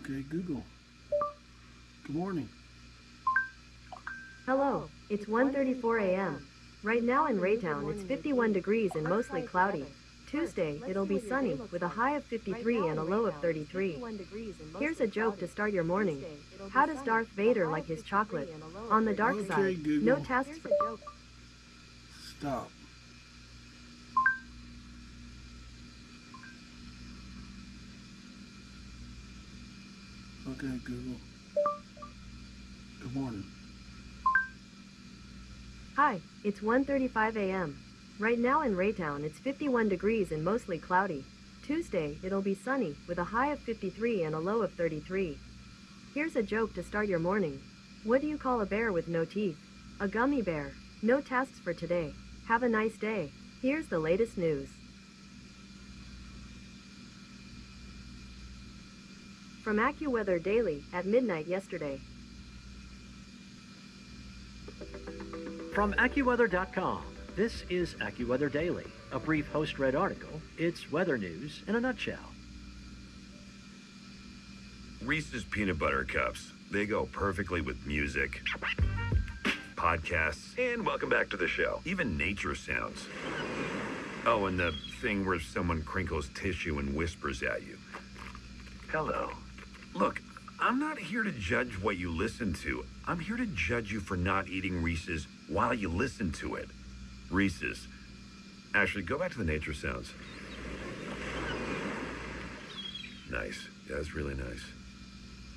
Okay, Google. Good morning. Hello, it's 1:34 a.m. Right now in Raytown, it's 51 degrees and mostly cloudy. Tuesday, it'll be sunny, with a high of 53 and a low of 33. Here's a joke to start your morning. How does Darth Vader like his chocolate? On the dark Okay, side. Google. No tasks for... Stop. Okay, Google. Good morning. Hi, it's 1:35 a.m. Right now in Raytown, it's 51 degrees and mostly cloudy. Tuesday, it'll be sunny, with a high of 53 and a low of 33. Here's a joke to start your morning. What do you call a bear with no teeth? A gummy bear. No tasks for today. Have a nice day. Here's the latest news. From AccuWeather Daily, at midnight yesterday. From AccuWeather.com, this is AccuWeather Daily, a brief host-read article. It's weather news in a nutshell. Reese's Peanut Butter Cups. They go perfectly with music, podcasts, and welcome back to the show. Even nature sounds. Oh, and the thing where someone crinkles tissue and whispers at you. Hello. Look, I'm not here to judge what you listen to. I'm here to judge you for not eating Reese's while you listen to it. Reese's. Actually, go back to the nature sounds. Nice. Yeah, that's really nice.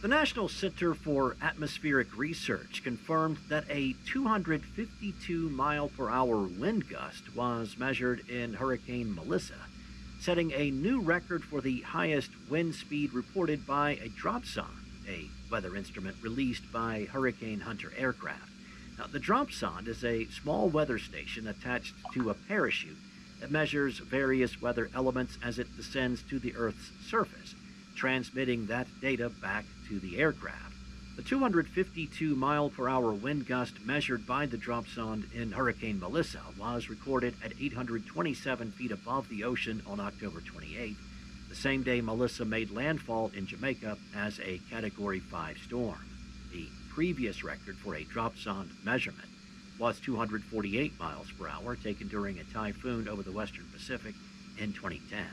The National Center for Atmospheric Research confirmed that a 252-mile-per-hour wind gust was measured in Hurricane Melissa, setting a new record for the highest wind speed reported by a dropsonde, a weather instrument released by Hurricane Hunter aircraft. Now, the dropsonde is a small weather station attached to a parachute that measures various weather elements as it descends to the Earth's surface, transmitting that data back to the aircraft. The 252-mile-per-hour wind gust measured by the dropsonde in Hurricane Melissa was recorded at 827 feet above the ocean on October 28, the same day Melissa made landfall in Jamaica as a Category 5 storm. The previous record for a dropsonde measurement was 248 miles per hour, taken during a typhoon over the western Pacific in 2010.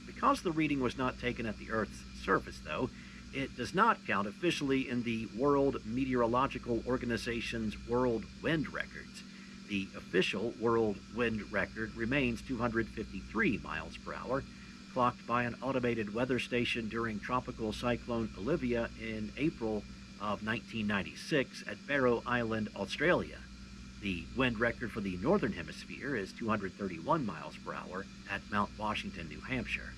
Because the reading was not taken at the Earth's surface, though, it does not count officially in the World Meteorological Organization's World Wind Records. The official world wind record remains 253 miles per hour, clocked by an automated weather station during Tropical Cyclone Olivia in April of 1996 at Barrow Island, Australia. The wind record for the Northern Hemisphere is 231 miles per hour at Mount Washington, New Hampshire.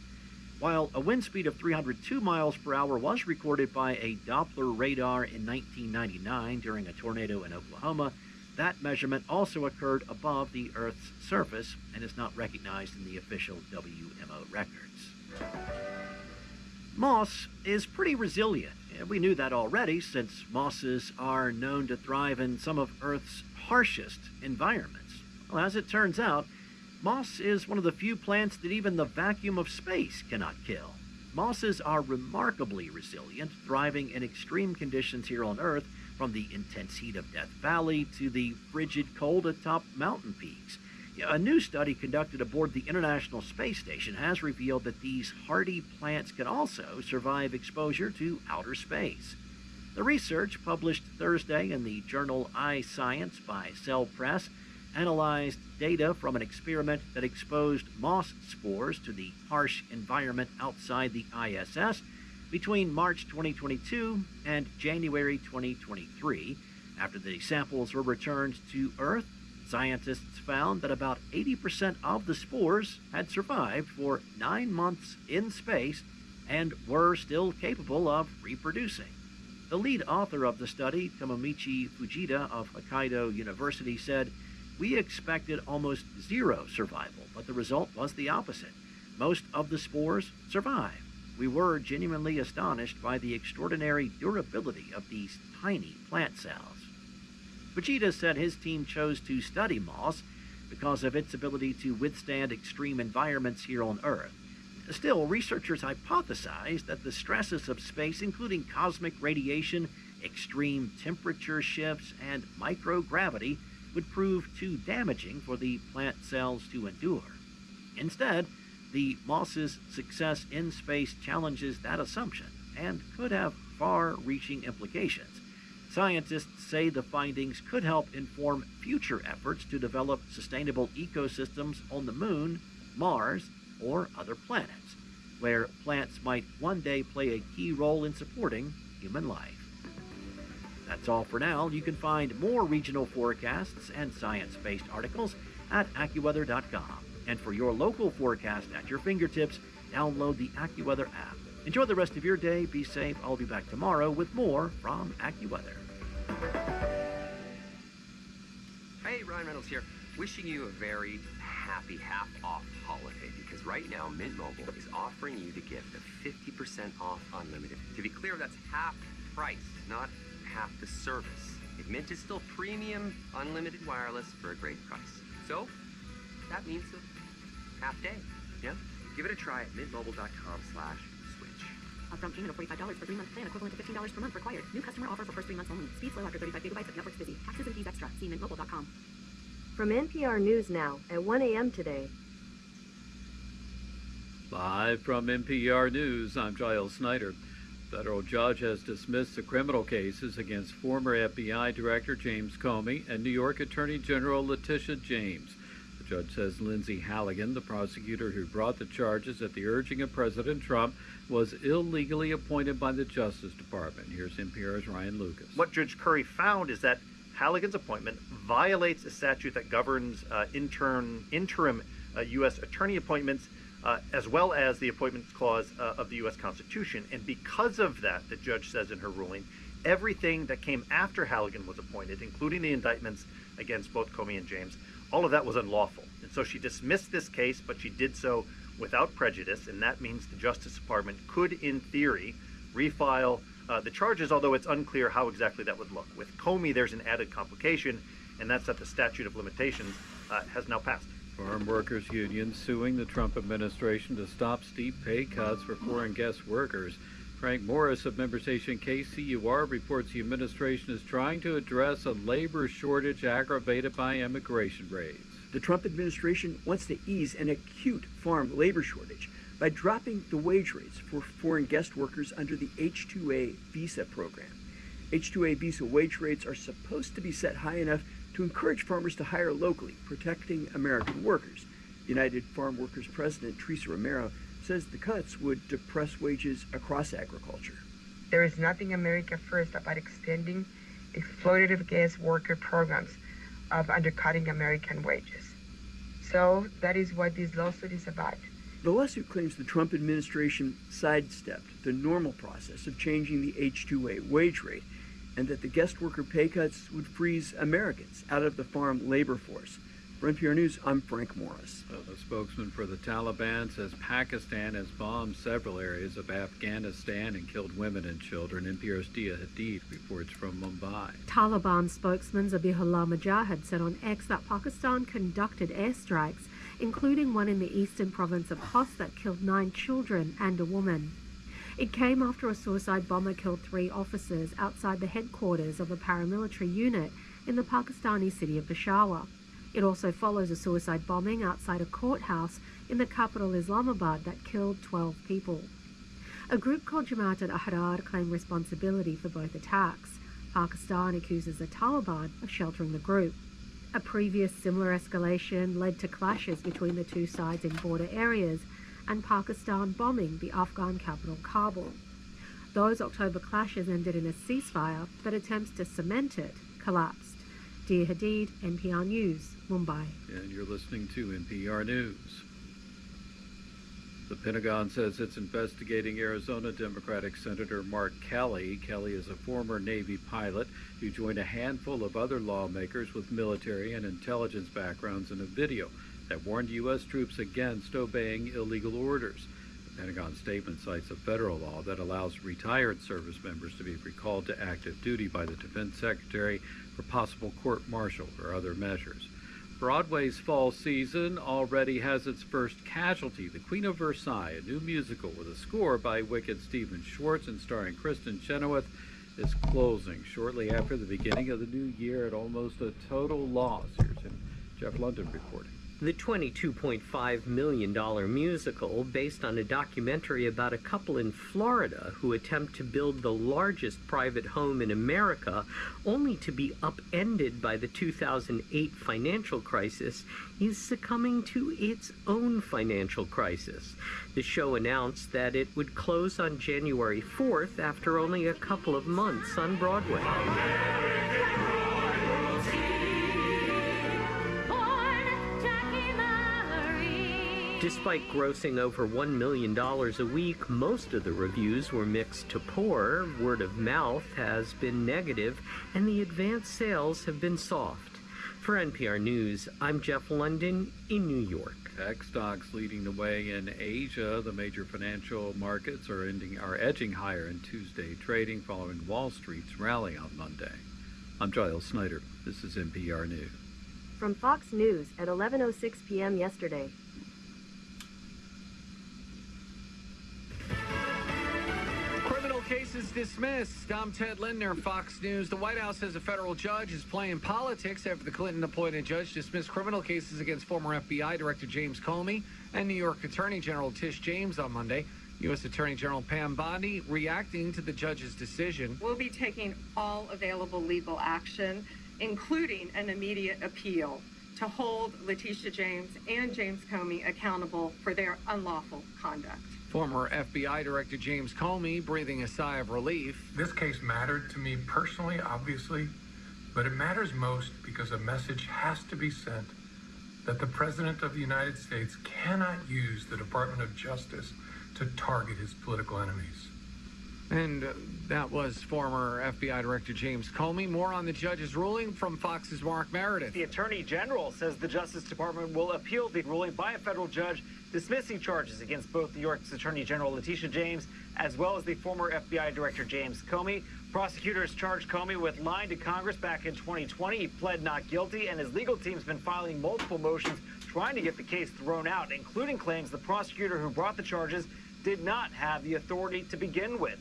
While a wind speed of 302 miles per hour was recorded by a Doppler radar in 1999 during a tornado in Oklahoma, that measurement also occurred above the Earth's surface and is not recognized in the official WMO records. Moss is pretty resilient. We knew that already, since mosses are known to thrive in some of Earth's harshest environments. Well, as it turns out, moss is one of the few plants that even the vacuum of space cannot kill. Mosses are remarkably resilient, thriving in extreme conditions here on Earth, from the intense heat of Death Valley to the frigid cold atop mountain peaks. A new study conducted aboard the International Space Station has revealed that these hardy plants can also survive exposure to outer space. The research, published Thursday in the journal iScience by Cell Press, analyzed data from an experiment that exposed moss spores to the harsh environment outside the ISS between March 2022 and January 2023. After the samples were returned to Earth, scientists found that about 80% of the spores had survived for 9 months in space and were still capable of reproducing. The lead author of the study, Tomomichi Fujita of Hokkaido University, said, "We expected almost zero survival, but the result was the opposite. Most of the spores survived. We were genuinely astonished by the extraordinary durability of these tiny plant cells." Fujita said his team chose to study moss because of its ability to withstand extreme environments here on Earth. Still, researchers hypothesize that the stresses of space, including cosmic radiation, extreme temperature shifts, and microgravity, would prove too damaging for the plant cells to endure. Instead, the moss's success in space challenges that assumption and could have far-reaching implications. Scientists say the findings could help inform future efforts to develop sustainable ecosystems on the Moon, Mars, or other planets, where plants might one day play a key role in supporting human life. That's all for now. You can find more regional forecasts and science-based articles at AccuWeather.com. And for your local forecast at your fingertips, download the AccuWeather app. Enjoy the rest of your day. Be safe. I'll be back tomorrow with more from AccuWeather. Hey, Ryan Reynolds here. Wishing you a very happy half-off holiday, because right now Mint Mobile is offering you the gift of 50% off unlimited. To be clear, that's half price, not half the service. Mint is still premium, unlimited wireless for a great price. So, that means a half day, yeah? Give it a try at mintmobile.com/switch. Upfront payment of $45 for 3-month plan, equivalent to $15 per month required. New customer offer for first 3 months only. Speed slow after 35 gigabytes if network's busy. Taxes and fees extra. See mintmobile.com. From NPR News Now at 1 a.m. today. Live from NPR News, I'm Giles Snyder. Federal judge has dismissed the criminal cases against former FBI Director James Comey and New York Attorney General Letitia James. The judge says Lindsay Halligan, the prosecutor who brought the charges at the urging of President Trump, was illegally appointed by the Justice Department. Here's NPR's Ryan Lucas. What Judge Curry found is that Halligan's appointment violates a statute that governs interim U.S. attorney appointments, as well as the Appointments Clause of the U.S. Constitution. And because of that, the judge says in her ruling, everything that came after Halligan was appointed, including the indictments against both Comey and James, all of that was unlawful. And so she dismissed this case, but she did so without prejudice, and that means the Justice Department could, in theory, refile the charges, although it's unclear how exactly that would look. With Comey, there's an added complication, and that's that the statute of limitations has now passed. Farm workers unions suing the Trump administration to stop steep pay cuts for foreign guest workers. Frank Morris of member station KCUR reports the administration is trying to address a labor shortage aggravated by immigration raids. The Trump administration wants to ease an acute farm labor shortage by dropping the wage rates for foreign guest workers under the H-2A visa program. H-2A visa wage rates are supposed to be set high enough to encourage farmers to hire locally, protecting American workers. United Farm Workers President Teresa Romero says the cuts would depress wages across agriculture. There is nothing America First about extending exploitative guest worker programs of undercutting American wages. So that is what this lawsuit is about. The lawsuit claims the Trump administration sidestepped the normal process of changing the H-2A wage rate, and that the guest worker pay cuts would freeze Americans out of the farm labor force. For NPR News, I'm Frank Morris. A spokesman for the Taliban says Pakistan has bombed several areas of Afghanistan and killed women and children. NPR's Dia Hadid reports from Mumbai. Taliban spokesman Zabihullah Mujahid said on X that Pakistan conducted airstrikes, including one in the eastern province of Khost that killed 9 children and a woman. It came after a suicide bomber killed 3 officers outside the headquarters of a paramilitary unit in the Pakistani city of Peshawar. It also follows a suicide bombing outside a courthouse in the capital Islamabad that killed 12 people. A group called Jamaat al-Ahrar claimed responsibility for both attacks. Pakistan accuses the Taliban of sheltering the group. A previous similar escalation led to clashes between the two sides in border areas and Pakistan bombing the Afghan capital Kabul. Those October clashes ended in a ceasefire, but attempts to cement it collapsed. Dia Hadid, NPR News, Mumbai. And you're listening to NPR News. The Pentagon says it's investigating Arizona Democratic Senator Mark Kelly. Kelly is a former Navy pilot who joined a handful of other lawmakers with military and intelligence backgrounds in a video that warned U.S. troops against obeying illegal orders. The Pentagon statement cites a federal law that allows retired service members to be recalled to active duty by the Defense Secretary for possible court-martial or other measures. Broadway's fall season already has its first casualty. The Queen of Versailles, a new musical with a score by Wicked Stephen Schwartz and starring Kristen Chenoweth, is closing shortly after the beginning of the new year at almost a total loss. Here's Jeff London reporting. The $22.5 million musical, based on a documentary about a couple in Florida who attempt to build the largest private home in America, only to be upended by the 2008 financial crisis, is succumbing to its own financial crisis. The show announced that it would close on January 4th after only a couple of months on Broadway. Despite grossing over $1 million a week, most of the reviews were mixed to poor, word of mouth has been negative, and the advanced sales have been soft. For NPR News, I'm Jeff London in New York. Tech stocks leading the way in Asia. The major financial markets are edging higher in Tuesday trading following Wall Street's rally on Monday. I'm Giles Snyder. This is NPR News. From Fox News at 11:06 p.m. yesterday. Case is dismissed. I'm Ted Lindner, Fox News. The White House says a federal judge is playing politics after the Clinton-appointed judge dismissed criminal cases against former FBI Director James Comey and New York Attorney General Tish James on Monday. U.S. Attorney General Pam Bondi reacting to the judge's decision. We'll be taking all available legal action, including an immediate appeal, to hold Letitia James and James Comey accountable for their unlawful conduct. Former FBI Director James Comey breathing a sigh of relief. This case mattered to me personally, obviously, but it matters most because a message has to be sent that the President of the United States cannot use the Department of Justice to target his political enemies. And that was former FBI Director James Comey. More on the judge's ruling from Fox's Mark Meredith. The Attorney General says the Justice Department will appeal the ruling by a federal judge dismissing charges against both New York's Attorney General Letitia James as well as the former FBI Director James Comey. Prosecutors charged Comey with lying to Congress back in 2020. He pled not guilty, and his legal team's been filing multiple motions trying to get the case thrown out, including claims the prosecutor who brought the charges did not have the authority to begin with.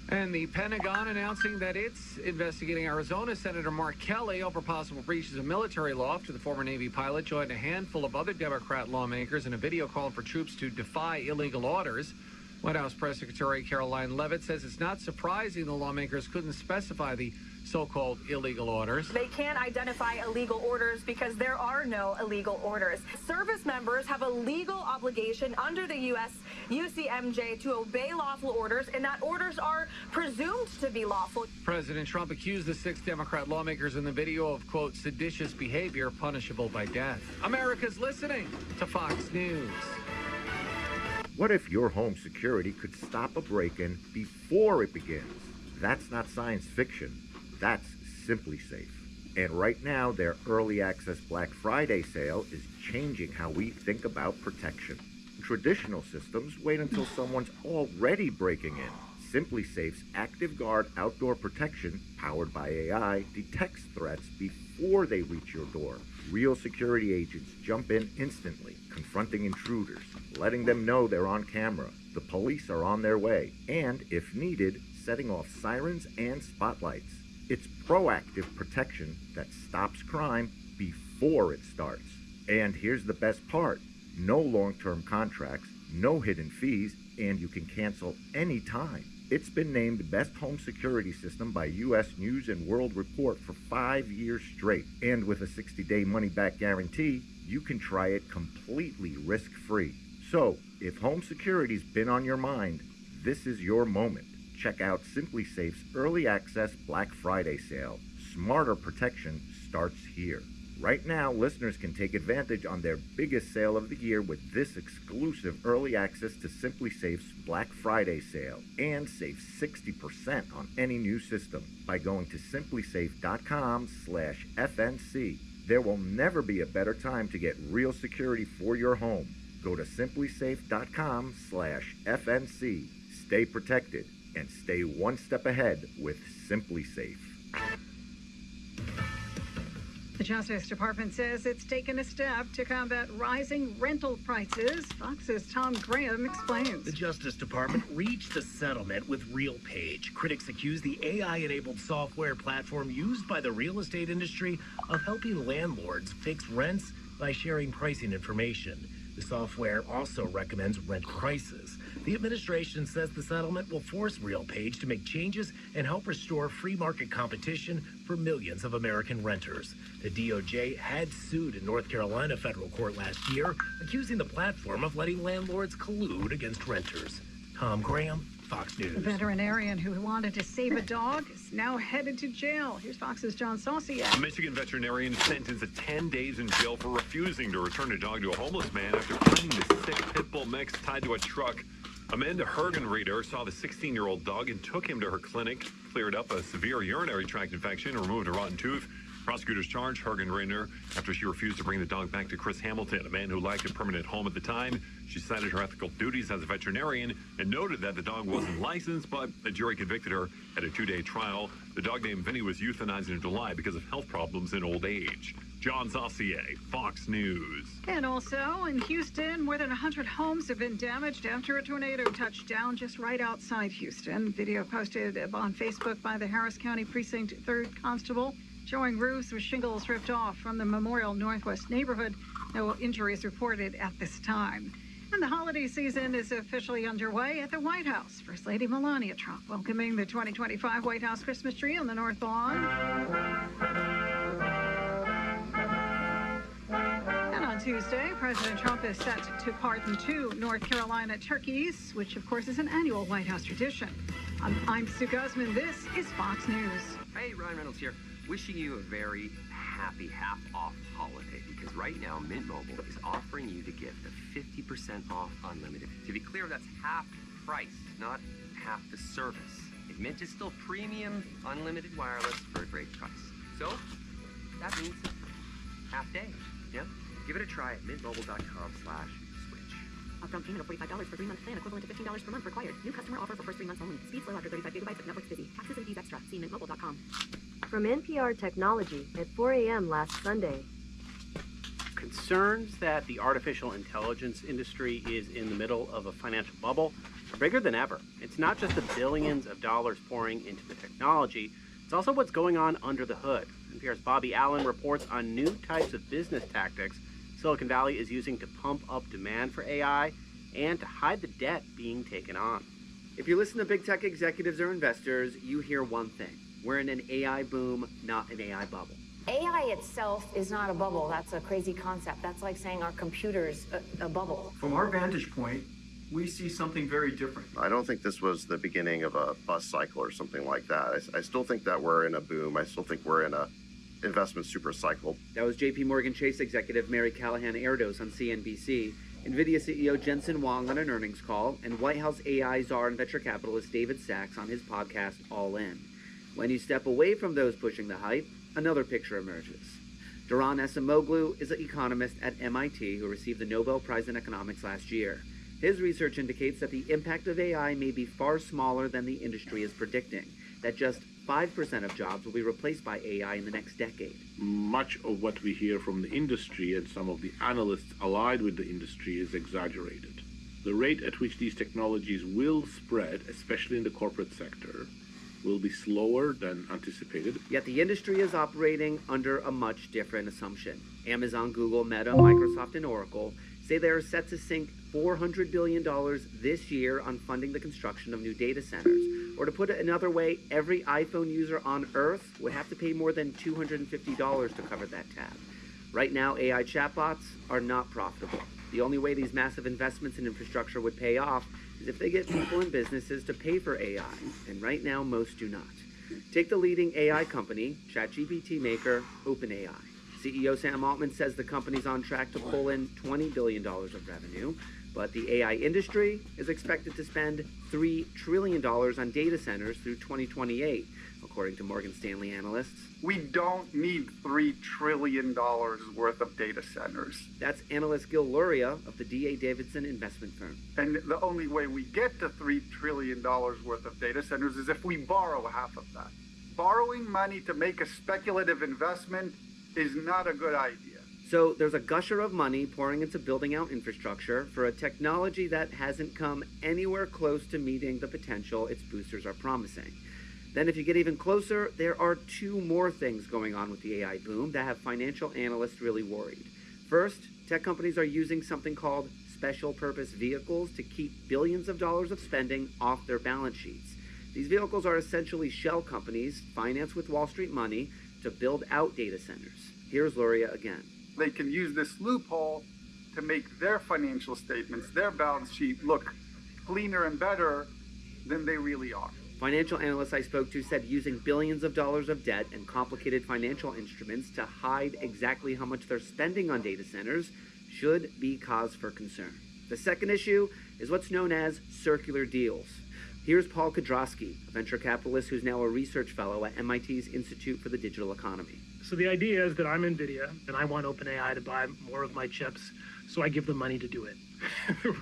And the Pentagon announcing that it's investigating Arizona Senator Mark Kelly over possible breaches of military law after the former Navy pilot joined a handful of other Democrat lawmakers in a video calling for troops to defy illegal orders. White House Press Secretary Caroline Leavitt says it's not surprising the lawmakers couldn't specify the so-called illegal orders. They can't identify illegal orders because there are no illegal orders. Service members have a legal obligation under the U.S. UCMJ to obey lawful orders, and that orders are presumed to be lawful. President Trump accused the 6 Democrat lawmakers in the video of, quote, seditious behavior punishable by death. America's listening to Fox News. What if your home security could stop a break-in before it begins? That's not science fiction. That's Simply Safe. And right now, their early access Black Friday sale is changing how we think about protection. Traditional systems wait until someone's already breaking in. Simply Safe's Active Guard outdoor protection, powered by AI, detects threats before they reach your door. Real security agents jump in instantly, confronting intruders, letting them know they're on camera. The police are on their way, and, if needed, setting off sirens and spotlights. It's proactive protection that stops crime before it starts. And here's the best part. No long-term contracts, no hidden fees, and you can cancel anytime. It's been named Best Home Security System by U.S. News & World Report for 5 years straight. And with a 60-day money-back guarantee, you can try it completely risk-free. So, if home security's been on your mind, this is your moment. Check out Simply Safe's Early Access Black Friday sale. Smarter protection starts here. Right now, listeners can take advantage on their biggest sale of the year with this exclusive early access to Simply Safe's Black Friday sale and save 60% on any new system by going to simplysafe.com/FNC. There will never be a better time to get real security for your home. Go to simplysafe.com/FNC. Stay protected and stay one step ahead with Simply Safe. The Justice Department says it's taken a step to combat rising rental prices. Fox's Tom Graham explains. The Justice Department reached a settlement with RealPage. Critics accuse the AI-enabled software platform used by the real estate industry of helping landlords fix rents by sharing pricing information. The software also recommends rent prices. The administration says the settlement will force RealPage to make changes and help restore free market competition for millions of American renters. The DOJ had sued in North Carolina federal court last year, accusing the platform of letting landlords collude against renters. Tom Graham, Fox News. A veterinarian who wanted to save a dog is now headed to jail. Here's Fox's John Saucier. A Michigan veterinarian sentenced to 10 days in jail for refusing to return a dog to a homeless man after finding the sick pit bull mix tied to a truck. Amanda Hergenreeder saw the 16-year-old dog and took him to her clinic, cleared up a severe urinary tract infection, and removed a rotten tooth. Prosecutors charged Hergenreeder after she refused to bring the dog back to Chris Hamilton, a man who lacked a permanent home at the time. She cited her ethical duties as a veterinarian and noted that the dog wasn't licensed, but a jury convicted her at a 2-day trial. The dog named Vinny was euthanized in July because of health problems in old age. John Saucier, Fox News. And also in Houston, more than 100 homes have been damaged after a tornado touched down just right outside Houston. Video posted on Facebook by the Harris County Precinct 3rd Constable showing roofs with shingles ripped off from the Memorial Northwest neighborhood. No injuries reported at this time. And the holiday season is officially underway at the White House. First Lady Melania Trump welcoming the 2025 White House Christmas tree on the North Lawn. And on Tuesday, President Trump is set to pardon 2 North Carolina turkeys, which of course is an annual White House tradition. I'm Sue Guzman. This is Fox News. Hey, Ryan Reynolds here. Wishing you a very happy half-off holiday, because right now Mint Mobile is offering you the gift of 50% off unlimited. To be clear, that's half price, not half the service. Mint is still premium unlimited wireless for a great price. So that means half day. Yeah? Give it a try at mintmobile.com/switch. Upfront payment of $45 for 3-month plan, equivalent to $15 per month required. New customer offer for first 3 months only. Speed slow after 35 gigabytes of Netflix busy. Taxes and fees extra. See mintmobile.com. From NPR Technology at 4 a.m. last Sunday. Concerns that the artificial intelligence industry is in the middle of a financial bubble are bigger than ever. It's not just the billions of dollars pouring into the technology, it's also what's going on under the hood. NPR's Bobby Allen reports on new types of business tactics Silicon Valley is using to pump up demand for AI and to hide the debt being taken on. If you listen to big tech executives or investors, you hear one thing. We're in an AI boom, not an AI bubble. AI itself is not a bubble. That's a crazy concept. That's like saying our computer's a bubble. From our vantage point, we see something very different. I don't think this was the beginning of a bust cycle or something like that. I still think that we're in a boom. I still think we're in a investment super cycle. That was JP Morgan Chase executive Mary Callahan Erdos on CNBC, NVIDIA CEO Jensen Huang on an earnings call, and White House AI czar and venture capitalist David Sachs on his podcast All In. When you step away from those pushing the hype, another picture emerges. Duran Esamoglu is an economist at MIT who received the Nobel Prize in Economics last year. His research indicates that the impact of AI may be far smaller than the industry is predicting, that just 5% of jobs will be replaced by AI in the next decade. Much of what we hear from the industry and some of the analysts allied with the industry is exaggerated. The rate at which these technologies will spread, especially in the corporate sector, will be slower than anticipated. Yet the industry is operating under a much different assumption. Amazon, Google, Meta, Microsoft, and Oracle say they are set to sink $400 billion this year on funding the construction of new data centers. Or to put it another way, every iPhone user on Earth would have to pay more than $250 to cover that tab. Right now, AI chatbots are not profitable. The only way these massive investments in infrastructure would pay off is if they get people and businesses to pay for AI, and right now most do not. Take the leading AI company, ChatGPT maker, OpenAI. CEO Sam Altman says the company's on track to pull in $20 billion of revenue, but the AI industry is expected to spend $3 trillion on data centers through 2028, according to Morgan Stanley analysts. We don't need $3 trillion worth of data centers. That's analyst Gil Luria of the D.A. Davidson investment firm. And the only way we get to $3 trillion worth of data centers is if we borrow half of that. Borrowing money to make a speculative investment is not a good idea. So there's a gusher of money pouring into building out infrastructure for a technology that hasn't come anywhere close to meeting the potential its boosters are promising. Then if you get even closer, there are two more things going on with the AI boom that have financial analysts really worried. First, tech companies are using something called special purpose vehicles to keep billions of dollars of spending off their balance sheets. These vehicles are essentially shell companies financed with Wall Street money to build out data centers. Here's Luria again. They can use this loophole to make their financial statements, their balance sheet, look cleaner and better than they really are. Financial analysts I spoke to said using billions of dollars of debt and complicated financial instruments to hide exactly how much they're spending on data centers should be cause for concern. The second issue is what's known as circular deals. Here's Paul Kudrowski, a venture capitalist who's now a research fellow at MIT's Institute for the Digital Economy. So the idea is that I'm NVIDIA, and I want OpenAI to buy more of my chips, so I give them money to do it.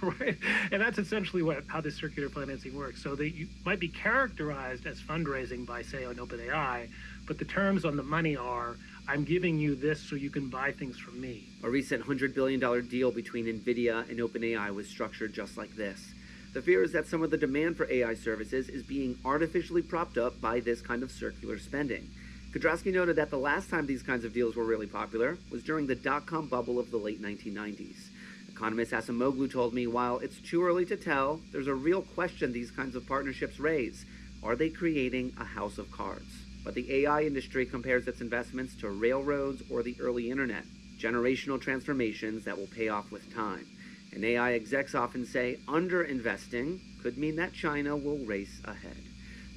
Right? And that's essentially how this circular financing works. So you might be characterized as fundraising by, say, on OpenAI, but the terms on the money are, I'm giving you this so you can buy things from me. A recent $100 billion deal between NVIDIA and OpenAI was structured just like this. The fear is that some of the demand for AI services is being artificially propped up by this kind of circular spending. Kudrowski noted that the last time these kinds of deals were really popular was during the dot-com bubble of the late 1990s. Economist Asimoglu told me while it's too early to tell, there's a real question these kinds of partnerships raise. Are they creating a house of cards? But the AI industry compares its investments to railroads or the early internet, generational transformations that will pay off with time. And AI execs often say underinvesting could mean that China will race ahead.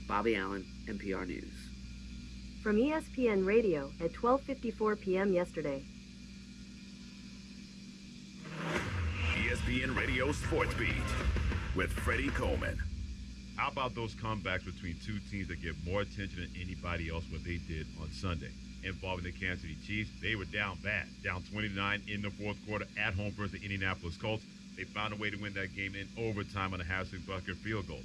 Bobby Allen, NPR News. From ESPN Radio at 12:54 p.m. yesterday. ESPN Radio Sports Beat with Freddie Coleman. How about those comebacks between two teams that get more attention than anybody else what they did on Sunday? Involving the Kansas City Chiefs, they were down bad, down 29 in the fourth quarter at home versus the Indianapolis Colts. They found a way to win that game in overtime on a Harrison Butker field goal.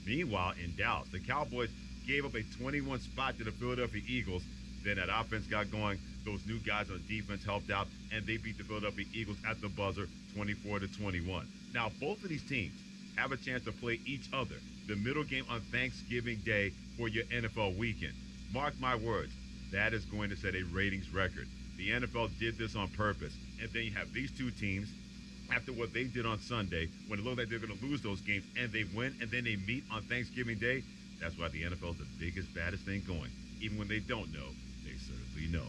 Meanwhile, in Dallas, the Cowboys gave up a 21 spot to the Philadelphia Eagles. Then that offense got going. Those new guys on defense helped out, and they beat the Philadelphia Eagles at the buzzer 24-21. Now, both of these teams have a chance to play each other the middle game on Thanksgiving Day for your NFL weekend. Mark my words, that is going to set a ratings record. The NFL did this on purpose. And then you have these two teams, after what they did on Sunday, when it looked like they're going to lose those games, and they win, and then they meet on Thanksgiving Day. That's why the NFL is the biggest, baddest thing going. Even when they don't know, they certainly know.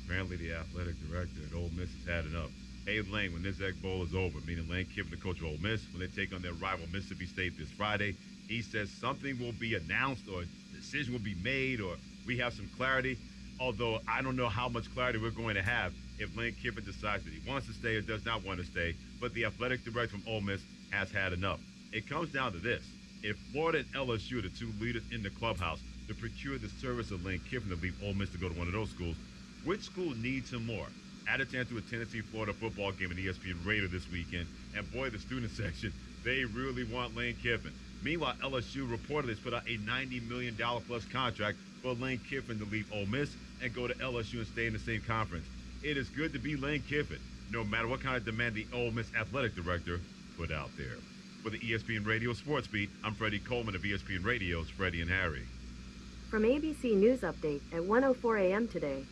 Apparently, the athletic director at Ole Miss has had enough. Abe Lane, when this Egg Bowl is over, meaning Lane Kiffin, the coach of Ole Miss, when they take on their rival Mississippi State this Friday, he says something will be announced or a decision will be made or we have some clarity, although I don't know how much clarity we're going to have if Lane Kiffin decides that he wants to stay or does not want to stay, but the athletic director from Ole Miss has had enough. It comes down to this. If Florida and LSU are the two leaders in the clubhouse to procure the service of Lane Kiffin to leave Ole Miss to go to one of those schools, which school needs him more? Add a chance to a Tennessee-Florida football game in ESPN Radio this weekend, and boy, the student section, they really want Lane Kiffin. Meanwhile, LSU reportedly has put out a $90 million plus contract for Lane Kiffin to leave Ole Miss and go to LSU and stay in the same conference. It is good to be Lane Kiffin, no matter what kind of demand the Ole Miss athletic director put out there. For the ESPN Radio Sports Beat, I'm Freddie Coleman of ESPN Radio's Freddie and Harry. From ABC News Update at 1:04 a.m. today.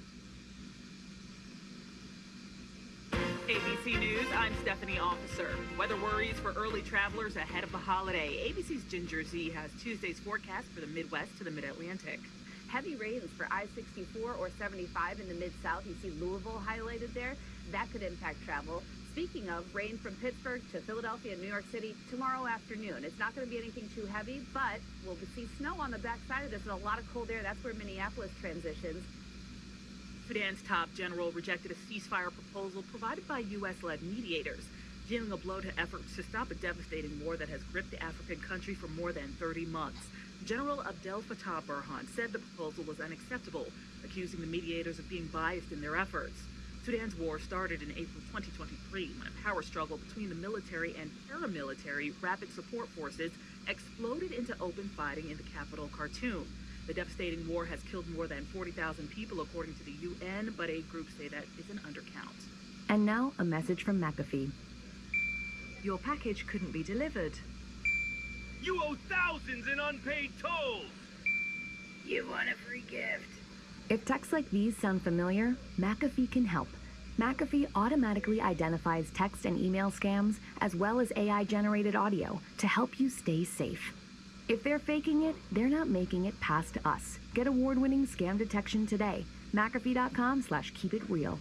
ABC News, I'm Stephanie Officer. Weather worries for early travelers ahead of the holiday. ABC's Ginger Z has Tuesday's forecast for the Midwest to the Mid-Atlantic. Heavy rains for I-64 or 75 in the Mid-South. You see Louisville highlighted there. That could impact travel. Speaking of, rain from Pittsburgh to Philadelphia and New York City tomorrow afternoon. It's not going to be anything too heavy, but we'll see snow on the backside of this and a lot of cold air. That's where Minneapolis transitions. Sudan's top general rejected a ceasefire proposal provided by U.S.-led mediators, dealing a blow to efforts to stop a devastating war that has gripped the African country for more than 30 months. General Abdel Fattah Burhan said the proposal was unacceptable, accusing the mediators of being biased in their efforts. Sudan's war started in April 2023 when a power struggle between the military and paramilitary rapid support forces exploded into open fighting in the capital, Khartoum. The devastating war has killed more than 40,000 people, according to the UN, but aid groups say that is an undercount. And now a message from McAfee. Your package couldn't be delivered. You owe thousands in unpaid tolls! You want a free gift? If texts like these sound familiar, McAfee can help. McAfee automatically identifies text and email scams as well as AI-generated audio to help you stay safe. If they're faking it, they're not making it past us. Get award-winning scam detection today. McAfee.com/keepitreal.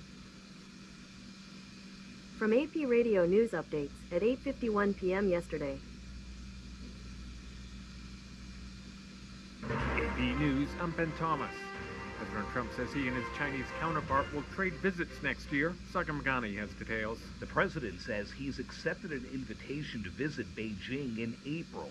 From AP Radio News Updates at 8:51 p.m. yesterday. AP News, I'm Ben Thomas. President Trump says he and his Chinese counterpart will trade visits next year. Sagar Meghani has details. The president says he's accepted an invitation to visit Beijing in April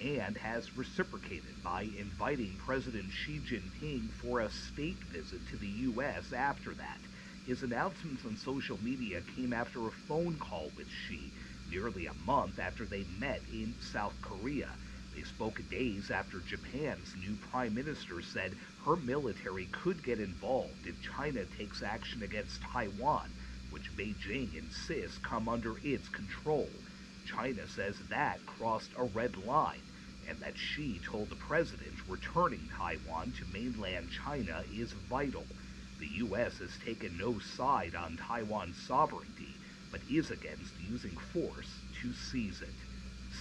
and has reciprocated by inviting President Xi Jinping for a state visit to the U.S. after that. His announcements on social media came after a phone call with Xi, nearly a month after they met in South Korea. They spoke days after Japan's new prime minister said her military could get involved if China takes action against Taiwan, which Beijing insists come under its control. China says that crossed a red line, and that Xi told the president returning Taiwan to mainland China is vital. The U.S. has taken no side on Taiwan's sovereignty, but is against using force to seize it.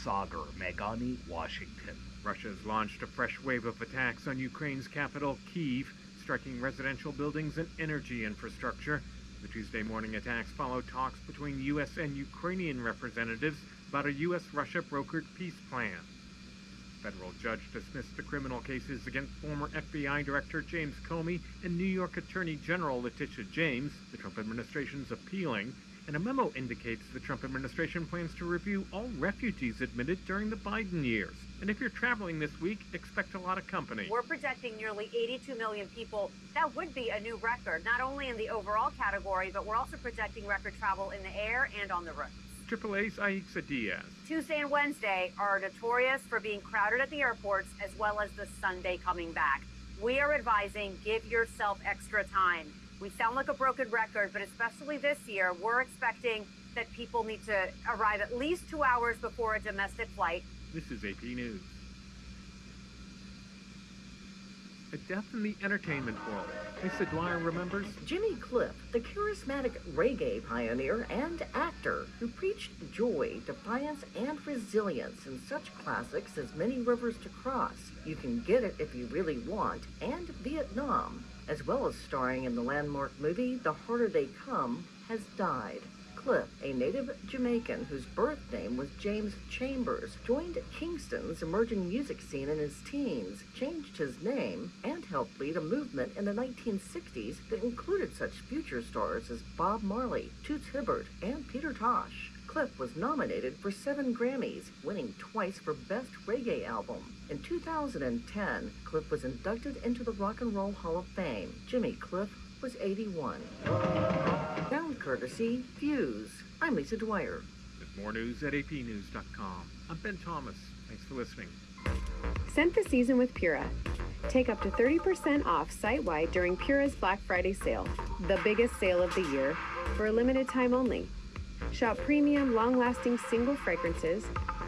Sagar Meghani, Washington. Russia has launched a fresh wave of attacks on Ukraine's capital, Kyiv, striking residential buildings and energy infrastructure. The Tuesday morning attacks follow talks between U.S. and Ukrainian representatives about a U.S.-Russia brokered peace plan. A federal judge dismissed the criminal cases against former FBI Director James Comey and New York Attorney General Letitia James. The Trump administration's appealing, and a memo indicates the Trump administration plans to review all refugees admitted during the Biden years. And if you're traveling this week, expect a lot of company. We're projecting nearly 82 million people. That would be a new record, not only in the overall category, but we're also projecting record travel in the air and on the roads. AAA's Aixa Diaz. Tuesday and Wednesday are notorious for being crowded at the airports, as well as the Sunday coming back. We are advising, give yourself extra time. We sound like a broken record, but especially this year, we're expecting that people need to arrive at least 2 hours before a domestic flight. This is AP News. A death in the entertainment world. Lisa Dwyer remembers Jimmy Cliff, the charismatic reggae pioneer and actor who preached joy, defiance, and resilience in such classics as Many Rivers to Cross, You Can Get It If You Really Want, and Vietnam, as well as starring in the landmark movie The Harder They Come, has died. Cliff, a native Jamaican whose birth name was James Chambers, joined Kingston's emerging music scene in his teens, changed his name, and helped lead a movement in the 1960s that included such future stars as Bob Marley, Toots Hibbert, and Peter Tosh. Cliff was nominated for 7 Grammys, winning twice for Best Reggae Album. In 2010, Cliff was inducted into the Rock and Roll Hall of Fame. Jimmy Cliff was 81. Sound courtesy, Fuse. I'm Lisa Dwyer. There's more news at apnews.com. I'm Ben Thomas. Thanks for listening. Scent the season with Pura. Take up to 30% off site-wide during Pura's Black Friday sale, the biggest sale of the year, for a limited time only. Shop premium, long-lasting single fragrances,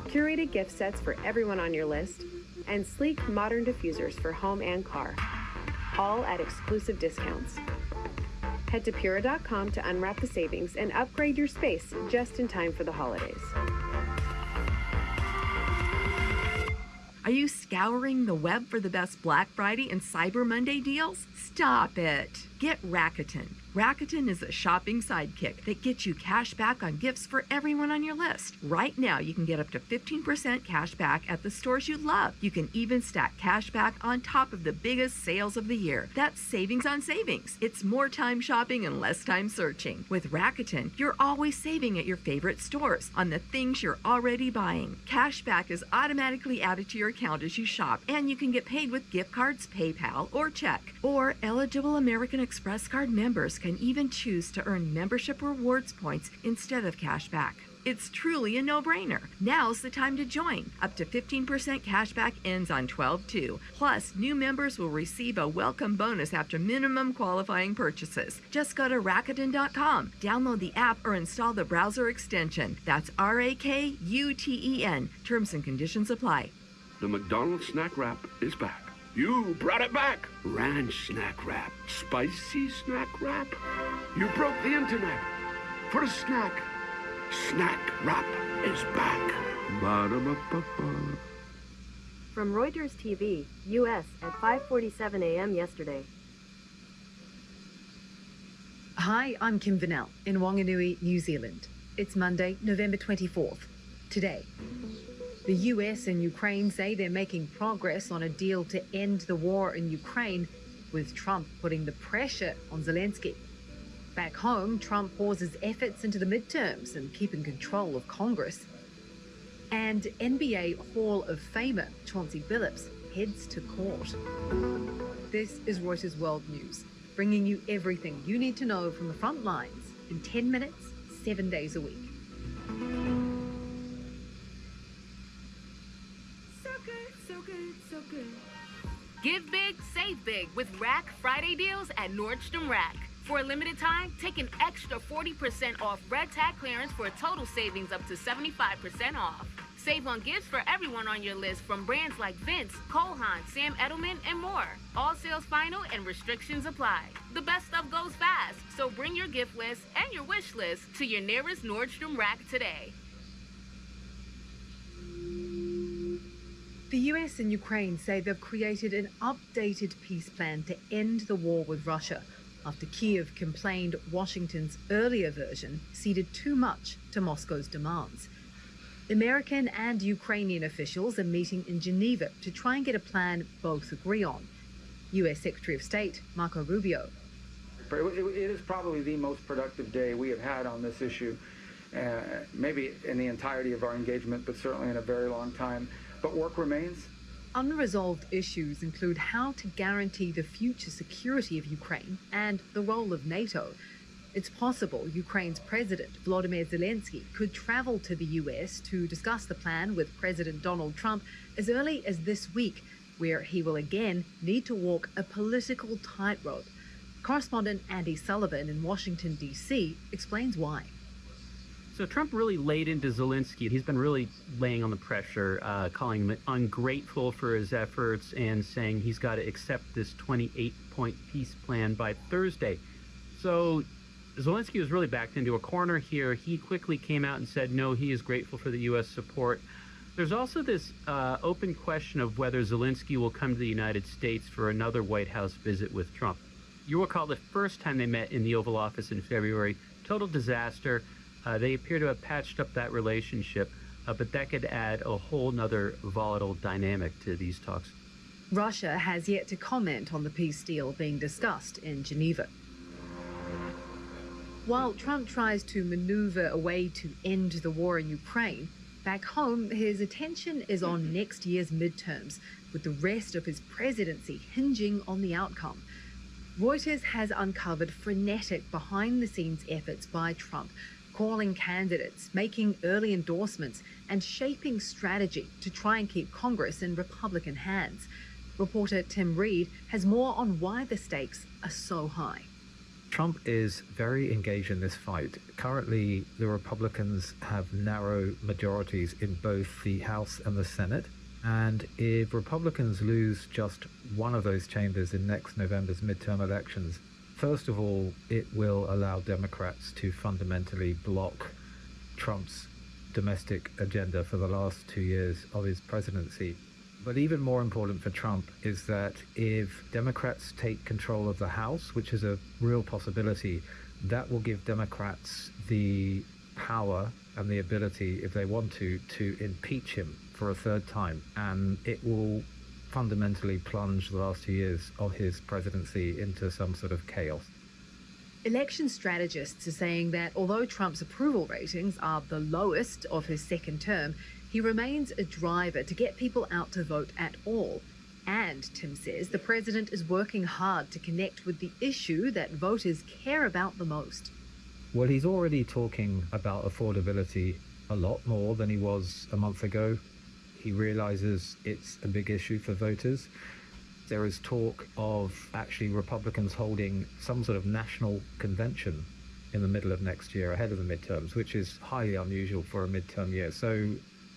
curated gift sets for everyone on your list, and sleek, modern diffusers for home and car, all at exclusive discounts. Head to Pura.com to unwrap the savings and upgrade your space just in time for the holidays. Are you scouring the web for the best Black Friday and Cyber Monday deals? Stop it. Get Rakuten. Rakuten is a shopping sidekick that gets you cash back on gifts for everyone on your list. Right now, you can get up to 15% cash back at the stores you love. You can even stack cash back on top of the biggest sales of the year. That's savings on savings. It's more time shopping and less time searching. With Rakuten, you're always saving at your favorite stores on the things you're already buying. Cash back is automatically added to your account as you shop, and you can get paid with gift cards, PayPal, or check. Or eligible American Express card members can even choose to earn membership rewards points instead of cash back. It's truly a no-brainer. Now's the time to join. Up to 15% cash back ends on 12/2. Plus, new members will receive a welcome bonus after minimum qualifying purchases. Just go to Rakuten.com, download the app, or install the browser extension. That's RAKUTEN. Terms and conditions apply. The McDonald's Snack Wrap is back. You brought it back. Ranch Snack Wrap. Spicy Snack Wrap. You broke the internet for a snack. Snack Wrap is back. Ba-da-ba-ba-ba. From Reuters TV, U.S. at 5:47 a.m. yesterday. Hi, I'm Kim Vanell in Wanganui, New Zealand. It's Monday, November 24th. Today, the US and Ukraine say they're making progress on a deal to end the war in Ukraine, with Trump putting the pressure on Zelensky. Back home, Trump pauses efforts into the midterms and keeping control of Congress. And NBA Hall of Famer Chauncey Billups heads to court. This is Reuters World News, bringing you everything you need to know from the front lines in 10 minutes, 7 days a week. So good, so good, so good. Give big, save big with Rack Friday deals at Nordstrom Rack. For a limited time, take an extra 40% off red tag clearance for a total savings up to 75% off. Save on gifts for everyone on your list from brands like Vince, Cole Haan, Sam Edelman, and more. All sales final and restrictions apply. The best stuff goes fast, so bring your gift list and your wish list to your nearest Nordstrom Rack today. The US and Ukraine say they've created an updated peace plan to end the war with Russia, after Kyiv complained Washington's earlier version ceded too much to Moscow's demands. American and Ukrainian officials are meeting in Geneva to try and get a plan both agree on. US Secretary of State Marco Rubio. It is probably the most productive day we have had on this issue, maybe in the entirety of our engagement, but certainly in a very long time. But work remains. Unresolved issues include how to guarantee the future security of Ukraine and the role of NATO. It's possible Ukraine's President Volodymyr Zelensky could travel to the US to discuss the plan with President Donald Trump as early as this week, where he will again need to walk a political tightrope. Correspondent Andy Sullivan in Washington, D.C. explains why. So Trump really laid into Zelensky. He's been really laying on the pressure, calling him ungrateful for his efforts and saying he's got to accept this 28-point peace plan by Thursday. So Zelensky was really backed into a corner here. He quickly came out and said, no, he is grateful for the U.S. support. There's also this open question of whether Zelensky will come to the United States for another White House visit with Trump. You recall the first time they met in the Oval Office in February, total disaster. They appear to have patched up that relationship, but that could add a whole nother volatile dynamic to these talks. Russia has yet to comment on the peace deal being discussed in Geneva. While Trump tries to maneuver a way to end the war in Ukraine, back home his attention is on next year's midterms, with the rest of his presidency hinging on the outcome. Reuters has uncovered frenetic behind-the-scenes efforts by Trump, calling candidates, making early endorsements, and shaping strategy to try and keep Congress in Republican hands. Reporter Tim Reed has more on why the stakes are so high. Trump is very engaged in this fight. Currently, the Republicans have narrow majorities in both the House and the Senate. And if Republicans lose just one of those chambers in next November's midterm elections, first of all, it will allow Democrats to fundamentally block Trump's domestic agenda for the last 2 years of his presidency. But even more important for Trump is that if Democrats take control of the House, which is a real possibility, that will give Democrats the power and the ability, if they want to impeach him for a third time. And it will fundamentally plunge the last 2 years of his presidency into some sort of chaos. Election strategists are saying that although Trump's approval ratings are the lowest of his second term, he remains a driver to get people out to vote at all. And, Tim says, the president is working hard to connect with the issue that voters care about the most. Well, he's already talking about affordability a lot more than he was a month ago. He realizes it's a big issue for voters. There is talk of actually Republicans holding some sort of national convention in the middle of next year ahead of the midterms, which is highly unusual for a midterm year. So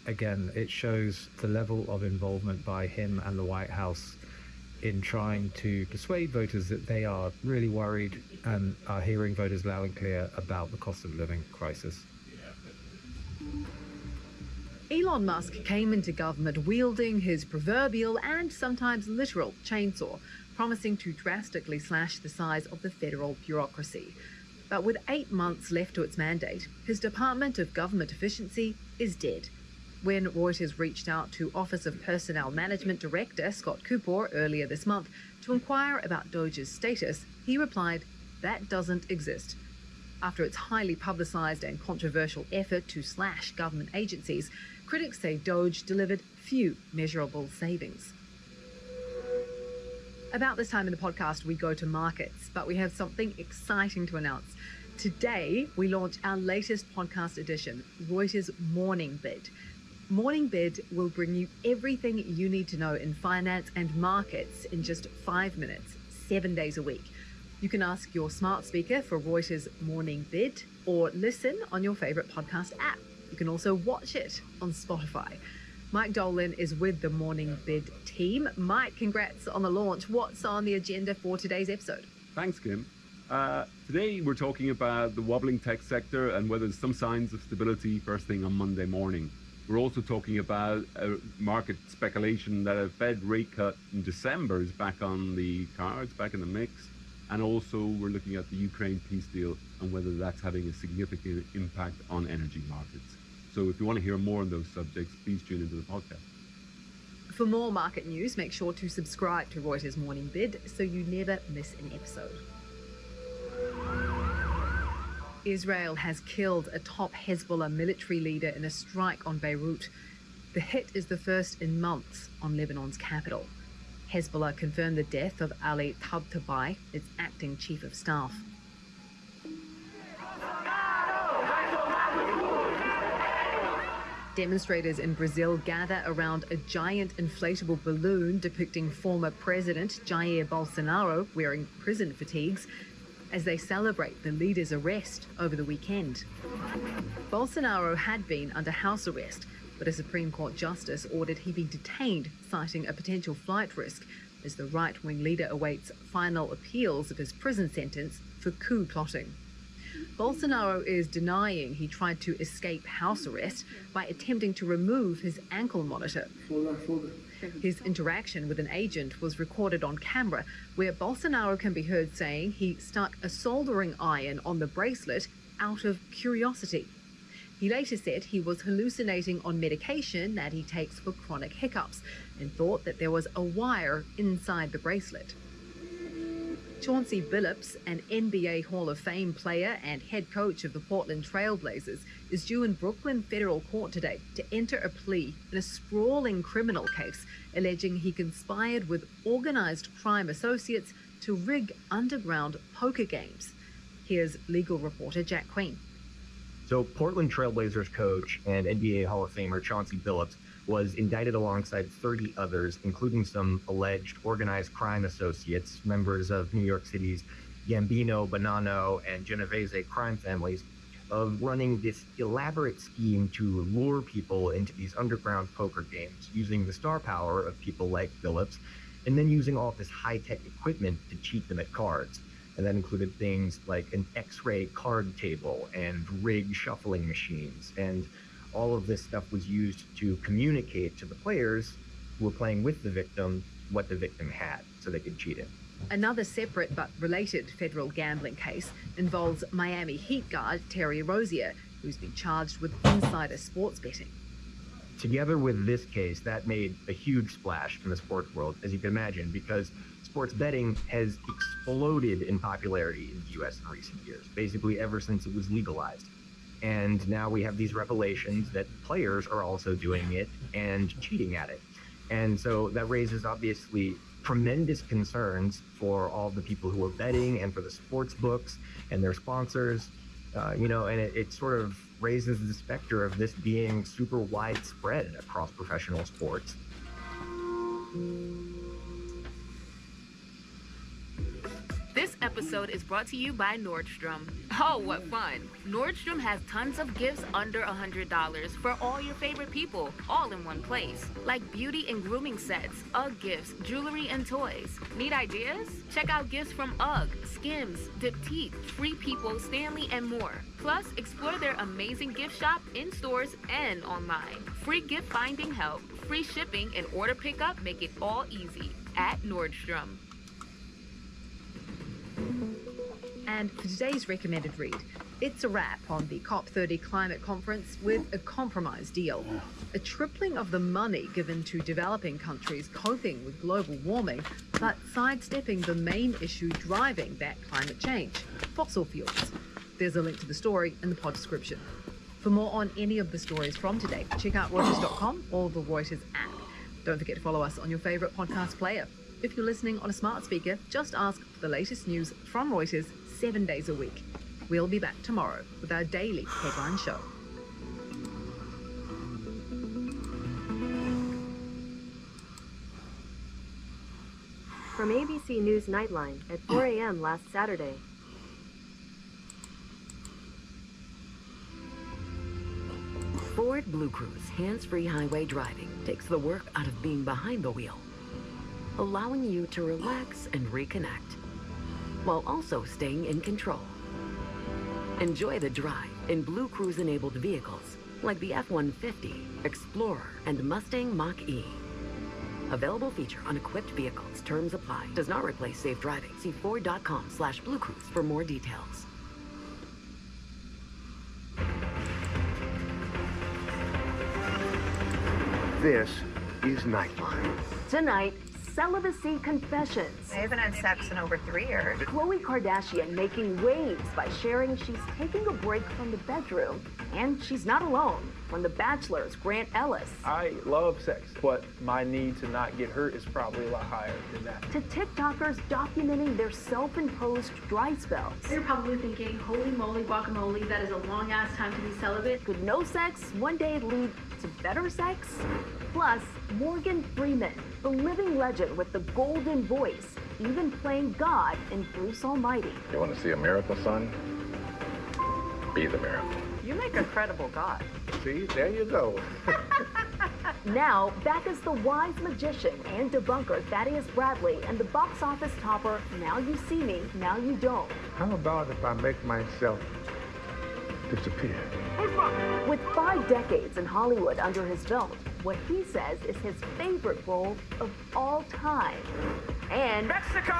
again, it shows the level of involvement by him and the White House in trying to persuade voters that they are really worried and are hearing voters loud and clear about the cost of living crisis. Elon Musk came into government wielding his proverbial and sometimes literal chainsaw, promising to drastically slash the size of the federal bureaucracy. But with 8 months left to its mandate, his Department of Government Efficiency is dead. When Reuters reached out to Office of Personnel Management Director Scott Cooper earlier this month to inquire about Doge's status, he replied, "That doesn't exist." After its highly publicized and controversial effort to slash government agencies, critics say Doge delivered few measurable savings. About this time in the podcast, we go to markets, but we have something exciting to announce. Today, we launch our latest podcast edition, Reuters Morning Bid. Morning Bid will bring you everything you need to know in finance and markets in just 5 minutes, 7 days a week. You can ask your smart speaker for Reuters Morning Bid or listen on your favorite podcast app. You can also watch it on Spotify. Mike Dolan is with the Morning Bid team. Mike, congrats on the launch. What's on the agenda for today's episode? Thanks, Kim. Today we're talking about the wobbling tech sector and whether there's some signs of stability first thing on Monday morning. We're also talking about market speculation that a Fed rate cut in December is back on the cards, back in the mix. And also we're looking at the Ukraine peace deal and whether that's having a significant impact on energy markets. So if you want to hear more on those subjects, please tune into the podcast. For more market news, make sure to subscribe to Reuters Morning Bid so you never miss an episode. Israel has killed a top Hezbollah military leader in a strike on Beirut. The hit is the first in months on Lebanon's capital. Hezbollah confirmed the death of Ali Tabtabai, its acting chief of staff. Demonstrators in Brazil gather around a giant inflatable balloon depicting former President Jair Bolsonaro wearing prison fatigues as they celebrate the leader's arrest over the weekend. Bolsonaro had been under house arrest, but a Supreme Court justice ordered he be detained, citing a potential flight risk, as the right-wing leader awaits final appeals of his prison sentence for coup plotting. Bolsonaro is denying he tried to escape house arrest by attempting to remove his ankle monitor. His interaction with an agent was recorded on camera, where Bolsonaro can be heard saying he stuck a soldering iron on the bracelet out of curiosity. He later said he was hallucinating on medication that he takes for chronic hiccups and thought that there was a wire inside the bracelet. Chauncey Billups, an NBA Hall of Fame player and head coach of the Portland Trail Blazers, is due in Brooklyn federal court today to enter a plea in a sprawling criminal case alleging he conspired with organized crime associates to rig underground poker games. Here's legal reporter Jack Queen. So Portland Trail Blazers coach and NBA Hall of Famer Chauncey Billups was indicted alongside 30 others, including some alleged organized crime associates, members of New York City's Gambino, Bonanno, and Genovese crime families, of running this elaborate scheme to lure people into these underground poker games using the star power of people like Billups, and then using all of this high-tech equipment to cheat them at cards. And that included things like an X-ray card table and rig shuffling machines. And all of this stuff was used to communicate to the players who were playing with the victim what the victim had so they could cheat it. Another separate but related federal gambling case involves Miami Heat guard Terry Rozier, who's been charged with insider sports betting. Together with this case, that made a huge splash in the sports world, as you can imagine, because sports betting has exploded in popularity in the U.S. in recent years, basically ever since it was legalized. And now we have these revelations that players are also doing it and cheating at it. And so that raises, obviously, tremendous concerns for all the people who are betting and for the sports books and their sponsors, and it sort of raises the specter of this being super widespread across professional sports. This episode is brought to you by Nordstrom. Oh, what fun! Nordstrom has tons of gifts under $100 for all your favorite people, all in one place. Like beauty and grooming sets, UGG gifts, jewelry, and toys. Need ideas? Check out gifts from UGG, Skims, Diptyque, Free People, Stanley, and more. Plus, explore their amazing gift shop in stores and online. Free gift finding help, free shipping, and order pickup make it all easy at Nordstrom. And for today's recommended read, it's a wrap on the COP30 climate conference with a compromise deal. A tripling of the money given to developing countries coping with global warming, but sidestepping the main issue driving that climate change, fossil fuels. There's a link to the story in the pod description. For more on any of the stories from today, check out Reuters.com or the Reuters app. Don't forget to follow us on your favorite podcast player. If you're listening on a smart speaker, just ask for the latest news from Reuters 7 days a week. We'll be back tomorrow with our daily headline show. From ABC News Nightline at 4 a.m. last Saturday. Ford Blue Cruise hands-free highway driving takes the work out of being behind the wheel, allowing you to relax and reconnect, while also staying in control. Enjoy the drive in Blue Cruise-enabled vehicles like the F-150, Explorer, and Mustang Mach-E. Available feature on equipped vehicles. Terms apply. Does not replace safe driving. See Ford.com/Blue Cruise for more details. This is Nightline. Tonight, celibacy confessions. I haven't had sex in over 3 years. Khloe Kardashian making waves by sharing she's taking a break from the bedroom. And she's not alone. From The Bachelor's Grant Ellis. I love sex, but my need to not get hurt is probably a lot higher than that. To TikTokers documenting their self-imposed dry spells. You're probably thinking, holy moly guacamole, that is a long-ass time to be celibate. Could no sex one day lead to better sex? Plus, Morgan Freeman, the living legend with the golden voice, even playing God in Bruce Almighty. You want to see a miracle, son? Be the miracle. You make a credible God. See, there you go. Now, back as the wise magician and debunker Thaddeus Bradley and the box office topper Now You See Me, Now You Don't. How about if I make myself disappear? With 5 decades in Hollywood under his belt, what he says is his favorite role of all time. And Mexico!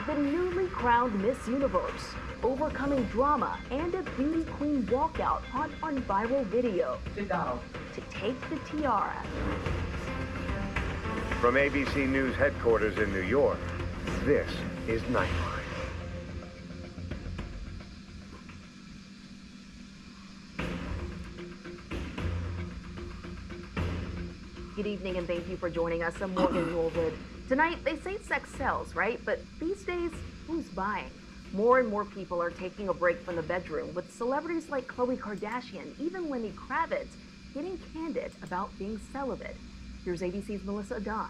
The newly crowned Miss Universe, overcoming drama and a beauty queen walkout caught on viral video. Sit down. To take the tiara. From ABC News headquarters in New York, this is Nightline. Good evening and thank you for joining us. I'm Morgan Norwood. Tonight, they say sex sells, right? But these days, who's buying? More and more people are taking a break from the bedroom, with celebrities like Khloe Kardashian, even Lenny Kravitz, getting candid about being celibate. Here's ABC's Melissa Adon.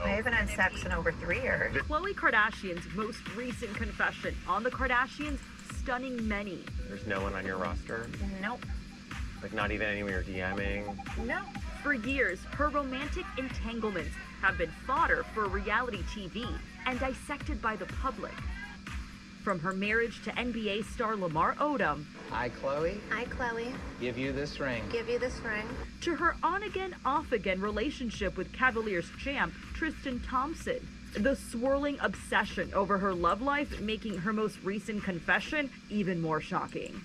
I haven't had sex in over 3 years. Khloe Kardashian's most recent confession on the Kardashians, stunning many. There's no one on your roster? Nope. Like not even anyone you're DMing? No. For years, her romantic entanglements have been fodder for reality TV and dissected by the public. From her marriage to NBA star Lamar Odom. Hi, Khloe. Hi, Khloe. Give you this ring. Give you this ring. To her on-again, off-again relationship with Cavaliers champ Tristan Thompson. The swirling obsession over her love life making her most recent confession even more shocking.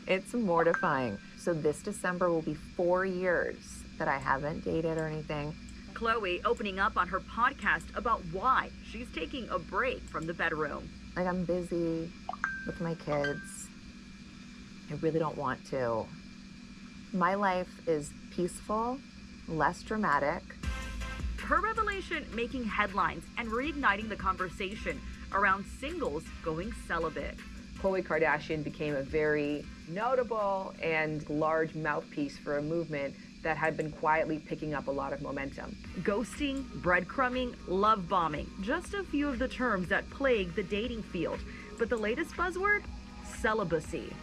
It's mortifying. So this December will be 4 years that I haven't dated or anything. Khloe opening up on her podcast about why she's taking a break from the bedroom. Like, I'm busy with my kids. I really don't want to. My life is peaceful, less dramatic. Her revelation making headlines and reigniting the conversation around singles going celibate. Khloe Kardashian became a very notable and large mouthpiece for a movement that had been quietly picking up a lot of momentum. Ghosting, breadcrumbing, love bombing, just a few of the terms that plague the dating field. But the latest buzzword? Celibacy.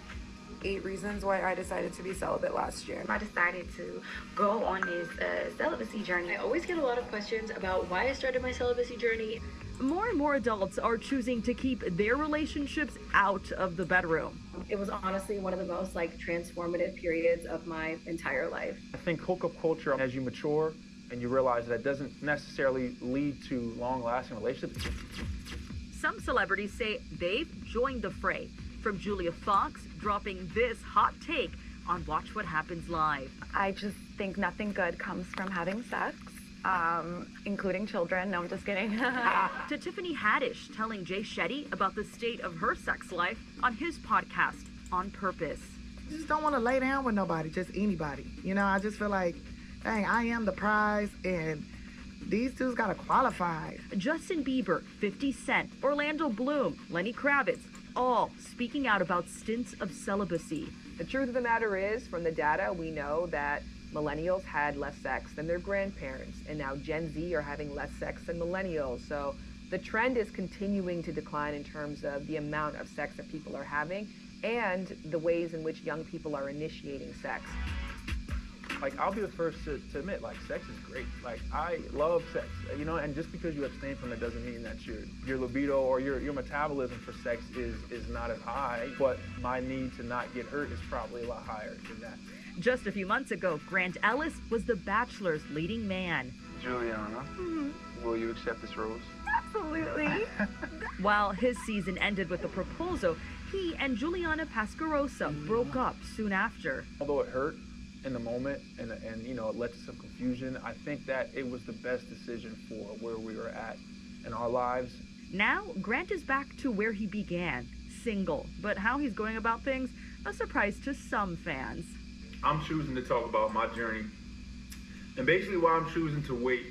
8 reasons why I decided to be celibate last year. I decided to go on this celibacy journey. I always get a lot of questions about why I started my celibacy journey. More and more adults are choosing to keep their relationships out of the bedroom. It was honestly one of the most transformative periods of my entire life. I think hookup culture, as you mature and you realize that doesn't necessarily lead to long-lasting relationships. Some celebrities say they've joined the fray. From Julia Fox dropping this hot take on Watch What Happens Live. I just think nothing good comes from having sex, including children. No, I'm just kidding. To Tiffany Haddish telling Jay Shetty about the state of her sex life on his podcast, On Purpose. I just don't want to lay down with nobody, just anybody. I just feel like, dang, I am the prize, and these dudes got to qualify. Justin Bieber, 50 Cent, Orlando Bloom, Lenny Kravitz, all speaking out about stints of celibacy. The truth of the matter is, from the data, we know that millennials had less sex than their grandparents, and now Gen Z are having less sex than millennials. So the trend is continuing to decline in terms of the amount of sex that people are having and the ways in which young people are initiating sex. I'll be the first to admit, sex is great. I love sex, and just because you abstain from it doesn't mean that your libido or your metabolism for sex is not as high, but my need to not get hurt is probably a lot higher than that. Just a few months ago, Grant Ellis was The Bachelor's leading man. Juliana, will you accept this rose? Absolutely. While his season ended with a proposal, he and Juliana Pascarosa broke up soon after. Although it hurt in the moment and it led to some confusion, I think that it was the best decision for where we were at in our lives. Now, Grant is back to where he began, single. But how he's going about things, a surprise to some fans. I'm choosing to talk about my journey, and basically why I'm choosing to wait,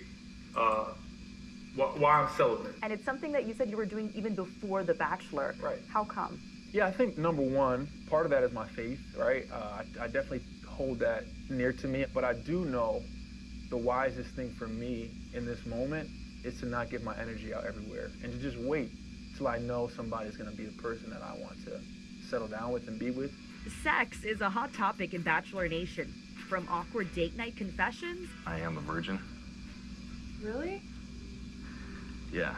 why I'm celibate. And it's something that you said you were doing even before The Bachelor. Right. How come? Yeah, I think number one, part of that is my faith, right? I definitely hold that near to me, but I do know the wisest thing for me in this moment is to not give my energy out everywhere and to just wait till I know somebody's going to be the person that I want to settle down with and be with. Sex is a hot topic in Bachelor Nation. From awkward date night confessions. I am a virgin. Really? Yeah.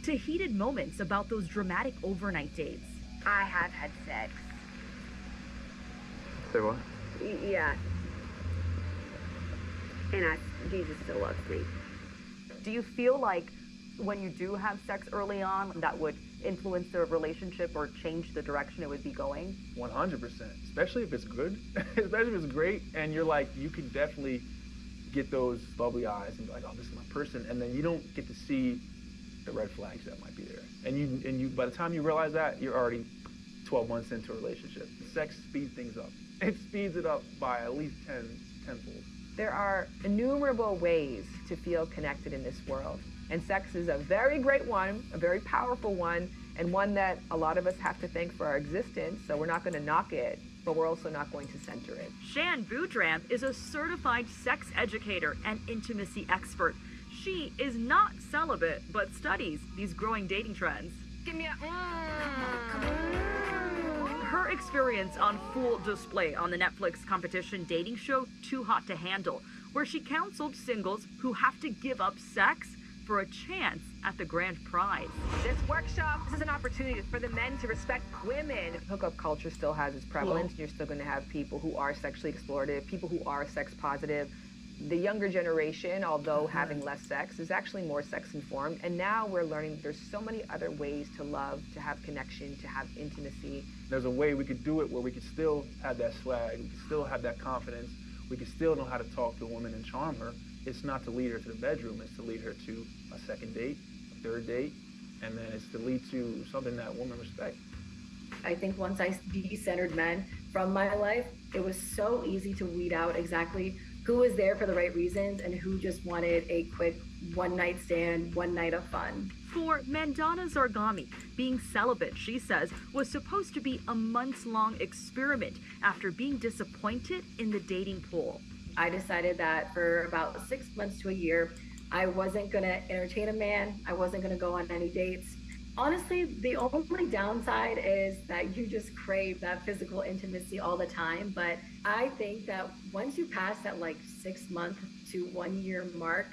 To heated moments about those dramatic overnight dates. I have had sex. Say what? Yeah. And Jesus still loves me. Do you feel like when you do have sex early on, that would influence the relationship or change the direction it would be going? 100%, especially if it's good, especially if it's great, and you can definitely get those bubbly eyes and be like, oh, this is my person, and then you don't get to see the red flags that might be there. And you by the time you realize that, you're already 12 months into a relationship. Sex speeds things up. It speeds it up by at least tenfold. There are innumerable ways to feel connected in this world. And sex is a very great one, a very powerful one, and one that a lot of us have to thank for our existence. So we're not going to knock it, but we're also not going to center it. Shan Boudram is a certified sex educator and intimacy expert. She is not celibate, but studies these growing dating trends. Give me a Her experience on full display on the Netflix competition dating show Too Hot to Handle, where she counseled singles who have to give up sex for a chance at the grand prize. This workshop, this is an opportunity for the men to respect women. Hookup culture still has its prevalence. You're still going to have people who are sexually explorative, people who are sex positive. The younger generation, although having less sex, is actually more sex informed. And now we're learning there's so many other ways to love, to have connection, to have intimacy. There's a way we could do it where we could still have that swag, we could still have that confidence, we could still know how to talk to a woman and charm her. It's not to lead her to the bedroom, it's to lead her to a second date, a third date, and then it's to lead to something that women respect. I think once I de-centered men from my life, it was so easy to weed out exactly who was there for the right reasons and who just wanted a quick one-night stand, one night of fun. For Mandana Zarghami, being celibate, she says, was supposed to be a months-long experiment after being disappointed in the dating pool. I decided that for about 6 months to a year, I wasn't gonna entertain a man. I wasn't gonna go on any dates. Honestly, the only downside is that you just crave that physical intimacy all the time. But I think that once you pass that like 6 month to 1 year mark,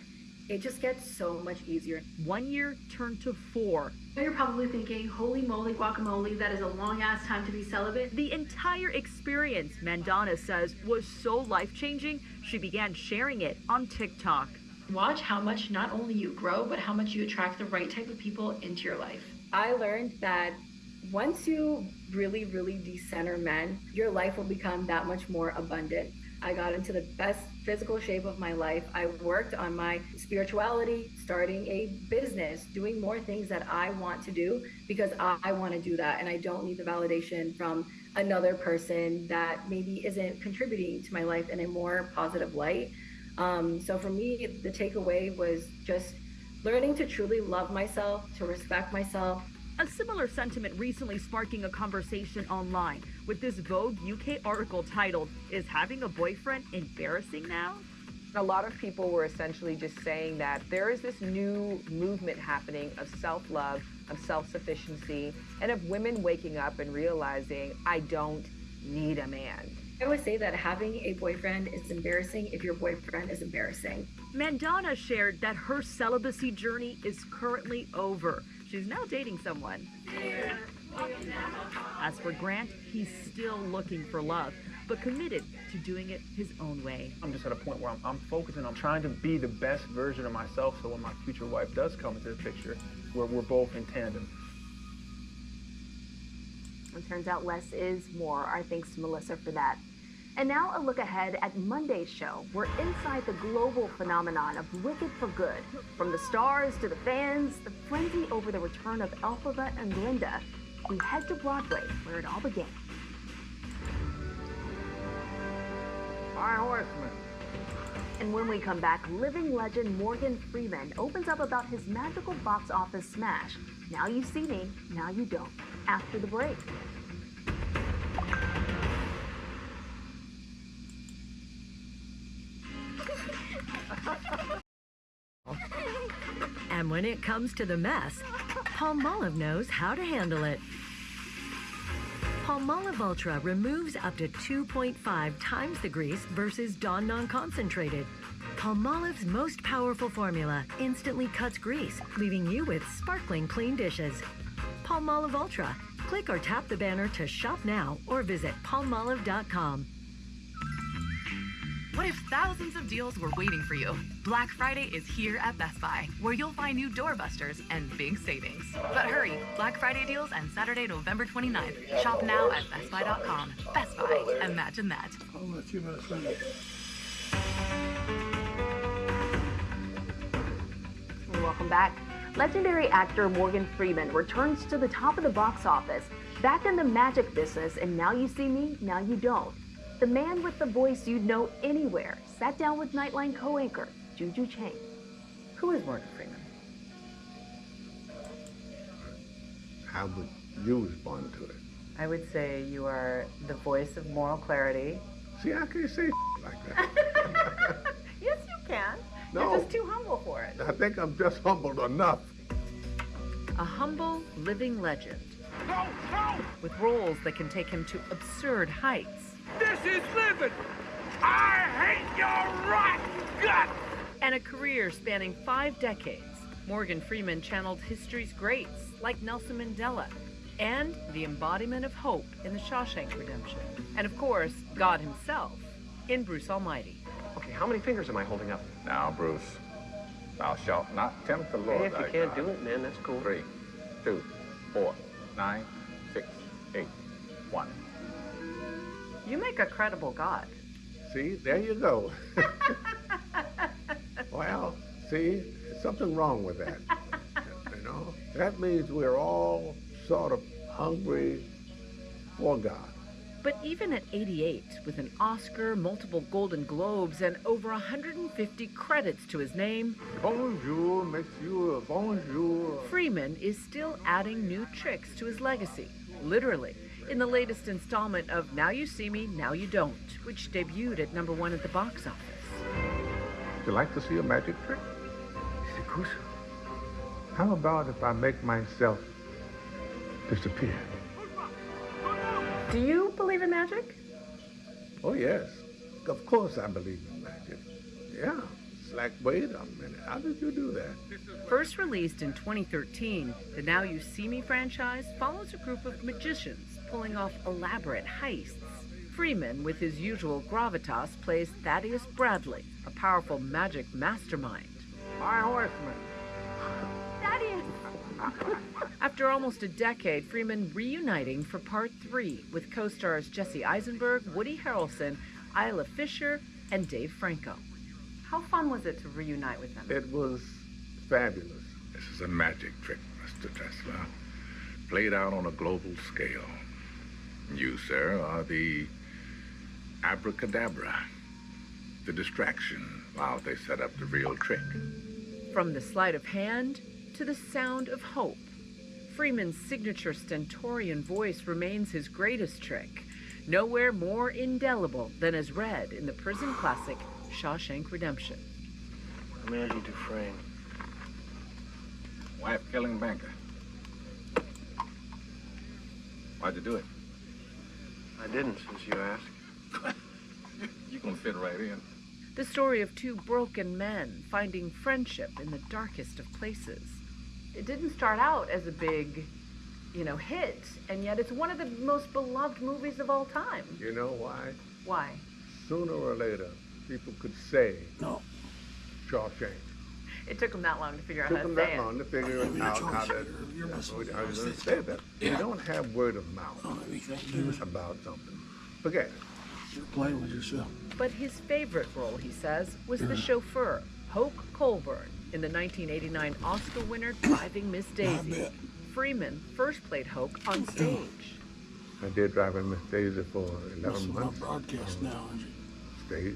it just gets so much easier. 1 year turned to 4. You're probably thinking, holy moly guacamole, that is a long ass time to be celibate. The entire experience, Mandana says, was so life-changing, she began sharing it on TikTok. Watch how much not only you grow, but how much you attract the right type of people into your life. I learned that once you really, really decenter men, your life will become that much more abundant. I got into the best physical shape of my life. I worked on my spirituality, starting a business, doing more things that I want to do because I want to do that. And I don't need the validation from another person that maybe isn't contributing to my life in a more positive light. So for me, the takeaway was just learning to truly love myself, to respect myself. A similar sentiment recently sparking a conversation online with this Vogue UK article titled, "Is having a boyfriend embarrassing now?" A lot of people were essentially just saying that there is this new movement happening of self-love, of self-sufficiency, and of women waking up and realizing, I don't need a man. I would say that having a boyfriend is embarrassing if your boyfriend is embarrassing. Mandana shared that her celibacy journey is currently over. She's now dating someone. As for Grant, he's still looking for love, but committed to doing it his own way. I'm just at a point where I'm focusing on trying to be the best version of myself, so when my future wife does come into the picture, we're both in tandem. It turns out less is more. Our thanks to Melissa for that. And now a look ahead at Monday's show. We're inside the global phenomenon of Wicked for Good. From the stars to the fans, the frenzy over the return of Elphaba and Glinda, we head to Broadway, where it all began. High Horseman. And when we come back, living legend Morgan Freeman opens up about his magical box office smash. Now you see me, now you don't. After the break. And when it comes to the mess, Palmolive knows how to handle it. Palmolive Ultra removes up to 2.5 times the grease versus Dawn Non-Concentrated. Palmolive's most powerful formula instantly cuts grease, leaving you with sparkling clean dishes. Palmolive Ultra. Click or tap the banner to shop now or visit palmolive.com. What if thousands of deals were waiting for you? Black Friday is here at Best Buy, where you'll find new doorbusters and big savings. But hurry, Black Friday deals end Saturday, November 29th. Shop now at bestbuy.com. Best Buy, imagine that. Welcome back. Legendary actor Morgan Freeman returns to the top of the box office, back in the magic business, and now you see me, now you don't. The man with the voice you'd know anywhere sat down with Nightline co-anchor Juju Chang. Who is Morgan Freeman? How would you respond to it? I would say you are the voice of moral clarity. See, I can't say like that. Yes, you can. No. You're just too humble for it. I think I'm just humbled enough. A humble, living legend. No, no! With roles that can take him to absurd heights. This is living! I hate your rotten guts! And a career spanning 5 decades, Morgan Freeman channeled history's greats like Nelson Mandela and the embodiment of hope in The Shawshank Redemption. And of course, God himself in Bruce Almighty. Okay, how many fingers am I holding up? Now, Bruce, thou shalt not tempt the Lord. Hey, if you thy can't God. do it, man, that's cool. 3, 2, 4, 9, 6, 8, 1. You make a credible God. See, there you go. Well, see, there's something wrong with that. You know, that means we're all sort of hungry for God. But even at 88, with an Oscar, multiple Golden Globes, and over 150 credits to his name, Bonjour, monsieur, bonjour. Freeman is still adding new tricks to his legacy, literally, in the latest installment of Now You See Me, Now You Don't, which debuted at #1 at the box office. Would you like to see a magic trick? How about if I make myself disappear? Do you believe in magic? Oh, yes. Of course I believe in magic. Yeah. It's like, wait a minute, how did you do that? First released in 2013, the Now You See Me franchise follows a group of magicians pulling off elaborate heists. Freeman, with his usual gravitas, plays Thaddeus Bradley, a powerful magic mastermind. My horseman. Thaddeus! After almost a decade, Freeman reuniting for part 3 with co-stars Jesse Eisenberg, Woody Harrelson, Isla Fisher, and Dave Franco. How fun was it to reunite with them? It was fabulous. This is a magic trick, Mr. Tesla, played out on a global scale. You, sir, are the abracadabra, the distraction while they set up the real trick. From the sleight of hand to the sound of hope, Freeman's signature stentorian voice remains his greatest trick, nowhere more indelible than as read in the prison classic Shawshank Redemption. I'm Andy Dufresne. Wife-killing banker. Why'd you do it? I didn't, since you asked. You can fit right in. The story of two broken men finding friendship in the darkest of places. It didn't start out as a big, hit, and yet it's one of the most beloved movies of all time. You know why? Why? Sooner or later, people could say, no, Shawshank. It took them that long to figure out Took how to them say that it. long to figure out how to say that. You don't have word of mouth about something. Forget it. You're playing with yourself. But his favorite role, he says, was the chauffeur, Hoke Colburn, in the 1989 Oscar winner Driving Miss Daisy. Freeman first played Hoke on stage. I did Driving Miss Daisy for 11 months. Broadcast now, Stage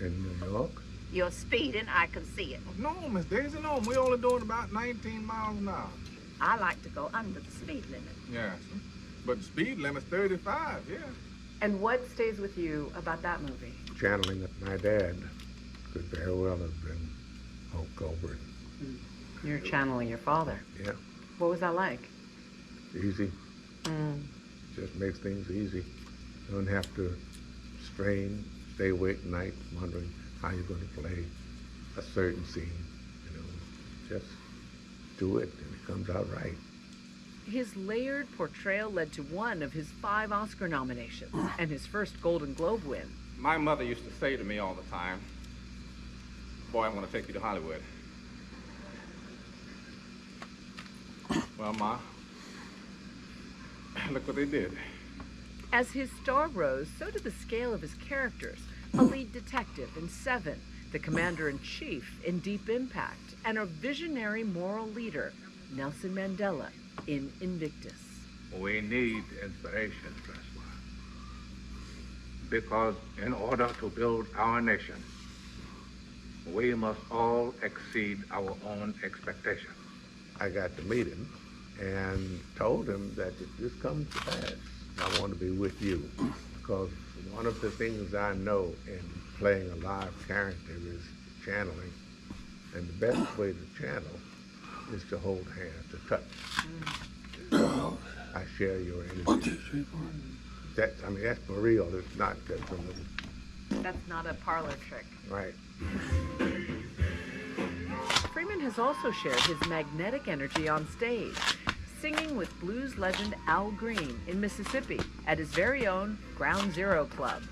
in New York. You're speeding, I can see it. No, Miss Daisy, no. We're only doing about 19 miles an hour. I like to go under the speed limit. Yeah, but the speed limit's 35, yeah. And what stays with you about that movie? Channeling that my dad could very well have been Hoke Colburn. You're channeling your father. Yeah. What was that like? Easy. Just makes things easy. You don't have to strain, stay awake at night wondering how you're going to play a certain scene. Just do it and it comes out right. His layered portrayal led to one of his 5 Oscar nominations and his first Golden Globe win. My mother used to say to me all the time, boy, I'm going to take you to Hollywood. Well, Ma, look what they did. As his star rose, so did the scale of his characters. A lead detective in Seven, the commander-in-chief in Deep Impact, and a visionary moral leader, Nelson Mandela, in Invictus. We need inspiration, Tesla. Because in order to build our nation, we must all exceed our own expectations. I got to meet him and told him that if this comes to pass, I want to be with you. Because one of the things I know in playing a live character is channeling. And the best way to channel is to hold hands, to touch. I share your energy. That's for real. It's not just a little. That's not a parlor trick. Right. Freeman has also shared his magnetic energy on stage, singing with blues legend Al Green in Mississippi at his very own Ground Zero Club.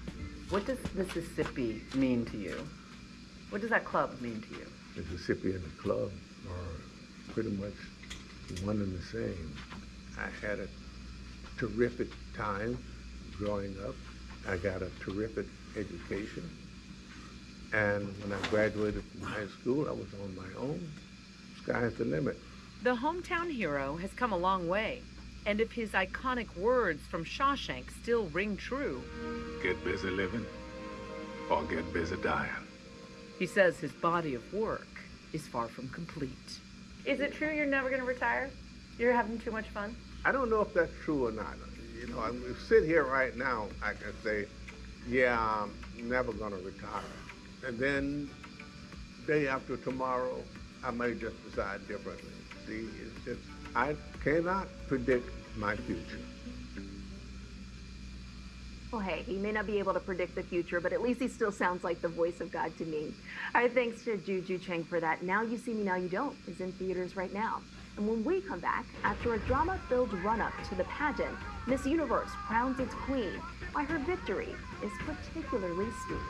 What does Mississippi mean to you? What does that club mean to you? Mississippi and the club are pretty much one and the same. I had a terrific time growing up. I got a terrific education. And when I graduated from high school, I was on my own. Sky's the limit. The hometown hero has come a long way. and if his iconic words from Shawshank still ring true. Get busy living or get busy dying. He says his body of work is far from complete. Is it true you're never going to retire? You're having too much fun? I don't know if that's true or not. You know, I sit here right now, I can say, yeah, I'm never going to retire. And then day after tomorrow, I may just decide differently. See, it's just, I cannot predict my future. Well, hey, he may not be able to predict the future, but at least he still sounds like the voice of God to me. All right, thanks to Juju Chang for that. Now You See Me, Now You Don't is in theaters right now. And when we come back, after a drama-filled run-up to the pageant, Miss Universe crowns its queen, why her victory is particularly sweet.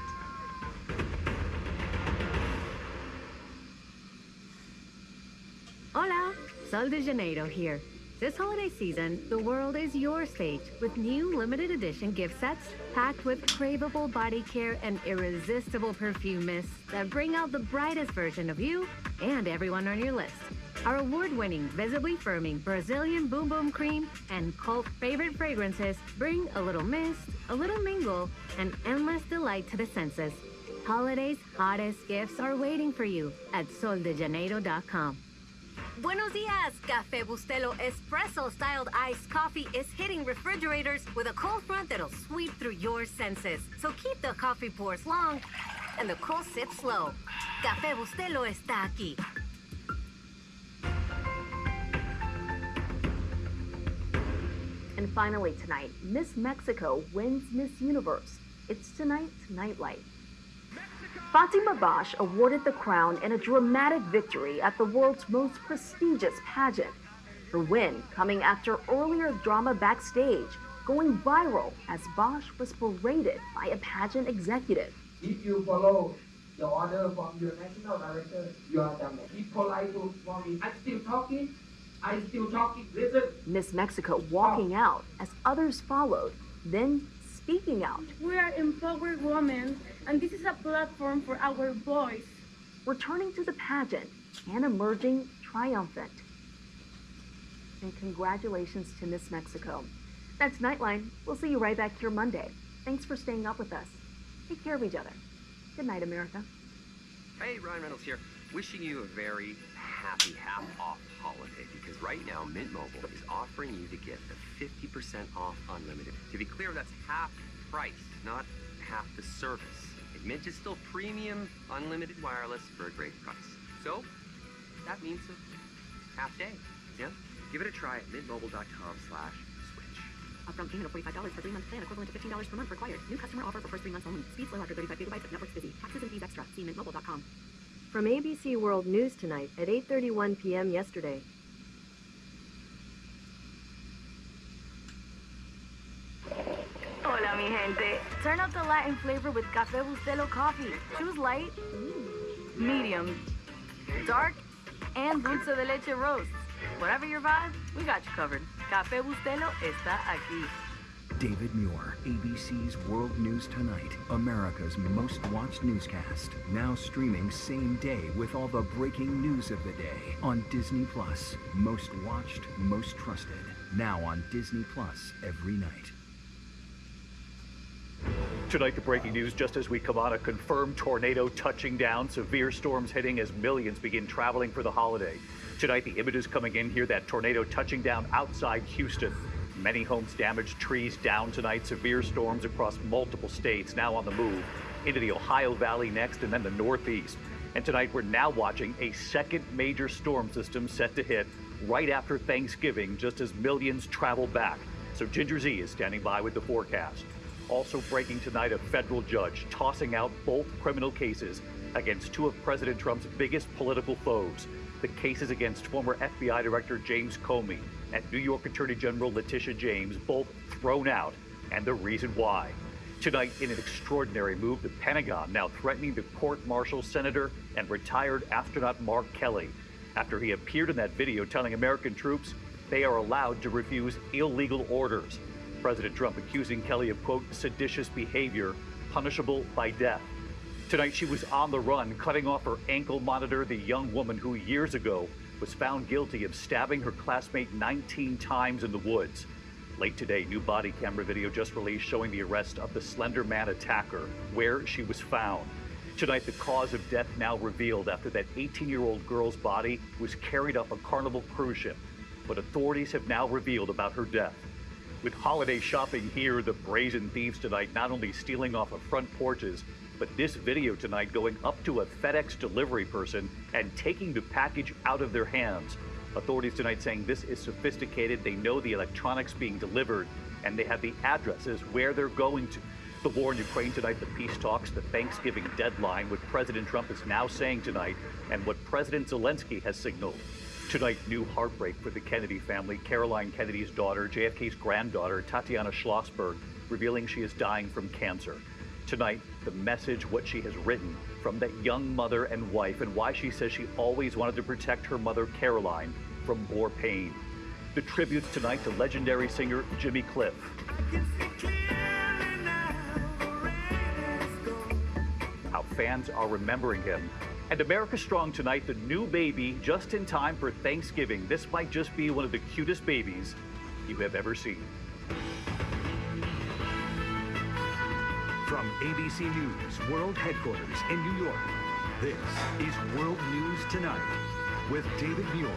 Hola, Sol de Janeiro here. This holiday season, the world is your stage with new limited edition gift sets packed with craveable body care and irresistible perfume mists that bring out the brightest version of you and everyone on your list. Our award-winning, visibly firming Brazilian Boom Boom Cream and cult favorite fragrances bring a little mist, a little mingle, and endless delight to the senses. Holiday's hottest gifts are waiting for you at soldejaneiro.com. Buenos dias! Café Bustelo espresso-styled iced coffee is hitting refrigerators with a cold front that'll sweep through your senses. So keep the coffee pours long and the cold sip slow. Café Bustelo está aquí. And finally tonight, Miss Mexico wins Miss Universe. It's tonight's Nightlight. Fatima Bosch awarded the crown in a dramatic victory at the world's most prestigious pageant. Her win coming after earlier drama backstage, going viral as Bosch was berated by a pageant executive. If you follow the order from your national director, you are done. Be polite for me. I'm still talking. Listen. Miss Mexico walking out as others followed, then speaking out. We are empowered women, and this is a platform for our voice. Returning to the pageant and emerging triumphant. And congratulations to Miss Mexico. That's Nightline. We'll see you right back here Monday. Thanks for staying up with us. Take care of each other. Good night, America. Hey, Ryan Reynolds here. Wishing you a very happy half-off holiday, because right now Mint Mobile is offering you to get the 50% off unlimited. To be clear, that's half price, not half the service. Mint is still premium, unlimited wireless for a great price. So, that means a half day, yeah? Give it a try at mintmobile.com/switch. Upfront payment of $45 for 3-month plan, equivalent to $15 per month required. New customer offer for first 3 months only. Speed slow after 35 gigabytes of network busy. Taxes and fees extra. See mintmobile.com. From ABC World News tonight at 8:31 p.m. yesterday. Hola, mi gente. Turn up the Latin flavor with Café Bustelo coffee. Choose light, medium, dark, and dulce de leche roast. Whatever your vibe, we got you covered. Café Bustelo está aquí. David Muir, ABC's World News Tonight, America's most watched newscast. Now streaming same day with all the breaking news of the day on Disney Plus. Most watched, most trusted. Now on Disney Plus every night. Tonight, the breaking news just as we come on, a confirmed tornado touching down, severe storms hitting as millions begin traveling for the holiday. Tonight, the images coming in here, that tornado touching down outside Houston. Many homes damaged, trees down tonight, severe storms across multiple states now on the move into the Ohio Valley next and then the Northeast. And tonight we're now watching a second major storm system set to hit right after Thanksgiving, just as millions travel back. So Ginger Z is standing by with the forecast. Also breaking tonight, a federal judge tossing out both criminal cases against two of President Trump's biggest political foes. The cases against former FBI Director James Comey and New York Attorney General Letitia James, both thrown out, and the reason why. Tonight, in an extraordinary move, the Pentagon now threatening to court-martial Senator and retired astronaut Mark Kelly after he appeared in that video telling American troops they are allowed to refuse illegal orders. President Trump accusing Kelly of, quote, seditious behavior, punishable by death. Tonight, she was on the run, cutting off her ankle monitor, the young woman who years ago was found guilty of stabbing her classmate 19 times in the woods. Late today, new body camera video just released showing the arrest of the Slender Man attacker, where she was found. Tonight, the cause of death now revealed after that 18-year-old girl's body was carried up a Carnival cruise ship. But authorities have now revealed about her death. With holiday shopping here, the brazen thieves tonight not only stealing off of front porches, but this video tonight going up to a FedEx delivery person and taking the package out of their hands. Authorities tonight saying this is sophisticated. They know the electronics being delivered, and they have the addresses where they're going to. The war in Ukraine tonight, the peace talks, the Thanksgiving deadline, what President Trump is now saying tonight, and what President Zelensky has signaled. Tonight, new heartbreak for the Kennedy family. Caroline Kennedy's daughter, JFK's granddaughter, Tatiana Schlossberg, revealing she is dying from cancer. Tonight, the message, what she has written from that young mother and wife, and why she says she always wanted to protect her mother, Caroline, from more pain. The tributes tonight to legendary singer Jimmy Cliff. How fans are remembering him. And America Strong tonight, the new baby, just in time for Thanksgiving. This might just be one of the cutest babies you have ever seen. From ABC News World Headquarters in New York, this is World News Tonight with David Muir.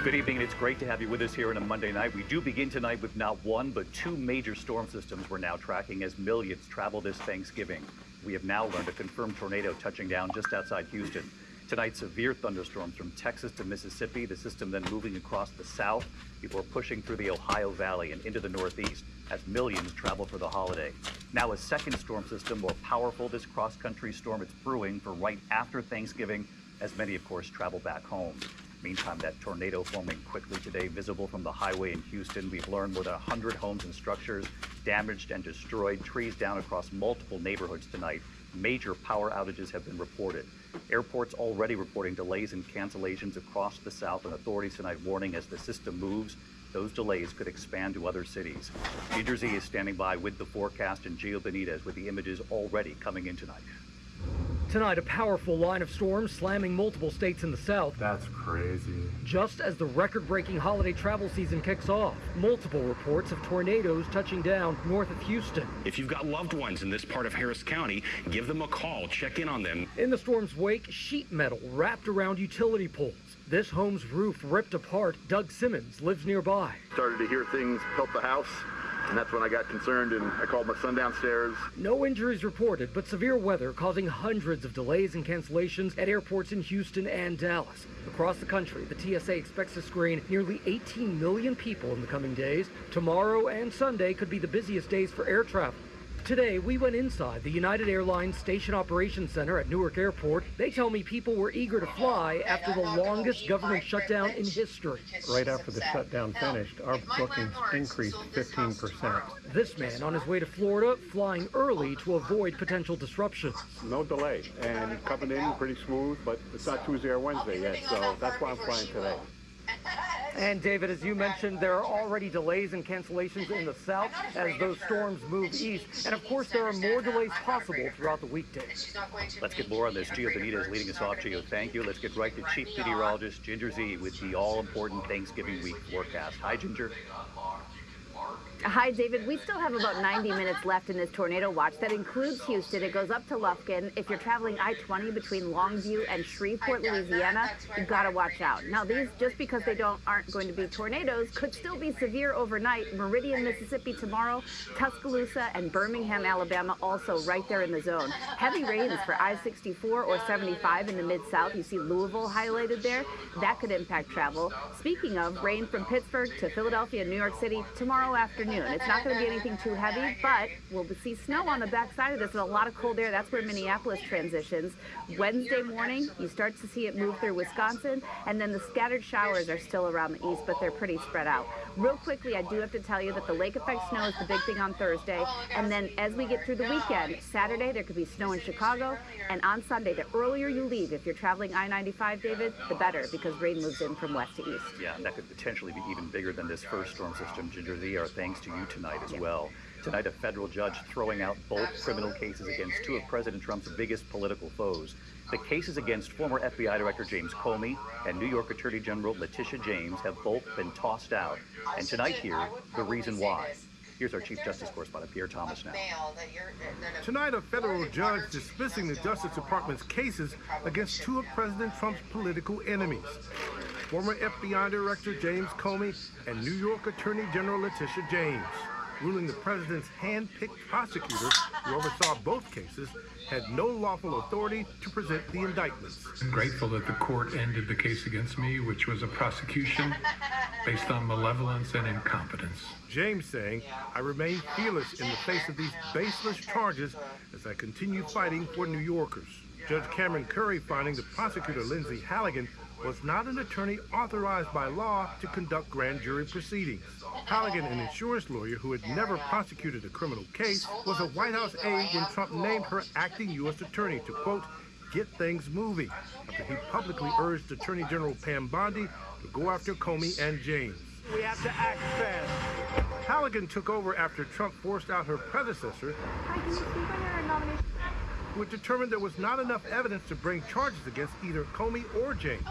Good evening, and it's great to have you with us here on a Monday night. We do begin tonight with not one, but two major storm systems we're now tracking as millions travel this Thanksgiving. We have now learned a confirmed tornado touching down just outside Houston. Tonight, severe thunderstorms from Texas to Mississippi, the system then moving across the south before pushing through the Ohio Valley and into the northeast as millions travel for the holiday. Now a second storm system, more powerful, this cross-country storm, it's brewing for right after Thanksgiving as many, of course, travel back home. Meantime, that tornado forming quickly today, visible from the highway in Houston. We've learned more than 100 homes and structures damaged and destroyed, trees down across multiple neighborhoods tonight. Major power outages have been reported. Airports already reporting delays and cancellations across the south, and authorities tonight warning as the system moves, those delays could expand to other cities. Ginger Z is standing by with the forecast, and Gio Benitez with the images already coming in tonight. Tonight, a powerful line of storms slamming multiple states in the south. That's crazy. Just as the record-breaking holiday travel season kicks off, multiple reports of tornadoes touching down north of Houston. If you've got loved ones in this part of Harris County, give them a call, check in on them. In the storm's wake, sheet metal wrapped around utility poles. This home's roof ripped apart. Doug Simmons lives nearby. Started to hear things help the house, and that's when I got concerned and I called my son downstairs. No injuries reported, but severe weather causing hundreds of delays and cancellations at airports in Houston and Dallas. Across the country, the TSA expects to screen nearly 18 million people in the coming days. Tomorrow and Sunday could be the busiest days for air travel. Today, we went inside the United Airlines Station Operations Center at Newark Airport. They tell me people were eager to fly after the longest government shutdown in history. Right after the shutdown finished, our bookings increased 15%. This man on his way to Florida, flying early to avoid potential disruption. No delay, and coming in pretty smooth, but it's not Tuesday or Wednesday yet, so that's why I'm flying today. And David, as you mentioned, there are already delays and cancellations in the south as those storms move east. And of course, there are more delays possible throughout the weekdays. Let's get more on this. Gio Benitez leading us off. Gio, thank you. Let's get right to Chief Meteorologist Ginger Z with the all-important Thanksgiving week forecast. Hi, Ginger. Hi, David. We still have about 90 minutes left in this tornado watch. That includes Houston. It goes up to Lufkin. If you're traveling I-20 between Longview and Shreveport, Louisiana, you've got to watch out. Now, these, just because they aren't going to be tornadoes, could still be severe overnight. Meridian, Mississippi tomorrow, Tuscaloosa and Birmingham, Alabama, also right there in the zone. Heavy rains for I-64 or 75 in the Mid-South. You see Louisville highlighted there. That could impact travel. Speaking of, rain from Pittsburgh to Philadelphia and New York City tomorrow afternoon. It's not going to be anything too heavy, but we'll see snow on the backside of this and a lot of cold air. That's where Minneapolis transitions. Wednesday morning, you start to see it move through Wisconsin, and then the scattered showers are still around the east, but they're pretty spread out. Real quickly, I do have to tell you that the lake effect snow is the big thing on Thursday, and then as we get through the weekend, Saturday there could be snow in Chicago, and on Sunday, the earlier you leave, if you're traveling I-95, David, the better, because rain moves in from west to east. Yeah, and that could potentially be even bigger than this first storm system. Ginger Z, our thanks to you tonight as well. Tonight, a federal judge throwing out both criminal cases against two of President Trump's biggest political foes. The cases against former FBI Director James Comey and New York Attorney General Letitia James have both been tossed out. And tonight here, the reason why. Here's our Chief Justice correspondent, Pierre Thomas now. Tonight, a federal judge dismissing the Justice Department's cases against two of President Trump's political enemies. Former FBI Director James Comey and New York Attorney General Letitia James, ruling the president's hand-picked prosecutors who oversaw both cases had no lawful authority to present the indictments. I'm grateful that the court ended the case against me, which was a prosecution based on malevolence and incompetence. James saying, I remain fearless in the face of these baseless charges as I continue fighting for New Yorkers. Judge Cameron Curry finding the prosecutor Lindsay Halligan was not an attorney authorized by law to conduct grand jury proceedings. Halligan, an insurance lawyer who had never prosecuted a criminal case, was a White House aide when Trump named her acting U.S. attorney to, quote, get things moving, after he publicly urged Attorney General Pam Bondi to go after Comey and James. We have to act fast. Halligan took over after Trump forced out her predecessor, who had determined there was not enough evidence to bring charges against either Comey or James.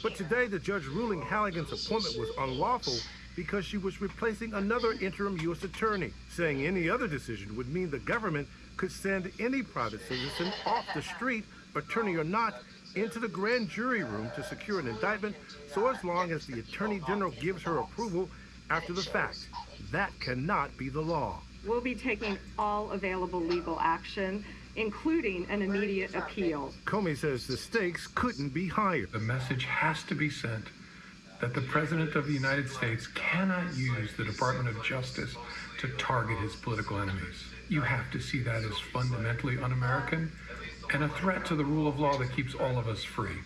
But today, the judge ruling Halligan's appointment was unlawful because she was replacing another interim U.S. attorney, saying any other decision would mean the government could send any private citizen off the street, attorney or not, into the grand jury room to secure an indictment, so as long as the Attorney General gives her approval after the fact. That cannot be the law. We'll be taking all available legal action, including an immediate appeal. Comey says the stakes couldn't be higher. The message has to be sent that the President of the United States cannot use the Department of Justice to target his political enemies. You have to see that as fundamentally un-American and a threat to the rule of law that keeps all of us free.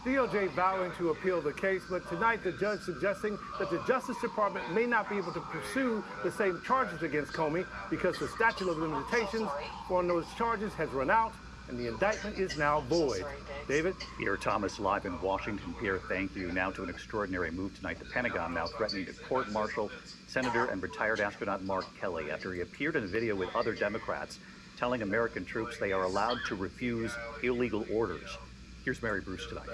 DOJ vowing to appeal the case, but tonight the judge suggesting that the Justice Department may not be able to pursue the same charges against Comey because the statute of limitations on those charges has run out and the indictment is now void. David? Pierre Thomas live in Washington. Pierre, thank you. Now to an extraordinary move tonight. The Pentagon now threatening to court-martial Senator and retired astronaut Mark Kelly after he appeared in a video with other Democrats telling American troops they are allowed to refuse illegal orders. Here's Mary Bruce tonight.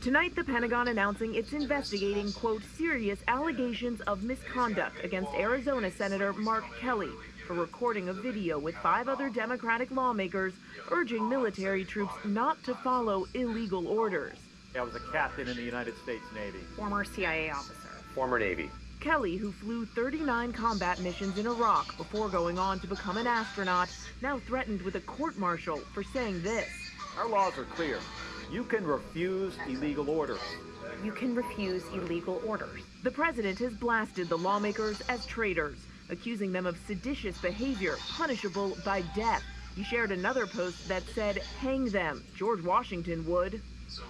Tonight, the Pentagon announcing it's investigating, quote, serious allegations of misconduct against Arizona Senator Mark Kelly for recording a video with 5 other Democratic lawmakers urging military troops not to follow illegal orders. I was a captain in the United States Navy. Former CIA officer. Former Navy. Kelly, who flew 39 combat missions in Iraq before going on to become an astronaut, now threatened with a court-martial for saying this. Our laws are clear. You can refuse illegal orders. You can refuse illegal orders. The president has blasted the lawmakers as traitors, accusing them of seditious behavior punishable by death. He shared another post that said, hang them, George Washington would.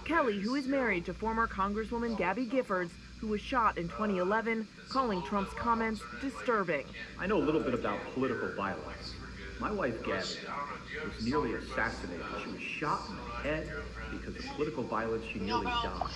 Kelly, who is married to former Congresswoman Gabby Giffords, who was shot in 2011, calling Trump's comments disturbing. I know a little bit about political violence. My wife, Gabby, was nearly assassinated. She was shot in the head because of political violence. She nearly died.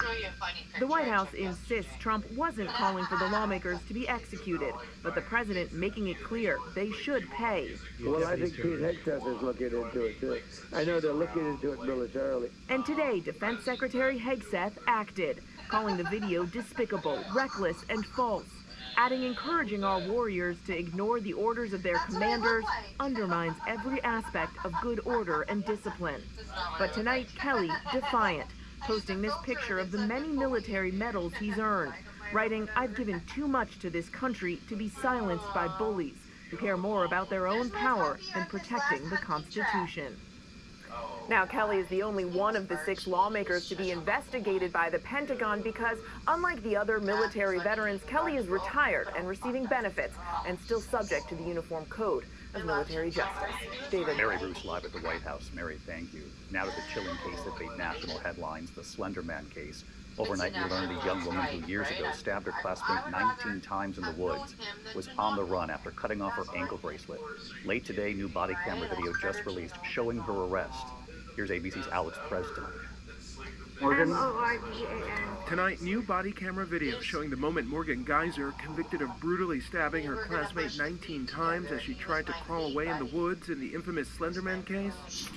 The White House insists Trump wasn't calling for the lawmakers to be executed, but the president making it clear they should pay. Well, I think Pete Hegseth is looking into it, too. I know they're looking into it militarily. And today, Defense Secretary Hegseth acted, calling the video despicable, reckless, and false, adding encouraging our warriors to ignore the orders of their commanders undermines every aspect of good order and discipline. But tonight, Kelly, defiant, posting this picture of the many military medals he's earned, writing, I've given too much to this country to be silenced by bullies who care more about their own power than protecting the Constitution. Now, Kelly is the only one of the 6 lawmakers to be investigated by the Pentagon because, unlike the other military veterans, Kelly is retired and receiving benefits and still subject to the Uniform Code of Military Justice. David. Mary Bruce live at the White House. Mary, thank you. Now to the chilling case that made national headlines, the Slender Man case. Overnight, we learned a young woman who years ago stabbed her classmate 19 times in the woods was on the run after cutting off her ankle bracelet. Late today, new body camera video just released showing her arrest. Here's ABC's Alex Preston. Morgan? Morgan. Tonight, new body camera video showing the moment Morgan Geyser, convicted of brutally stabbing her classmate 19 times as she tried to crawl away in the woods in the infamous Slenderman case,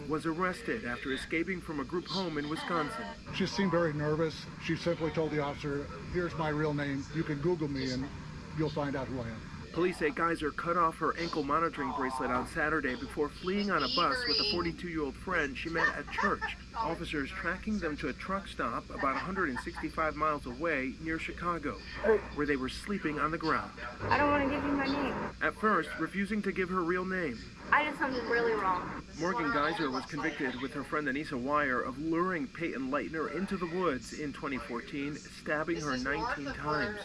was arrested after escaping from a group home in Wisconsin. She seemed very nervous. She simply told the officer, "Here's my real name. You can Google me and you'll find out who I am." Police say Geyser cut off her ankle monitoring bracelet on Saturday before fleeing on a bus with a 42-year-old friend she met at church. Officers tracking them to a truck stop about 165 miles away near Chicago, where they were sleeping on the ground. I don't want to give you my name. At first, refusing to give her real name. I did something really wrong. Morgan Geyser was convicted with her friend Anissa Wire of luring Peyton Leitner into the woods in 2014, stabbing her 19 times.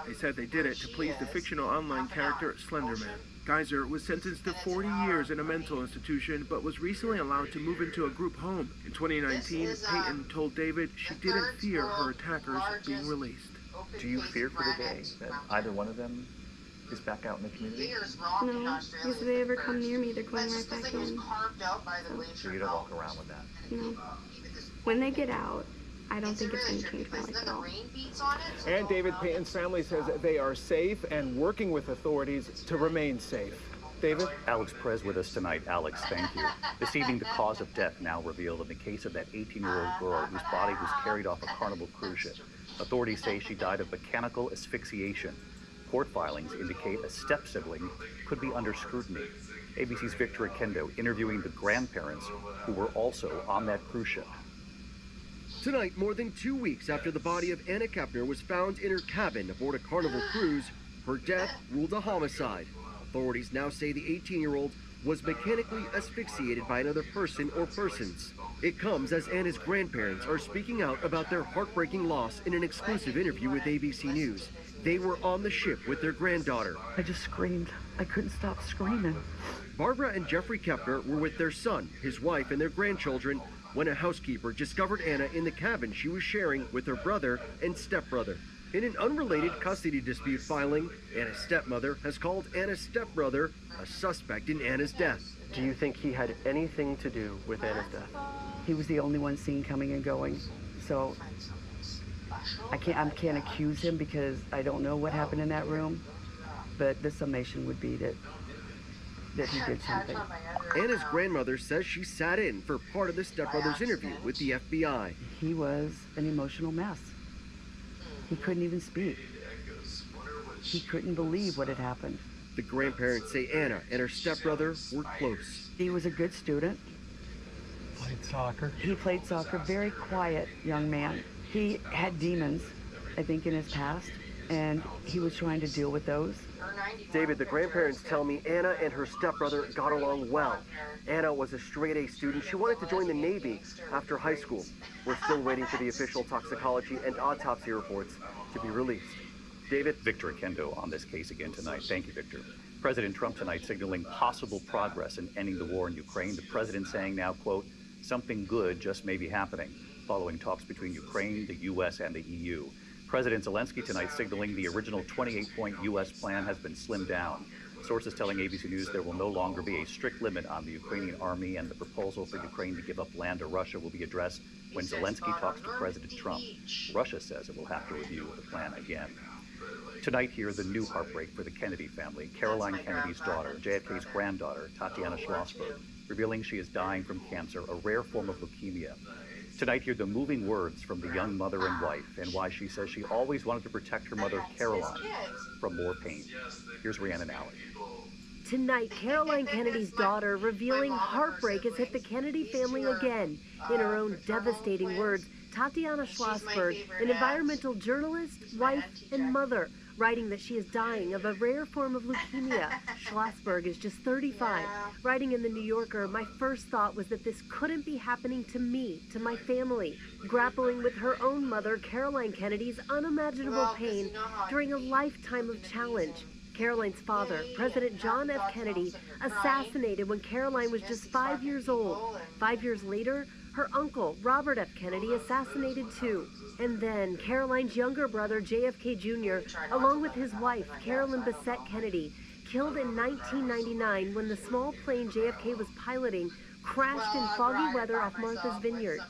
They said they did it to please the fictional online character Slenderman. Geyser was sentenced to 40 years in a mental institution, but was recently allowed to move into a group home. In 2019, Peyton told David she didn't fear her attackers being released. Do you fear for the day that either one of them is back out in the community? No, if they ever come near me, they're going right back in. So you don't walk around with that? No. When they get out, I don't think it's going to change my life at all. And David Peyton's family says they are safe and working with authorities to remain safe. David? Alex Perez with us tonight. Alex, thank you. This evening, the cause of death now revealed in the case of that 18-year-old girl whose body was carried off a Carnival cruise ship. Authorities say she died of mechanical asphyxiation. Court filings indicate a step-sibling could be under scrutiny. ABC's Victor Akendo interviewing the grandparents who were also on that cruise ship. Tonight, more than 2 weeks after the body of Anna Kepner was found in her cabin aboard a Carnival cruise, her death ruled a homicide. Authorities now say the 18-year-old was mechanically asphyxiated by another person or persons. It comes as Anna's grandparents are speaking out about their heartbreaking loss in an exclusive interview with ABC News. They were on the ship with their granddaughter. I just screamed. I couldn't stop screaming. Barbara and Jeffrey Kepner were with their son, his wife, and their grandchildren when a housekeeper discovered Anna in the cabin she was sharing with her brother and stepbrother. In an unrelated custody dispute filing, Anna's stepmother has called Anna's stepbrother a suspect in Anna's death. Do you think he had anything to do with Anna's death? He was the only one seen coming and going, so I can't accuse him because I don't know what happened in that room, but the summation would be that he did something. Anna's grandmother says she sat in for part of the stepbrother's interview with the FBI. He was an emotional mess. He couldn't even speak. He couldn't believe what had happened. The grandparents say Anna and her stepbrother were close. He was a good student. Played soccer. He played soccer, very quiet young man. He had demons, I think, in his past, and he was trying to deal with those. David, the grandparents tell me Anna and her stepbrother got along well. Anna was a straight-A student. She wanted to join the Navy after high school. We're still waiting for the official toxicology and autopsy reports to be released. David? Victor Akendo on this case again tonight. Thank you, Victor. President Trump tonight signaling possible progress in ending the war in Ukraine. The president saying now, quote, something good just may be happening, following talks between Ukraine, the U.S., and the EU. President Zelensky tonight signaling the original 28-point U.S. plan has been slimmed down. Sources telling ABC News there will no longer be a strict limit on the Ukrainian army, and the proposal for Ukraine to give up land to Russia will be addressed when Zelensky talks to President Trump. Russia says it will have to review the plan again. Tonight here, the new heartbreak for the Kennedy family. Caroline Kennedy's daughter, JFK's granddaughter, Tatiana Schlossberg, revealing she is dying from cancer, a rare form of leukemia. Tonight here, the moving words from the young mother and wife, and why she says she always wanted to protect her mother, Caroline, from more pain. Here's Rhiannon Alley. Tonight, Caroline Kennedy's daughter revealing heartbreak has hit the Kennedy family again. In her own devastating words, Tatiana Schlossberg, an environmental journalist, wife, and mother, writing that she is dying of a rare form of leukemia. Schlossberg is just 35. Writing in The New Yorker, my first thought was that this couldn't be happening to me, to my family. Grappling with her own mother, Caroline Kennedy's unimaginable pain during a lifetime of challenge. Caroline's father, President John F. Kennedy, assassinated when Caroline was just 5 years old. 5 years later, her uncle, Robert F. Kennedy, assassinated too. And then Caroline's younger brother, JFK Jr., along with his wife, Carolyn Bessette Kennedy, killed in 1999 when the small plane JFK was piloting crashed in foggy weather off Martha's Vineyard.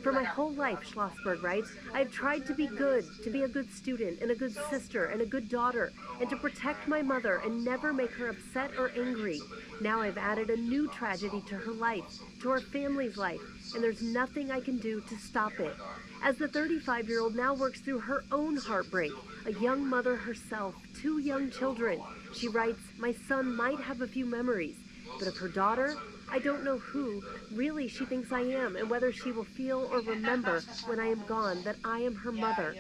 For my whole life, Schlossberg writes, I've tried to be good, to be a good student and a good sister and a good daughter, and to protect my mother and never make her upset or angry. Now I've added a new tragedy to her life, to our family's life, and there's nothing I can do to stop it. As the 35-year-old now works through her own heartbreak, a young mother herself, 2 young children, she writes, my son might have a few memories, but of her daughter, I don't know who really she thinks I am and whether she will feel or remember when I am gone that I am her mother.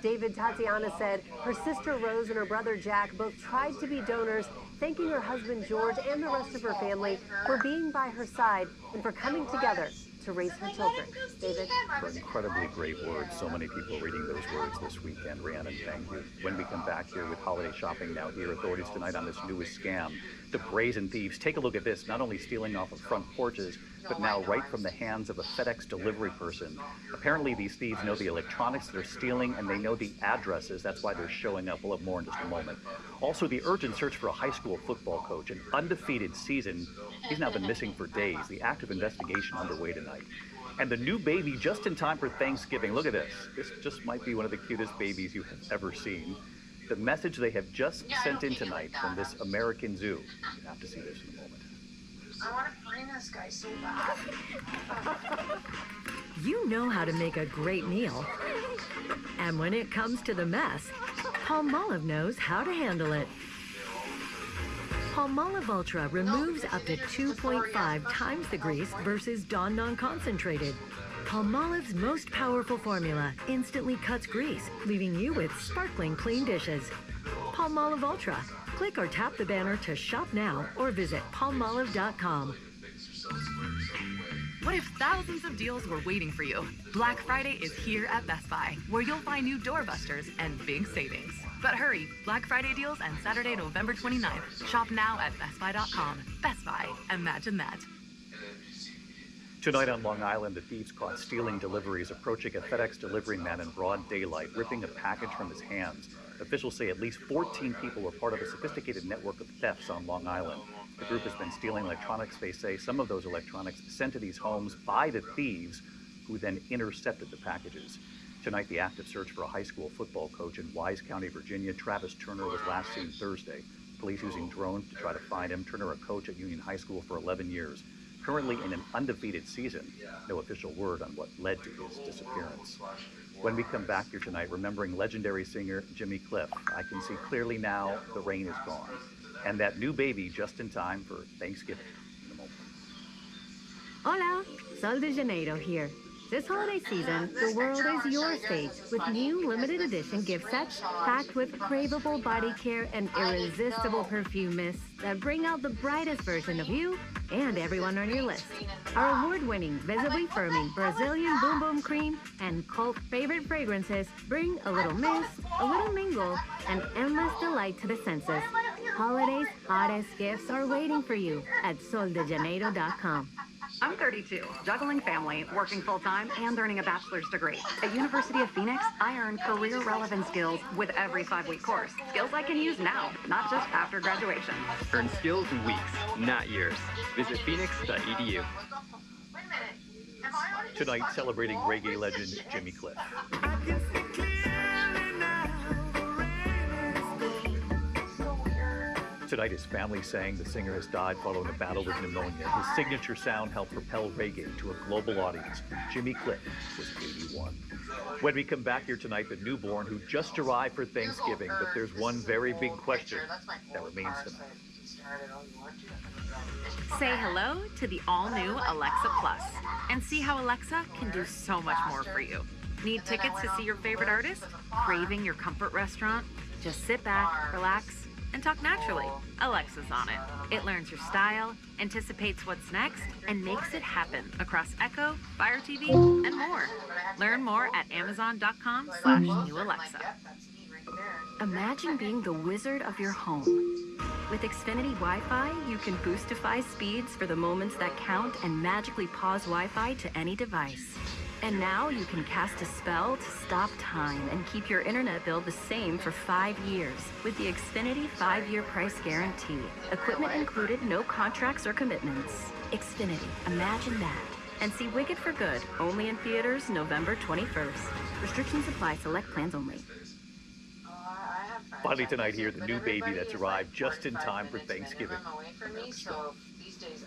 David, Tatiana said her sister Rose and her brother Jack both tried to be donors, thanking her husband George and the rest of her family for being by her side and for coming together to raise her children. David? For incredibly great words. So many people reading those words this weekend. Rhiannon, thank you. When we come back here with holiday shopping now here, authorities tonight on this newest scam, the brazen thieves. Take a look at this, not only stealing off of front porches, but now right from the hands of a FedEx delivery person. Apparently these thieves know the electronics they're stealing and they know the addresses. That's why they're showing up. We'll have more in just a moment. Also, the urgent search for a high school football coach, an undefeated season. He's now been missing for days. The active investigation underway tonight. And the new baby just in time for Thanksgiving. Look at this. This just might be one of the cutest babies you have ever seen. The message they have just sent in tonight from this American zoo. You have to see this in a moment. I want to bring this guy so bad. You know how to make a great meal. And when it comes to the mess, Palmolive knows how to handle it. Palmolive Ultra removes up to 2.5 times the grease versus Dawn Non-Concentrated. Palmolive's most powerful formula instantly cuts grease, leaving you with sparkling clean dishes. Palmolive Ultra. Click or tap the banner to shop now or visit palmolive.com. What if thousands of deals were waiting for you? Black Friday is here at Best Buy, where you'll find new doorbusters and big savings. But hurry, Black Friday deals end Saturday, November 29th. Shop now at bestbuy.com. Best Buy, imagine that. Tonight on Long Island, the thieves caught stealing deliveries, approaching a FedEx delivery man in broad daylight, ripping a package from his hands. Officials say at least 14 people were part of a sophisticated network of thefts on Long Island. The group has been stealing electronics, they say, some of those electronics sent to these homes by the thieves, who then intercepted the packages. Tonight, the active search for a high school football coach in Wise County, Virginia. Travis Turner was last seen Thursday. Police using drones to try to find him. Turner, a coach at Union High School for 11 years. Currently in an undefeated season. No official word on what led to his disappearance. When we come back here tonight, remembering legendary singer Jimmy Cliff, I can see clearly now the rain is gone. And that new baby just in time for Thanksgiving. Hola, Sol de Janeiro here. This holiday season, the world is your stage with new limited edition gift sets packed with craveable body care and irresistible perfume mists that bring out the brightest version of you and everyone on your list. Our award-winning, visibly firming Brazilian Boom Boom Cream and cult favorite fragrances bring a little mist, a little mingle, and endless delight to the senses. Holiday's hottest gifts are waiting for you at soldejaneiro.com. I'm 32, juggling family, working full-time, and earning a bachelor's degree. At University of Phoenix, I earn career-relevant skills with every 5-week course. Skills I can use now, not just after graduation. Earn skills in weeks, not years. Visit phoenix.edu. Tonight, celebrating reggae legend Jimmy Cliff. Tonight, his family saying the singer has died following a battle with pneumonia. His signature sound helped propel reggae to a global audience. Jimmy Cliff was 81. When we come back here tonight, the newborn who just arrived for Thanksgiving, but there's one very big question that remains tonight. Say hello to the all-new Alexa Plus and see how Alexa can do so much more for you. Need tickets to see your favorite artist? Craving your comfort restaurant? Just sit back, relax, and talk naturally. Alexa's on it. It learns your style, anticipates what's next, and makes it happen across Echo, Fire TV, and more. Learn more at amazon.com/new Alexa. Imagine being the wizard of your home. With Xfinity Wi-Fi, you can boostify speeds for the moments that count and magically pause Wi-Fi to any device. And now you can cast a spell to stop time and keep your internet bill the same for 5 years with the Xfinity 5-year price guarantee. Equipment included, no contracts or commitments. Xfinity, imagine that. And see Wicked for Good, only in theaters November 21st. Restrictions apply, select plans only. Finally tonight here, the new baby that's arrived just in time for Thanksgiving.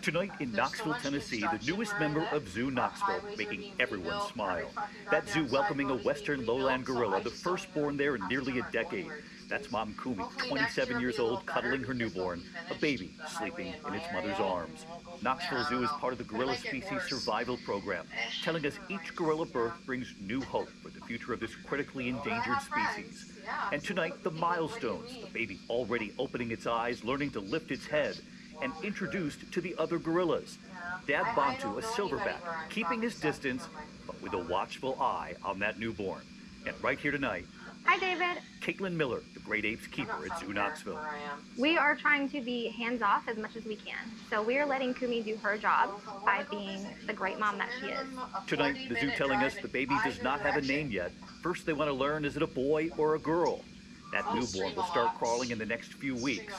Tonight in Knoxville, Tennessee, the newest member of Zoo Knoxville, making everyone smile. That zoo welcoming a western lowland gorilla, the firstborn there in nearly a decade. That's Mom Kumi, 27 years old, cuddling her newborn, a baby sleeping in its mother's arms. Knoxville Zoo is part of the Gorilla Species Survival Program, telling us each gorilla birth brings new hope for the future of this critically endangered species. And tonight, the milestones, the baby already opening its eyes, learning to lift its head, and introduced to the other gorillas. Dad Bantu, a silverback, keeping his distance, but with a watchful eye on that newborn. And right here tonight, hi, David. Caitlin Miller, the Great Apes keeper at Zoo Knoxville. We are trying to be hands-off as much as we can. So we are letting Kumi do her job by being the great mom that she is. Tonight, the zoo telling us the baby does not have a name yet. First, they want to learn, is it a boy or a girl? That newborn will start crawling in the next few weeks.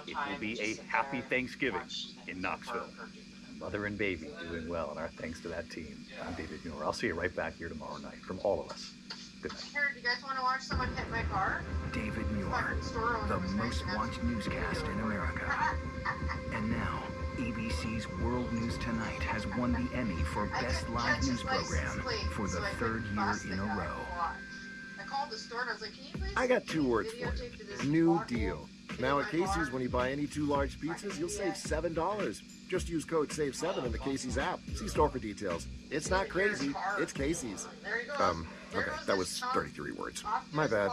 It will be a happy Thanksgiving in Knoxville. Mother and baby doing well, and our thanks to that team. I'm David Muir. I'll see you right back here tomorrow night from all of us. Good night. Here, do you guys want to watch someone hit my car? David Muir, the most watched newscast in America. And now, ABC's World News Tonight has won the Emmy for Best Live News Program for the 3rd year in a row. The store and I was like, can you please? I got 2 words for you. New deal. Now at Casey's, when you buy any 2 large pizzas, you'll save $7. Just use code SAVE7 in the Casey's app. See store for details. It's not crazy. It's Casey's. Okay, that was 33 words. My bad.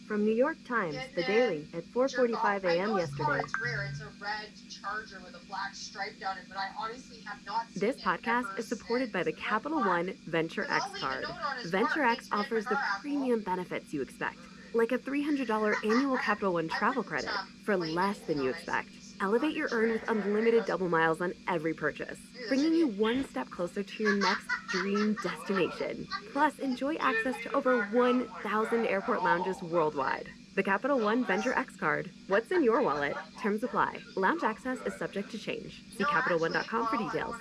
From New York Times, The Daily, at 4:45 a.m. yesterday. It's rare. It's a red Charger with a black stripe down it, but I honestly have not seen This podcast is supported by the Capital One Venture X card. Venture X offers the premium benefits you expect, like a $300 annual Capital One travel credit for less than you expect. Elevate your earn with unlimited double miles on every purchase, bringing you one step closer to your next dream destination. Plus, enjoy access to over 1,000 airport lounges worldwide. The Capital One Venture X card. What's in your wallet? Terms apply. Lounge access is subject to change. See CapitalOne.com for details.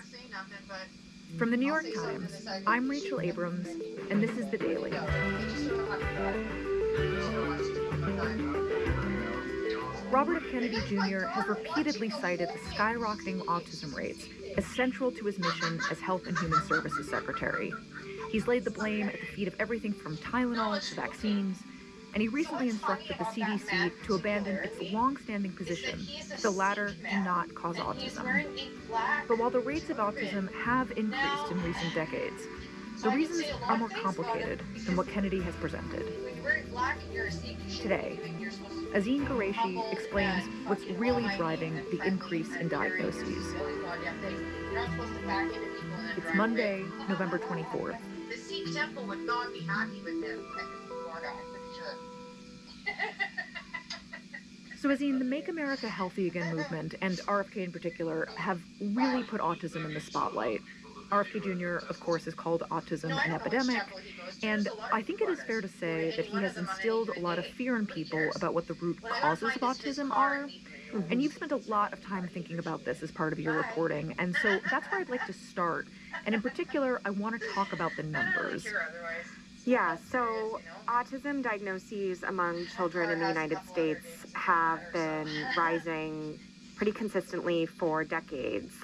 From the New York Times, I'm Rachel Abrams, and this is The Daily. Robert F. Kennedy Jr. has repeatedly cited the skyrocketing autism rates as central to his mission as Health and Human Services Secretary. He's laid the blame at the feet of everything from Tylenol to vaccines, and he recently instructed the CDC to abandon its long-standing position that the latter do not cause autism. But while the rates of autism have increased in recent decades, the reasons are more complicated than what Kennedy has presented. Today, Azeen Qureshi explains what's really driving the increase in diagnoses. It's Monday, November 24th. The Sikh temple would not be happy with him. So Azeen, the Make America Healthy Again movement, and RFK in particular, have really put autism in the spotlight. RFK Jr., of course, has called autism an epidemic, and I think it is fair to say that he has instilled a lot of fear in people about what the root causes of autism are. And you've spent a lot of time thinking about this as part of your reporting, and so that's where I'd like to start. And in particular, I want to talk about the numbers. Yeah, so autism diagnoses among children in the United States have been rising pretty consistently for decades.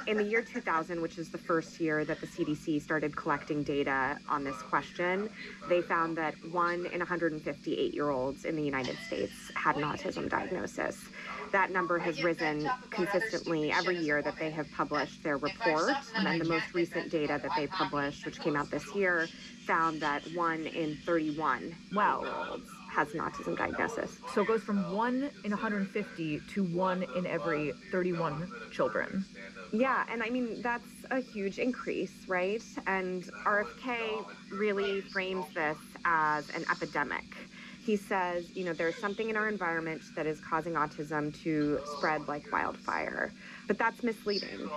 In the year 2000, which is the first year that the CDC started collecting data on this question, they found that 1 in 150 8-year-olds in the United States had an autism diagnosis. That number has risen consistently every year that they have published their report, and the most recent data that they published, which came out this year, found that 1 in 31 8-year-olds has an autism diagnosis. So it goes from 1 in 150 to 1 in every 31 children. Yeah, and I mean, that's a huge increase, right? And RFK really frames this as an epidemic. He says, there's something in our environment that is causing autism to spread like wildfire. But that's misleading.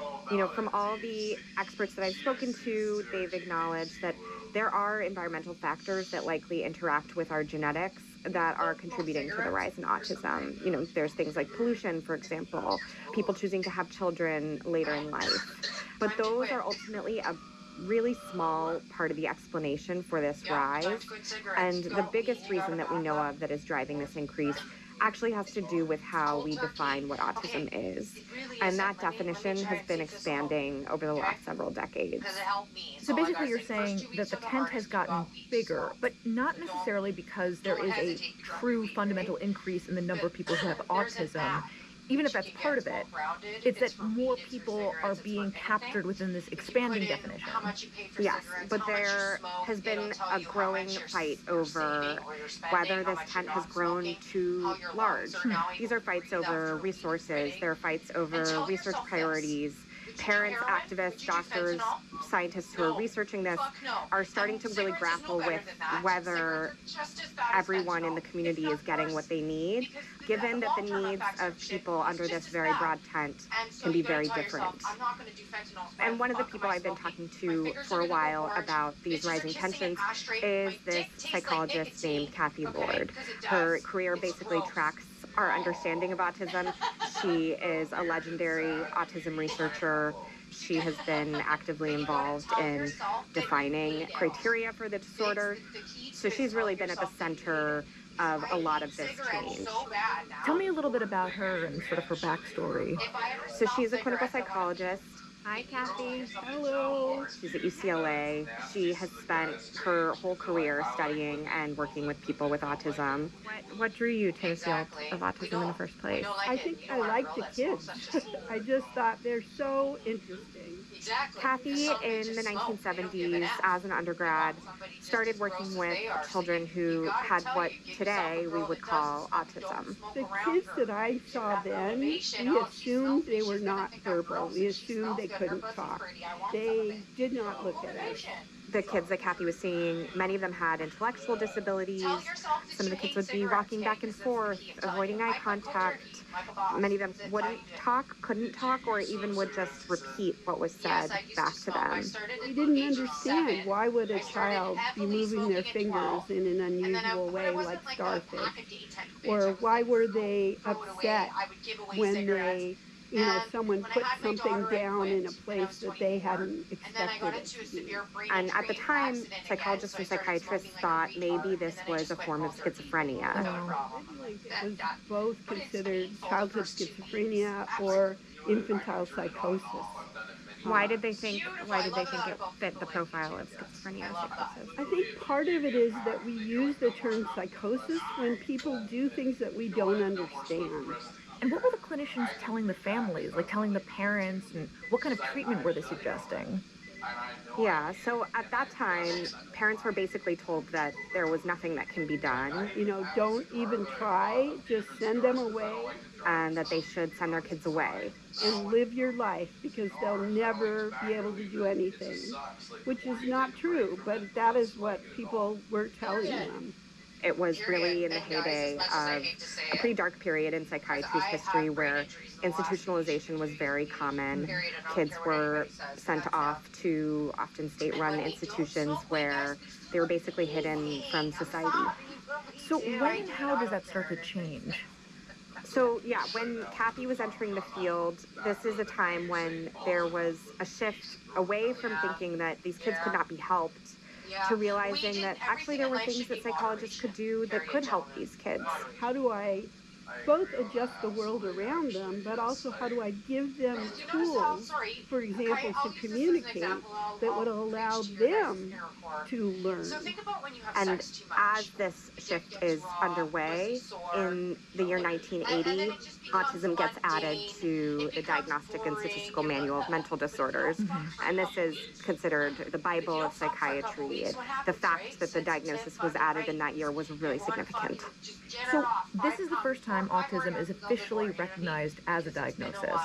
From all the experts that I've spoken to, they've acknowledged that there are environmental factors that likely interact with our genetics that are contributing to the rise in autism. There's things like pollution, for example, people choosing to have children later in life. But those are ultimately a really small part of the explanation for this rise. And the biggest reason that we know of that is driving this increase actually has to do with how we define what autism is. And that definition has been expanding over the last several decades. So basically you're saying that the tent has gotten bigger, but not necessarily because there is a true fundamental increase in the number of people who have autism. Even if that's part of it, it's that more people are being captured within this expanding definition. Yes, but there has been a growing fight over whether this tent has grown too large. These are fights over resources, there are fights over research priorities. Parents, activists, doctors, scientists who are researching this are starting to really grapple with whether everyone in the community is getting what they need, given that the needs of people under this very broad tent can be very different. And one of the people I've been talking to for a while about these rising tensions is this psychologist named Kathy Lord. Her career basically tracks our understanding of autism. She is a legendary autism researcher. She has been actively involved in defining criteria for the disorder. So she's really been at the center of a lot of this change. Tell me a little bit about her and sort of her backstory. So she's a clinical psychologist. Hi, Kathy. Hello. She's at UCLA. She has spent her whole career studying and working with people with autism. What drew you to the field of autism in the first place? I think I like the kids. I just thought they're so interesting. Kathy, in the 1970s, as an undergrad, started working with children who had what today we would call autism. The kids that I saw then, we assumed they were not verbal. We assumed they couldn't talk. They did not look at us. The kids that Kathy was seeing, many of them had intellectual disabilities. Some of the kids would be rocking back and forth, avoiding eye contact. Many of them wouldn't talk, couldn't talk, or even would just repeat what was said back to them. We didn't understand why would a child be moving their fingers in an unusual way like starfish, or why were they upset when they someone put something down in a place that they hadn't expected it to be. And at the time, psychologists and psychiatrists thought maybe this was a form of schizophrenia. It was both considered childhood schizophrenia or infantile psychosis. Why did they think it fit the profile of schizophrenia or psychosis? I think part of it is that we use the term psychosis when people do things that we don't understand. And what were the clinicians telling the families, like telling the parents, and what kind of treatment were they suggesting? Yeah, so at that time, parents were basically told that there was nothing that can be done. Don't even try, just send them away. And that they should send their kids away. And live your life, because they'll never be able to do anything. Which is not true, but that is what people were telling them. It was really in the heyday of a pretty dark period in psychiatry's history where institutionalization was very common. Kids were sent off to often state-run institutions where they were basically hidden from society. So when and how does that start to change? So yeah, when Kathy was entering the field, this is a time when there was a shift away from thinking that these kids could not be helped to realizing that actually there were things that psychologists could do that could help these kids. How do I both adjust the world around them, but also how do I give them tools, for example, to communicate that would allow them to learn? And as this shift is underway, in the year 1980, autism gets added to the Diagnostic and Statistical Manual of Mental Disorders. And this is considered the Bible of psychiatry. The fact that the diagnosis was added in that year was really significant. So this is the first time autism is officially recognized as a diagnosis.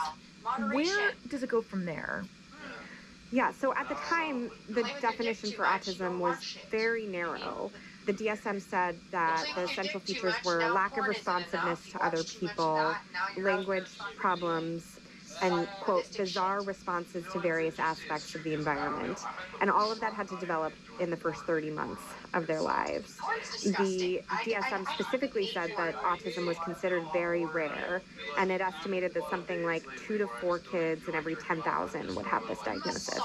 Where does it go from there? Yeah, so at the time, the definition for autism was very narrow. The DSM said that the essential features were lack of responsiveness to other people, language problems, and, quote, bizarre responses to various aspects of the environment. And all of that had to develop in the first 30 months of their lives. The DSM specifically said that autism was considered very rare, and it estimated that something like 2 to 4 kids in every 10,000 would have this diagnosis.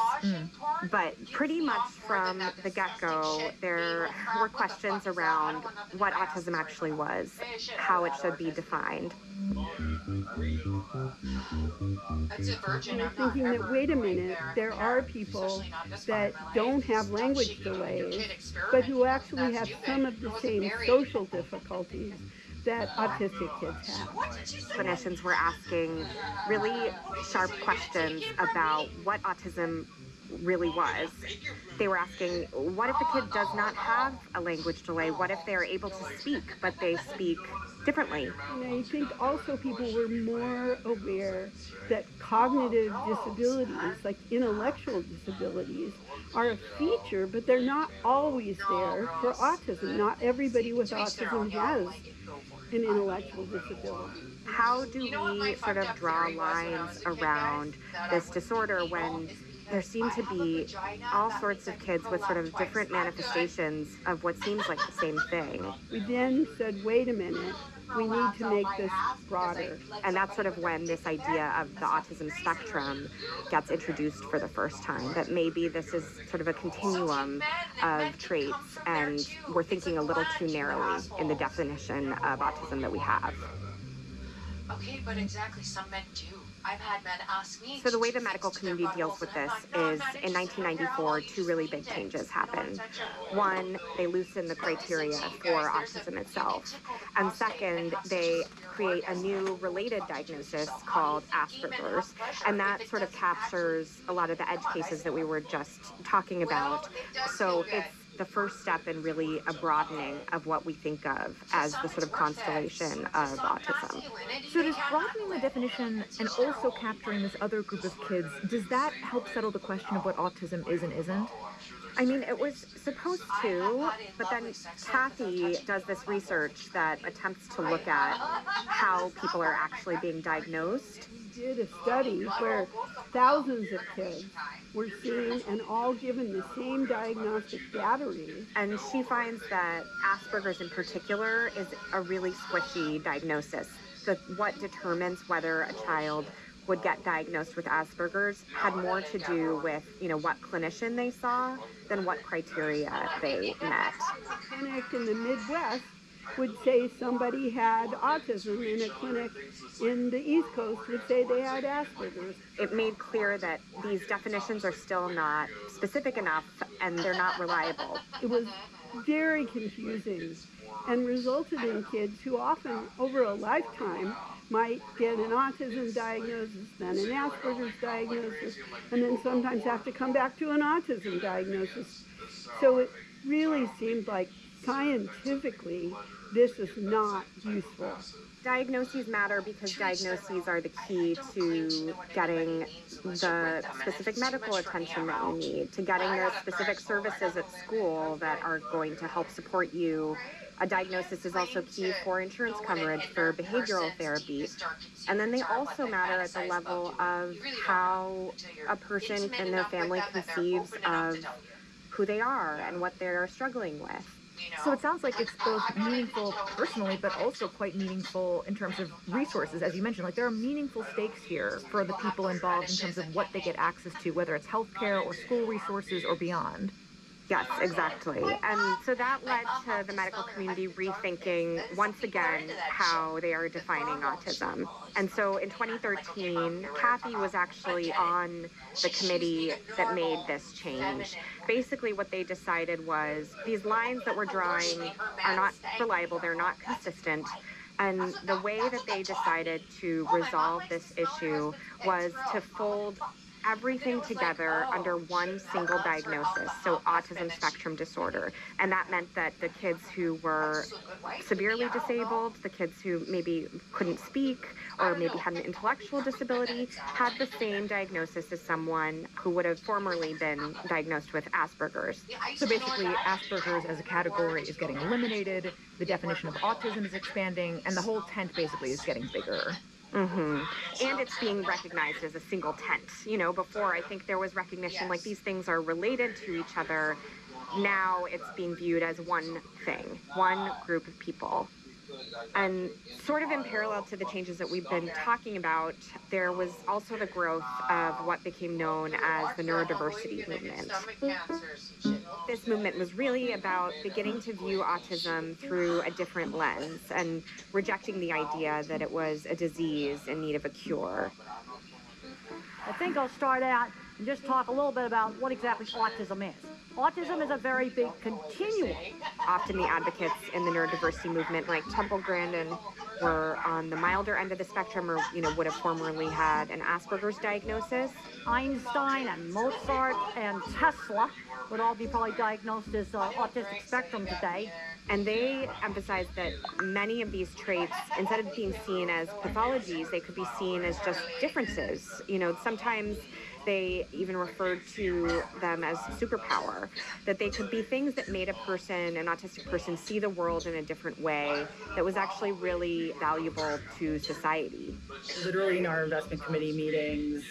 But pretty much from the get-go, there were questions around what autism actually was, how it should be defined. And I'm thinking that, wait a minute, there are people that don't have language delays, but who actually have some of the same social difficulties that autistic kids have. Clinicians were asking really sharp questions about what autism really was. They were asking, what if a kid does not have a language delay? What if they're able to speak, but they speak differently? And I think also people were more aware that cognitive disabilities, like intellectual disabilities, are a feature, but they're not always there for autism. Not everybody with autism has an intellectual disability. How do we sort of draw lines around this disorder when there seem to be all sorts of kids with sort of different manifestations of what seems like the same thing? We then said, wait a minute, we need to make this broader. And that's sort of when this idea of the autism spectrum gets introduced for the first time, that maybe this is sort of a continuum of traits, and we're thinking a little too narrowly in the definition of autism that we have. Okay, but exactly, some men do. I've had men ask me. So the way the medical community deals with this is, in 1994, 2 really big changes happened. One, they loosen the criteria for autism itself. And second, they create a new related diagnosis called Asperger's. And that sort of captures a lot of the edge cases that we were just talking about. So it's the first step in really a broadening of what we think of as the sort of constellation of autism. So does broadening the definition and also capturing this other group of kids, does that help settle the question of what autism is and isn't? I mean, it was supposed to, but then Kathy does this research that attempts to look at how people are actually being diagnosed. We did a study where thousands of kids were seen and all given the same diagnostic battery. And she finds that Asperger's in particular is a really squishy diagnosis. So what determines whether a child would get diagnosed with Asperger's had more to do with, what clinician they saw than what criteria they met. A clinic in the Midwest would say somebody had autism, and a clinic in the East Coast would say they had Asperger's. It made clear that these definitions are still not specific enough, and they're not reliable. It was very confusing and resulted in kids who often, over a lifetime, might get an autism diagnosis, then an Asperger's diagnosis, and then sometimes have to come back to an autism diagnosis. So it really seemed like scientifically this is not useful. Diagnoses matter because diagnoses are the key to getting the specific medical attention that you need, to getting the specific services at school that are going to help support you. A diagnosis is also key for insurance coverage for behavioral therapy. And then they also matter at the level of how a person and their family conceives of who they are and what they're struggling with. So it sounds like it's both meaningful personally, but also quite meaningful in terms of resources, as you mentioned. Like, there are meaningful stakes here for the people involved in terms of what they get access to, whether it's healthcare or school resources or beyond. Yes, exactly. And so that led to the medical community rethinking, once again, how they are defining autism. And so in 2013, Kathy was actually on the committee that made this change. Basically, what they decided was these lines that we're drawing are not reliable, they're not consistent. And the way that they decided to resolve this issue was to fold everything together under one single diagnosis, so autism spectrum disorder. And that meant that the kids who were severely disabled, the kids who maybe couldn't speak, or maybe had an intellectual disability, had the same diagnosis as someone who would have formerly been diagnosed with Asperger's. So basically, Asperger's as a category is getting eliminated, the definition of autism is expanding, and the whole tent basically is getting bigger. Mm-hmm. And it's being recognized as a single tent. You know, before I think there was recognition like these things are related to each other. Now it's being viewed as one thing, one group of people. And sort of in parallel to the changes that we've been talking about, there was also the growth of what became known as the neurodiversity movement. This movement was really about beginning to view autism through a different lens and rejecting the idea that it was a disease in need of a cure. I think I'll start out and just talk a little bit about what exactly autism is. Autism is a very big continuum. Often the advocates in the neurodiversity movement, like Temple Grandin, were on the milder end of the spectrum, or would have formerly had an Asperger's diagnosis. Einstein and Mozart and Tesla would all be probably diagnosed as autistic spectrum today. And they emphasized that many of these traits, instead of being seen as pathologies, they could be seen as just differences. Sometimes they even referred to them as superpower, that they could be things that made an autistic person, see the world in a different way that was actually really valuable to society. Literally in our investment committee meetings,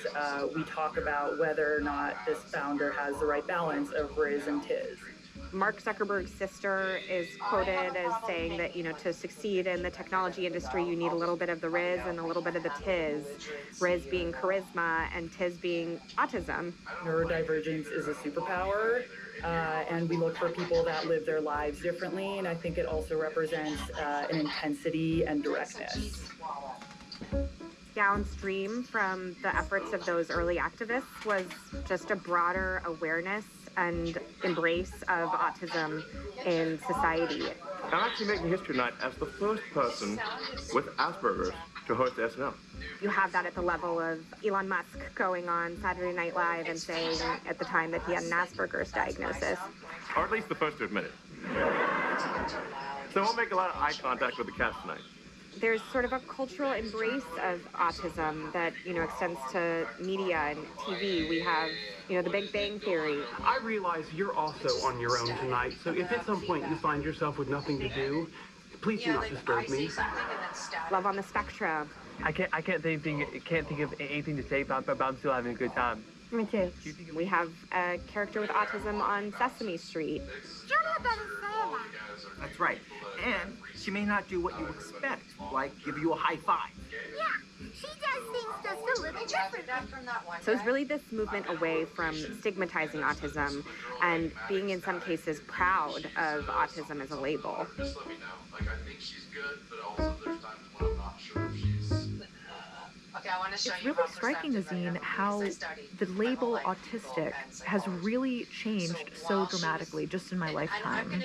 we talk about whether or not this founder has the right balance of Riz and Tiz. Mark Zuckerberg's sister is quoted as saying that, to succeed in the technology industry, you need a little bit of the Riz and a little bit of the Tiz. Riz being charisma and Tiz being autism. Neurodivergence is a superpower, and we look for people that live their lives differently, and I think it also represents an intensity and directness. Downstream from the efforts of those early activists was just a broader awareness and embrace of autism in society. I'm actually making history tonight as the first person with Asperger's to host SNL. You have that at the level of Elon Musk going on Saturday Night Live and saying at the time that he had an Asperger's diagnosis. Or at least the first to admit it. So we'll make a lot of eye contact with the cast tonight. There's sort of a cultural embrace of autism that, extends to media and TV. We have, the Big Bang Theory. I realize you're also on your own tonight, so if at some point you find yourself with nothing to do, please do not disturb me. Love on the Spectrum. I can't think of anything to say about I'm still having a good time. Me too. We have a character with autism on Sesame Street. That's right. And she may not do what you expect, like give you a high five. Yeah, she does things just a little different. So it's really this movement away from stigmatizing autism and being in some cases proud of autism as a label. Just let me know. I think she's good, but also there's times when I'm not sure if she's... It's really striking, Azine, how the label autistic has really changed so dramatically just in my lifetime.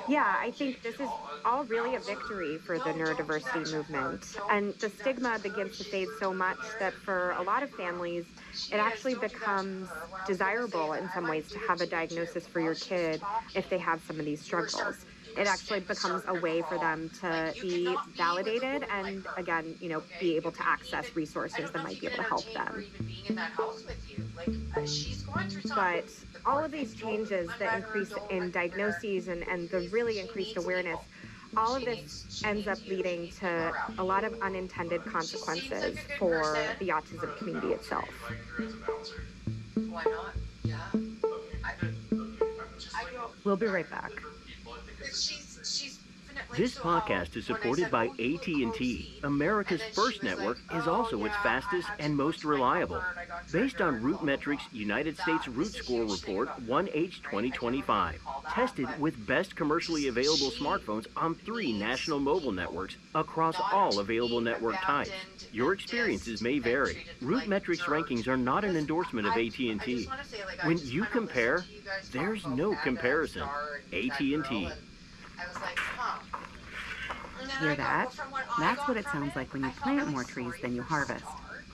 Yeah, I think this is all really a victory for the neurodiversity movement. And the stigma begins to fade so much that for a lot of families, it actually becomes desirable in some ways to have a diagnosis for your kid if they have some of these struggles. It actually becomes a way for them to be validated and, again, be able to access resources that might be able to help them. But all of these changes, the increase in diagnoses and the really increased awareness, all of this ends up leading to a lot of unintended consequences for the autism community itself. Why not? Yeah. We'll be right back. This podcast is supported by AT&T. America's first network is also its fastest and most reliable. Based on RootMetrics' United States Root Score Report 1H 2025, tested with best commercially available smartphones on 3 national mobile networks across all available network types. Your experiences may vary. RootMetrics rankings are not an endorsement of AT&T. When you compare, there's no comparison. AT&T. Hear that? That's what it sounds like when you plant more trees than you harvest.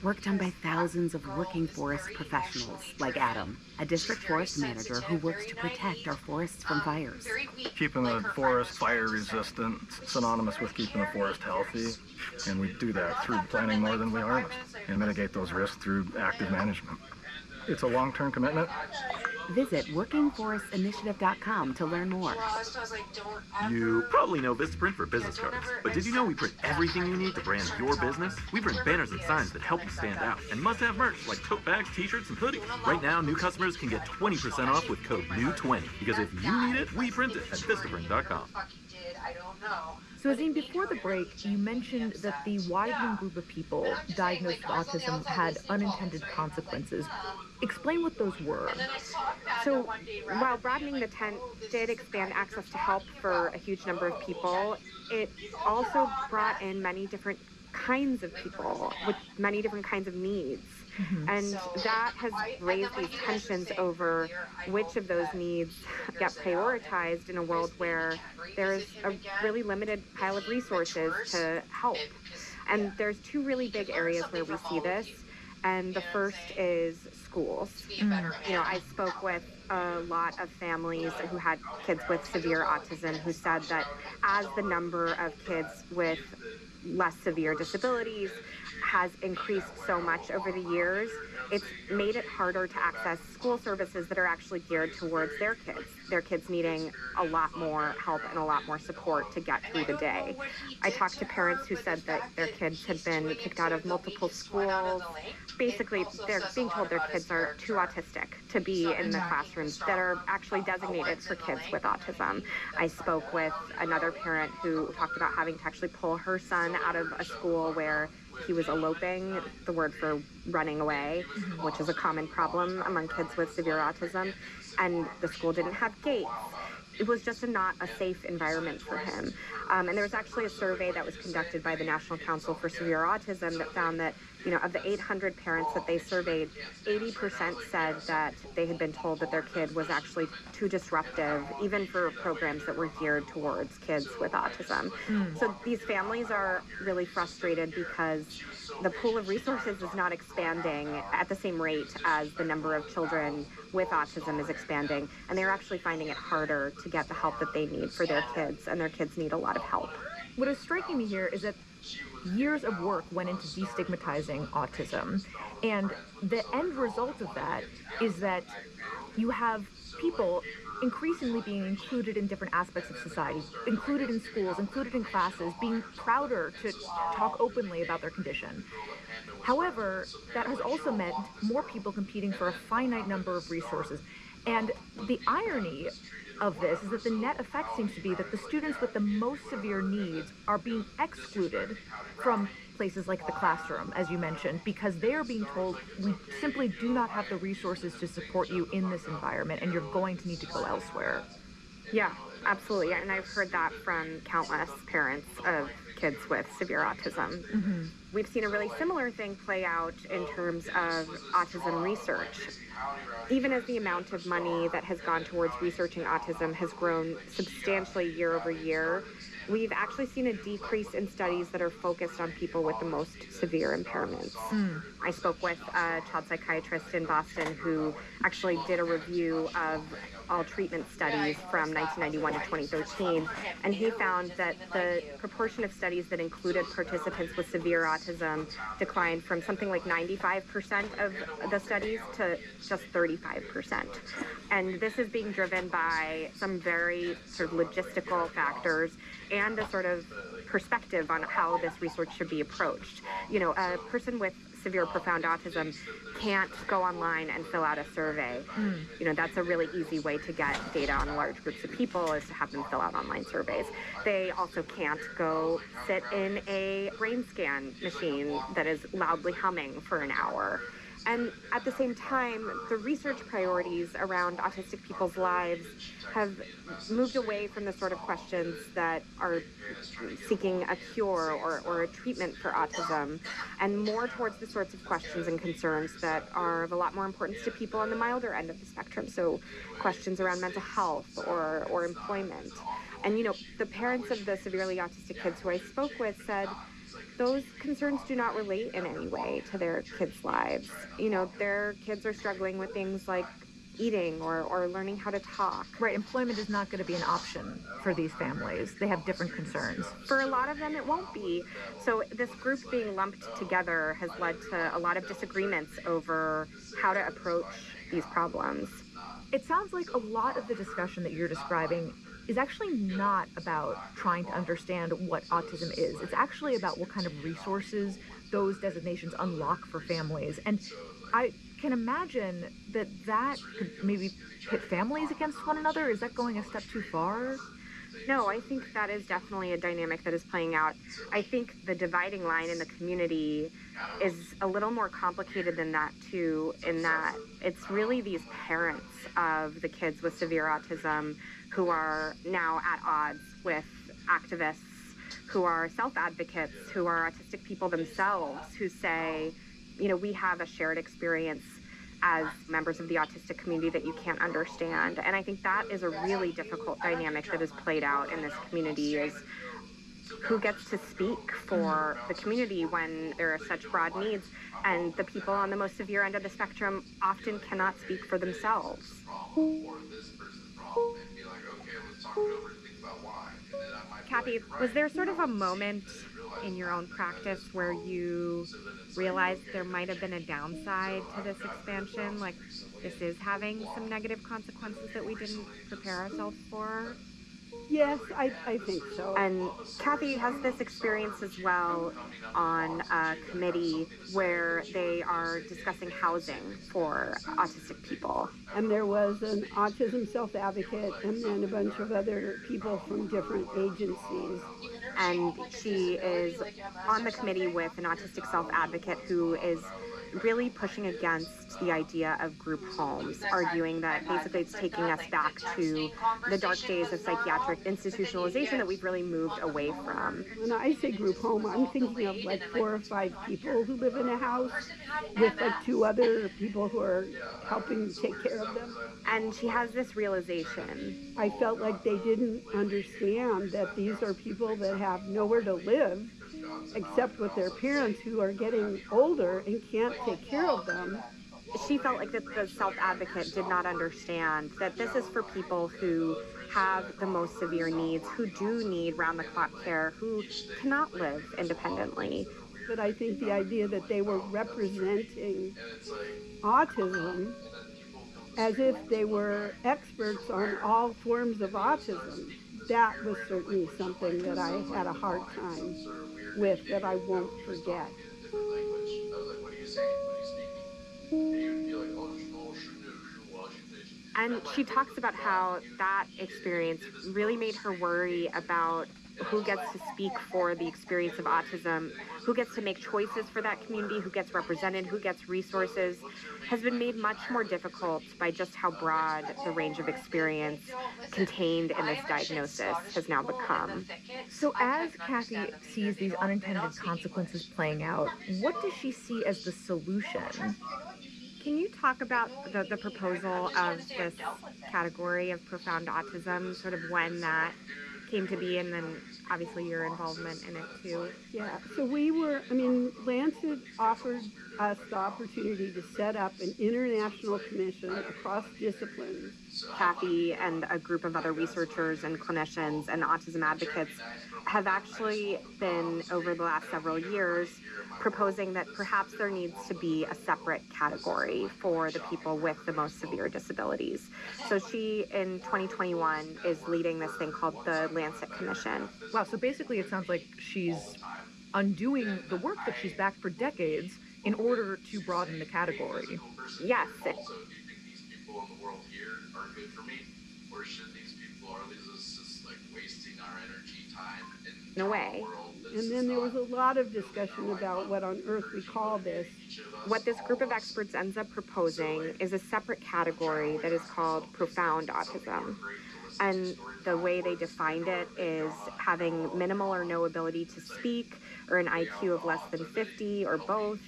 Work done by thousands of working forest professionals like Adam, a district forest manager who works to protect our forests from fires. Keeping the forest fire resistant, synonymous with keeping the forest healthy, and we do that through planting more than we harvest and mitigate those risks through active management. It's a long-term commitment. Visit workingforestinitiative.com to learn more. You probably know Vistaprint for business cards, but did you know we print everything you need to brand your business? We print banners and signs that help you stand out, and must-have merch like tote bags, t-shirts, and hoodies. Right now, new customers can get 20% off with code NEW20, because if you need it, we print it at Vistaprint.com. So, Azim, before the break, you mentioned that the widening group of people diagnosed with autism had unintended consequences. Explain what those were. So, while broadening the tent did expand access to help for a huge number of people, it also brought in many different kinds of people with many different kinds of needs. And that has raised these tensions over which of those needs get prioritized in a world where there's a really limited pile of resources to help. And there's two really big areas where we see this. And the first is schools. You know, I spoke with a lot of families who had kids with severe autism who said that as the number of kids with less severe disabilities has increased so much over the years, it's made it harder to access school services that are actually geared towards their kids needing a lot more help and a lot more support to get through the day. I talked to parents who said that their kids had been kicked out of multiple schools. Basically, they're being told their kids are too autistic to be in the classrooms that are actually designated for kids with autism. I spoke with another parent who talked about having to actually pull her son out of a school where he was eloping, the word for running away, which is a common problem among kids with severe autism, and the school didn't have gates. It was just not a safe environment for him. And there was actually a survey that was conducted by the National Council for Severe Autism that found that, you know, of the 800 parents that they surveyed, 80% said that they had been told that their kid was actually too disruptive, even for programs that were geared towards kids with autism. So these families are really frustrated because the pool of resources is not expanding at the same rate as the number of children with autism is expanding, and they're actually finding it harder to get the help that they need for their kids, and their kids need a lot of help. What is striking me here is that years of work went into destigmatizing autism, and the end result of that is that you have people increasingly being included in different aspects of society, included in schools, included in classes, being prouder to talk openly about their condition. However, that has also meant more people competing for a finite number of resources. And the irony of this is that the net effect seems to be that the students with the most severe needs are being excluded from places like the classroom, as you mentioned, because they are being told, we simply do not have the resources to support you in this environment, and you're going to need to go elsewhere. Yeah, absolutely. And I've heard that from countless parents of kids with severe autism. We've seen a really similar thing play out in terms of autism research. Even as the amount of money that has gone towards researching autism has grown substantially year over year, we've actually seen a decrease in studies that are focused on people with the most severe impairments. I spoke with a child psychiatrist in Boston who actually did a review of all treatment studies from 1991 to 2013, and he found that the proportion of studies that included participants with severe autism declined from something like 95% of the studies to just 35%. And this is being driven by some very sort of logistical factors and a sort of perspective on how this research should be approached. You know, a person with severe profound autism can't go online and fill out a survey. You know, that's a really easy way to get data on large groups of people, is to have them fill out online surveys. They also can't go sit in a brain scan machine that is loudly humming for an hour. And at the same time, the research priorities around autistic people's lives have moved away from the sort of questions that are seeking a cure or a treatment for autism, and more towards the sorts of questions and concerns that are of a lot more importance to people on the milder end of the spectrum. So questions around mental health or employment. And, you know, the parents of the severely autistic kids who I spoke with said, those concerns do not relate in any way to their kids' lives. Their kids are struggling with things like eating or learning how to talk. Right, employment is not going to be an option for these families. They have different concerns. For a lot of them, it won't be. So this group being lumped together has led to a lot of disagreements over how to approach these problems. It sounds like a lot of the discussion that you're describing is actually not about trying to understand what autism is. It's actually about what kind of resources those designations unlock for families. And I can imagine that could maybe pit families against one another. Is that going a step too far? No, I think that is definitely a dynamic that is playing out. I think the dividing line in the community is a little more complicated than that too, in that it's really these parents of the kids with severe autism who are now at odds with activists who are self-advocates, who are autistic people themselves, who say, we have a shared experience as members of the autistic community that you can't understand. And I think that is a really difficult dynamic that is played out in this community, is who gets to speak for the community when there are such broad needs, and the people on the most severe end of the spectrum often cannot speak for themselves. Kathy, was there sort of a moment in your own practice where you realized there might have been a downside to this expansion? Like, this is having some negative consequences that we didn't prepare ourselves for? Yes, I think so. And Kathy has this experience as well on a committee where they are discussing housing for autistic people. And there was an autism self-advocate and then a bunch of other people from different agencies. And she is on the committee with an autistic self-advocate who is really pushing against the idea of group homes, arguing that basically it's taking us back to the dark days of psychiatric institutionalization that we've really moved away from. When I say group home, I'm thinking of like 4 or 5 people who live in a house with like 2 other people who are helping take care of them. And she has this realization. I felt like they didn't understand that these are people that have nowhere to live except with their parents who are getting older and can't take care of them. She felt like that the self-advocate did not understand that this is for people who have the most severe needs, who do need round-the-clock care, who cannot live independently. But I think the idea that they were representing autism as if they were experts on all forms of autism, that was certainly something that I had a hard time with, that I won't forget. And she talks about how that experience really made her worry about who gets to speak for the experience of autism, who gets to make choices for that community, who gets represented, who gets resources, has been made much more difficult by just how broad the range of experience contained in this diagnosis has now become. So as Kathy sees these unintended consequences playing out, what does she see as the solution? Can you talk about the proposal of this category of profound autism, sort of when that came to be, and then obviously your involvement in it too? Yeah, so Lancet offered us the opportunity to set up an international commission across disciplines. Kathy and a group of other researchers and clinicians and autism advocates have actually been, over the last several years, proposing that perhaps there needs to be a separate category for the people with the most severe disabilities. So she, in 2021, is leading this thing called the Lancet Commission. Wow, so basically it sounds like she's undoing the work that she's backed for decades in order to broaden the category. Yes. Also, do you think these people in the world here are good for me? Or should these people, are these just like wasting our energy, time, in a way? And then there was a lot of discussion about what on earth we call this. What this group of experts ends up proposing is a separate category that is called profound autism. And the way they defined it is having minimal or no ability to speak, or an IQ of less than 50, or both,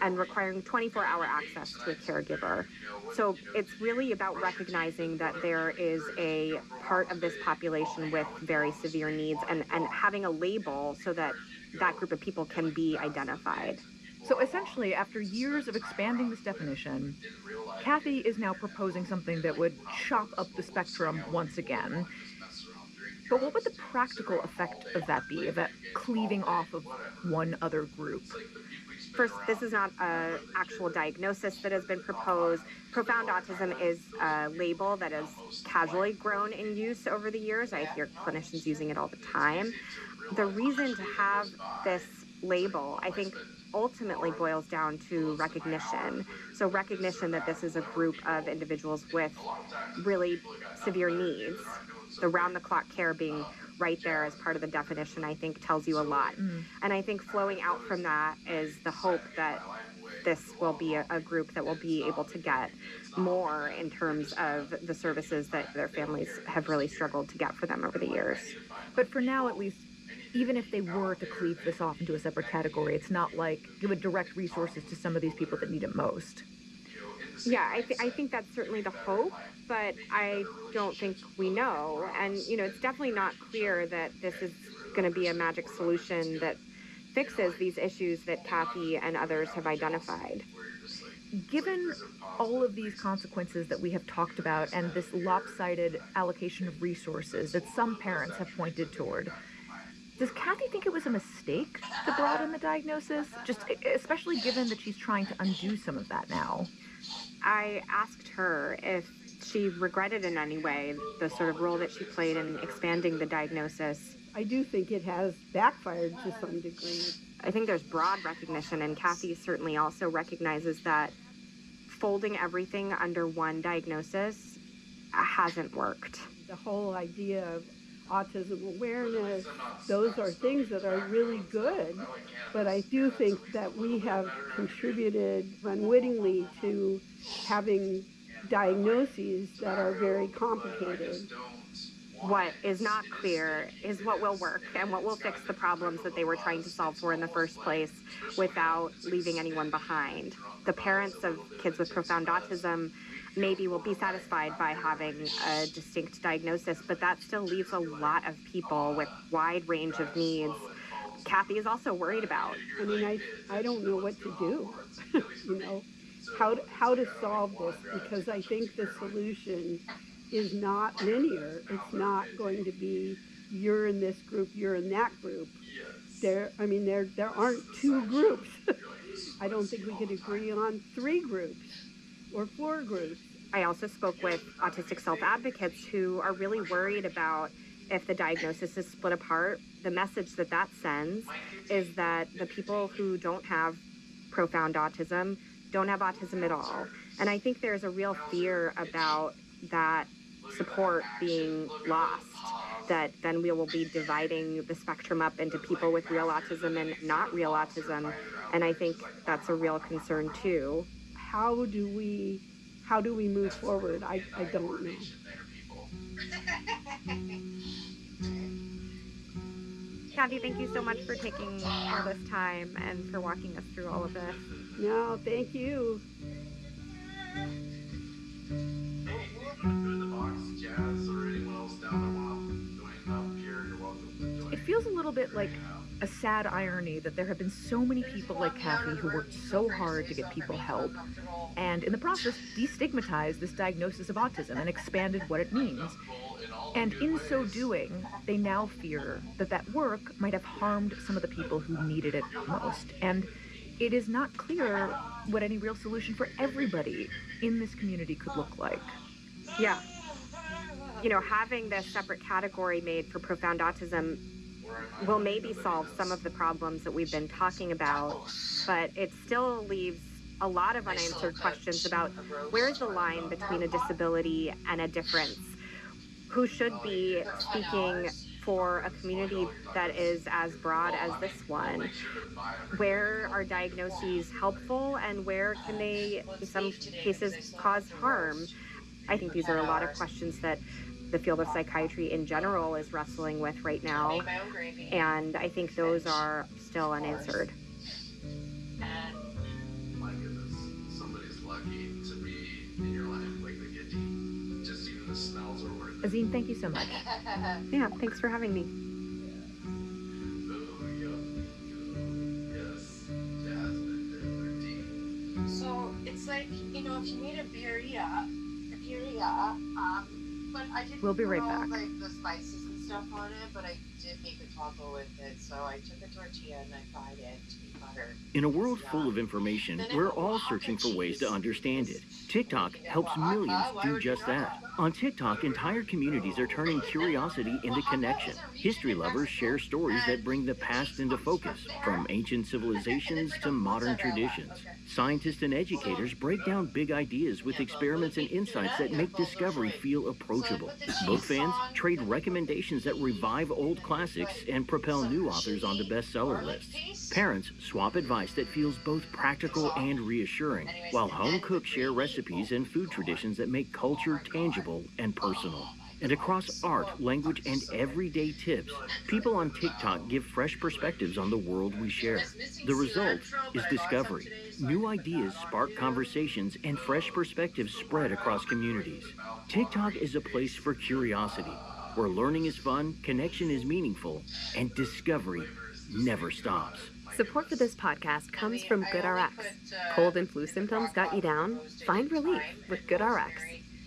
and requiring 24-hour access to a caregiver. So it's really about recognizing that there is a part of this population with very severe needs, and having a label so that that group of people can be identified. So essentially, after years of expanding this definition, Kathy is now proposing something that would chop up the spectrum once again. But what would the practical effect of that be, of that cleaving off of one other group? First, this is not an actual diagnosis that has been proposed. Profound autism is a label that has casually grown in use over the years. I hear clinicians using it all the time. The reason to have this label, I think, ultimately boils down to recognition. So recognition that this is a group of individuals with really severe needs. The round-the-clock care being right there as part of the definition, I think, tells you a lot. And I think flowing out from that is the hope that this will be a group that will be able to get more in terms of the services that their families have really struggled to get for them over the years. But for now, at least, even if they were to cleave this off into a separate category, it's not like it would direct resources to some of these people that need it most. Yeah, I think that's certainly the hope, but I don't think we know. And, it's definitely not clear that this is going to be a magic solution that fixes these issues that Kathy and others have identified. Given all of these consequences that we have talked about and this lopsided allocation of resources that some parents have pointed toward, does Kathy think it was a mistake to broaden the diagnosis, just especially given that she's trying to undo some of that now? I asked her if she regretted in any way the sort of role that she played in expanding the diagnosis. I do think it has backfired to some degree. I think there's broad recognition, and Kathy certainly also recognizes that folding everything under one diagnosis hasn't worked. The whole idea of autism awareness, those are things that are really good, but I do think that we have contributed unwittingly to having diagnoses that are very complicated. What is not clear is what will work and what will fix the problems that they were trying to solve for in the first place without leaving anyone behind. The parents of kids with profound autism maybe will be satisfied by having a distinct diagnosis, but that still leaves a lot of people with wide range of needs. Kathy is also worried about. I mean, I don't know what to do, how to solve this, because I think the solution is not linear. It's not going to be you're in this group, you're in that group. There aren't two groups. I don't think we could agree on 3 groups or 4 groups. I also spoke with autistic self-advocates who are really worried about if the diagnosis is split apart. The message that sends is that the people who don't have profound autism don't have autism at all. And I think there's a real fear about that support being lost, that then we will be dividing the spectrum up into people with real autism and not real autism. And I think that's a real concern too. How do we move forward? I don't know. Kathy, thank you so much for taking all this time and for walking us through all of this. No, thank you. It feels a little bit like a sad irony that there have been so many people like Kathy who worked so hard to get people help, and in the process destigmatized this diagnosis of autism and expanded what it means. And in so doing, they now fear that that work might have harmed some of the people who needed it most. And it is not clear what any real solution for everybody in this community could look like. Yeah. Having this separate category made for profound autism will maybe solve some of the problems that we've been talking about, but it still leaves a lot of unanswered questions about where is the line between a disability and a difference? Who should be speaking for a community that is as broad as this one? Where are diagnoses helpful and where can they, in some cases, cause harm? I think these are a lot of questions that the field of psychiatry in general is wrestling with right now. And I think those are still unanswered. My goodness, somebody's lucky to be in your life like the Getty. Just even the smells are worth it. Azine, thank you so much. Yeah, thanks for having me. So it's like, you know, if you need a birria, but I didn't We'll be right put all, back. like the spices and stuff on it, but I did make a taco with it. So I took a tortilla and I fried it to be buttered. In a world full of information, we're all searching for ways to understand it. TikTok helps millions do just that. On TikTok, entire communities are turning curiosity into connection. History lovers share stories that bring the past into focus, from ancient civilizations to modern traditions. Scientists and educators break down big ideas with experiments and insights that make discovery feel approachable. Book fans trade recommendations that revive old classics and propel new authors onto bestseller lists. Parents swap advice that feels both practical and reassuring, while home cooks share recipes and food traditions that make culture tangible and personal. And across art, language, and everyday tips, people on TikTok give fresh perspectives on the world we share. The result is discovery. New ideas spark conversations, and fresh perspectives spread across communities. TikTok is a place for curiosity, where learning is fun, connection is meaningful, and discovery never stops. Support for this podcast comes from GoodRx. Cold and flu symptoms got you down? Find relief with GoodRx.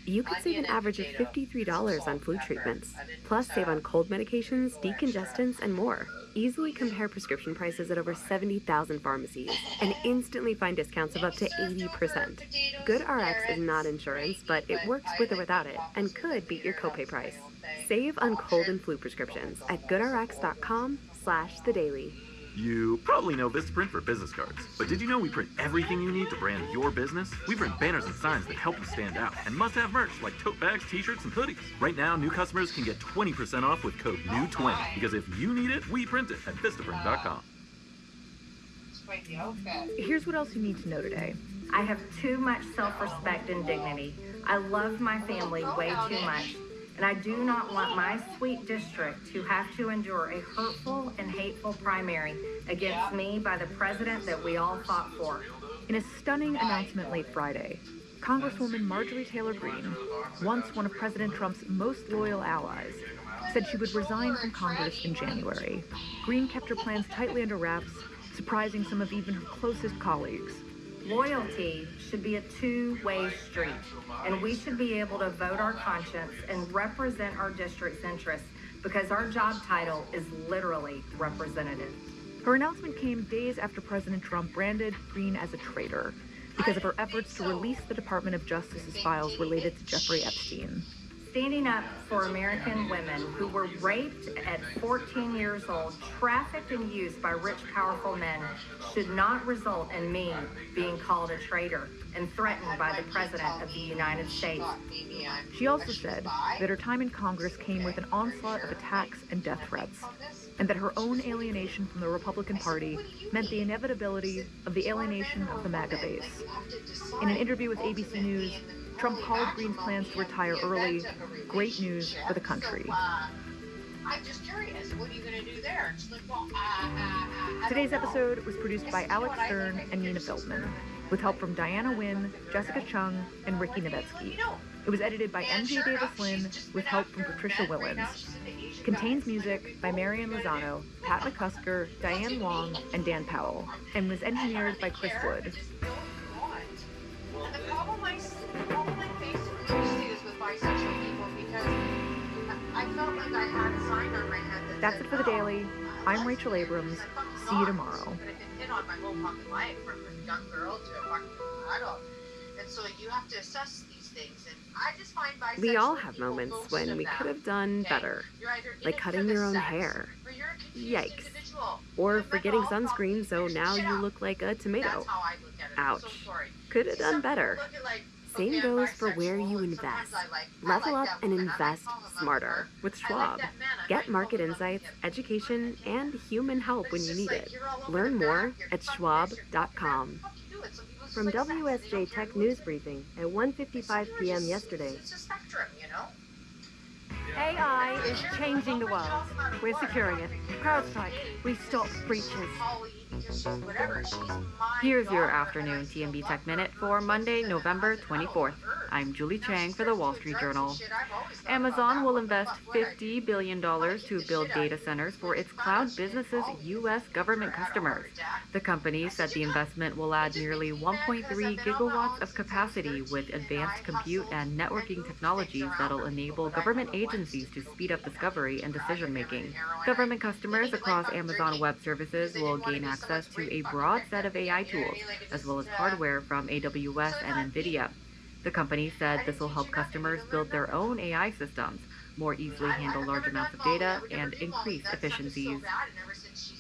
You could save an average of $53 on flu treatments, plus save on cold medications, decongestants, and more. Easily compare prescription prices at over 70,000 pharmacies and instantly find discounts of up to 80%. GoodRx is not insurance, but it works with or without it and could beat your copay price. Save on cold and flu prescriptions at goodrx.com/thedaily. You probably know Vistaprint for business cards, but did you know we print everything you need to brand your business? We print banners and signs that help you stand out, and must-have merch like tote bags, t-shirts, and hoodies. Right now, new customers can get 20% off with code NEW20, because if you need it, we print it at Vistaprint.com. Here's what else you need to know today. I have too much self-respect and dignity. I love my family way too much. And I do not want my sweet district to have to endure a hurtful and hateful primary against me by the president that we all fought for. In a stunning announcement late Friday, Congresswoman Marjorie Taylor Greene, once one of President Trump's most loyal allies, said she would resign from Congress in January. Greene kept her plans tightly under wraps, surprising some of even her closest colleagues. Loyalty should be a two-way street, and we should be able to vote our conscience and represent our district's interests because our job title is literally representative. Her announcement came days after President Trump branded Greene as a traitor because of her efforts to release the Department of Justice's files related to Jeffrey Epstein. Standing up for American women who were raped at 14 years old, trafficked and used by rich, powerful men should not result in me being called a traitor and threatened by the President of the United States. She also said that her time in Congress came with an onslaught of attacks and death threats, and that her own alienation from the Republican Party meant the inevitability of the alienation of the MAGA base. In an interview with ABC News, Trump called Greene's plans to retire early great news for the country. I'm just curious, what are you going to do there? She's like, well, Today's episode was produced by Alex Stern and Nina Feldman, with help from Diana Wynn, Jessica Chung, and Ricky Novetsky. It was edited by MJ Davis-Lynn, with help from Patricia Willens. Contains music by Marian Lozano, Pat McCusker, Diane Wong, and Dan Powell, and was engineered by Chris Wood. And the problem I basically is with bisexual people because I felt like I had a sign on my head that That's said, it for the daily. I'm Rachel Abrams. See you tomorrow. And it hit on my whole fucking life, from a young girl to a fucking adult. And so you have to assess these things. And I just find bisexual We all have people, moments most when of we them, could have done okay, better, you're either in like it cutting for the your own sex, hair. or you're a confused Yikes. individual. Or forgetting sunscreen, so now you look like a tomato. That's how I look at it. Ouch. I'm so sorry. Could have See, done some people better. look at, like, Same okay, I'm goes for where bisexual, you and invest. sometimes I Level up that and woman. I invest fall in love with smarter her. with I Schwab. like that man. I Get might market fall in love with insights, him. education, and human help when you need it. You're all over Learn the more back, you're at fucking schwab.com. do it. Some people From just like sex, they WSJ don't Tech care News Briefing at 1:55 p.m. yesterday. It's a spectrum, you know? AI is changing the world. We're securing it. CrowdStrike. We stop breaches. Here's your afternoon TMB Tech Minute for Monday, November 24th. I'm Julie Chang for the Wall Street Journal. Amazon will invest $50 billion to build data centers for its cloud business's U.S. government customers. The company said the investment will add nearly 1.3 gigawatts of capacity with advanced compute and networking technologies that'll enable government agencies to speed up discovery and decision-making. Government customers across Amazon Web Services will gain access to a broad set of AI tools, as well as hardware from AWS and NVIDIA. The company said this will help customers build their own AI systems, more easily handle large amounts of data, and increase efficiencies.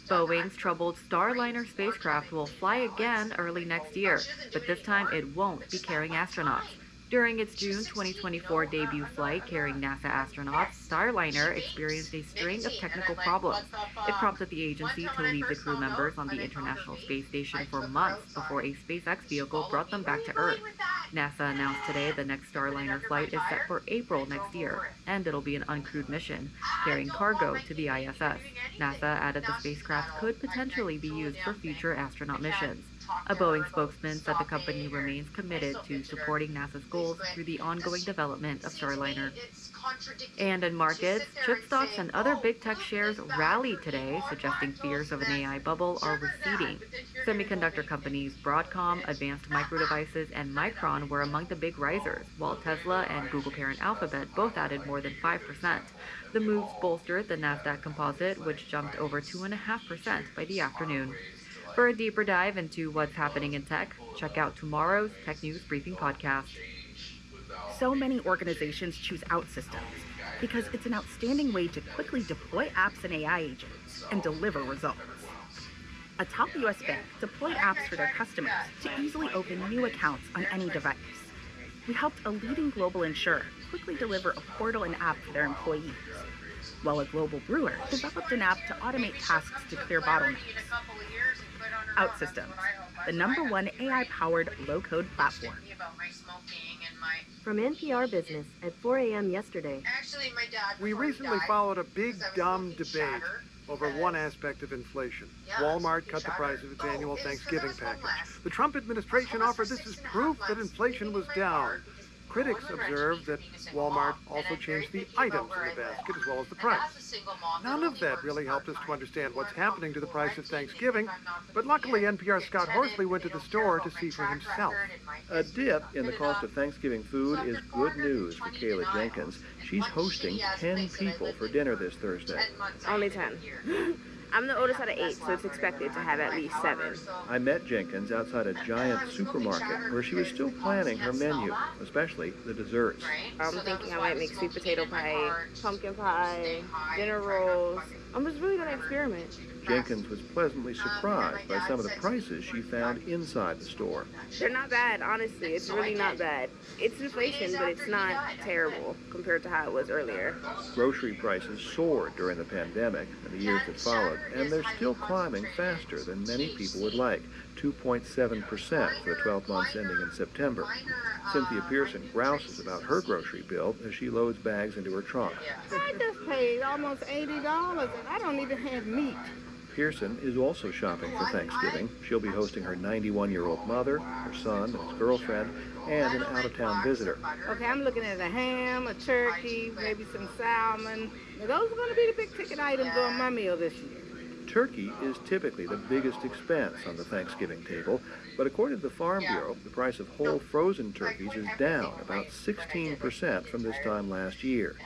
Boeing's troubled Starliner spacecraft will fly again early next year, but this time it won't be carrying astronauts. During its June 2024 debut flight carrying NASA astronauts, Starliner experienced a string of technical problems. It prompted the agency to leave the crew members on the International Space Station for months before a SpaceX vehicle brought them back to Earth. NASA announced today the next Starliner flight is set for April next year, and it'll be an uncrewed mission, carrying cargo to the ISS. NASA added the spacecraft could potentially be used for future astronaut missions. A Boeing spokesman said the company remains committed to supporting NASA's goals through the ongoing development of Starliner. And in markets, chip stocks and other big tech shares rallied today, suggesting fears of an AI bubble are receding. Semiconductor companies Broadcom, Advanced Micro Devices, and Micron were among the big risers, while Tesla and Google parent Alphabet both added more than 5%. The moves bolstered the Nasdaq Composite, which jumped over 2.5% by the afternoon. For a deeper dive into what's happening in tech, check out tomorrow's Tech News Briefing podcast. So many organizations choose OutSystems because it's an outstanding way to quickly deploy apps and AI agents and deliver results. A top U.S. bank deployed apps for their customers to easily open new accounts on any device. We helped a leading global insurer quickly deliver a portal and app for their employees, while a global brewer developed an app to automate tasks to clear bottlenecks. OutSystems, the #1 AI-powered low-code platform. From NPR Business at 4 a.m. yesterday. We recently followed a big, dumb debate over one aspect of inflation. Walmart cut the price of its annual Thanksgiving package. The Trump administration offered this as proof that inflation was down. Critics observed that Walmart also changed the items in the basket as well as the price. None of that really helped us to understand what's happening to the price of Thanksgiving, but luckily NPR's Scott Horsley went to the store to see for himself. A dip in the cost of Thanksgiving food is good news for Kayla Jenkins. She's hosting 10 people for dinner this Thursday. Only 10. I'm the oldest out of 8, so it's expected to have at least 7. I met Jenkins outside a giant supermarket where she was still planning her menu, especially the desserts. I'm thinking I might make sweet potato pie, pumpkin pie, dinner rolls. I'm just really going to experiment. Jenkins was pleasantly surprised by some of the prices she found inside the store. They're not bad, honestly. It's really not bad. It's inflation, but it's not terrible compared to how it was earlier. Grocery prices soared during the pandemic and the years that followed, and they're still climbing faster than many people would like, 2.7% for the 12 months ending in September. Cynthia Pearson grouses about her grocery bill as she loads bags into her trunk. I just paid almost $80 and I don't even have meat. Pearson is also shopping for Thanksgiving. She'll be hosting her 91-year-old mother, her son, and his girlfriend, and an out-of-town visitor. Okay, I'm looking at a ham, a turkey, maybe some salmon. Now, those are going to be the big-ticket items on my meal this year. Turkey is typically the biggest expense on the Thanksgiving table, but according to the Farm Bureau, the price of whole frozen turkeys is down about 16% from this time last year.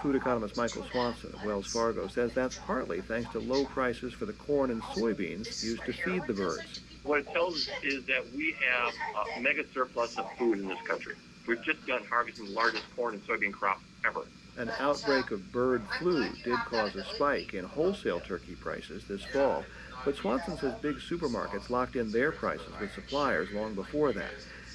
Food economist Michael Swanson of Wells Fargo says that's partly thanks to low prices for the corn and soybeans used to feed the birds. What it tells us is that we have a mega surplus of food in this country. We've just done harvesting the largest corn and soybean crop ever. An outbreak of bird flu did cause a spike in wholesale turkey prices this fall, but Swanson says big supermarkets locked in their prices with suppliers long before that.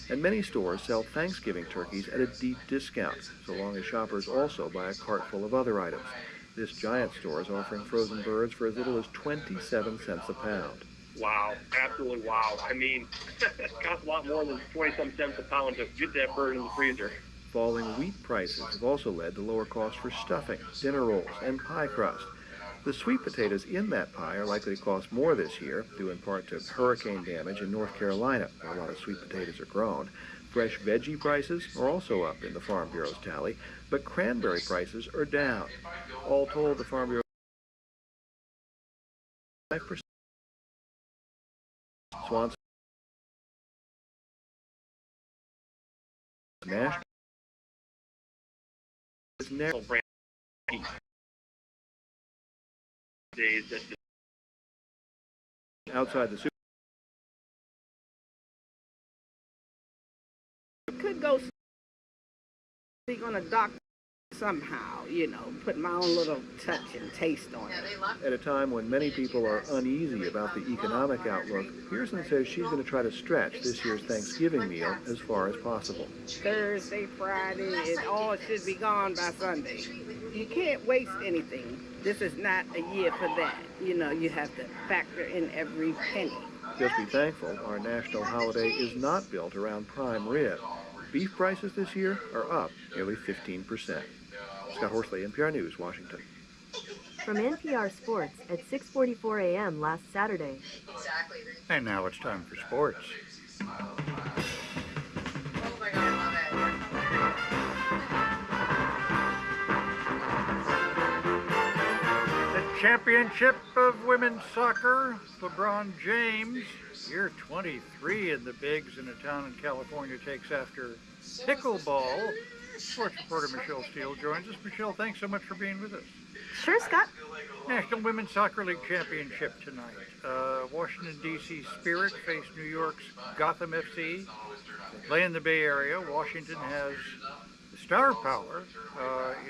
And many stores sell Thanksgiving turkeys at a deep discount, so long as shoppers also buy a cart full of other items. This giant store is offering frozen birds for as little as 27 cents a pound. Wow, absolutely wow. I mean, it costs a lot more than 27 cents a pound to get that bird in the freezer. falling wheat prices have also led to lower costs for stuffing, dinner rolls, and pie crust. The sweet potatoes in that pie are likely to cost more this year, due in part to hurricane damage in North Carolina, where a lot of sweet potatoes are grown. Fresh veggie prices are also up in the Farm Bureau's tally, but cranberry prices are down. All told, the Farm Bureau 5%. Swanson National is national brand days that outside the super. Could go speak on a doctor somehow, put my own little touch and taste on it. At a time when many people are uneasy about the economic outlook, Pearson says she's going to try to stretch this year's Thanksgiving meal as far as possible. Thursday, Friday, it all should be gone by Sunday. You can't waste anything. This is not a year for that. You have to factor in every penny. Just be thankful our national holiday is not built around prime rib. Beef prices this year are up nearly 15%. Scott Horsley, NPR News, Washington. From NPR Sports at 6:44 a.m. last Saturday. And now it's time for sports. The championship of women's soccer, LeBron James, year 23 in the bigs in a town in California, takes after pickleball. Sports reporter Michelle Steele joins us. Michelle, thanks so much for being with us. Sure, Scott. National Women's Soccer League Championship tonight. Washington, D.C. Spirit face New York's Gotham FC. They play in the Bay Area. Washington has the star power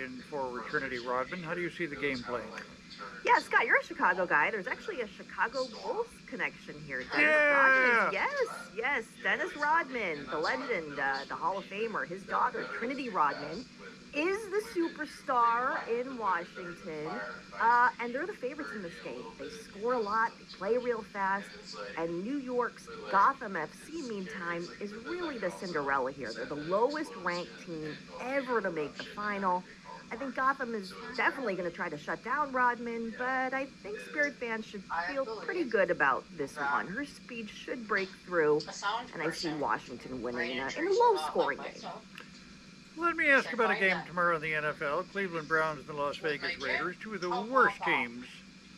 in forward Trinity Rodman. How do you see the game playing? Yeah, Scott, you're a Chicago guy. There's actually a Chicago Bulls connection here. Dennis Rodman. Yes. Dennis Rodman, the legend, the Hall of Famer. His daughter, Trinity Rodman, is the superstar in Washington. And they're the favorites in this game. They score a lot, they play real fast. And New York's Gotham FC, meantime, is really the Cinderella here. They're the lowest ranked team ever to make the final. I think Gotham is definitely going to try to shut down Rodman, but I think Spirit fans should feel pretty good about this one. Her speed should break through, and I see Washington winning in a low-scoring game. Let me ask about a game tomorrow in the NFL. Cleveland Browns and the Las Vegas Raiders, two of the worst teams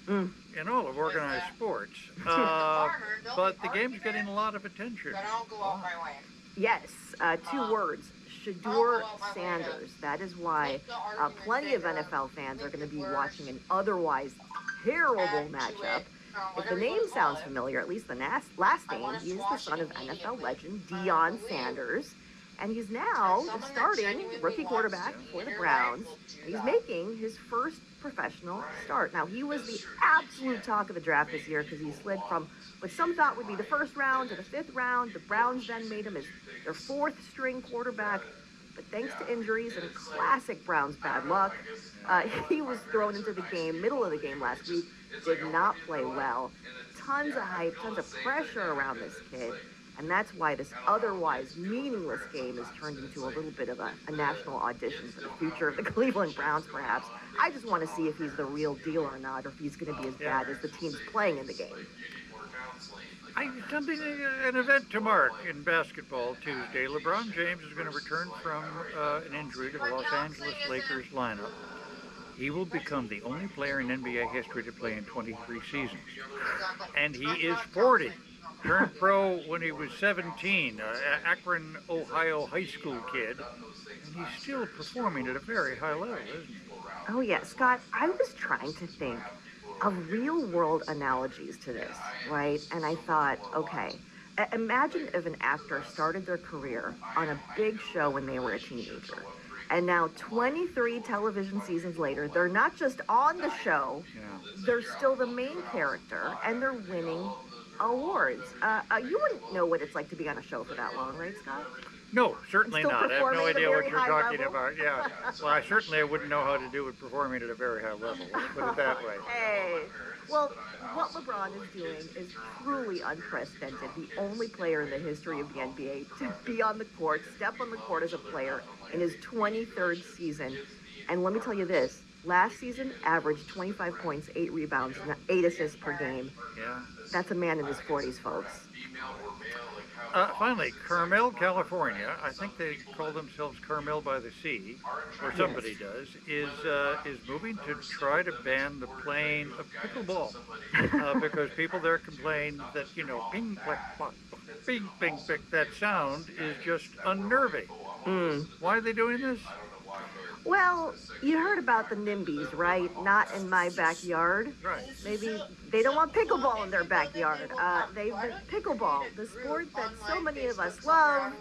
in all of organized sports. But the game's getting a lot of attention. Yes, 2 words. Shedeur Sanders. That is why plenty of NFL fans are going to be watching an otherwise terrible matchup. If the name sounds familiar, at least the last name, he is the son of NFL legend Deion Sanders. And he's now the starting rookie quarterback for the Browns. He's making his first professional start. Now, he was the absolute talk of the draft this year because he slid from what some thought would be the first round to the 5th round. The Browns then made him their 4th string quarterback. But thanks to injuries and classic Browns bad luck, he was thrown into the game, middle of the game last week, did not play well. Tons of hype, tons of pressure around this kid. And that's why this otherwise meaningless game has turned into a little bit of a national audition for the future of the Cleveland Browns, perhaps. I just want to see if he's the real deal or not, or if he's going to be as bad as the teams playing in the game. An event to mark in basketball Tuesday. LeBron James is going to return from an injury to the Los Angeles Lakers lineup. He will become the only player in NBA history to play in 23 seasons. And he is 40. Turned pro when he was 17, Akron, Ohio high school kid. And he's still performing at a very high level, isn't he? Oh, yeah, Scott, I was trying to think of real-world analogies to this, right? And I thought, okay, imagine if an actor started their career on a big show when they were a teenager. And now 23 television seasons later, they're not just on the show, they're still the main character, and they're winning awards. You wouldn't know what it's like to be on a show for that long, right, Scott? No, certainly not. I have no idea what you're talking level. about. Yeah. Well, I wouldn't know how to do it performing at a very high level. Let's put it that way. Hey. Well, what LeBron is doing is truly unprecedented. The only player in the history of the NBA to be on the court, step on the court as a player in his 23rd season. And let me tell you this, last season averaged 25 points, 8 rebounds, and 8 assists per game. Yeah. That's a man in his 40s, folks. Finally, Carmel, California, I think they call themselves Carmel by the Sea, or somebody does, is moving to try to ban the playing of pickleball because people there complain that, you know, ping, plack, plack, ping, ping, ping, that sound is just unnerving. Why are they doing this? Well, you heard about the NIMBYs, right? Not in my backyard. Right. Maybe they don't want pickleball in their backyard. Pickleball, the sport that so many of us love,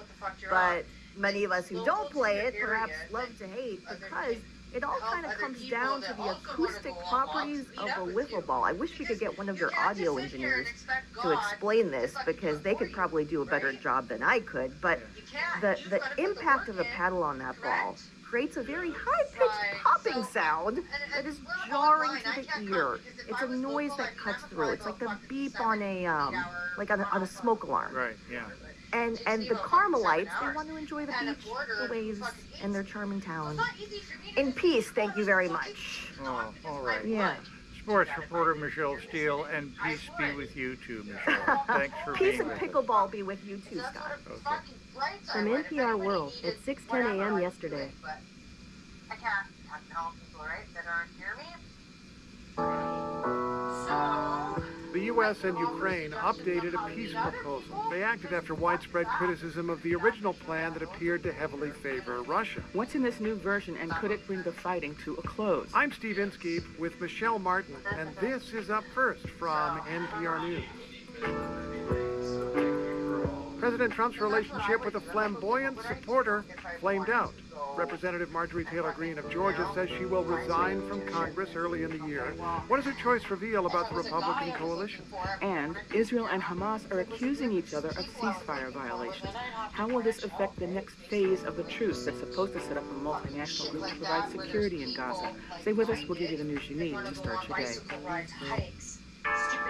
but many of us who don't play it perhaps love to hate because it all kind of comes down to the acoustic properties of a wiffle ball. I wish we could get one of your audio engineers to explain this because they could probably do a better job than I could. But the impact of a paddle on that ball creates a very high-pitched popping sound that is jarring to the ear. It's a noise that cuts through. It's like the beep on a on a smoke alarm. Right. Yeah. And the Carmelites, they want to enjoy the beach, the waves, and their charming town. In peace, thank you very much. Oh, all right. Yeah. Sports reporter Michelle Steele, and peace be with you too, Michelle. Thanks for Peace being and with us. pickleball be with you too, Scott. Okay. From NPR World at 6:10 a.m. yesterday. I can't tell people, right, that aren't hear me. The U.S. and Ukraine updated a peace proposal. They acted after widespread criticism of the original plan that appeared to heavily favor Russia. What's in this new version, and could it bring the fighting to a close? I'm Steve Inskeep with Michelle Martin, and this is Up First from NPR News. President Trump's relationship with a flamboyant supporter flamed out. Representative Marjorie Taylor Greene of Georgia says she will resign from Congress early in the year. What does her choice reveal about the Republican coalition? And Israel and Hamas are accusing each other of ceasefire violations. How will this affect the next phase of the truce that's supposed to set up a multinational group to provide security in Gaza? Stay with us. We'll give you the news you need to start your day. Stupid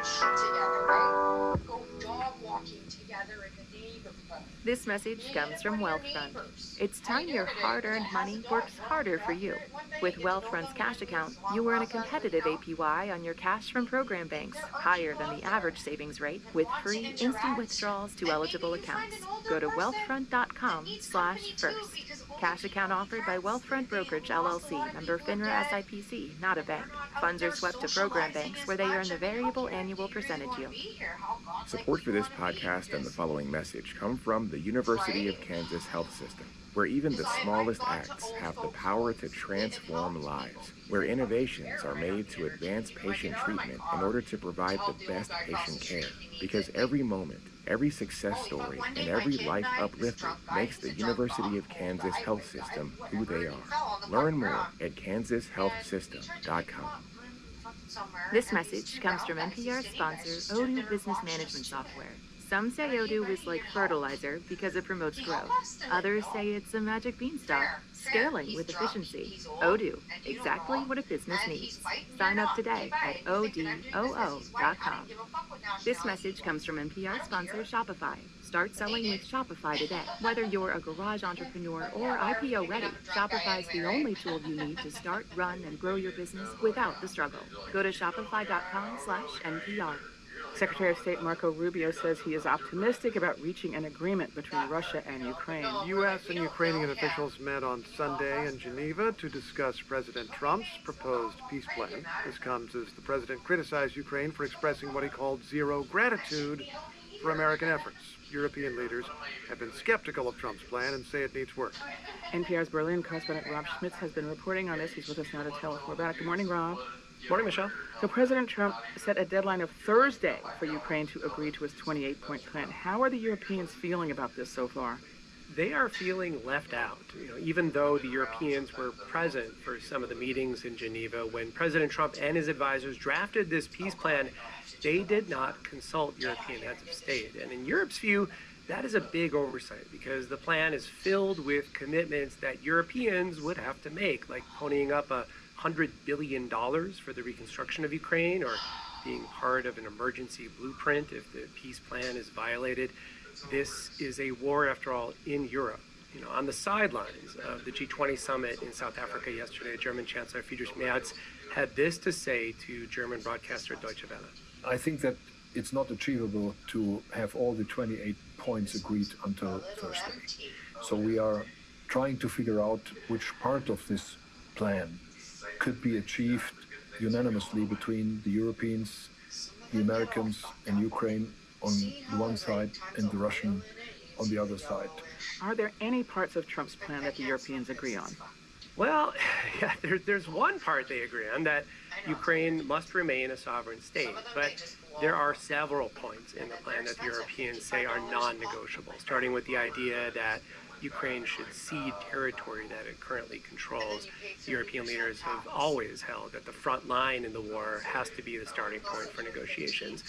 shit together, right? Go dog walking together in the neighborhood. This message comes from Wealthfront. It's time your hard-earned money works harder for you. With Wealthfront's cash account, you earn a competitive APY on your cash from program banks, higher than the average savings rate, with free instant withdrawals to eligible accounts. Go to wealthfront.com/first. Cash account offered by Wealthfront Brokerage, LLC, member FINRA SIPC, not a bank. Funds are swept to program banks where they earn the variable annual percentage yield. Support for this podcast and the following message come from the University of Kansas Health System, where even the smallest acts have the power to transform lives, where innovations are made to advance patient treatment in order to provide the best patient care. Because every moment, every success story, and every life uplifted makes the University of Kansas Health System who they are. Learn more at kansashealthsystem.com. This message comes from NPR sponsor Odoo Business Management Software. Some say Odoo is like fertilizer because it promotes growth. Others say it's a magic beanstalk, scaling with efficiency. Odoo, exactly what a business needs. Sign up today at odoo.com. This message comes from NPR sponsor Shopify. Start selling with Shopify today. Whether you're a garage entrepreneur or IPO ready, Shopify is the only tool you need to start, run, and grow your business without the struggle. Go to shopify.com/NPR. Secretary of State Marco Rubio says he is optimistic about reaching an agreement between Russia and Ukraine. U.S. and Ukrainian officials met on Sunday in Geneva to discuss President Trump's proposed peace plan. This comes as the president criticized Ukraine for expressing what he called zero gratitude for American efforts. European leaders have been skeptical of Trump's plan and say it needs work. NPR's Berlin correspondent Rob Schmitz has been reporting on this. He's with us now to tell us more about it. Good morning, Rob. Morning, Michelle. So President Trump set a deadline of Thursday for Ukraine to agree to his 28-point plan. How are the Europeans feeling about this so far? They are feeling left out. Even though the Europeans were present for some of the meetings in Geneva, when President Trump and his advisors drafted this peace plan, they did not consult European heads of state. And in Europe's view, that is a big oversight because the plan is filled with commitments that Europeans would have to make, like ponying up $100 billion for the reconstruction of Ukraine or being part of an emergency blueprint if the peace plan is violated. This is a war, after all, in Europe. On the sidelines of the G20 summit in South Africa yesterday, German Chancellor Friedrich Merz had this to say to German broadcaster Deutsche Welle. I think that it's not achievable to have all the 28 points agreed until Thursday. So we are trying to figure out which part of this plan could be achieved unanimously between the Europeans, the Americans, and Ukraine on the one side and the Russian on the other side. Are there any parts of Trump's plan that the Europeans agree on? Well, yeah, there's one part they agree on, that Ukraine must remain a sovereign state. But there are several points in the plan that the Europeans say are non-negotiable, starting with the idea that Ukraine should cede territory that it currently controls. The European leaders have always held that the front line in the war has to be the starting point for negotiations.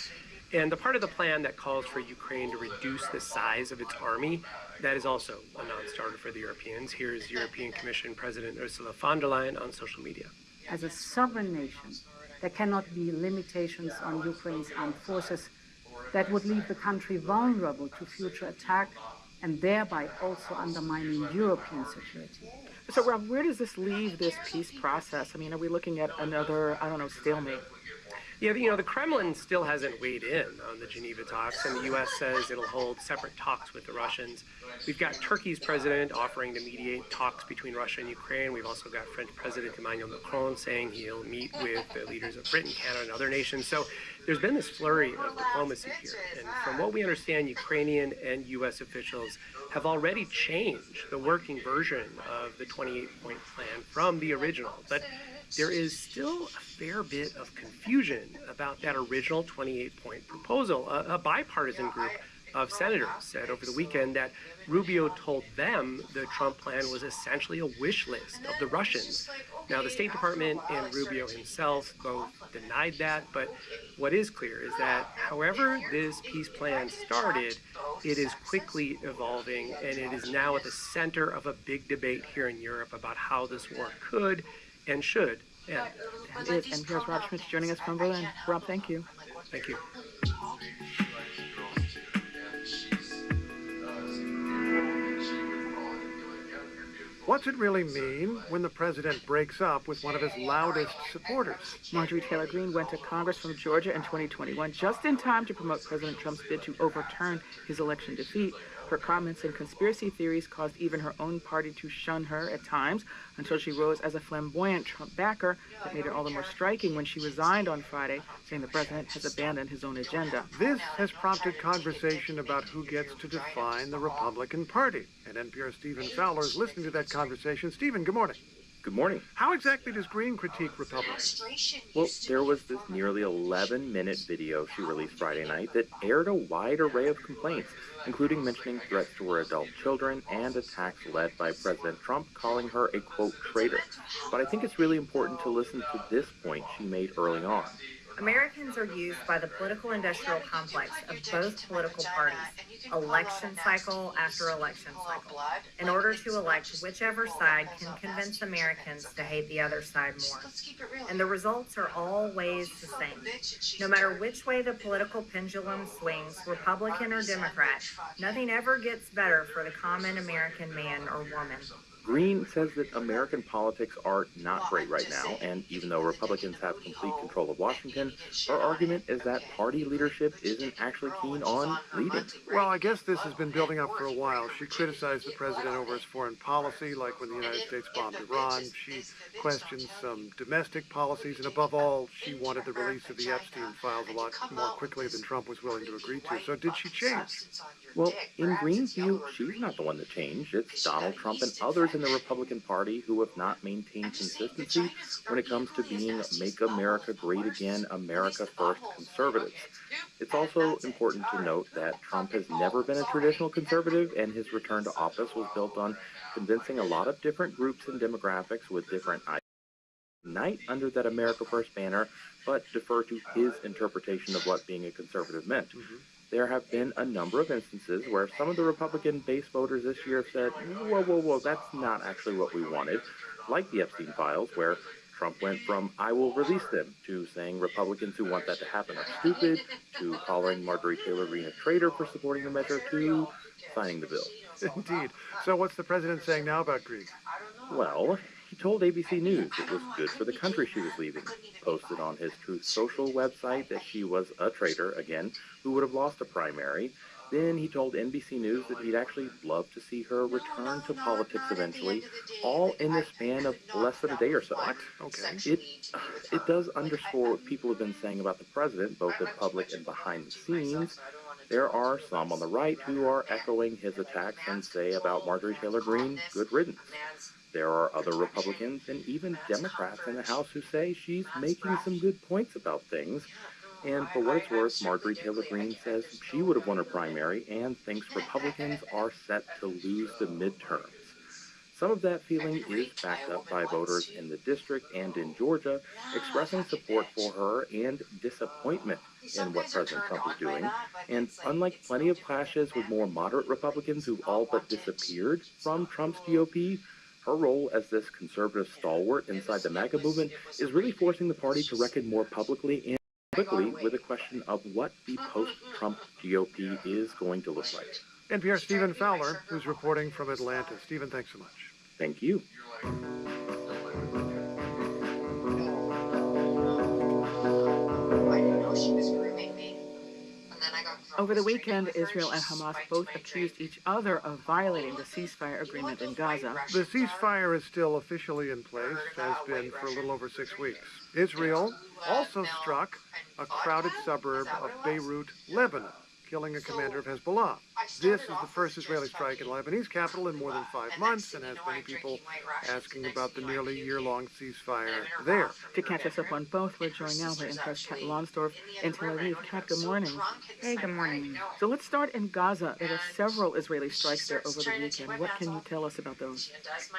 And the part of the plan that calls for Ukraine to reduce the size of its army, that is also a non-starter for the Europeans. Here's European Commission President Ursula von der Leyen on social media. As a sovereign nation, there cannot be limitations on Ukraine's armed forces that would leave the country vulnerable to future attack and thereby also undermining European security. So, Rob, where does this leave this peace process? I mean, are we looking at another, stalemate? Yeah, the Kremlin still hasn't weighed in on the Geneva talks, and the U.S. says it'll hold separate talks with the Russians. We've got Turkey's president offering to mediate talks between Russia and Ukraine. We've also got French President Emmanuel Macron saying he'll meet with the leaders of Britain, Canada, and other nations. So there's been this flurry of diplomacy here. And from what we understand, Ukrainian and U.S. officials have already changed the working version of the 28-point plan from the original. But there is still a fair bit of confusion about that original 28-point proposal. A bipartisan group of senators said over the weekend that Rubio told them the Trump plan was essentially a wish list of the Russians. Now, the State Department and Rubio himself both denied that, but what is clear is that however this peace plan started, it is quickly evolving, and it is now at the center of a big debate here in Europe about how this war could and should end. And here's Rob Schmitz joining us from Berlin. Rob, thank you. Thank you. What's it really mean when the president breaks up with one of his loudest supporters? Marjorie Taylor Greene went to Congress from Georgia in 2021 just in time to promote President Trump's bid to overturn his election defeat. Her comments and conspiracy theories caused even her own party to shun her at times until she rose as a flamboyant Trump backer that made it all the more striking when she resigned on Friday, saying the president has abandoned his own agenda. This has prompted conversation about who gets to define the Republican Party. And NPR's Stephen Fowler is listening to that conversation. Stephen, good morning. Good morning. How exactly does Greene critique Republicans? Well, there was this nearly 11-minute video she released Friday night that aired a wide array of complaints, including mentioning threats to her adult children and attacks led by President Trump, calling her a, quote, traitor. But I think it's really important to listen to this point she made early on. Americans are used by the political industrial complex of both political parties, election cycle after election cycle, in order to elect whichever side can convince Americans to hate the other side more. And the results are always the same. No matter which way the political pendulum swings, Republican or Democrat, nothing ever gets better for the common American man or woman. Greene says that American politics are not great right now, and even though Republicans have complete control of Washington, her argument is that party leadership isn't actually keen on leading. Well, I guess this has been building up for a while. She criticized the president over his foreign policy, like when the United States bombed Iran. She questioned some domestic policies, and above all, she wanted the release of the Epstein files a lot more quickly than Trump was willing to agree to. So did she change? Well, in Greene's view, she's not the one that changed. It's Donald Trump and others in the Republican Party who have not maintained consistency when it comes to being Make America Great Again, America First conservatives. It's also important to note that Trump has never been a traditional conservative, and his return to office was built on convincing a lot of different groups and demographics with different ideas unite under that America First banner, but defer to his interpretation of what being a conservative meant. There have been a number of instances where some of the Republican base voters this year have said, whoa, that's not actually what we wanted, like the Epstein files, where Trump went from, "I will release them," to saying Republicans who want that to happen are stupid, to calling Marjorie Taylor Greene a traitor for supporting the measure, to signing the bill. Indeed. So what's the president saying now about Greene? Well, he told ABC News it was good for the country she was leaving, posted on his Truth Social website that she was a traitor, again, who would have lost a primary. Then he told NBC News that he'd actually love to see her return to politics eventually, all in the span of less than a day or so. Okay. It does underscore what people have been saying about the president, both in public and behind the scenes. There are some on the right who are echoing his attacks and say about Marjorie Taylor Greene, good riddance. There are other Republicans and even Democrats in the House who say she's making some good points about things. And for what it's worth, Marjorie Taylor Greene says she would have won her primary and thinks Republicans are set to lose the midterms. Some of that feeling is backed up by voters in the district and in Georgia, expressing support for her and disappointment in what President Trump is doing. And unlike plenty of clashes with more moderate Republicans who all but disappeared from Trump's GOP, her role as this conservative stalwart inside the MAGA movement is really forcing the party to reckon more publicly and quickly with the question of what the post-Trump GOP is going to look like. NPR's Stephen Fowler, who's reporting from Atlanta. Stephen, thanks so much. Thank you. Over the weekend, Israel and Hamas both accused each other of violating the ceasefire agreement in Gaza. The ceasefire is still officially in place, has been for a little over 6 weeks. Israel also struck a crowded suburb of Beirut, Lebanon, killing a commander of Hezbollah. This is the first Israeli strike in the Lebanese capital in more than 5 months and has many people asking about the nearly year-long ceasefire there. To catch us up on both, we're joined now by Empress Kat Lonsdorf in Tel Aviv. Kat, good morning. Hey, good morning. So let's start in Gaza. There were several Israeli strikes there over the weekend. What can you tell us about those?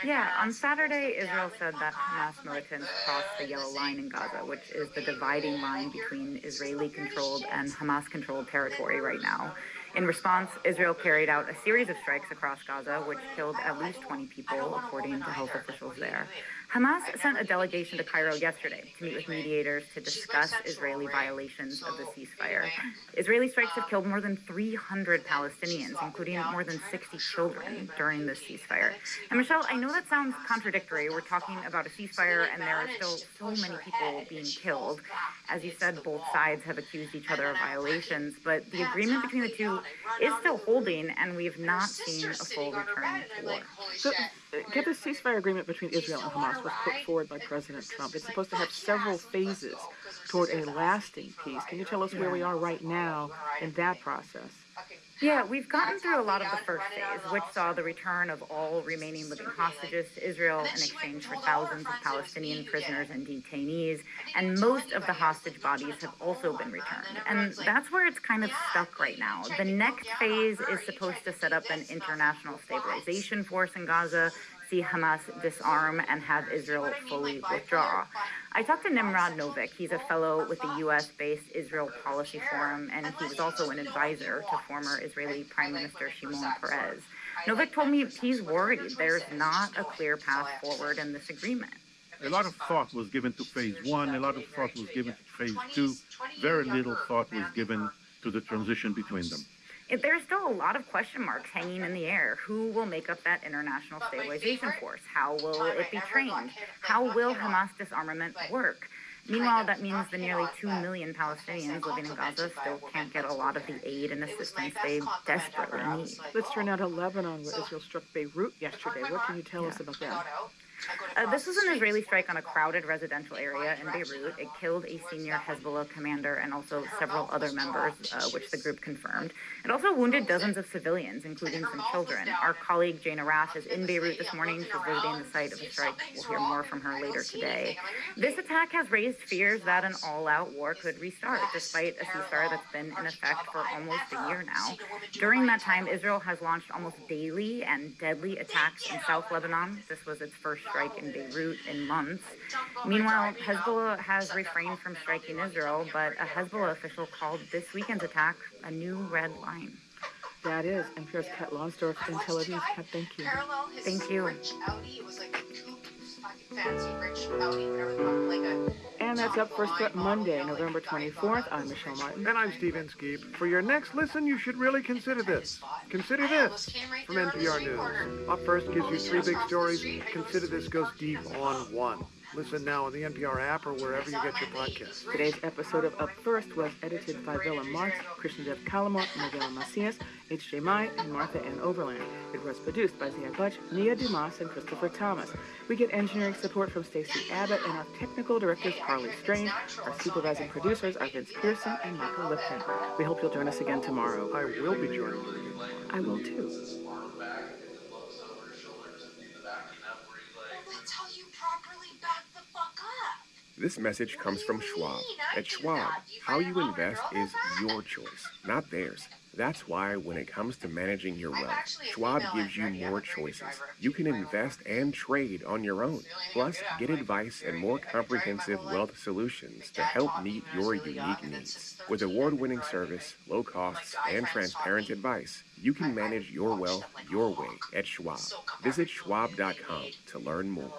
Yeah, on Saturday, Israel said that Hamas militants crossed the yellow line in Gaza, which is the dividing line between Israeli-controlled and Hamas-controlled territory right now. In response, Israel carried out a series of strikes across Gaza, which killed at least 20 people, according to health officials there. Hamas sent a delegation to Cairo yesterday to meet with mediators to discuss Israeli violations of the ceasefire. Israeli strikes have killed more than 300 Palestinians, including more than 60 children during this ceasefire. And Michelle, I know that sounds contradictory. We're talking about a ceasefire and there are still so many people being killed. As you said, both sides have accused each other of violations, but the agreement between the two is still holding and we have not seen a full return to war. So, get the ceasefire agreement between Israel and Hamas was put forward by President Trump. It's supposed to have several phases toward a lasting peace. Can you tell us where we are right now in that process? Yeah, we've gotten through a lot of the first phase, which saw the return of all remaining living hostages to Israel in exchange for thousands of Palestinian prisoners and detainees, and most of the hostage bodies have also been returned. And that's where it's kind of stuck right now. The next phase is supposed to set up an international stabilization force in Gaza, see Hamas disarm, and have Israel fully withdraw. I talked to Nimrod Novik. He's a fellow with the U.S.-based Israel Policy Forum, and he was also an advisor to former Israeli Prime Minister Shimon Peres. Novik told me he's worried there's not a clear path forward in this agreement. A lot of thought was given to phase one, a lot of thought was given to phase two. Very little thought was given to the transition between them. There's still a lot of question marks hanging in the air. Who will make up that international stabilization force? How will it be trained? How will Hamas disarmament work? Meanwhile, that means the nearly 2 million Palestinians living in Gaza still can't get a lot of the aid and assistance they desperately need. Let's turn now to Lebanon, where Israel struck Beirut yesterday. What can you tell us about that? This was an Israeli strike on a crowded residential area in Beirut. It killed a senior Hezbollah commander and also several other members, which the group confirmed. It also wounded dozens of civilians, including some children. Our colleague Jane Arash is in Beirut this morning. She's visiting the site of the strike. We'll hear more from her later today. This attack has raised fears that an all-out war could restart, despite a ceasefire that's been in effect for almost a year now. During that time, Israel has launched almost daily and deadly attacks in South Lebanon. This was its first strike in Beirut in months. Meanwhile, Hezbollah has refrained from striking Israel, but a Hezbollah official called this weekend's attack a new red line. That is NPR's Kat Lonsdorf in Tel Aviv. Kat, thank you. Thank you. fancy rich outing, whatever the fuck, like a. And that's Up First for Monday, November 24th. I'm Michelle Martin. And I'm Steve Inskeep. For your next listen, you should really consider this. Consider this from NPR News. Up First gives you 3 big stories. Consider This goes deep on one. Listen now on the NPR app or wherever you get your podcasts. Today's episode of Up First was edited by Villa Marks, Christian Jeff Calamont, Miguel Macias, H.J. Mai, and Martha Ann Overland. It was produced by Zia Butch, Nia Dumas, and Christopher Thomas. We get engineering support from Stacey Abbott, and our technical directors, Carly Strange. Our supervising producers are Vince Pearson and Michael Lipton. We hope you'll join us again tomorrow. I will be joining you. I will too. This message comes from Schwab. At Schwab, how you invest is your choice, not theirs. That's why when it comes to managing your wealth, Schwab gives you more choices. You can invest and trade on your own. Plus, get advice and more comprehensive wealth solutions to help meet your unique needs. With award-winning service, low costs, and transparent advice, you can manage your wealth your way at Schwab. Visit schwab.com to learn more.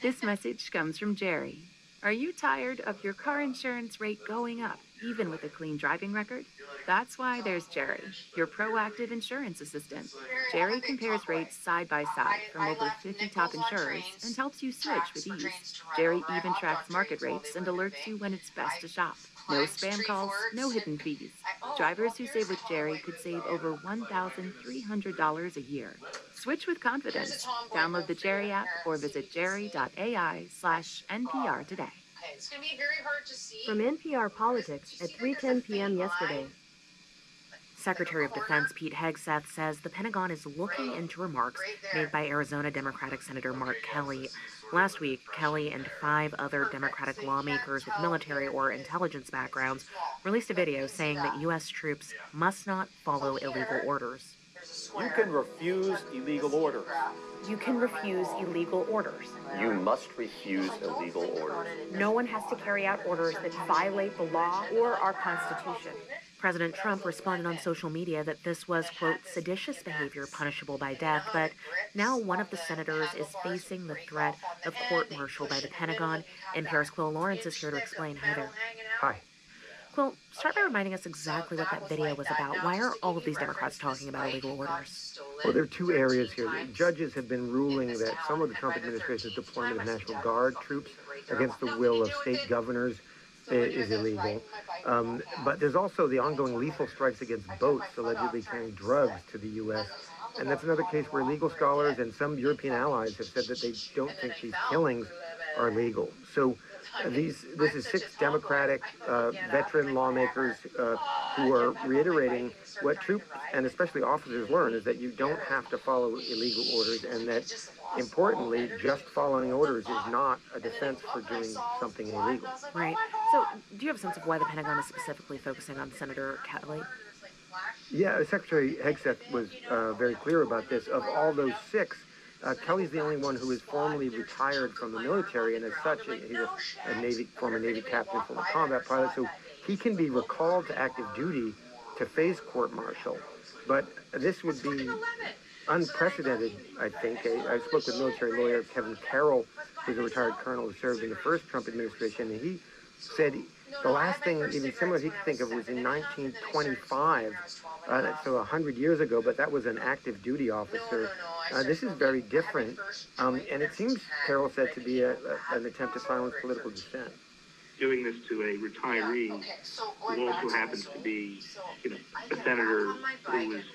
This message comes from Jerry. Are you tired of your car insurance rate going up, even with a clean driving record? That's why there's Jerry, your proactive insurance assistant. Jerry compares rates side by side from over 50 top insurers and helps you switch with ease. Jerry even tracks market rates and alerts you when it's best to shop. No spam calls, no hidden fees. Drivers who save with Jerry could save over $1,300 a year. Switch with confidence. Download the Jerry app or visit jerry.ai/NPR today. It's going to be very hard to see. From NPR Politics at 3:10 p.m. yesterday. Secretary of Defense Pete Hegseth says the Pentagon is looking into remarks made by Arizona Democratic Senator Mark Kelly. Last week, Kelly and 5 other Democratic lawmakers with military or intelligence backgrounds released a video saying that U.S. troops must not follow illegal orders. You can refuse illegal orders. You can refuse illegal orders. You must refuse illegal orders. No one has to carry out orders that violate the law or our Constitution. President Trump responded on social media that this was, quote, seditious behavior punishable by death, but now one of the senators is facing the threat of court-martial by the Pentagon. NPR's Quill Lawrence is here to explain. Hi there. Hi. Quill, start by reminding us exactly what that video was about. Why are all of these Democrats talking about illegal orders? Well, there are 2 areas here. Judges have been ruling that some of the Trump administration's deployment of National Guard troops against the will of state governors is illegal. But there's also the ongoing lethal strikes against boats allegedly carrying drugs to the U.S. And that's another case where legal scholars and some European allies have said that they don't think these killings are legal. So this is 6 Democratic veteran lawmakers who are reiterating what troops and especially officers learn is that you don't have to follow illegal orders, and that, importantly, just following orders is not a defense for doing something illegal. Right. So do you have a sense of why the Pentagon is specifically focusing on Senator Kelly? Yeah, Secretary Hegseth was very clear about this. Of all those 6, Kelly's the only one who is formally retired from the military, and as such, he's a former Navy captain, former combat pilot, so he can be recalled to active duty to face court-martial. But this would be unprecedented, I think. I spoke with military lawyer Kevin Carroll, who's a retired colonel who served in the first Trump administration, and he said the last thing even similar he could think of was in 1925, so 100 years ago, but that was an active duty officer. This is very different, and it seems, Carroll said, to be an attempt to silence political dissent. Doing this to a retiree who also happens to be, a senator who was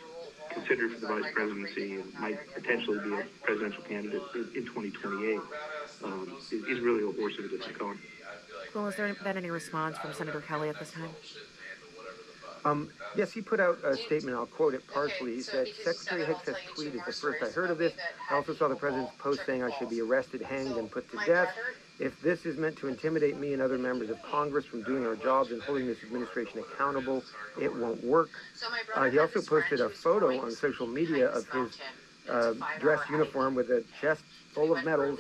considered for the vice presidency and might potentially be a presidential candidate in 2028 is really a horse of a different color. Well, has there been any response from Senator Kelly at this time? Yes, he put out a statement. I'll quote it partially. He said, Secretary Hegseth's tweet is the first I heard of this. I also saw the president's post saying I should be arrested, hanged, and put to death. If this is meant to intimidate me and other members of Congress from doing our jobs and holding this administration accountable, it won't work. He also posted a photo on social media of his dress uniform with a chest full of medals,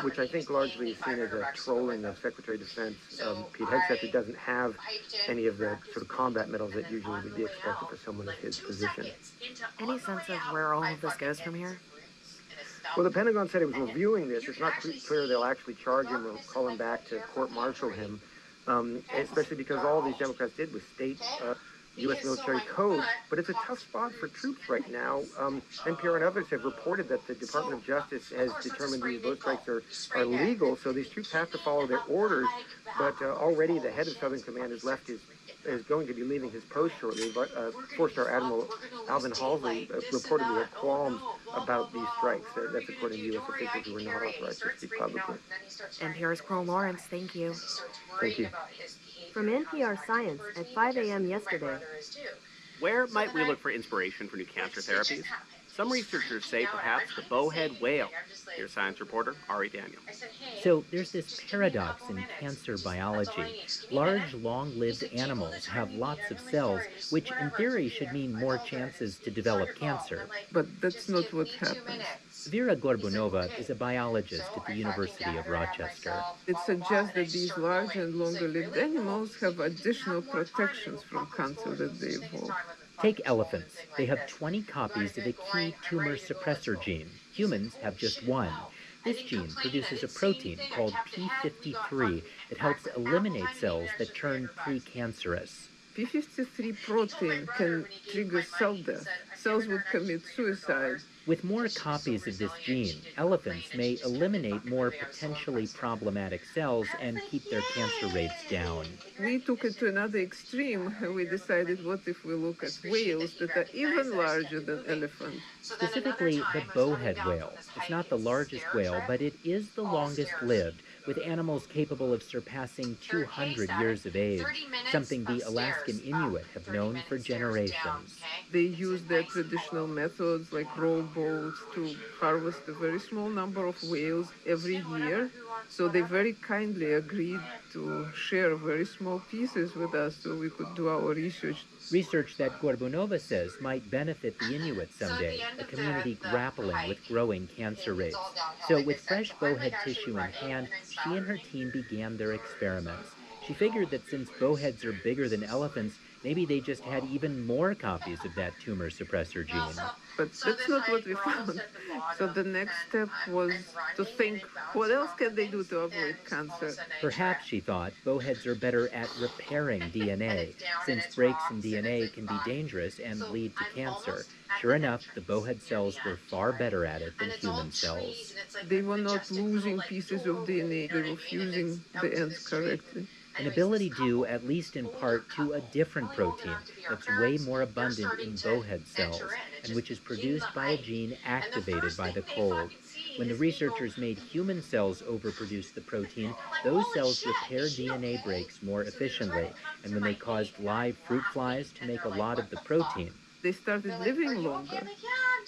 which I think largely is seen as a trolling of Secretary of Defense Pete Hegseth, who doesn't have any of the sort of combat medals that usually would be expected for someone of his position. Any sense of where all of this goes from here? Well, the Pentagon said it was reviewing this. It's not clear they'll actually charge him or call him back to court-martial him, especially because all these Democrats did was state U.S. military code. But it's a tough spot for troops right now. NPR and others have reported that the Department of Justice has determined these boat strikes are legal, so these troops have to follow their orders. But already the head of Southern Command has left is going to be leaving his post shortly. Four-star Admiral Alvin Halsey reportedly had qualms about these strikes. That's according to U.S. officials who were not authorized to speak publicly. NPR's Pearl Lawrence, thank you. Thank you. From NPR Science at 5 a.m. yesterday. Where might we look for inspiration for new cancer therapies? Some researchers say perhaps the bowhead whale. Here's science reporter Ari Daniel. So there's this paradox in cancer biology. Large, long-lived animals have lots of cells, which in theory should mean more chances to develop cancer. But that's not what happens. Vera Gorbunova is a biologist at the University of Rochester. It suggests that these large and longer-lived animals have additional protections from cancer that they evolve. Take elephants. They have 20 copies of a key tumor suppressor gene. Humans have just one. This gene produces a protein called P53 that helps eliminate cells that turn precancerous. P53 protein can trigger cell death. Cells would commit suicide. With more copies of this gene, elephants may eliminate more potentially problematic cells and keep their cancer rates down. We took it to another extreme, and we decided, what if we look at whales that are even larger than elephants? Specifically, the bowhead whale. It's not the largest whale, but it is the longest lived, with animals capable of surpassing 200 years of age, something the Alaskan Inuit have known for generations. They use their traditional methods like rowboats to harvest a very small number of whales every year. So they very kindly agreed to share very small pieces with us so we could do our research. Research that Gorbunova says might benefit the Inuit someday, a community grappling with growing cancer rates. So with fresh bowhead tissue in hand, she and her team began their experiments. She figured that since bowheads are bigger than elephants, maybe they just had even more copies of that tumor suppressor gene. But that's not what we found. So the next step was to think, what else can they do to avoid cancer? Perhaps, she thought, bowheads are better at repairing DNA, since breaks in DNA can be dangerous and lead to cancer. Sure enough, the bowhead cells were far better at it than human cells. They were not losing pieces of DNA, they were fusing the ends correctly. An ability due, at least in part, to a different protein that's way more abundant in bowhead cells, and which is produced by a gene activated by the cold. When the researchers made human cells overproduce the protein, those cells repaired DNA breaks more efficiently, and when they caused live fruit flies to make a lot of the protein, they started living longer,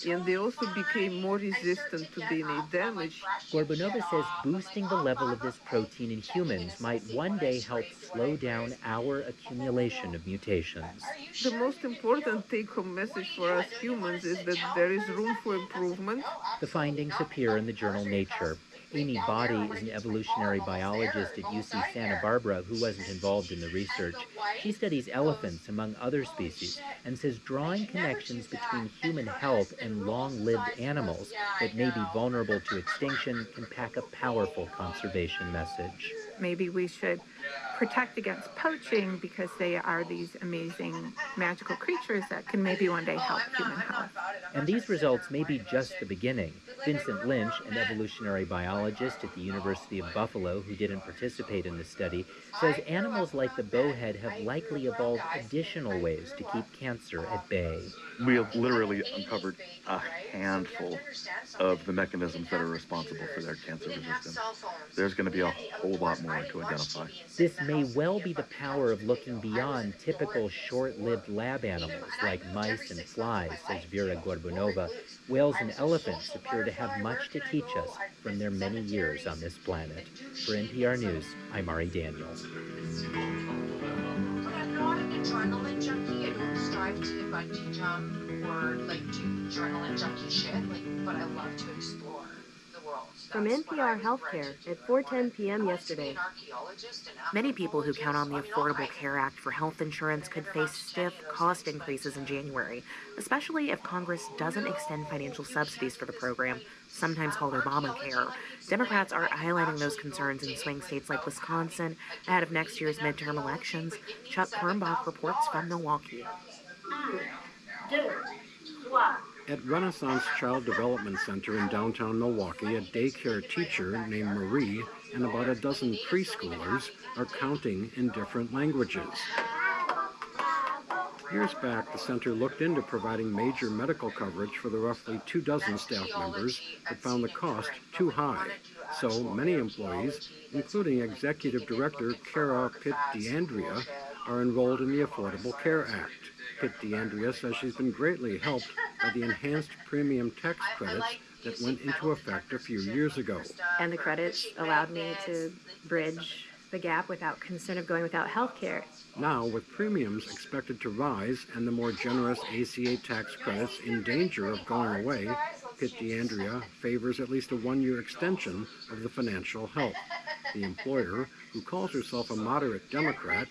and they also became more resistant to DNA damage. Gorbunova says boosting the level of this protein in humans might one day help slow down our accumulation of mutations. The most important take-home message for us humans is that there is room for improvement. The findings appear in the journal Nature. Amy Boddy is an evolutionary biologist at UC Santa Barbara who wasn't involved in the research. She studies elephants, among other species, and says drawing connections between human health and long-lived animals that may be vulnerable to extinction can pack a powerful conservation message. Maybe we should protect against poaching because they are these amazing magical creatures that can maybe one day help human health. And these results may be just the beginning. Vincent Lynch, an evolutionary biologist at the University of Buffalo who didn't participate in the study, says animals like the bowhead have likely evolved additional ways to keep cancer at bay. We have literally uncovered a handful of the mechanisms that are responsible for their cancer resistance. There's going to be a whole lot more to identify. This may well be the power of looking beyond typical short-lived lab animals like mice and flies, says Vera Gorbunova. Whales and elephants appear to have much to teach us from their many years on this planet. For NPR News, I'm Ari Daniel. I'm not an adrenaline junkie. I don't strive to bungee jump or like do adrenaline junkie shit. But I love to explore the world. From NPR Healthcare at 4:10 p.m. yesterday. Many people who count on the Affordable Care Act for health insurance could face stiff cost increases in January, especially if Congress doesn't extend financial subsidies for the program, sometimes called Obamacare. Democrats are highlighting those concerns in swing states like Wisconsin ahead of next year's midterm elections. Chuck Quirmbach reports from Milwaukee. At Renaissance Child Development Center in downtown Milwaukee, a daycare teacher named Marie and about a dozen preschoolers are counting in different languages. Years back, the center looked into providing major medical coverage for the roughly 24 staff members, but found the cost too high. So many employees, including Executive Director Cara Pitt-D'Andrea, are enrolled in the Affordable Care Act. Pitt-D'Andrea says she's been greatly helped by the enhanced premium tax credits that went into effect a few years ago. And the credits allowed me to bridge the gap without concern of going without health care. Now, with premiums expected to rise and the more generous ACA tax credits in danger of going away, Pitt-D'Andrea favors at least a one-year extension of the financial help. The employer, who calls herself a moderate Democrat,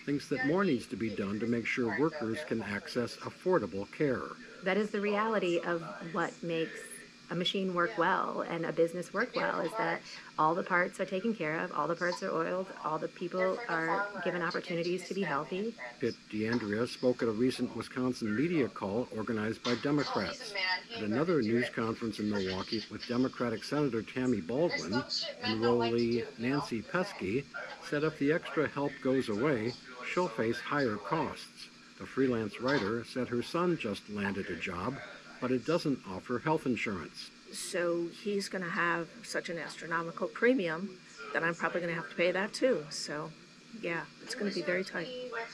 thinks that more needs to be done to make sure workers can access affordable care. That is the reality of what makes a machine work well and a business work well, is that all the parts are taken care of, all the parts are oiled, all the people are given opportunities to be healthy. Pitt-D'Andrea spoke at a recent Wisconsin media call organized by Democrats. At another news conference in Milwaukee with Democratic Senator Tammy Baldwin, enrollee Nancy Pesky said if the extra help goes away, she'll face higher costs. The freelance writer said her son just landed a job, but it doesn't offer health insurance. So he's going to have such an astronomical premium that I'm probably going to have to pay that too. So, yeah, it's going to be very tight.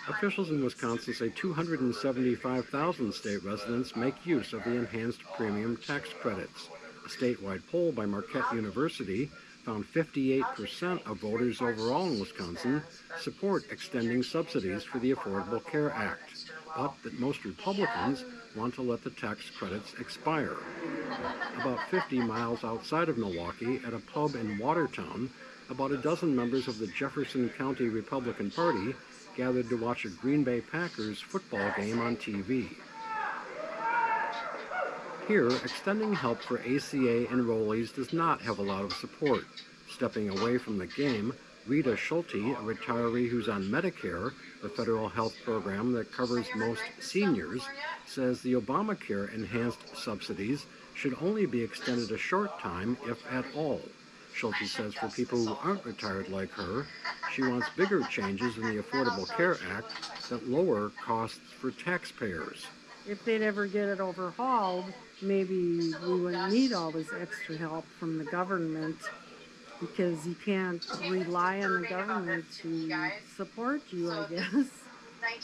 Officials in Wisconsin say 275,000 state residents make use of the enhanced premium tax credits. A statewide poll by Marquette University found 58% of voters overall in Wisconsin support extending subsidies for the Affordable Care Act, but that most Republicans want to let the tax credits expire. About 50 miles outside of Milwaukee, at a pub in Watertown, about a dozen members of the Jefferson County Republican Party gathered to watch a Green Bay Packers football game on TV. Here, extending help for ACA enrollees does not have a lot of support. Stepping away from the game, Rita Schulte, a retiree who's on Medicare, the federal health program that covers most seniors, says the Obamacare enhanced subsidies should only be extended a short time, if at all. Schulte says for people who aren't retired like her, she wants bigger changes in the Affordable Care Act that lower costs for taxpayers. If they'd ever get it overhauled, maybe we wouldn't need all this extra help from the government, because you can't rely on the government to support you, I guess.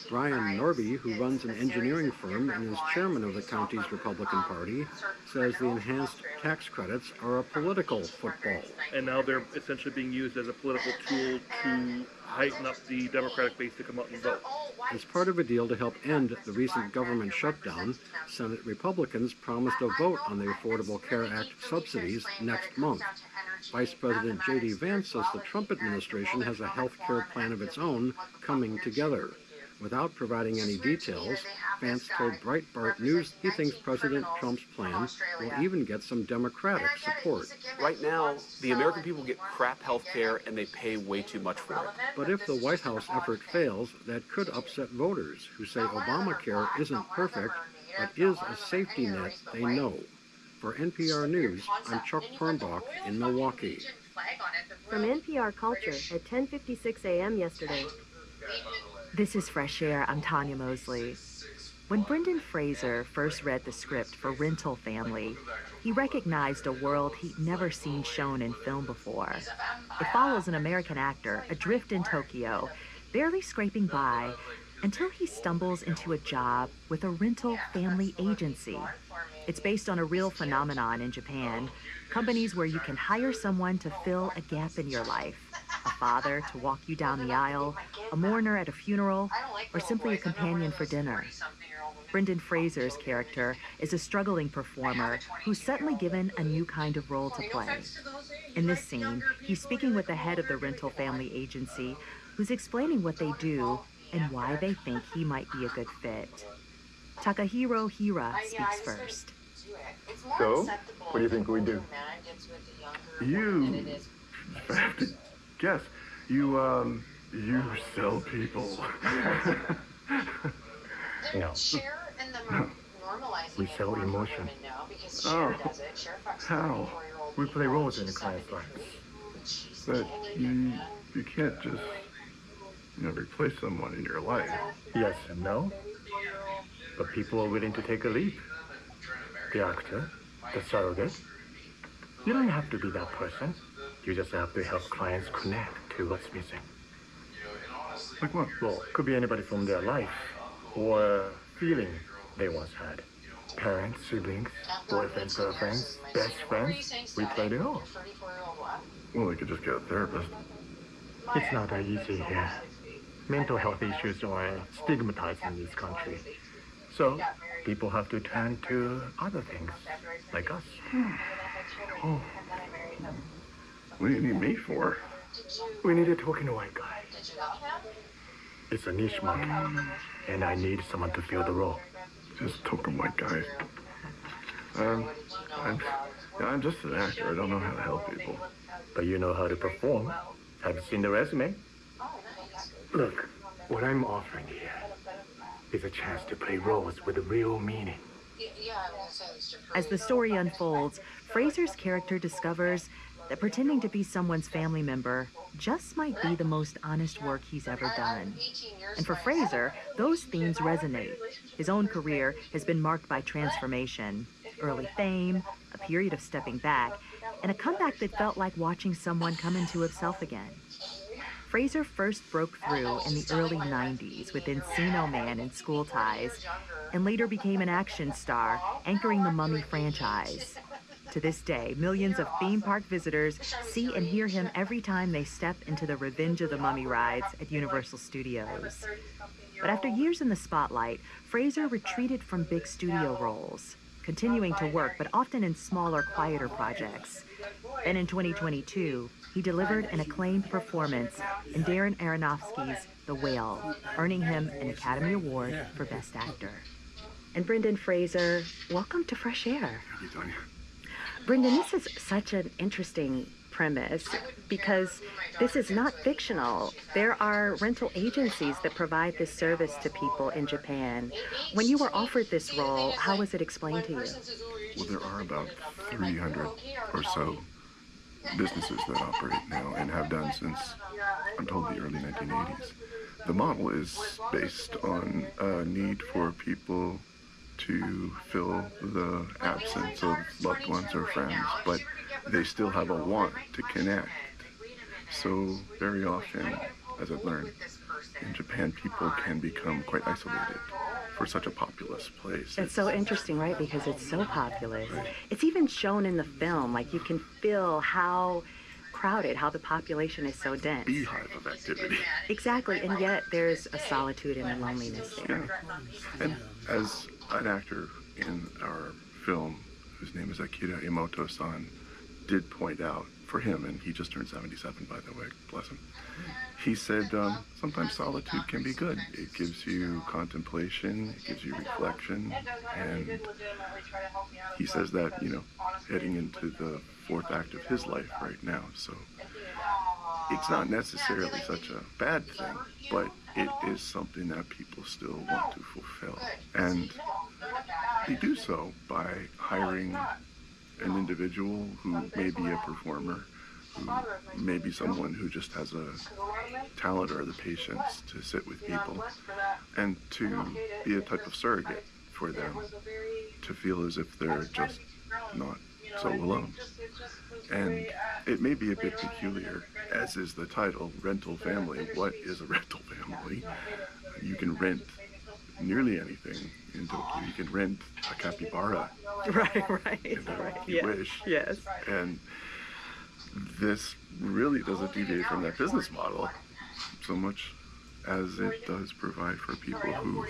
Brian Norby, who runs an engineering firm and is chairman of the county's Republican Party, says the enhanced tax credits are a political football. And now they're essentially being used as a political tool to heighten up the Democratic base to come out and vote. As part of a deal to help end the recent government shutdown, Senate Republicans promised a vote on the Affordable Care Act subsidies next month. Vice President J.D. Vance says the Trump administration has a health care plan of its own coming together. Without providing any details, Vance told Breitbart News he thinks President Trump's plan will even get some Democratic support. Right now, the American people get crap health care and they pay way too much for it. But if the White House effort fails, that could upset voters who say Obamacare isn't perfect, but is a safety net they know. For NPR News, I'm Chuck Quirmbach in Milwaukee. From NPR Culture at 10:56 a.m. yesterday. This is Fresh Air. I'm Tanya Mosley. When Brendan Fraser first read the script for Rental Family, he recognized a world he'd never seen shown in film before. It follows an American actor adrift in Tokyo, barely scraping by, until he stumbles into a job with a rental family agency. It's based on a real phenomenon in Japan, companies where you can hire someone to fill a gap in your life. A father to walk you down the aisle, a mourner at a funeral, or simply a companion for dinner. Brendan Fraser's character is a struggling performer who's suddenly given a new kind of role to play. In this scene, he's speaking with the head of the rental family agency, who's explaining what they do and why they think he might be a good fit. Takahiro Hira speaks first. So, what do you think we do? You have to guess. You sell people. No. We sell emotion. Oh, how? We play roles in the client's life. But you can't just, replace someone in your life. Yes and no. But people are willing to take a leap. The actor, the surrogate. You don't have to be that person. You just have to help clients connect to what's missing. Like what? Well, could be anybody from their life or feeling they once had. Parents, siblings, boyfriends, girlfriends, best friends. We played it all. Well, they could just get a therapist. It's not that easy here. Mental health issues are stigmatized in this country. So people have to turn to other things, like us. Oh. What do you need me for? We need a token white guy. It's a niche market, and I need someone to fill the role. Just token white guy. I'm just an actor. I don't know how to help people. But you know how to perform. Have you seen the resume? Look, what I'm offering here is a chance to play roles with a real meaning. As the story unfolds, Fraser's character discovers that pretending to be someone's family member just might be the most honest work he's ever done. And for Fraser, those themes resonate. His own career has been marked by transformation, early fame, a period of stepping back, and a comeback that felt like watching someone come into himself again. Fraser first broke through in the early 90s with Encino Man and School Ties, and later became an action star, anchoring the Mummy franchise. To this day, millions of theme park visitors see and hear him every time they step into the Revenge of the Mummy rides at Universal Studios. But after years in the spotlight, Fraser retreated from big studio roles, continuing to work, but often in smaller, quieter projects. Then in 2022, he delivered an acclaimed performance in Darren Aronofsky's The Whale, earning him an Academy Award for Best Actor. And Brendan Fraser, welcome to Fresh Air. Thank you, Tanya. Brendan, this is such an interesting premise because this is not fictional. There are rental agencies that provide this service to people in Japan. When you were offered this role, how was it explained to you? Well, there are about 300 or so businesses that operate now and have done since, I'm told, the early 1980s. The model is based on a need for people to fill the absence of loved ones or friends, but they still have a want to connect. So very often, as I've learned, in Japan, people can become quite isolated for such a populous place. It's so interesting, right? Because it's so populous. Right. It's even shown in the film, like you can feel how crowded, how the population is so dense. Beehive of activity. Exactly, and yet there's a solitude and a loneliness there. Yeah. And as an actor in our film, whose name is Akira Imoto-san, did point out for him, and he just turned 77, by the way, bless him. He said sometimes solitude can be good. It gives you contemplation, it gives you reflection, and he says that, heading into the fourth act of his life right now. So it's not necessarily such a bad thing, but it is something that people still want to fulfill. And they do so by hiring an individual who may be a performer, who may be someone who just has a talent or the patience to sit with people, and to be a type of surrogate for them, to feel as if they're just not so alone. And it may be a bit peculiar, as is the title, Rental Family. What is a rental family? You can rent nearly anything in Tokyo. You can rent a capybara. Right. If you wish. Yes. And this really doesn't deviate from that business model so much as it does provide for people who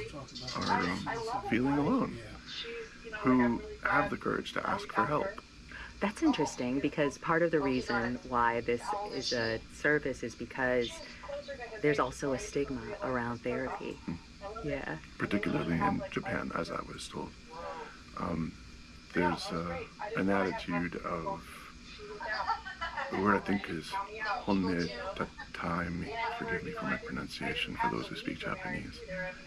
are feeling alone, who have the courage to ask for help. That's interesting because part of the reason why this is a service is because there's also a stigma around therapy. Yeah. Particularly in Japan, as I was told. There's an attitude of, the word I think is honne tataimi, forgive me for my pronunciation for those who speak Japanese.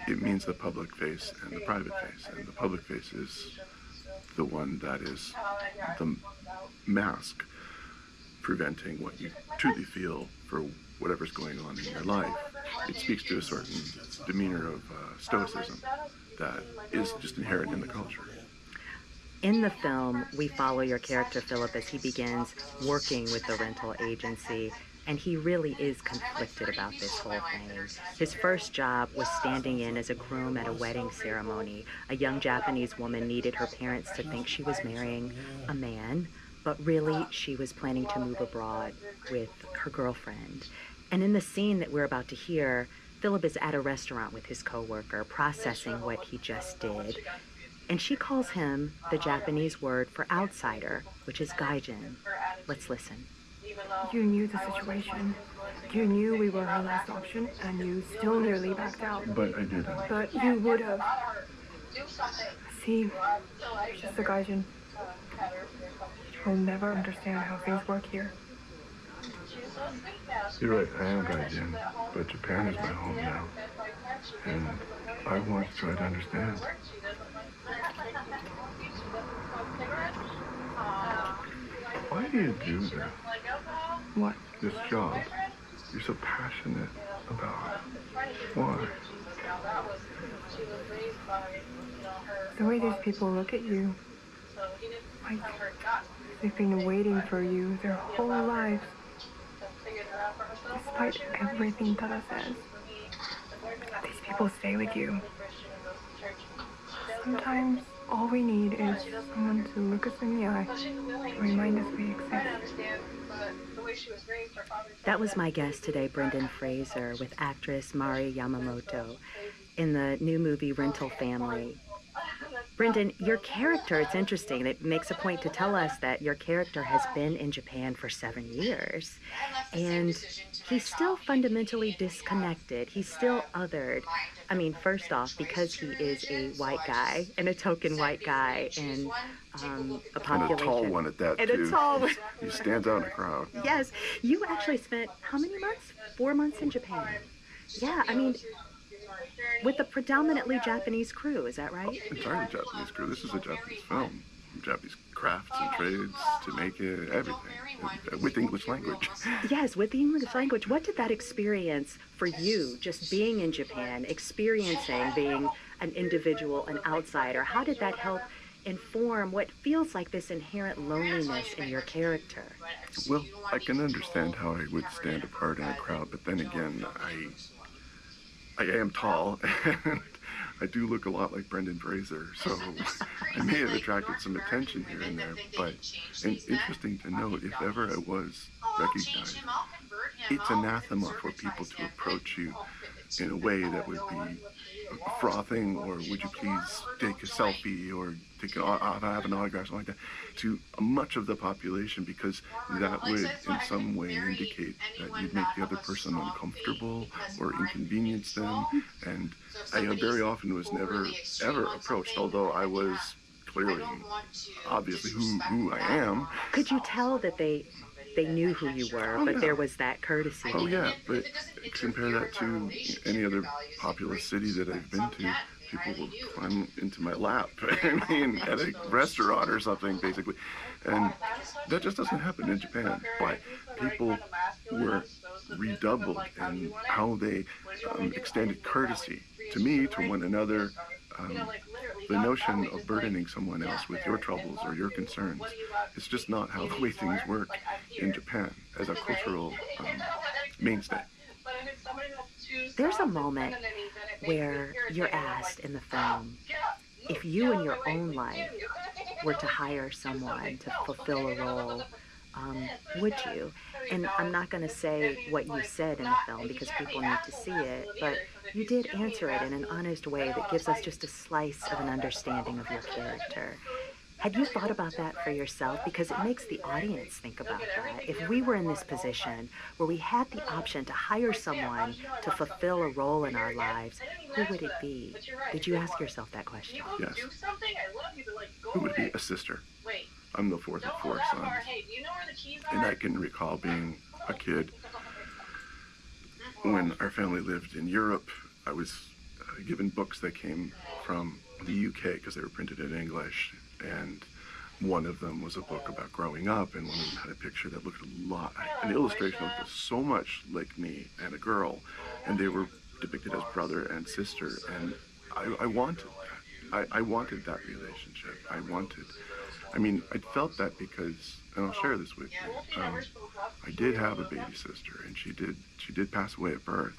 It means the public face and the private face, and the public face is the one that is the mask preventing what you truly feel for whatever's going on in your life. It speaks to a certain demeanor of stoicism that is just inherent in the culture. In the film, we follow your character, Philip, as he begins working with the rental agency, and he really is conflicted about this whole thing. His first job was standing in as a groom at a wedding ceremony. A young Japanese woman needed her parents to think she was marrying a man, but really she was planning to move abroad with her girlfriend. And in the scene that we're about to hear, Philip is at a restaurant with his coworker, processing what he just did. And she calls him the Japanese word for outsider, which is gaijin. Let's listen. You knew the situation. You knew we were her last option, and you still nearly backed out. But I didn't. But you would have. See, just a gaijin. You'll never understand how things work here. You're right, I am gaijin, but Japan is my home now. And I want to try to understand. Why do you do this? What? This job. You're so passionate about it. Why? The way these people look at you, like they've been waiting for you their whole lives, despite everything Tara says. These people stay with you. Sometimes all we need is someone to look us in the eye and remind us we exist. That was my guest today, Brendan Fraser, with actress Mari Yamamoto in the new movie Rental Family. Brendan, your character, it's interesting. It makes a point to tell us that your character has been in Japan for 7 years. And he's still fundamentally disconnected. He's still othered. I mean, first off, because he is a white guy and a token white guy in a population. And a tall one at that, and too. A tall one. He stands out in a crowd. Yes. You actually spent how many months? 4 months in Japan. Yeah, I mean, with a predominantly Japanese crew, is that right? Entirely Japanese crew. This is a Japanese film. Japanese crafts and trades to make it, everything, with English language. Yes, with the English language. What did that experience for you, just being in Japan, experiencing being an individual, an outsider, how did that help inform what feels like this inherent loneliness in your character? Well, I can understand how I would stand apart in a crowd, but then again, I am tall, and I do look a lot like Brendan Fraser, so I may have attracted some attention here and there, but interesting to note, if ever I was recognized, it's anathema for people to approach you in a way that would be frothing, or would you please take a selfie, or have an autograph, something like that, to much of the population, because that would in some way indicate that you'd make the other person uncomfortable or inconvenience them. And I very often was never ever approached, although I was clearly obviously who I am. Could you tell that they knew who you were, but there was that courtesy? Oh yeah, but compare that to any other populous city that I've been to. People will climb into my lap, I mean, at a restaurant or something, basically. And that just doesn't happen in Japan. But people were redoubled in how they extended courtesy to me, to one another. The notion of burdening someone else with your troubles or your concerns is just not how the way things work in Japan as a cultural mainstay. There's a moment where you're asked in the film, if you in your own life were to hire someone to fulfill a role, would you? And I'm not going to say what you said in the film because people need to see it, but you did answer it in an honest way that gives us just a slice of an understanding of your character. Had you thought about that for yourself? Because it makes the audience think about that. If we were in this position where we had the option to hire someone to fulfill a role in our lives, who would it be? Did you ask yourself that question? Yes. Who would be a sister? I'm the fourth of four sons. And I can recall being a kid when our family lived in Europe. I was given books that came from the UK because they were printed in English. And one of them was a book about growing up, and one of them had a picture that looked an illustration that looked so much like me and a girl, and they were depicted as brother and sister, and I wanted that. I wanted that relationship. I felt that because, and I'll share this with you, I did have a baby sister, and she did pass away at birth,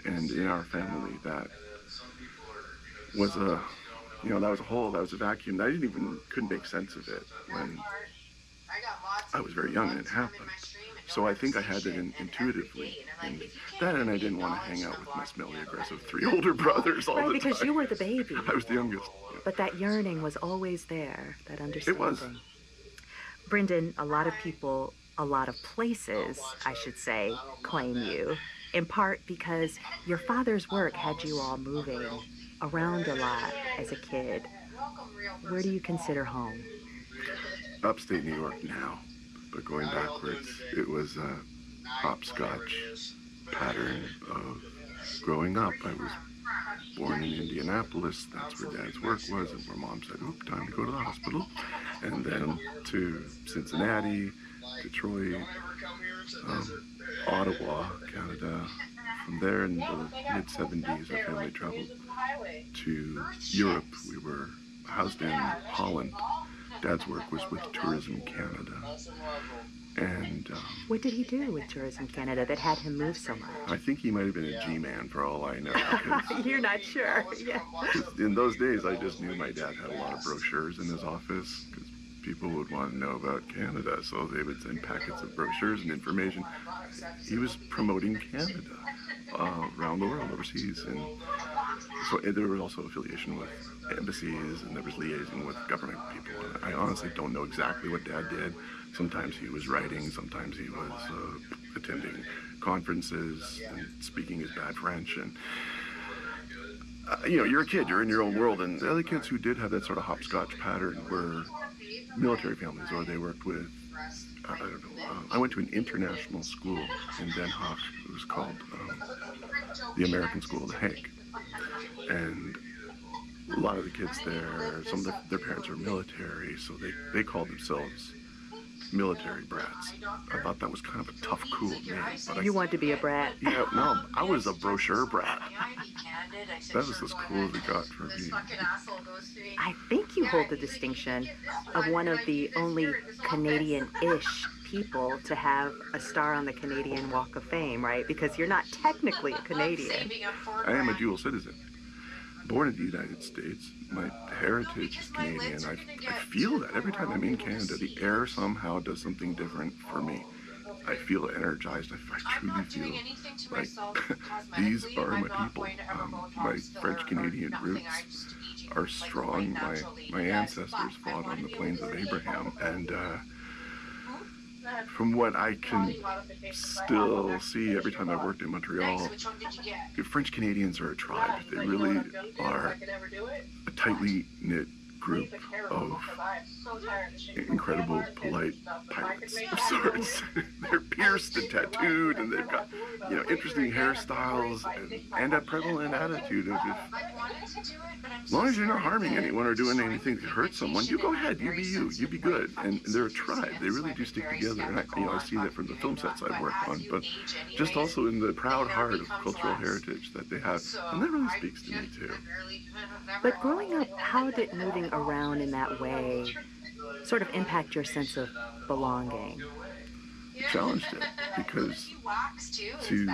and in our family that was a hole, that was a vacuum. I couldn't make sense of it when I was very young and it happened. So I think I had it intuitively. And I didn't want to hang out with my smelly, aggressive 3 older brothers all the time. Right, because you were the baby. I was the youngest. Yeah. But that yearning was always there, that understanding. It was. Brendan, a lot of people, a lot of places, I should say, claim you, in part because your father's work had you all moving around a lot as a kid. Where do you consider home? Upstate New York now, but going backwards, it was a hopscotch pattern of growing up. I was born in Indianapolis, that's where Dad's work was, and where Mom said, "Oop, time to go to the hospital." And then to Cincinnati, Detroit, Ottawa, Canada. From there in the mid-70s, our family traveled to Europe. We were housed in Holland. Dad's work was with Tourism Canada. And what did he do with Tourism Canada that had him move so much? I think he might have been a G-man for all I know. You're not sure. Yeah. In those days, I just knew my dad had a lot of brochures in his office because people would want to know about Canada, so they would send packets of brochures and information. He was promoting Canada around the world, overseas, and so there was also affiliation with embassies, and there was liaison with government people. And I honestly don't know exactly what Dad did. Sometimes he was writing, sometimes he was attending conferences and speaking his bad French. And you're a kid, you're in your own world, and the other kids who did have that sort of hopscotch pattern were military families, or they worked with, I don't know, I went to an international school in Den Haag. It was called the American School of The Hague. And a lot of the kids there, some of their parents are military, so they called themselves military brats. I thought that was kind of a tough, cool name. But you want to be a brat? Yeah, no, I was a brochure brat. That was as cool as it got for me. I think you hold the distinction of one of the only Canadian-ish people to have a star on the Canadian Walk of Fame, right? Because you're not technically a Canadian. I am a dual citizen. Born in the United States, my heritage is Canadian. I feel that every time I'm in Canada, the air somehow does something different for me. I feel energized. I truly feel like these are my people. My French-Canadian roots are strong. My ancestors fought on the plains of Abraham, and from what I can still see every time I worked in Montreal, French Canadians are a tribe. They really are a tightly knit group of incredible, polite pirates of sorts. They're pierced and tattooed, and they've got, interesting hairstyles and a prevalent attitude of as long as you're not harming anyone or doing anything to hurt someone, you go ahead, you be you, you be good. And they're a tribe. They really do stick together. And I see that from the film sets I've worked on, but just also in the proud heart of cultural heritage that they have. And that really speaks to me too. But growing up, how did moving around in that way sort of impact your sense of belonging? Challenged it, because to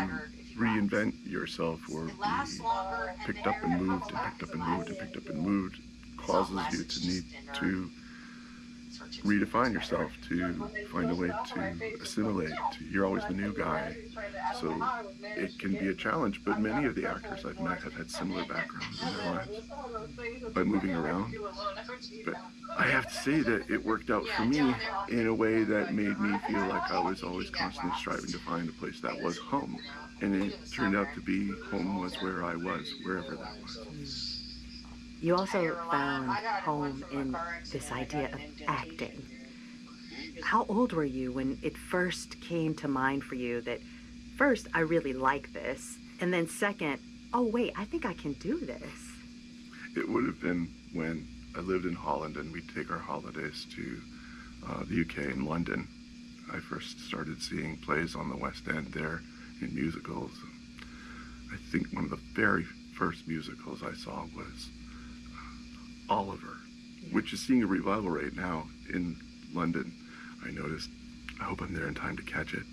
reinvent yourself or be picked up and moved and picked up and moved and picked up and moved causes you to need to redefine yourself, to find a way to assimilate. You're always the new guy, so it can be a challenge, but many of the actors I've met have had similar backgrounds in their lives by moving around. But I have to say that it worked out for me in a way that made me feel like I was always constantly striving to find a place that was home. And it turned out to be home was where I was, wherever that was. You also found home in this idea of acting. How old were you when it first came to mind for you that, first, I really like this, and then second, oh wait, I think I can do this? It would have been when I lived in Holland and we'd take our holidays to the UK and London. I first started seeing plays on the West End there in musicals. I think one of the very first musicals I saw was Oliver, which is seeing a revival right now in London. I noticed. I hope I'm there in time to catch it.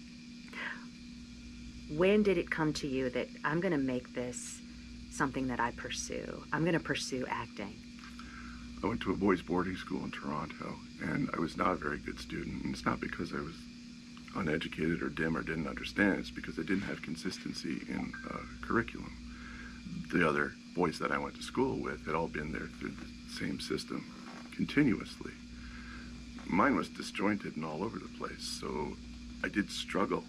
When did it come to you that I'm going to make this something that I pursue? I'm going to pursue acting. I went to a boys' boarding school in Toronto, and I was not a very good student. And it's not because I was uneducated or dim or didn't understand. It's because I didn't have consistency in curriculum. The other boys that I went to school with had all been there through the same system continuously. Mine was disjointed and all over the place, so I did struggle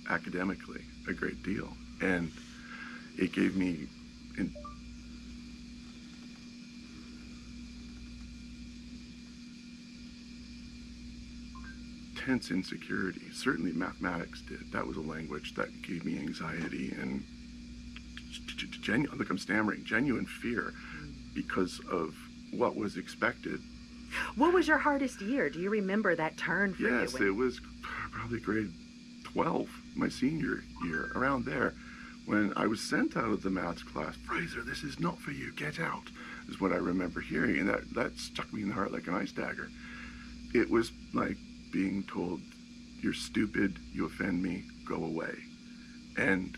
academically a great deal, and it gave me intense insecurity. Certainly mathematics did. That was a language that gave me anxiety and genuine, look, I'm stammering, genuine fear because of what was expected. What was your hardest year? Do you remember that turn for you? Yes, it was probably grade 12, my senior year, around there, when I was sent out of the maths class. Fraser, this is not for you, get out, is what I remember hearing, and that stuck me in the heart like an ice dagger. It was like being told, you're stupid, you offend me, go away. And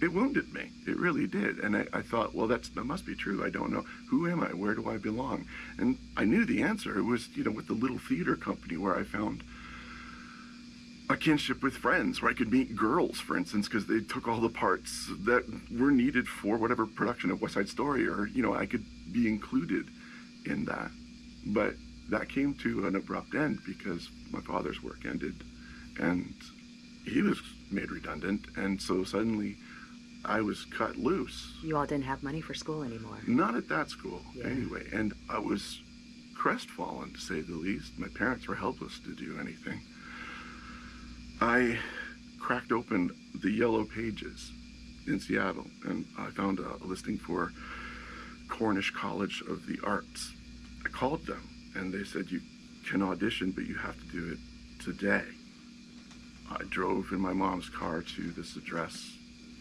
it wounded me. It really did. And I thought, well, that must be true. I don't know. Who am I? Where do I belong? And I knew the answer. It was, with the little theater company where I found a kinship with friends, where I could meet girls, for instance, because they took all the parts that were needed for whatever production of West Side Story, or, I could be included in that. But that came to an abrupt end because my father's work ended and he was made redundant. And so suddenly I was cut loose. You all didn't have money for school anymore. Not at that school, anyway. And I was crestfallen, to say the least. My parents were helpless to do anything. I cracked open the Yellow Pages in Seattle, and I found a listing for Cornish College of the Arts. I called them, and they said, you can audition, but you have to do it today. I drove in my mom's car to this address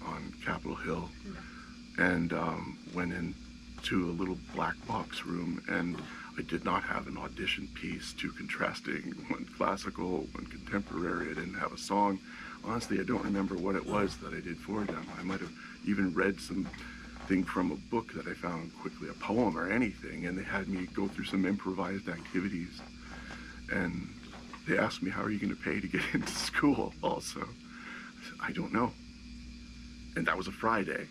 on Capitol Hill and went into a little black box room, and I did not have an audition piece, too contrasting, one classical, one contemporary. I didn't have a song. Honestly, I don't remember what it was that I did for them. I might have even read something from a book that I found quickly, a poem or anything, and they had me go through some improvised activities. And they asked me, how are you going to pay to get into school also? I said, I don't know. And that was a Friday.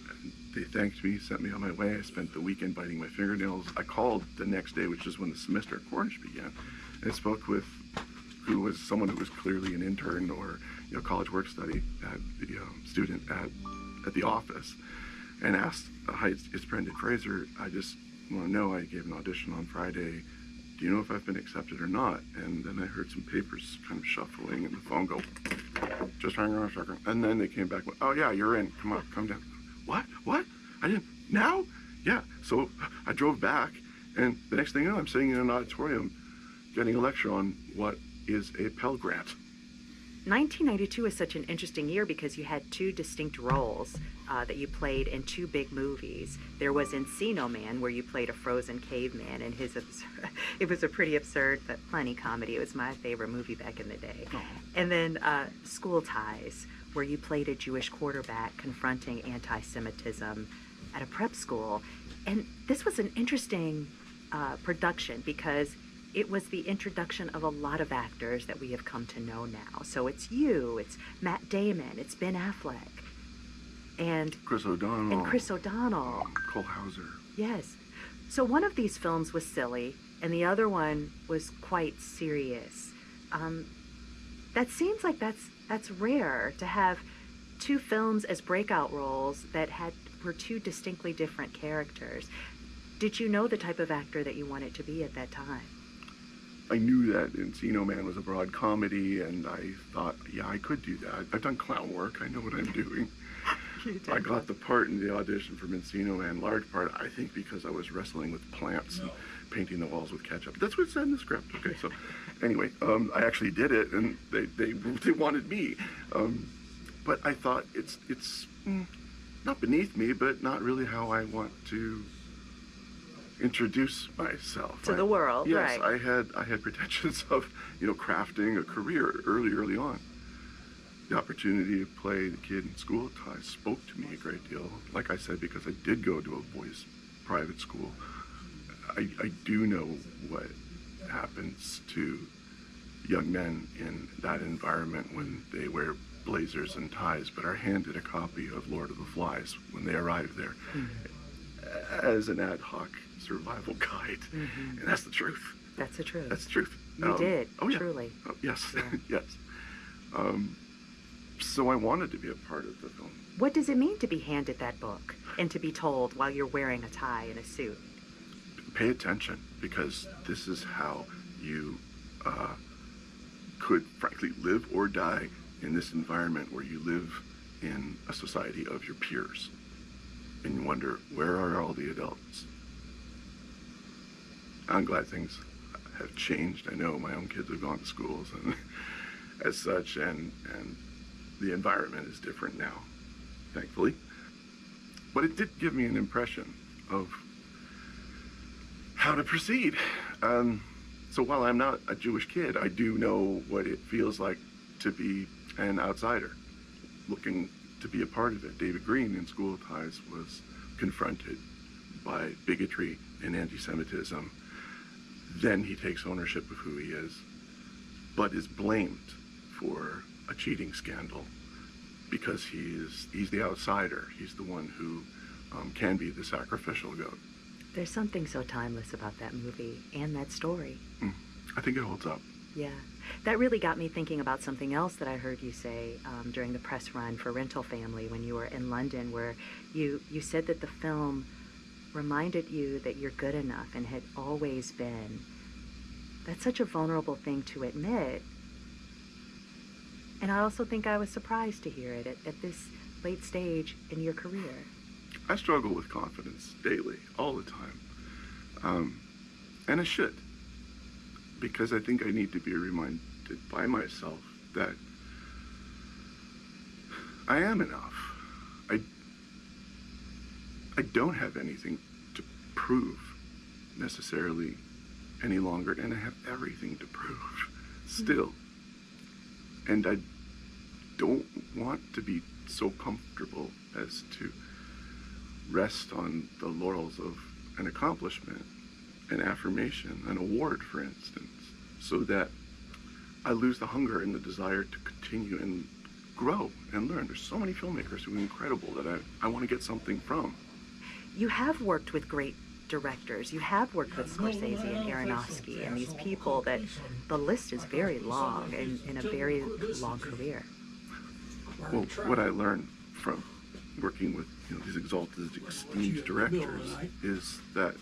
And they thanked me, sent me on my way. I spent the weekend biting my fingernails. I called the next day, which is when the semester at Cornish began, and spoke with who was someone who was clearly an intern or college work study at the student at the office, and asked, hi, it's Brendan Fraser. I just want to know, I gave an audition on Friday. Do you know if I've been accepted or not? And then I heard some papers kind of shuffling and the phone go, just hang on a second. And then they came back, oh yeah, you're in, come on, come down. What? I didn't, now? Yeah, so I drove back, and the next thing you know, I'm sitting in an auditorium getting a lecture on what is a Pell Grant. 1992 is such an interesting year because you had two distinct roles that you played in two big movies. There was Encino Man, where you played a frozen caveman, and it was a pretty absurd but funny comedy. It was my favorite movie back in the day. Oh. And then School Ties, where you played a Jewish quarterback confronting anti-Semitism at a prep school. And this was an interesting production because it was the introduction of a lot of actors that we have come to know now. So it's you, it's Matt Damon, it's Ben Affleck, and Chris O'Donnell. Cole Hauser. Yes. So one of these films was silly, and the other one was quite serious. That seems like that's rare to have two films as breakout roles that were two distinctly different characters. Did you know the type of actor that you wanted to be at that time? I knew that Encino Man was a broad comedy, and I thought, yeah, I could do that. I've done clown work. I know what I'm doing. I got the part in the audition for Encino Man, large part, I think, because I was wrestling with plants and painting the walls with ketchup. That's what it said in the script. Okay, so anyway, I actually did it, and they wanted me. But I thought it's not beneath me, but not really how I want to introduce myself to the world. Yes, right. I had pretensions of crafting a career early on. The opportunity to play the kid in School Ties spoke to me a great deal. Like I said, because I did go to a boys' private school, I do know what happens to young men in that environment when they wear blazers and ties, but are handed a copy of Lord of the Flies when they arrive there as an ad hoc survival guide. And that's the truth. That's the truth. That's the truth. You did, oh, yeah. truly. Oh, yes, Yeah. yes. So I wanted to be a part of the film. What does it mean to be handed that book and to be told while you're wearing a tie and a suit? Pay attention, because this is how you could, frankly, live or die in this environment where you live in a society of your peers. And you wonder, where are all the adults? I'm glad things have changed. I know my own kids have gone to schools and as such, and the environment is different now, thankfully. But it did give me an impression of how to proceed. So while I'm not a Jewish kid, I do know what it feels like to be an outsider, looking to be a part of it. David Green in School Ties was confronted by bigotry and anti-Semitism. Then he takes ownership of who he is, but is blamed for a cheating scandal because he's the outsider. He's the one who can be the sacrificial goat. There's something so timeless about that movie and that story. I think it holds up. Yeah. That really got me thinking about something else that I heard you say during the press run for Rental Family when you were in London, where you said that the film reminded you that you're good enough and had always been. That's such a vulnerable thing to admit. And I also think I was surprised to hear it at this late stage in your career. I struggle with confidence daily, all the time. And I should, because I think I need to be reminded by myself that I am enough. I don't have anything to prove necessarily any longer, and I have everything to prove still. And I don't want to be so comfortable as to rest on the laurels of an accomplishment, an affirmation, an award, for instance, so that I lose the hunger and the desire to continue and grow and learn. There's so many filmmakers who are incredible that I want to get something from. You have worked with great directors. You have worked with Scorsese and Aronofsky and these people that the list is very long and in a very long career. Well, what I learned from working with these exalted, esteemed directors is that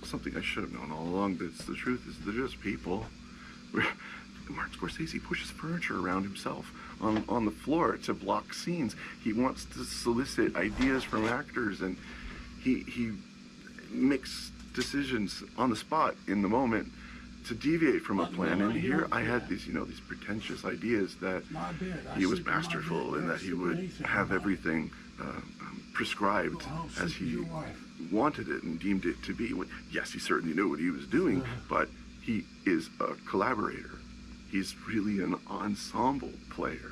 something I should have known all along, but it's the truth, is they're just people. Martin Scorsese pushes furniture around himself on the floor to block scenes. He wants to solicit ideas from actors, and he makes decisions on the spot in the moment to deviate from a plan. And here I had these pretentious ideas that he was masterful and that he would have everything prescribed as he wanted it and deemed it to be. Yes, he certainly knew what he was doing, but he is a collaborator. He's really an ensemble player.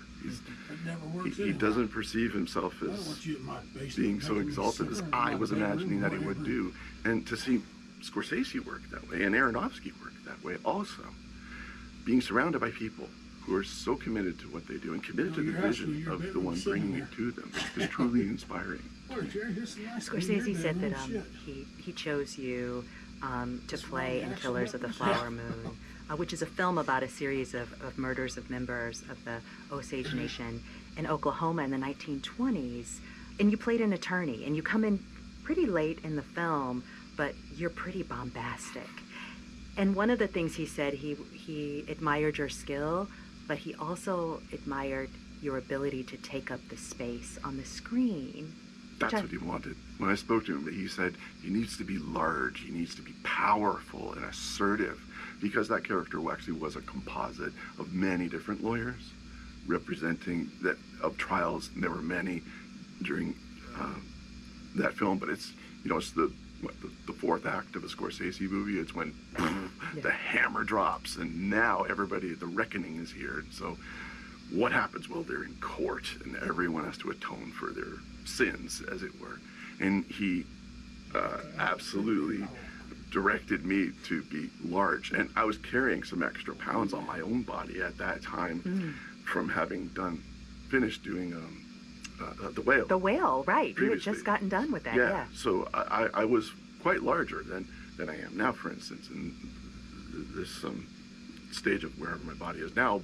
He doesn't perceive himself as being so exalted as I was imagining that he would do. And to see Scorsese worked that way, and Aronofsky worked that way also. Being surrounded by people who are so committed to what they do and committed to the vision of the one bringing it to them is truly inspiring. Scorsese said that he chose you to play in Killers of the Flower Moon, which is a film about a series of murders of members of the Osage Nation in Oklahoma in the 1920s. And you played an attorney, and you come in pretty late in the film, but you're pretty bombastic. And one of the things he said, he admired your skill, but he also admired your ability to take up the space on the screen. That's what he wanted. When I spoke to him, he said he needs to be large, he needs to be powerful and assertive, because that character actually was a composite of many different lawyers representing that of trials, and there were many during that film. But it's, you know, it's the fourth act of a Scorsese movie. It's when the hammer drops, and now everybody, the reckoning is here. And so what happens? Well, they're in court, and everyone has to atone for their sins, as it were. And he absolutely directed me to be large. And I was carrying some extra pounds on my own body at that time from having finished doing The Whale. The Whale, right. Previously. You had just gotten done with that, yeah. So I was quite larger than I am now, for instance, in this stage of wherever my body is now.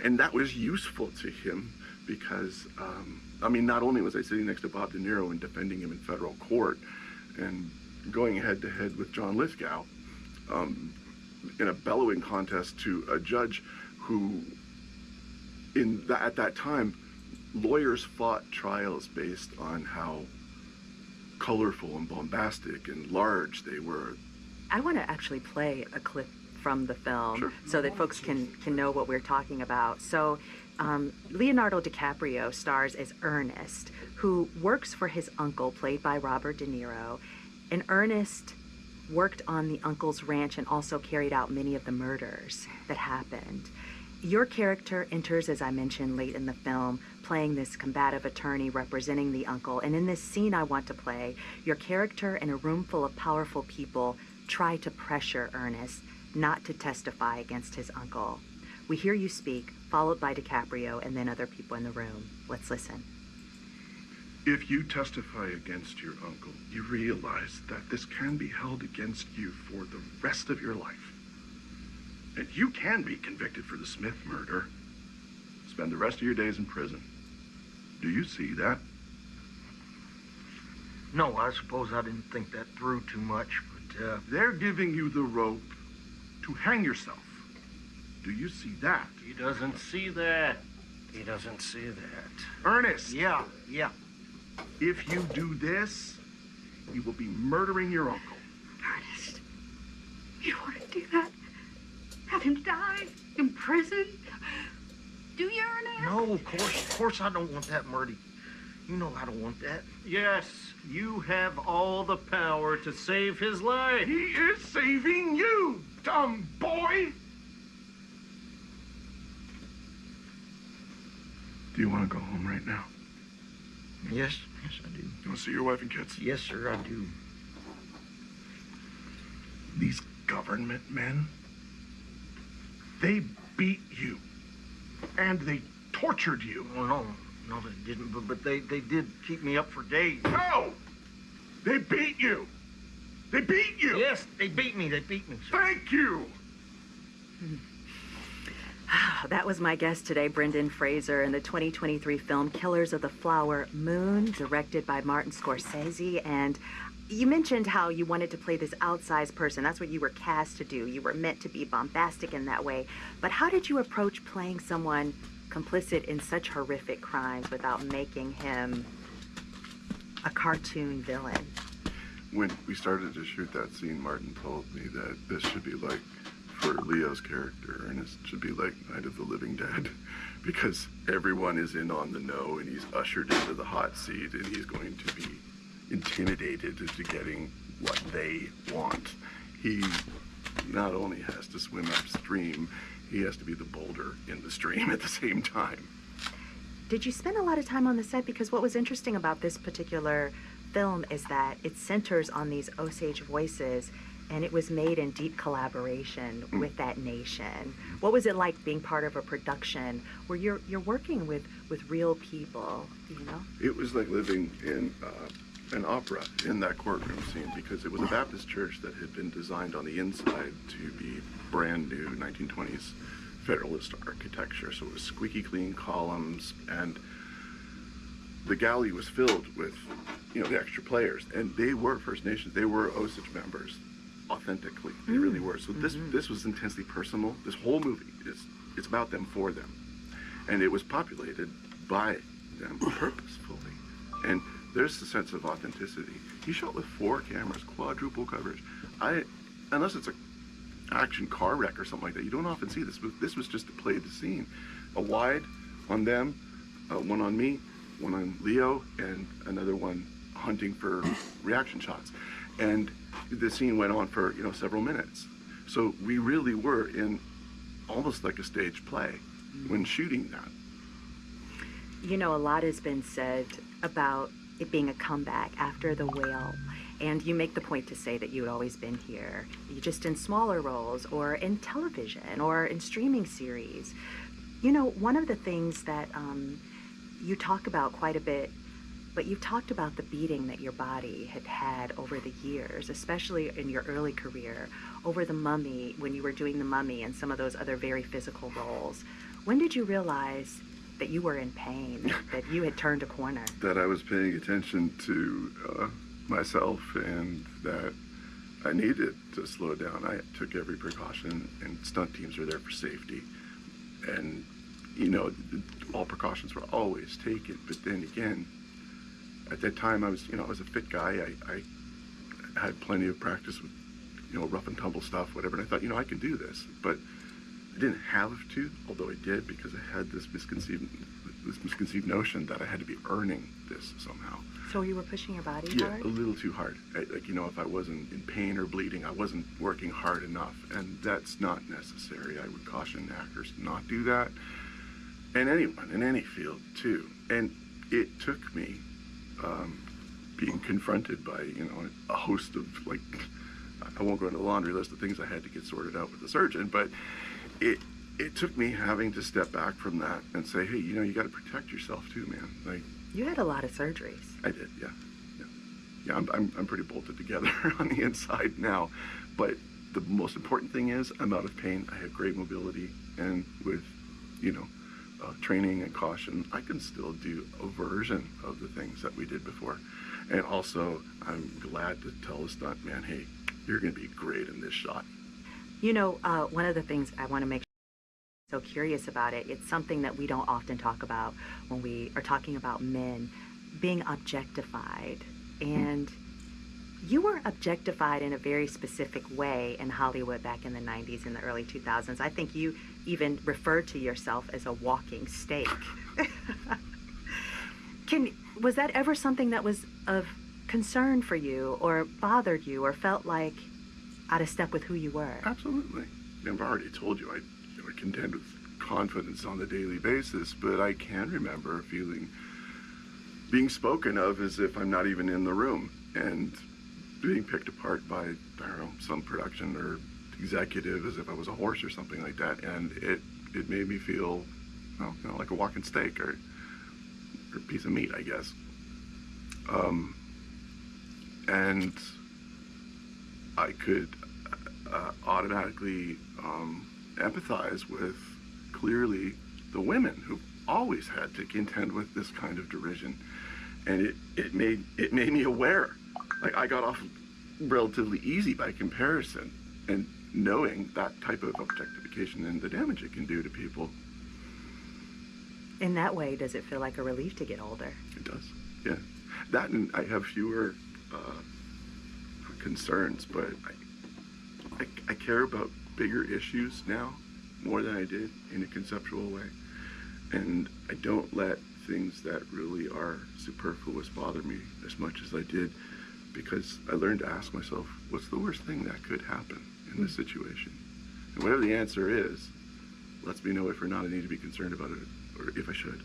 And that was useful to him because, I mean, not only was I sitting next to Bob De Niro and defending him in federal court and going head-to-head with John Lithgow in a bellowing contest to a judge who, at that time, lawyers fought trials based on how colorful and bombastic and large they were. I want to actually play a clip from the film so that folks can know what we're talking about. So Leonardo DiCaprio stars as Ernest, who works for his uncle, played by Robert De Niro. And Ernest worked on the uncle's ranch and also carried out many of the murders that happened. Your character enters, as I mentioned, late in the film, playing this combative attorney representing the uncle. And in this scene I want to play, your character in a room full of powerful people try to pressure Ernest not to testify against his uncle. We hear you speak, followed by DiCaprio and then other people in the room. Let's listen. If you testify against your uncle, you realize that this can be held against you for the rest of your life. And you can be convicted for the Smith murder. Spend the rest of your days in prison. Do you see that? No, I suppose I didn't think that through too much, but they're giving you the rope to hang yourself. Do you see that? He doesn't see that. He doesn't see that. Ernest! Yeah. If you do this, you will be murdering your uncle. Ernest, you don't want to do that? Have him die in prison? Do you, Ernest? No, of course I don't want that, Murdy. You know I don't want that. Yes, you have all the power to save his life. He is saving you, dumb boy! Do you want to go home right now? Yes, I do. You want to see your wife and kids? Yes, sir, I do. These government men, they beat you. And they tortured you. Well, no, they didn't, but they did keep me up for days. No! They beat you! They beat you! Yes, they beat me, sir. Thank you! That was my guest today, Brendan Fraser, in the 2023 film Killers of the Flower Moon, directed by Martin Scorsese. And you mentioned how you wanted to play this outsized person. That's what you were cast to do. You were meant to be bombastic in that way. But how did you approach playing someone complicit in such horrific crimes without making him a cartoon villain? When we started to shoot that scene, Martin told me that this should be like, for Leo's character, Ernest, should be like Night of the Living Dead, because everyone is in on the know and he's ushered into the hot seat and he's going to be intimidated into getting what they want. He not only has to swim upstream, he has to be the boulder in the stream at the same time. Did you spend a lot of time on the set? Because what was interesting about this particular film is that it centers on these Osage voices and it was made in deep collaboration with that nation. What was it like being part of a production where you're working with real people, you know? It was like living in an opera in that courtroom scene, because it was a Baptist church that had been designed on the inside to be brand new 1920s Federalist architecture. So it was squeaky clean columns, and the galley was filled with, you know, the extra players, and they were First Nations. They were Osage members, authentically. They really were. So this was intensely personal. This whole movie it's about them, for them, and it was populated by them purposefully. And there's a sense of authenticity. He shot with 4 cameras, quadruple coverage. Unless it's a action car wreck or something like that, you don't often see this. This was just to play the scene. A wide on them, one on me, one on Leo, and another one hunting for reaction shots. And the scene went on for, you know, several minutes. So we really were in almost like a stage play when shooting that. You know, a lot has been said about it being a comeback after The Whale. And you make the point to say that you had always been here, just in smaller roles or in television or in streaming series. You know, one of the things that you talk about quite a bit, but you've talked about the beating that your body had had over the years, especially in your early career, over The Mummy, when you were doing The Mummy and some of those other very physical roles. When did you realize that you were in pain, that you had turned a corner? That I was paying attention to myself, and that I needed to slow down. I took every precaution, and stunt teams are there for safety. And, you know, all precautions were always taken. But then again, at that time, I was a fit guy. I had plenty of practice with, you know, rough and tumble stuff, whatever. And I thought, you know, I can do this. But I didn't have to, although I did, because I had this misconceived notion that I had to be earning this somehow. So you were pushing your body hard? Yeah, a little too hard. Like, you know, if I wasn't in pain or bleeding, I wasn't working hard enough, and that's not necessary. I would caution actors to not do that, and anyone in any field too. And it took me being confronted by, you know, a host of, like, I won't go into the laundry list of things I had to get sorted out with the surgeon, but it took me having to step back from that and say, hey, you know, you got to protect yourself too, man. Like, you had a lot of surgeries. I did, yeah. I'm pretty bolted together on the inside now, but the most important thing is I'm out of pain. I have great mobility, and with, you know, training and caution, I can still do a version of the things that we did before. And also, I'm glad to tell the stunt man, hey, you're going to be great in this shot. You know, one of the things I want to make sure I'm so curious about it's something that we don't often talk about when we are talking about men being objectified. And you were objectified in a very specific way in Hollywood back in the 90s and the early 2000s. I think you even referred to yourself as a walking steak. Was that ever something that was of concern for you, or bothered you, or felt like out of step with who you were? Absolutely. I've already told you I contend with confidence on a daily basis, but I can remember being spoken of as if I'm not even in the room, and being picked apart by, I don't know, some production or executive as if I was a horse or something like that, and it made me feel, well, you know, like a walking steak or a piece of meat, I guess. And I could automatically empathize with, clearly, the women who always had to contend with this kind of derision, and it made me aware. Like, I got off relatively easy by comparison, and knowing that type of objectification and the damage it can do to people. In that way, does it feel like a relief to get older? It does, yeah. That, and I have fewer concerns, but I care about bigger issues now more than I did in a conceptual way, and I don't let things that really are superfluous bother me as much as I did, because I learned to ask myself, what's the worst thing that could happen in this situation? And whatever the answer is, lets me know if or not I need to be concerned about it, or if I should.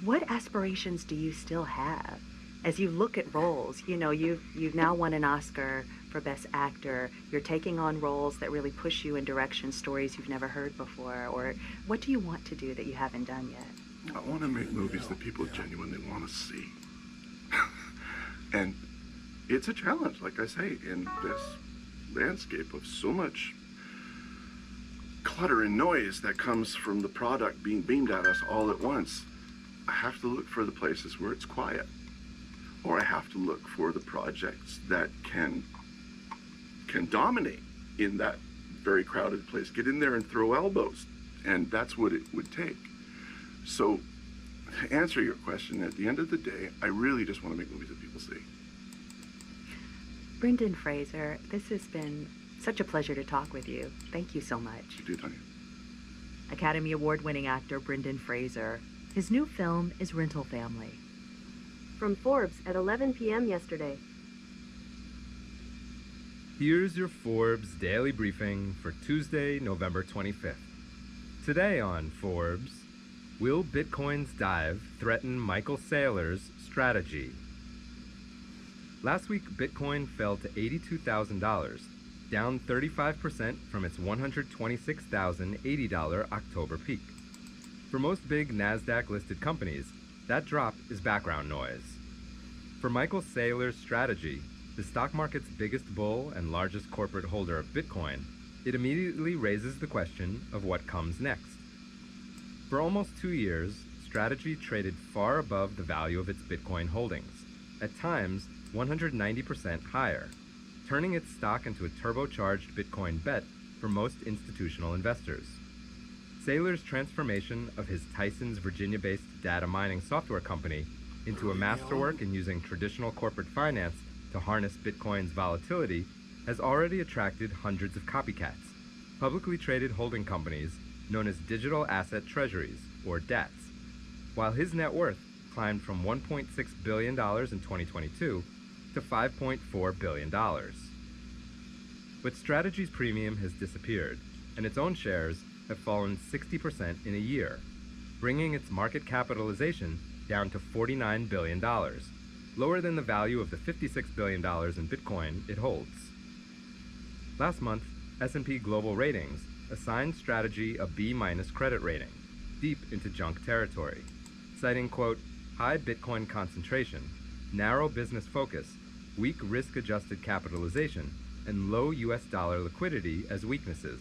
What aspirations do you still have As you look at roles, you've now won an Oscar for Best Actor. You're taking on roles that really push you in directions, stories you've never heard before. Or what do you want to do that you haven't done yet? I want to make movies that people genuinely want to see. And it's a challenge, like I say, in this landscape of so much clutter and noise that comes from the product being beamed at us all at once. I have to look for the places where it's quiet. Or I have to look for the projects that can dominate in that very crowded place. Get in there and throw elbows. And that's what it would take. So, to answer your question, at the end of the day, I really just want to make movies that people see. Brendan Fraser, this has been such a pleasure to talk with you. Thank you so much. You do, Tanya. Academy Award-winning actor Brendan Fraser. His new film is Rental Family. From Forbes at 11 p.m. yesterday. Here's your Forbes Daily Briefing for Tuesday, November 25th. Today on Forbes, will Bitcoin's dive threaten Michael Saylor's strategy? Last week, Bitcoin fell to $82,000, down 35% from its $126,080 October peak. For most big NASDAQ-listed companies, that drop is background noise. For Michael Saylor's strategy, the stock market's biggest bull and largest corporate holder of Bitcoin, it immediately raises the question of what comes next. For almost 2 years, Strategy traded far above the value of its Bitcoin holdings, at times 190% higher, turning its stock into a turbocharged Bitcoin bet for most institutional investors. Saylor's transformation of his Tyson's Virginia-based data mining software company into a masterwork in using traditional corporate finance to harness Bitcoin's volatility has already attracted hundreds of copycats, publicly traded holding companies known as digital asset treasuries, or DATs, while his net worth climbed from $1.6 billion in 2022 to $5.4 billion. But Strategy's premium has disappeared, and its own shares have fallen 60% in a year, bringing its market capitalization down to $49 billion, lower than the value of the $56 billion in Bitcoin it holds. Last month, S&P Global Ratings assigned Strategy a B- credit rating, deep into junk territory, citing, quote, high Bitcoin concentration, narrow business focus, weak risk-adjusted capitalization, and low US dollar liquidity as weaknesses.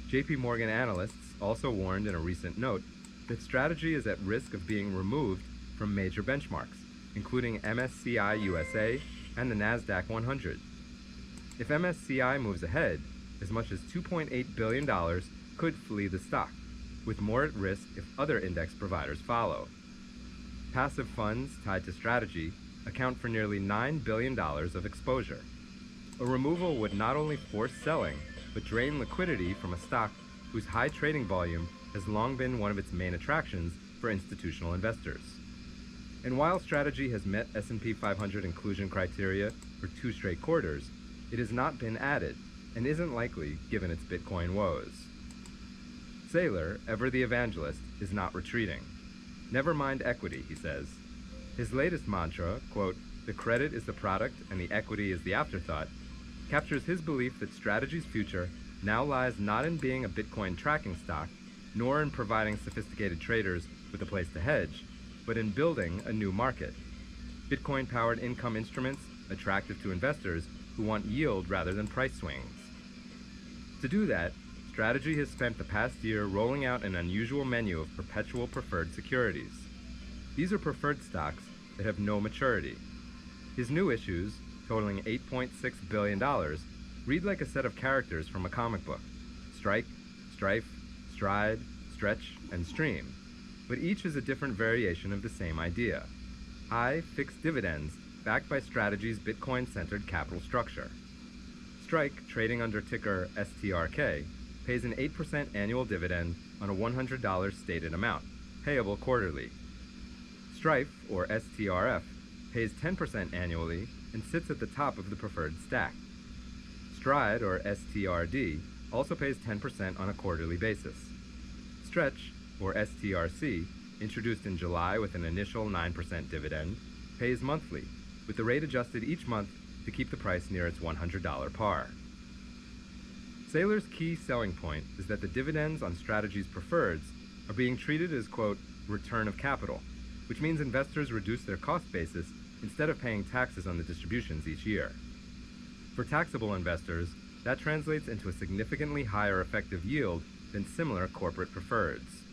JP Morgan analysts also warned in a recent note that Strategy is at risk of being removed from major benchmarks, including MSCI USA and the NASDAQ 100. If MSCI moves ahead, as much as $2.8 billion could flee the stock, with more at risk if other index providers follow. Passive funds tied to Strategy account for nearly $9 billion of exposure. A removal would not only force selling, but drain liquidity from a stock whose high trading volume has long been one of its main attractions for institutional investors. And while Strategy has met S&P 500 inclusion criteria for 2 straight quarters, it has not been added, and isn't likely given its Bitcoin woes. Saylor, ever the evangelist, is not retreating. Never mind equity, he says. His latest mantra, quote, the credit is the product and the equity is the afterthought, captures his belief that Strategy's future now lies not in being a Bitcoin tracking stock, nor in providing sophisticated traders with a place to hedge, but in building a new market. Bitcoin-powered income instruments attractive to investors who want yield rather than price swings. To do that, Strategy has spent the past year rolling out an unusual menu of perpetual preferred securities. These are preferred stocks that have no maturity. His new issues, totaling $8.6 billion, read like a set of characters from a comic book: Strike, Strife, Stride, Stretch, and Stream. But each is a different variation of the same idea: high, fixed dividends backed by Strategy's Bitcoin-centered capital structure. Strike, trading under ticker STRK, pays an 8% annual dividend on a $100 stated amount, payable quarterly. Strife, or STRF, pays 10% annually and sits at the top of the preferred stack. Stride, or STRD, also pays 10% on a quarterly basis. Stretch, or STRC, introduced in July with an initial 9% dividend, pays monthly, with the rate adjusted each month to keep the price near its $100 par. Saylor's key selling point is that the dividends on Strategy's preferreds are being treated as, quote, return of capital, which means investors reduce their cost basis instead of paying taxes on the distributions each year. For taxable investors, that translates into a significantly higher effective yield than similar corporate preferreds.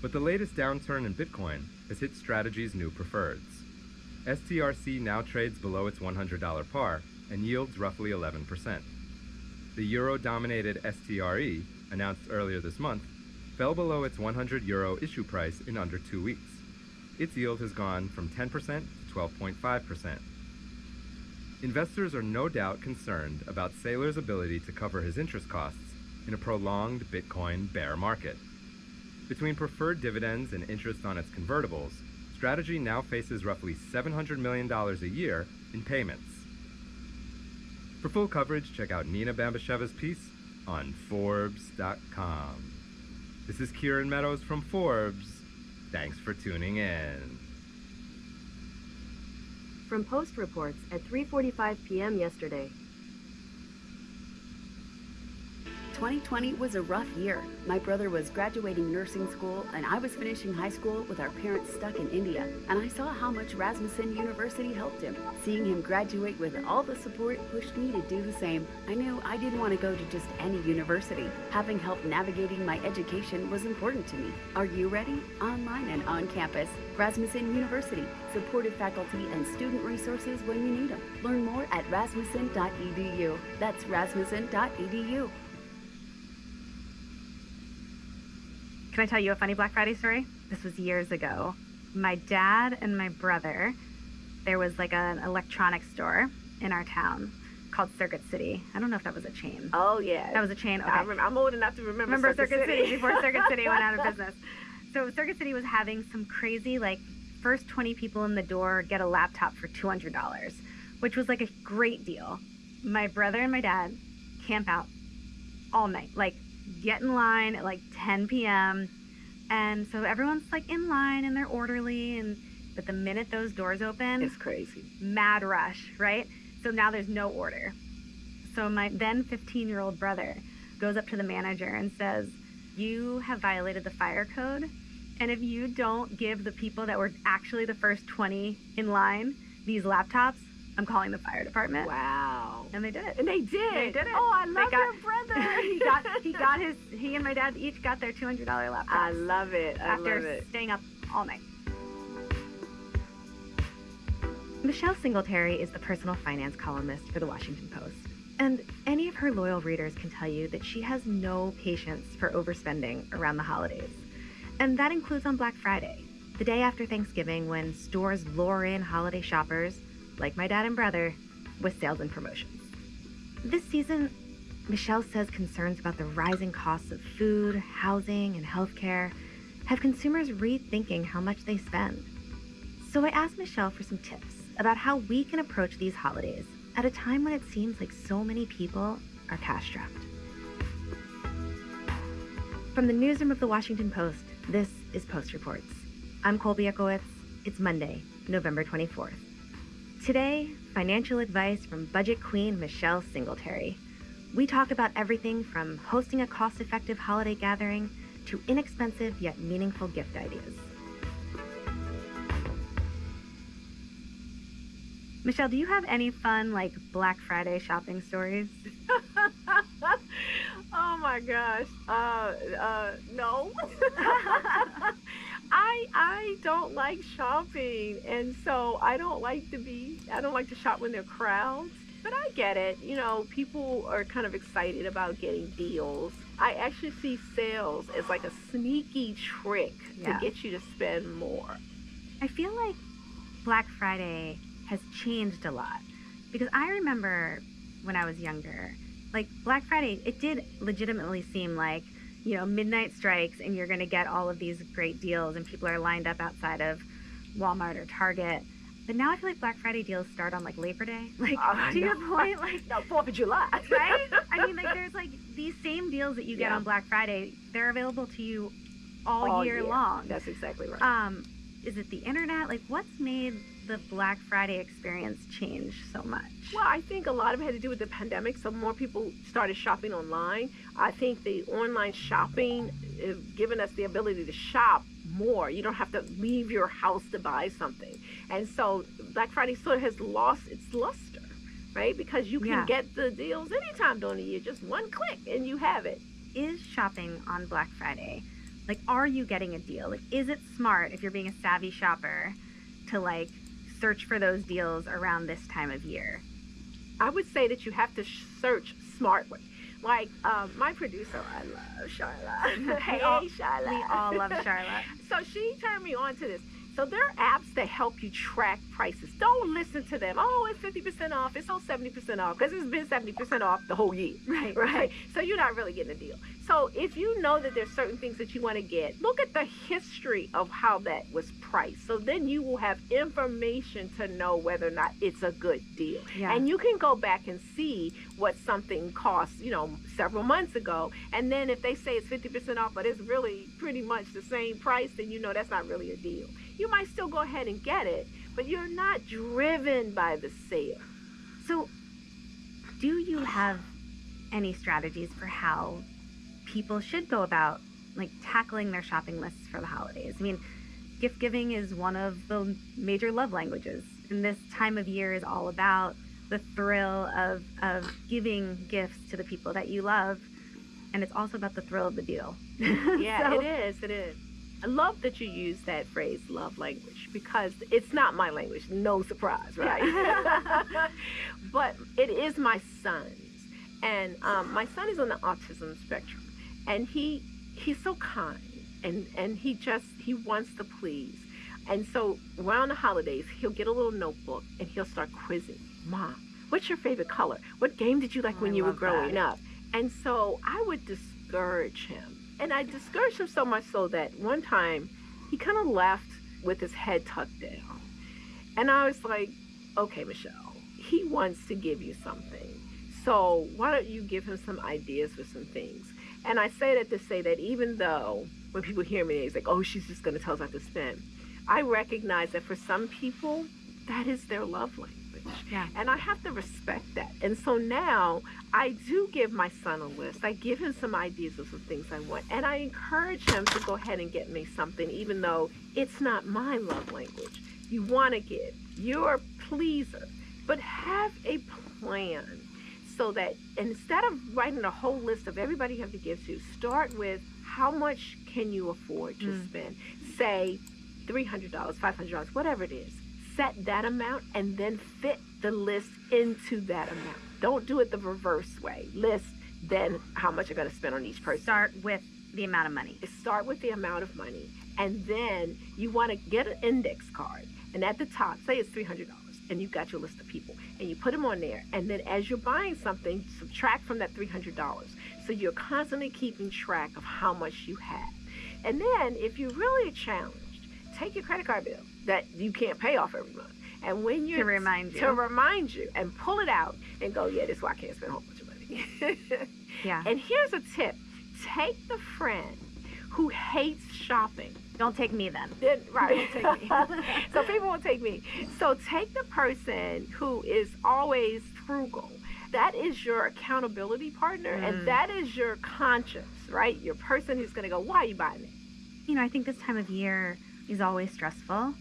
But the latest downturn in Bitcoin has hit Strategy's new preferreds. STRC now trades below its $100 par and yields roughly 11%. The euro-dominated STRE, announced earlier this month, fell below its 100 euro issue price in under 2 weeks. Its yield has gone from 10% to 12.5%. Investors are no doubt concerned about Saylor's ability to cover his interest costs in a prolonged Bitcoin bear market. Between preferred dividends and interest on its convertibles, Strategy now faces roughly $700 million a year in payments. For full coverage, check out Nina Bambasheva's piece on Forbes.com. This is Kieran Meadows from Forbes. Thanks for tuning in. From Post reports at 3:45 p.m. yesterday. 2020 was a rough year. My brother was graduating nursing school, and I was finishing high school with our parents stuck in India. And I saw how much Rasmussen University helped him. Seeing him graduate with all the support pushed me to do the same. I knew I didn't want to go to just any university. Having help navigating my education was important to me. Are you ready? Online and on campus. Rasmussen University. Supportive faculty and student resources when you need them. Learn more at rasmussen.edu. That's rasmussen.edu. Can I tell you a funny Black Friday story? This was years ago. My dad and my brother, there was like an electronics store in our town called Circuit City. I don't know if that was a chain. Oh, yeah. That was a chain? Okay. I'm old enough to remember Circuit City before Circuit City went out of business. So Circuit City was having some crazy, like, first 20 people in the door get a laptop for $200, which was like a great deal. My brother and my dad camp out all night, like, get in line at like 10 p.m. And so everyone's like in line and they're orderly, but the minute those doors open, it's crazy. Mad rush, right? So now there's no order. So my then 15-year-old brother goes up to the manager and says, "You have violated the fire code, and if you don't give the people that were actually the first 20 in line these laptops, I'm calling the fire department." Wow. And they did it. And they did. They did it. Oh, I love your brother. He and my dad each got their $200 laptops. I love it. After staying up all night. Michelle Singletary is the personal finance columnist for the Washington Post. And any of her loyal readers can tell you that she has no patience for overspending around the holidays. And that includes on Black Friday, the day after Thanksgiving, when stores lure in holiday shoppers, like my dad and brother, with sales and promotions. This season, Michelle says concerns about the rising costs of food, housing, and healthcare have consumers rethinking how much they spend. So I asked Michelle for some tips about how we can approach these holidays at a time when it seems like so many people are cash-strapped. From the newsroom of the Washington Post, this is Post Reports. I'm Colby Ekowitz. It's Monday, November 24th. Today, financial advice from budget queen Michelle Singletary. We talk about everything from hosting a cost-effective holiday gathering to inexpensive yet meaningful gift ideas. Michelle, do you have any fun, like, Black Friday shopping stories? Oh my gosh. No. I don't like shopping, and so I don't like to shop when there are crowds. But I get it. You know, people are kind of excited about getting deals. I actually see sales as like a sneaky trick to get you to spend more. I feel like Black Friday has changed a lot, because I remember when I was younger, like Black Friday, it did legitimately seem like, you know, midnight strikes and you're going to get all of these great deals and people are lined up outside of Walmart or Target. But now I feel like Black Friday deals start on like Labor Day. Like, to your point, like... No, 4th of July. Right? I mean, like, there's like these same deals that you get on Black Friday, they're available to you all year long. That's exactly right. Is it the internet? Like, what's made the Black Friday experience change so much? Well, I think a lot of it had to do with the pandemic, so more people started shopping online. I think the online shopping has given us the ability to shop more. You don't have to leave your house to buy something. And so Black Friday sort of has lost its luster, right? Because you can get the deals anytime during the year, just one click and you have it. Is shopping on Black Friday, like, are you getting a deal? Like, is it smart, if you're being a savvy shopper, to like search for those deals around this time of year? I would say that you have to search smartly. Like my producer, I love Charlotte. Hey, Charlotte. We all love Charlotte. So she turned me on to this. So there are apps that help you track prices. Don't listen to them. Oh, it's 50% off. It's all 70% off, because it's been 70% off the whole year. Right. So you're not really getting a deal. So if you know that there's certain things that you want to get, look at the history of how that was priced. So then you will have information to know whether or not it's a good deal. Yeah. And you can go back and see what something cost, several months ago. And then if they say it's 50% off, but it's really pretty much the same price, then you know that's not really a deal. You might still go ahead and get it, but you're not driven by the sale. So do you have any strategies for how people should go about like tackling their shopping lists for the holidays? I mean, gift giving is one of the major love languages, and this time of year is all about the thrill of giving gifts to the people that you love, and it's also about the thrill of the deal. Yeah, it is. I love that you use that phrase, love language, because it's not my language. No surprise, right? But it is my son's. And my son is on the autism spectrum. And he's so kind. And he wants to please. And so around the holidays, he'll get a little notebook and he'll start quizzing. Mom, what's your favorite color? What game did you like when you were growing up? And so I would discourage him. And I discouraged him so much so that one time he kind of left with his head tucked down. And I was like, okay, Michelle, he wants to give you something. So why don't you give him some ideas for some things? And I say that to say that even though when people hear me, it's like, oh, she's just going to tell us what to spend. I recognize that for some people, that is their love language. Yeah. And I have to respect that. And so now I do give my son a list. I give him some ideas of some things I want. And I encourage him to go ahead and get me something, even though it's not my love language. You want to give. You're a pleaser. But have a plan so that instead of writing a whole list of everybody you have to give to, start with how much can you afford to spend. Say $300, $500, whatever it is. Set that amount and then fit the list into that amount. Don't do it the reverse way. List then how much you're going to spend on each person. Start with the amount of money. Start with the amount of money. And then you want to get an index card. And at the top, say it's $300. And you've got your list of people. And you put them on there. And then as you're buying something, subtract from that $300. So you're constantly keeping track of how much you have. And then if you're really challenged, take your credit card bill that you can't pay off every month. And when you to remind you and pull it out and go, yeah, this is why I can't spend a whole bunch of money. Yeah. And here's a tip. Take the friend who hates shopping. Don't take me then. Right, don't take me. So people won't take me. So take the person who is always frugal. That is your accountability partner, and that is your conscience, right? Your person who's going to go, why are you buying it? I think this time of year is always stressful,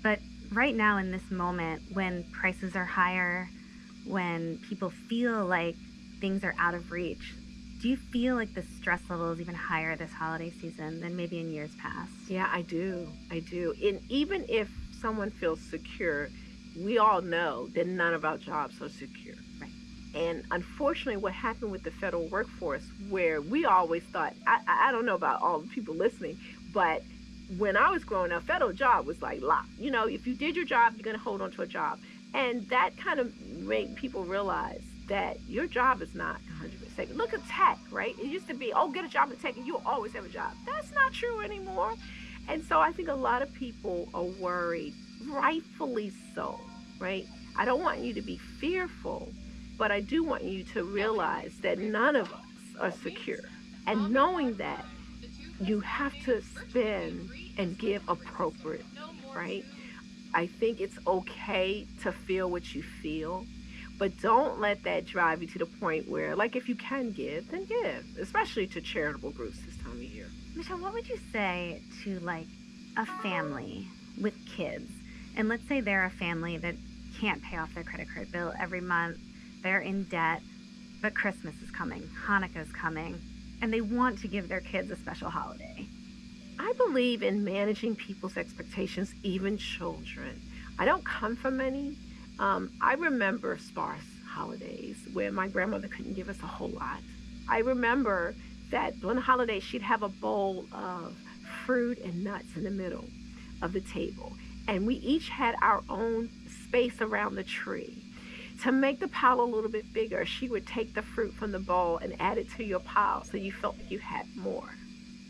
but right now in this moment when prices are higher, when people feel like things are out of reach, do you feel like the stress level is even higher this holiday season than maybe in years past? Yeah, I do. And even if someone feels secure, we all know that none of our jobs are secure. Right. And unfortunately, what happened with the federal workforce, where we always thought, I don't know about all the people listening, but when I was growing up, federal job was like locked. If you did your job, you're going to hold on to a job. And that kind of made people realize that your job is not 100% safe. Look at tech, right? It used to be, get a job in tech and you'll always have a job. That's not true anymore. And so I think a lot of people are worried, rightfully so, right? I don't want you to be fearful, but I do want you to realize that none of us are secure. And knowing that, you have to spend and give appropriate, right? I think it's okay to feel what you feel, but don't let that drive you to the point where, like, if you can give, then give, especially to charitable groups this time of year. Michelle, what would you say to, like, a family with kids? And let's say they're a family that can't pay off their credit card bill every month, they're in debt, but Christmas is coming, Hanukkah's coming, and they want to give their kids a special holiday. I believe in managing people's expectations, even children. I don't come from many. I remember sparse holidays where my grandmother couldn't give us a whole lot. I remember that during the holidays, she'd have a bowl of fruit and nuts in the middle of the table. And we each had our own space around the tree. To make the pile a little bit bigger, she would take the fruit from the bowl and add it to your pile so you felt like you had more.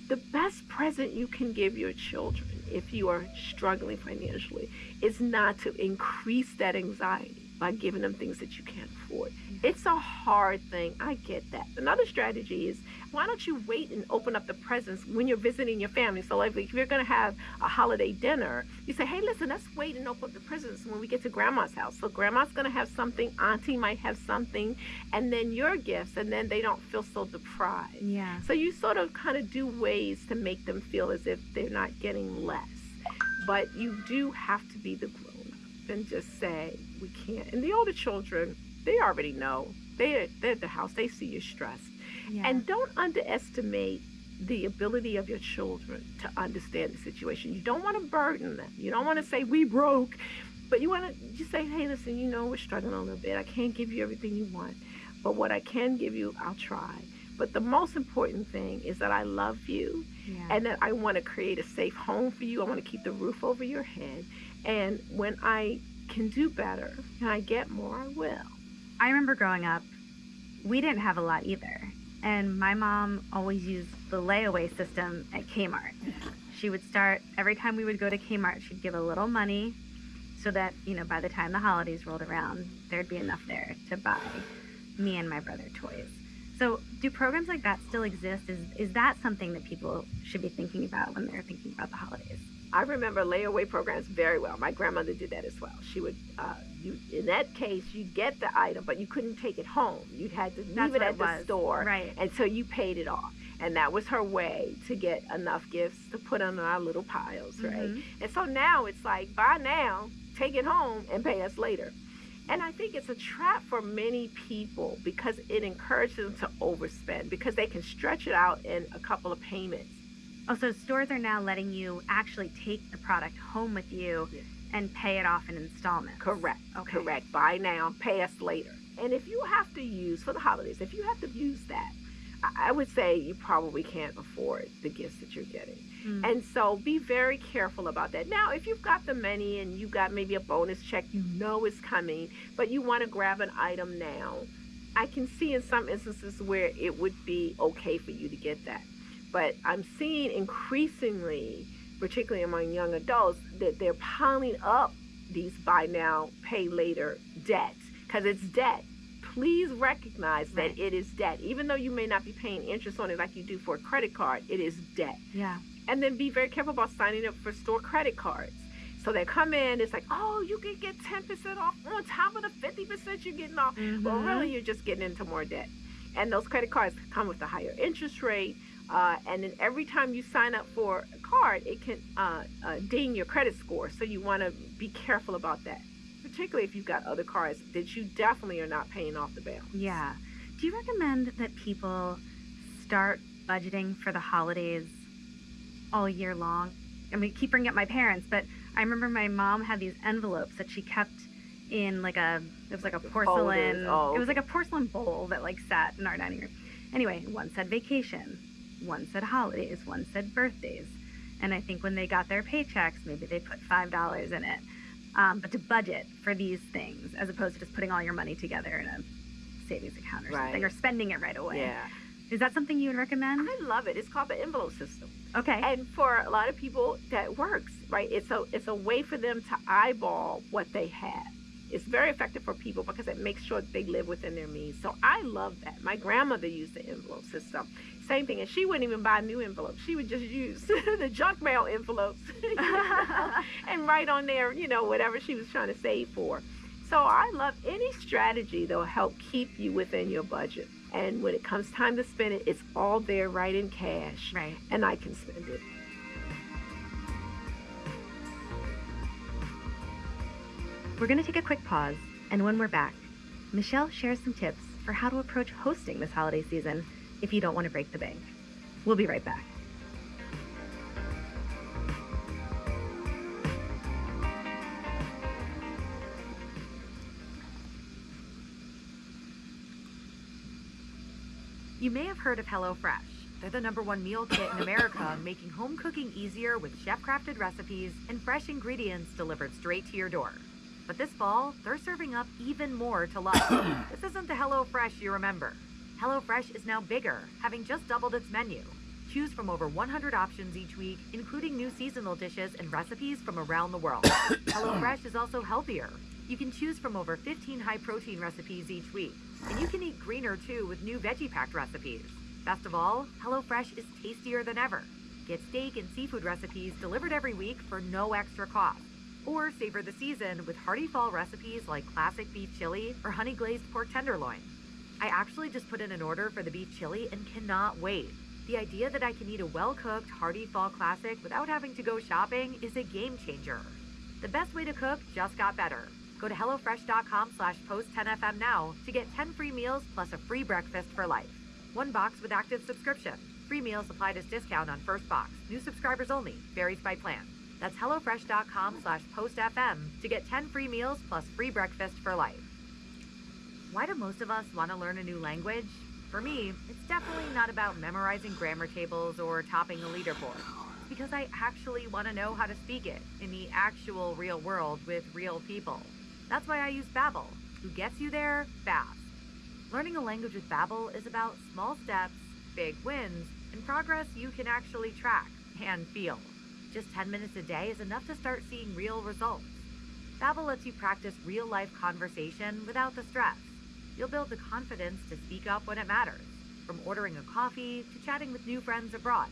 The best present you can give your children if you are struggling financially is not to increase that anxiety by giving them things that you can't afford. It's a hard thing. I get that. Another strategy is, why don't you wait and open up the presents when you're visiting your family? So like if you're going to have a holiday dinner, you say, hey, listen, let's wait and open up the presents when we get to grandma's house. So grandma's going to have something, auntie might have something, and then your gifts, and then they don't feel so deprived. Yeah. So you sort of kind of do ways to make them feel as if they're not getting less. But you do have to be the grown-up and just say, we can't. And the older children, they already know. They're at the house. They see you're stressed. Yeah. And don't underestimate the ability of your children to understand the situation. You don't want to burden them. You don't want to say, we broke. But you want to just say, hey, listen, you know we're struggling a little bit. I can't give you everything you want. But what I can give you, I'll try. But the most important thing is that I love you and that I want to create a safe home for you. I want to keep the roof over your head. And when I can do better and I get more, I will. I remember growing up, we didn't have a lot either. And my mom always used the layaway system at Kmart. She would start, every time we would go to Kmart, she'd give a little money so that, you know, by the time the holidays rolled around, there'd be enough there to buy me and my brother toys. So do programs like that still exist? Is that something that people should be thinking about when they're thinking about the holidays? I remember layaway programs very well. My grandmother did that as well. She would, in that case, you'd get the item, but you couldn't take it home. You'd had to leave it at the store until you paid it off. And that was her way to get enough gifts to put on our little piles, right? And so now it's like, buy now, take it home, and pay us later. And I think it's a trap for many people because it encourages them to overspend because they can stretch it out in a couple of payments. Oh, so stores are now letting you actually take the product home with you and pay it off in installments. Correct. Okay. Correct. Buy now, pay us later. And if you have to use, for the holidays, if you have to use that, I would say you probably can't afford the gifts that you're getting. And so be very careful about that. Now, if you've got the money and you got maybe a bonus check, you know it's coming, but you want to grab an item now, I can see in some instances where it would be okay for you to get that. But I'm seeing increasingly, particularly among young adults, that they're piling up these buy now, pay later debt because it's debt. Please recognize that it is debt. Even though you may not be paying interest on it like you do for a credit card, it is debt. Yeah. And then be very careful about signing up for store credit cards. So they come in, it's like, oh, you can get 10% off on top of the 50% you're getting off. Well, really, you're just getting into more debt. And those credit cards come with a higher interest rate. And then every time you sign up for a card, it can ding your credit score. So you want to be careful about that, particularly if you've got other cards that you definitely are not paying off the balance. Yeah. Do you recommend that people start budgeting for the holidays all year long? I mean, keep bringing up my parents, but I remember my mom had these envelopes that she kept in like it was like a porcelain, it was like a porcelain bowl that like sat in our dining room. Anyway, one said vacation, one said holidays, one said birthdays. And I think when they got their paychecks, maybe they put $5 in it. But to budget for these things, as opposed to just putting all your money together in a savings account or something, or spending it right away. Yeah. Is that something you would recommend? I love it. It's called the envelope system. Okay. And for a lot of people, that works, right? It's a way for them to eyeball what they have. It's very effective for people because it makes sure that they live within their means. So I love that. My grandmother used the envelope system. Same thing. And she wouldn't even buy new envelopes. She would just use the junk mail envelopes and write on there, whatever she was trying to save for. So I love any strategy that will help keep you within your budget. And when it comes time to spend it, it's all there right in cash. Right. And I can spend it. We're going to take a quick pause, and when we're back, Michelle shares some tips for how to approach hosting this holiday season if you don't want to break the bank. We'll be right back. You may have heard of HelloFresh. They're the #1 meal kit in America, making home cooking easier with chef-crafted recipes and fresh ingredients delivered straight to your door. But this fall, they're serving up even more to love. This isn't the HelloFresh you remember. HelloFresh is now bigger, having just doubled its menu. Choose from over 100 options each week, including new seasonal dishes and recipes from around the world. HelloFresh is also healthier. You can choose from over 15 high-protein recipes each week. And you can eat greener, too, with new veggie-packed recipes. Best of all, HelloFresh is tastier than ever. Get steak and seafood recipes delivered every week for no extra cost. Or savor the season with hearty fall recipes like classic beef chili or honey glazed pork tenderloin. I actually just put in an order for the beef chili and cannot wait. The idea that I can eat a well-cooked, hearty fall classic without having to go shopping is a game changer. The best way to cook just got better. Go to HelloFresh.com/post10FM now to get 10 free meals plus a free breakfast for life. 1 box with active subscription. Free meals applied as discount on first box. New subscribers only. Varies by plan. That's HelloFresh.com/postfm to get 10 free meals plus free breakfast for life. Why do most of us want to learn a new language? For me, it's definitely not about memorizing grammar tables or topping the leaderboard. It's because I actually want to know how to speak it in the actual real world with real people. That's why I use Babbel, who gets you there fast. Learning a language with Babbel is about small steps, big wins, and progress you can actually track and feel. Just 10 minutes a day is enough to start seeing real results. Babbel lets you practice real-life conversation without the stress. You'll build the confidence to speak up when it matters, from ordering a coffee to chatting with new friends abroad.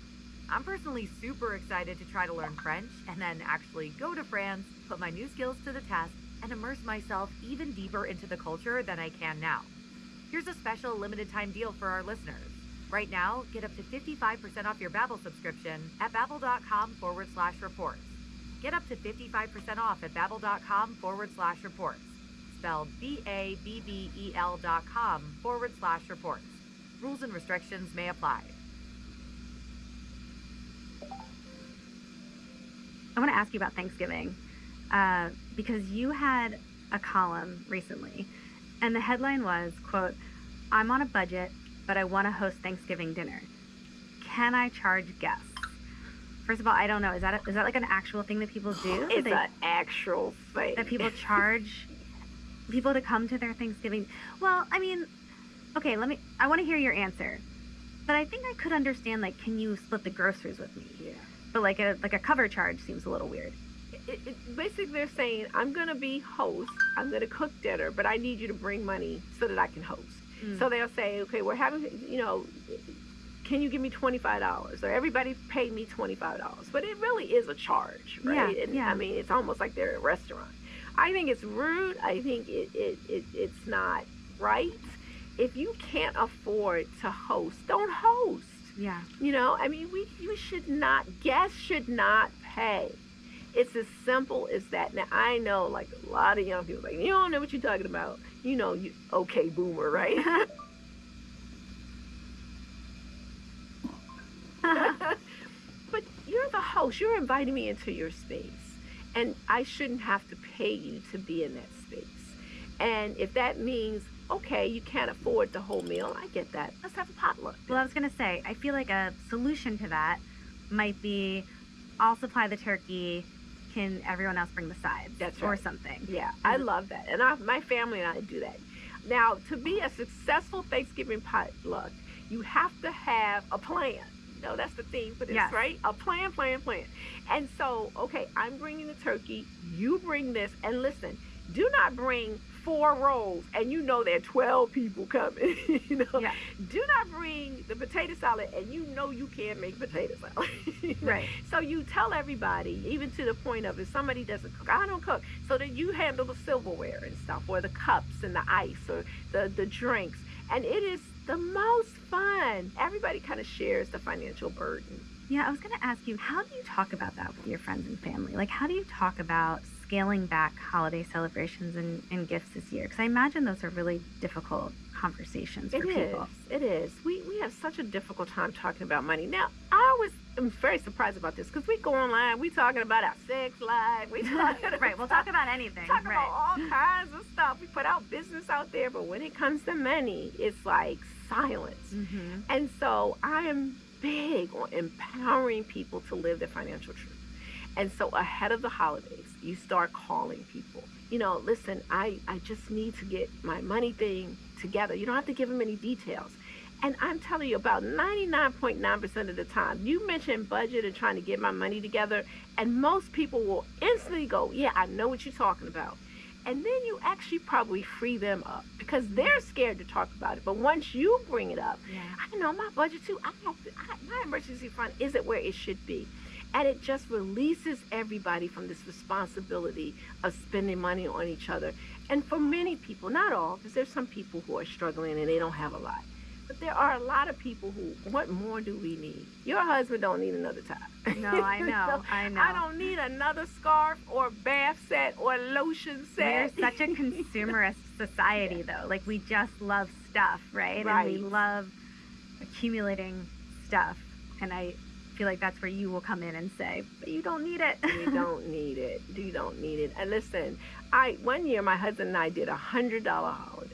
I'm personally super excited to try to learn French and then actually go to France, put my new skills to the test, and immerse myself even deeper into the culture than I can now. Here's a special limited-time deal for our listeners. Right now, get up to 55% off your Babbel subscription at babbel.com/reports. Get up to 55% off at babbel.com/reports. Spelled BABBEL.com/reports. Rules and restrictions may apply. I want to ask you about Thanksgiving because you had a column recently, and the headline was, quote, "I'm on a budget, but I want to host Thanksgiving dinner. Can I charge guests?" First of all, I don't know. Is that like an actual thing that people do? It's an actual thing. That people charge people to come to their Thanksgiving? Well, I mean, okay, I want to hear your answer. But I think I could understand, like, can you split the groceries with me? Yeah. But like a cover charge seems a little weird. Basically, they're saying, I'm going to be host, I'm going to cook dinner, but I need you to bring money so that I can host. So they'll say, okay, we're having, can you give me $25? Or everybody pay me $25. But it really is a charge, right? Yeah. I mean, it's almost like they're at a restaurant. I think it's rude. I think it's not right. If you can't afford to host, don't host. Yeah. I mean, guests should not pay. It's as simple as that. Now, I know, like, a lot of young people like, you don't know what you're talking about. You okay, boomer, right? But you're the host. You're inviting me into your space. And I shouldn't have to pay you to be in that space. And if that means, okay, you can't afford the whole meal, I get that. Let's have a potluck. Well, I was going to say, I feel like a solution to that might be, I'll supply the turkey, can everyone else bring the sides? That's right. Or something. Yeah, I love that. And my family and I do that. Now, to be a successful Thanksgiving potluck, you have to have a plan. That's the theme for this, yes. Right? A plan. And so, okay, I'm bringing the turkey, you bring this, and listen, Do not bring 4 rolls and you know there are 12 people coming. You know, Yeah. do not bring the potato salad and you know you can't make potato salad. Right. So you tell everybody, even to the point of if somebody doesn't cook, I don't cook, so that you handle the silverware and stuff, or the cups and the ice, or the drinks, and it is the most fun. Everybody kind of shares the financial burden. Yeah, I was going to ask you, how do you talk about that with your friends and family? Like, how do you talk about scaling back holiday celebrations and gifts this year? Because I imagine those are really difficult conversations for people. It is. We have such a difficult time talking about money. Now, I always am very surprised about this because we go online, we talking about our sex life, we talking Right, we'll talk about anything. Talk about all kinds of stuff. We put out business out there, but when it comes to money, it's like silence. Mm-hmm. And so I am big on empowering people to live their financial truth. And so ahead of the holidays, you start calling people. You know, listen, I just need to get my money thing together. You don't have to give them any details. And I'm telling you, about 99.9% of the time, you mention budget and trying to get my money together, and most people will instantly go, yeah, I know what you're talking about. And then you actually probably free them up because they're scared to talk about it. But once you bring it up, I know my budget too. My emergency fund isn't where it should be. And it just releases everybody from this responsibility of spending money on each other. And for many people, not all, because there's some people who are struggling and they don't have a lot. But there are a lot of people who, what more do we need? Your husband don't need another tie. No, I know, I know. I don't need another scarf or bath set or lotion set. We're such a consumerist society, though. Like, we just love stuff, right? Right. And we love accumulating stuff. And I feel like that's where you will come in and say, but you don't need it. You don't need it. You don't need it. And listen, one year my husband and I did $100 holiday.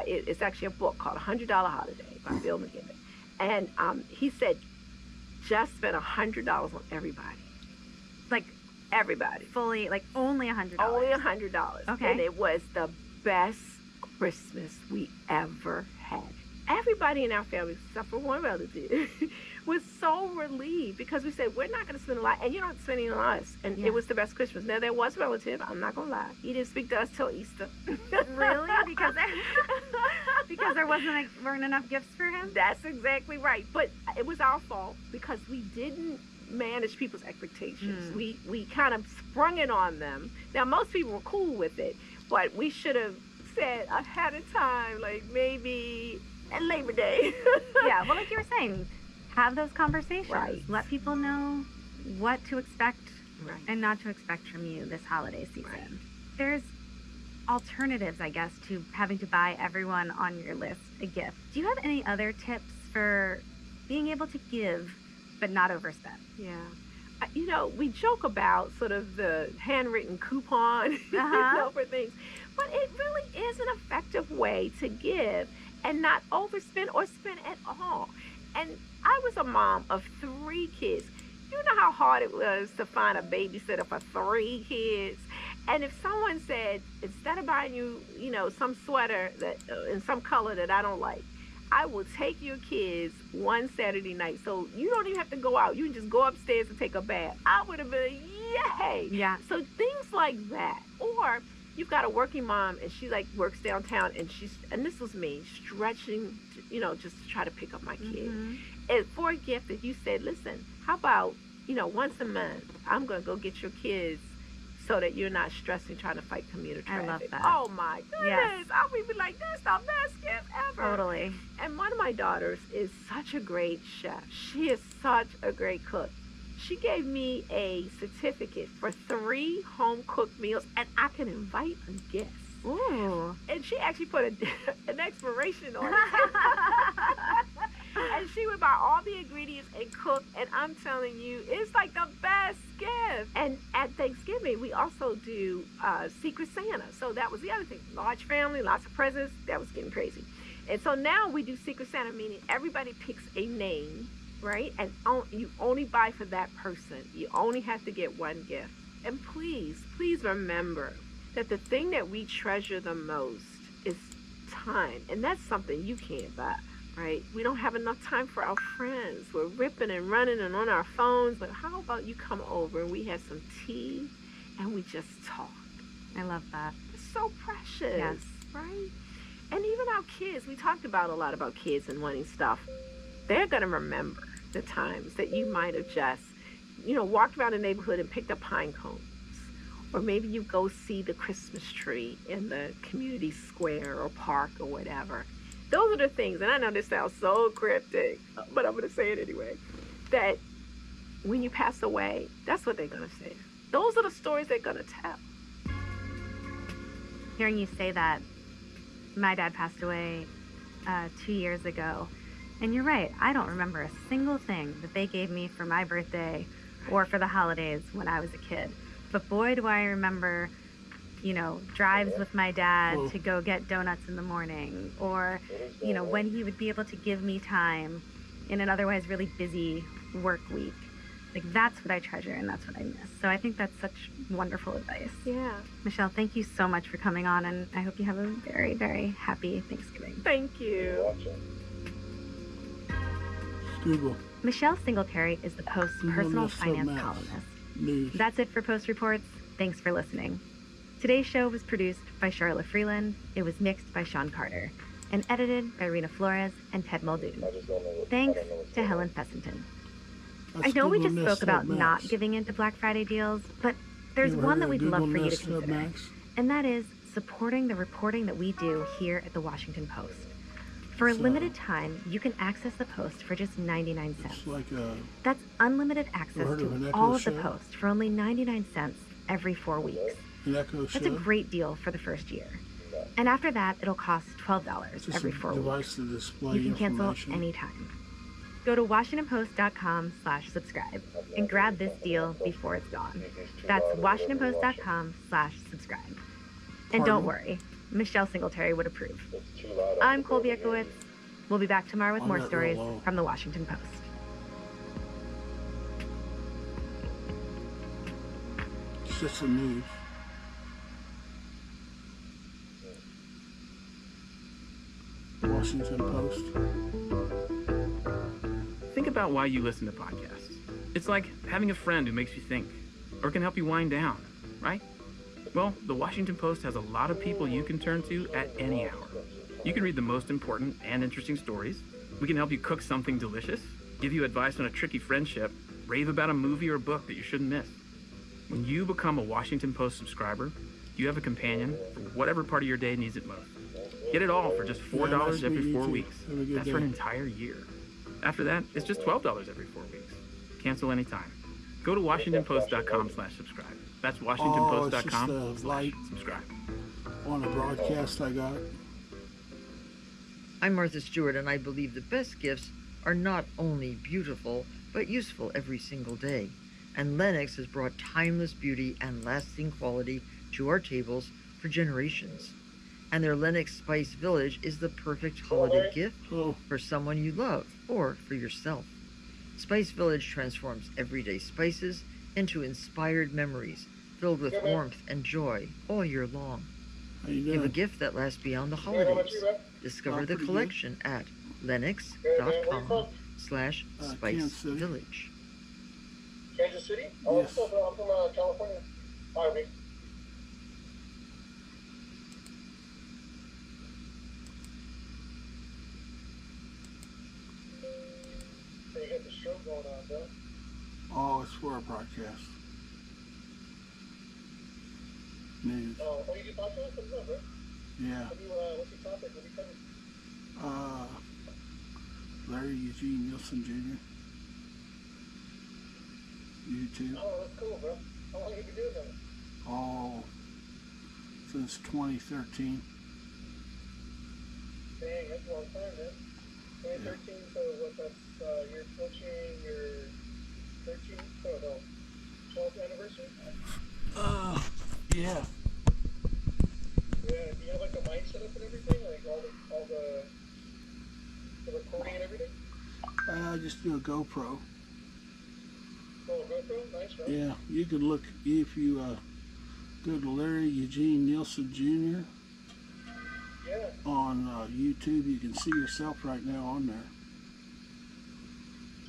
It's actually a book called $100 Holiday by Bill McKibben. And he said, just spend $100 on everybody. Like everybody. Fully, like only $100. Only $100. Okay. And it was the best Christmas we ever had. Everybody in our family, except for one relative, was so relieved because we said, we're not going to spend a lot, and you're not spending on us. And it was the best Christmas. Now, there was a relative, I'm not going to lie. He didn't speak to us till Easter. Really? Because there weren't enough gifts for him? That's exactly right. But it was our fault because we didn't manage people's expectations. We kind of sprung it on them. Now, most people were cool with it, but we should have said ahead of time, like maybe at Labor Day. Yeah, well, like you were saying, have those conversations. Right. Let people know what to expect and not to expect from you this holiday season. Right. There's alternatives, I guess, to having to buy everyone on your list a gift. Do you have any other tips for being able to give but not overspend? Yeah. You know, we joke about sort of the handwritten coupon you know, for things, but it really is an effective way to give and not overspend or spend at all. And I was a mom of 3 kids. You know how hard it was to find a babysitter for 3 kids. And if someone said, instead of buying you, you know, some sweater that in some color that I don't like, I will take your kids one Saturday night. So you don't even have to go out. You can just go upstairs and take a bath. I would have been, yay. Yeah. So things like that. Or you've got a working mom and she like works downtown and this was me stretching, you know, just to try to pick up my kid. And for a gift that you said, listen, how about, you know, once a month, I'm going to go get your kids so that you're not stressing trying to fight commuter traffic. I love that. Oh my goodness. Yes. I'll be like, that's the best gift ever. Totally. And one of my daughters is such a great chef. She is such a great cook. She gave me a certificate for 3 home-cooked meals, and I can invite a guest. Ooh. And she actually put an expiration on it. And she would buy all the ingredients and cook, and I'm telling you, it's like the best gift. And at Thanksgiving, we also do Secret Santa. So that was the other thing. Large family, lots of presents. That was getting crazy. And so now we do Secret Santa, meaning everybody picks a name, right? And you only buy for that person. You only have to get one gift. And please, please remember that the thing that we treasure the most is time. And that's something you can't buy, right? We don't have enough time for our friends. We're ripping and running and on our phones. But how about you come over and we have some tea and we just talk? I love that. It's so precious. Yes. Right? And even our kids, we talked about a lot about kids and wanting stuff. They're going to remember the times that you might have just, walked around the neighborhood and picked up pine cones. Or maybe you go see the Christmas tree in the community square or park or whatever. Those are the things, and I know this sounds so cryptic, but I'm going to say it anyway, that when you pass away, that's what they're going to say. Those are the stories they're going to tell. Hearing you say that, my dad passed away 2 years ago. And you're right, I don't remember a single thing that they gave me for my birthday or for the holidays when I was a kid. But boy, do I remember, drives with my dad to go get donuts in the morning, or, when he would be able to give me time in an otherwise really busy work week. Like, that's what I treasure and that's what I miss. So I think that's such wonderful advice. Yeah. Michelle, thank you so much for coming on, and I hope you have a very, very happy Thanksgiving. Thank you. Google. Michelle Singletary is the Post's personal finance columnist. News. That's it for Post Reports. Thanks for listening. Today's show was produced by Charlotte Freeland. It was mixed by Sean Carter and edited by Rena Flores and Ted Muldoon. Thanks to Helen Fessington. I know we just spoke about not giving in to Black Friday deals, but there's one that we'd love for you to consider, and that is supporting the reporting that we do here at the Washington Post. For a limited time, you can access the Post for just 99 cents. That's unlimited access to all of the Post for only 99 cents every 4 weeks. That's a great deal for the first year. And after that, it'll cost $12 every 4 weeks. You can cancel anytime. Go to WashingtonPost.com/subscribe and grab this deal before it's gone. That's WashingtonPost.com/subscribe. And don't worry, Michelle Singletary would approve. I'm Colby Ekowitz. We'll be back tomorrow with more stories from the Washington Post. It's just the news. Washington Post. Think about why you listen to podcasts. It's like having a friend who makes you think, or can help you wind down, right? Well, the Washington Post has a lot of people you can turn to at any hour. You can read the most important and interesting stories. We can help you cook something delicious, give you advice on a tricky friendship, rave about a movie or book that you shouldn't miss. When you become a Washington Post subscriber, you have a companion for whatever part of your day needs it most. Get it all for just $4 every 4 weeks. That's for an entire year. After that, it's just $12 every 4 weeks. Cancel anytime. Go to WashingtonPost.com/subscribe. That's WashingtonPost.com/subscribe. On a broadcast I got. I'm Martha Stewart, and I believe the best gifts are not only beautiful, but useful every single day. And Lennox has brought timeless beauty and lasting quality to our tables for generations. And their Lennox Spice Village is the perfect holiday gift for someone you love or for yourself. Spice Village transforms everyday spices into inspired memories filled with warmth and joy all year long. Give a gift that lasts beyond the holidays. Discover the collection at lennox.com/spicevillage. Kansas City? Yes. I'm from California. Harvey. So you got the show going on, bro? Oh, it's for a broadcast. News. Oh, you do podcasts? What's up, bro? Yeah. What's your topic? What are you covering? Larry Eugene Nielsen Jr. YouTube. Oh, that's cool, bro. How long have you been doing that? Oh, since 2013. Dang, that's a long time, man. 2013, so what, that's, you're approaching your 12th anniversary? Yeah. Yeah, do you have like a mic set up and everything? Like all the recording and everything? I just do a GoPro. Oh, GoPro? Nice, bro. Yeah, you can look, if you go to Larry Eugene Nielsen Jr. Yeah. On YouTube, you can see yourself right now on there.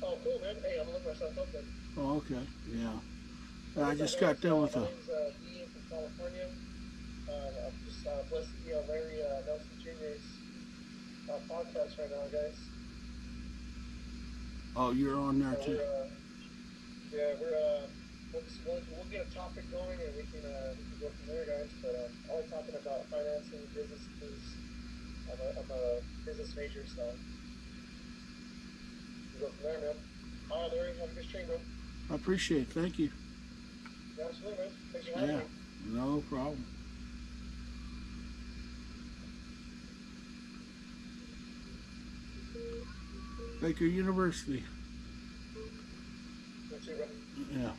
Oh, cool, man. Hey, I'm gonna look myself up then. Oh, okay, yeah. I just got done with a... My name's Ian from California. podcast right now, guys. Oh, you're on there too. We'll get a topic going and we can go from there, guys. But I like talking about financing, business, because I'm a business major, so we'll go from there, man. All right, Larry, have a good stream, bro. I appreciate it. Thank you. Yeah, absolutely, man. Thanks for having me. No problem. Baker University. You too, bro. Yeah.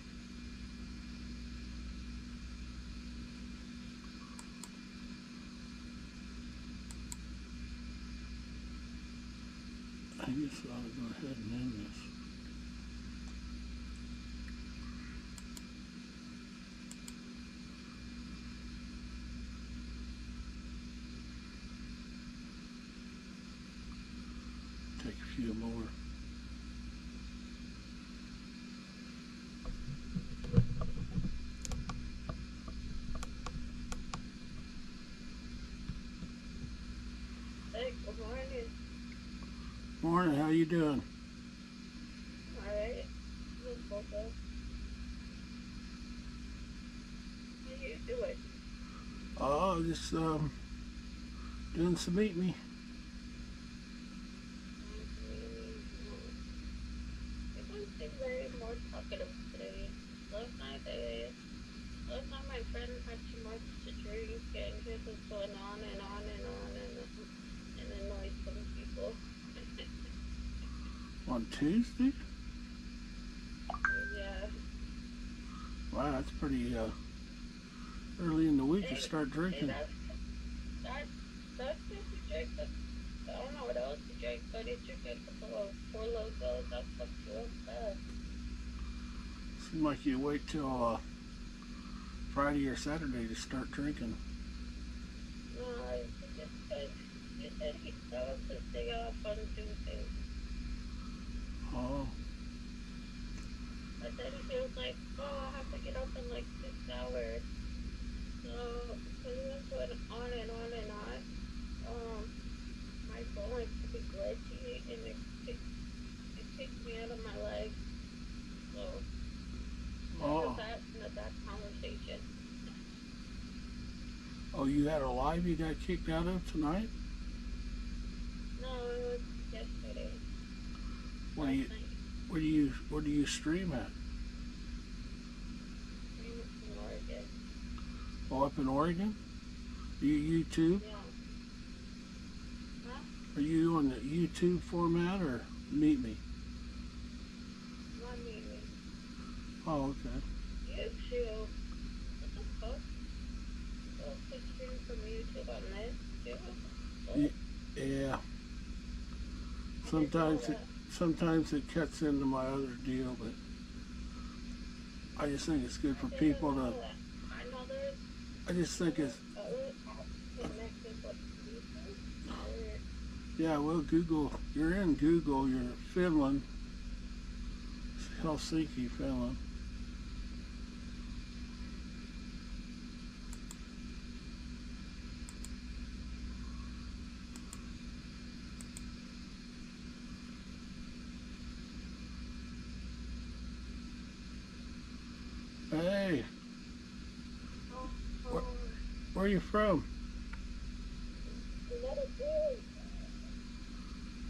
I guess I ought to go ahead and end this. Take a few more. Hey, good morning. Morning, how you doing? Alright. What's up? How you doing? Oh, just doing some Meet Me. Everyone seems very more talkative today. Last night my friend had too much to drink and he was going on and annoyed some people. On Tuesday? Yeah. Wow, that's pretty early in the week to start drinking. That's if you drink I don't know what else to drink, but if you drink a couple of 4 logos, that's what you want. Seems like you wait till Friday or Saturday to start drinking. No, he said he was to stay off on Tuesday. Oh. But then he was like, oh, I have to get up in like 6 hours. So he was going on and on and on. My phone likes to be glitchy and it kicks me out of my legs. So that conversation. Oh, you had a live you got kicked out of tonight? No, it was yesterday. Where do you stream at? In Oregon. Oh, up in Oregon? You YouTube? Yeah. Huh? Are you on the YouTube format or Meet Me? Not Meet Me. Oh, okay. YouTube. What the fuck? So quick stream from YouTube on this too? Yeah. Sometimes it cuts into my other deal, but I just think it's good for people to. I just think it's. Yeah, well, Google. You're in Google. You're Finland, Helsinki, Finland. Hey, where are you from?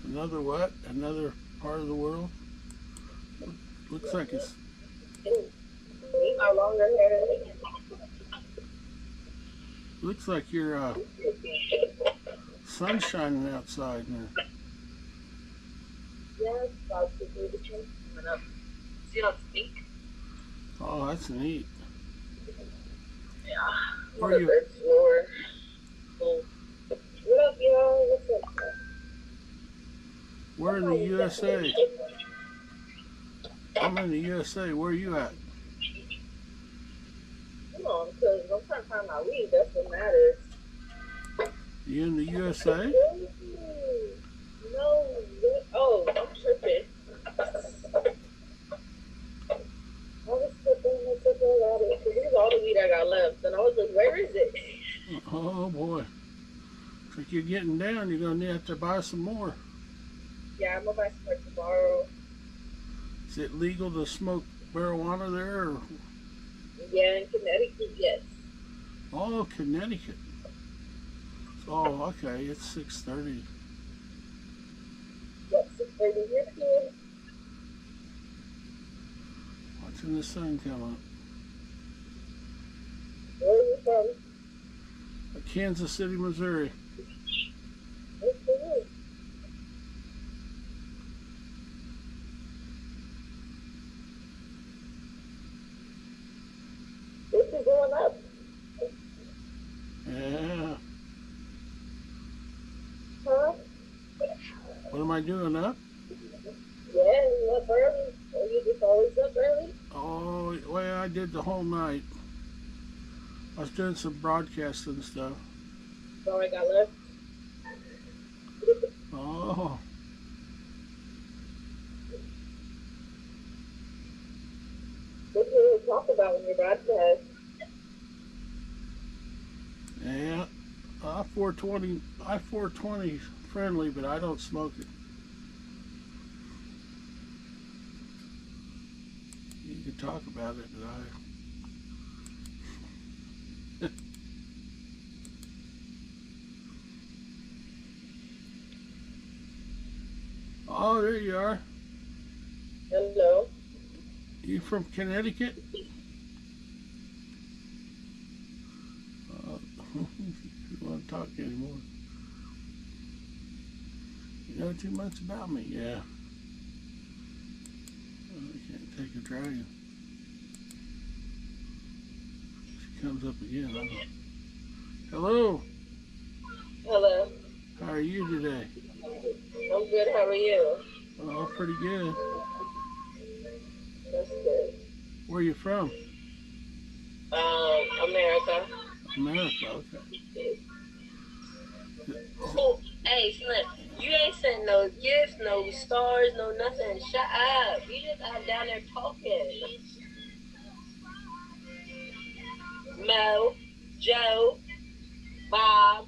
Another what? Another part of the world? Looks like it's. No longer here. Looks like you're sun shining outside now. Yes, about to do the change coming up. See how it's pink? Oh, that's neat. Yeah. Where are you? What up, y'all? What's up? We're in the USA. I'm in the USA. Where are you at? Come on, because I'm trying to find my weed. That's what matters. You in the USA? No. Oh, I'm tripping. I was tripping. I took it out of it. Because this is all the weed I got left. And I was like, where is it? Oh, boy. Looks like you're getting down. You're going to have to buy some more. Yeah, I'm gonna buy some more tomorrow. Is it legal to smoke marijuana there? Or? Yeah, in Connecticut, yes. Oh, Connecticut. Oh, okay. It's 6:30. Yep, 6:30 here too. Watching the sun come up. Where are you from? Kansas City, Missouri. What's the name? This is going up. Yeah. Huh? What am I doing up? Yeah, you up early. Are you just always up early? Oh, well, I did the whole night. I was doing some broadcasting stuff. So I got left. Oh. What do you talk about when you broadcast? Yeah. I-420 friendly, but I don't smoke it. You can talk about it, but Oh, there you are. Hello. You from Connecticut? You don't want to talk anymore. You know too much about me, yeah. Oh, I can't take a dragon. She comes up again. Hello. Hello. How are you today? I'm good. How are you? Oh, pretty good. That's good. Where are you from? America. America, okay. Oh, hey, Slim, you ain't sent no gifts, no stars, no nothing. Shut up. You just out down there talking. Mo, Joe, Bob,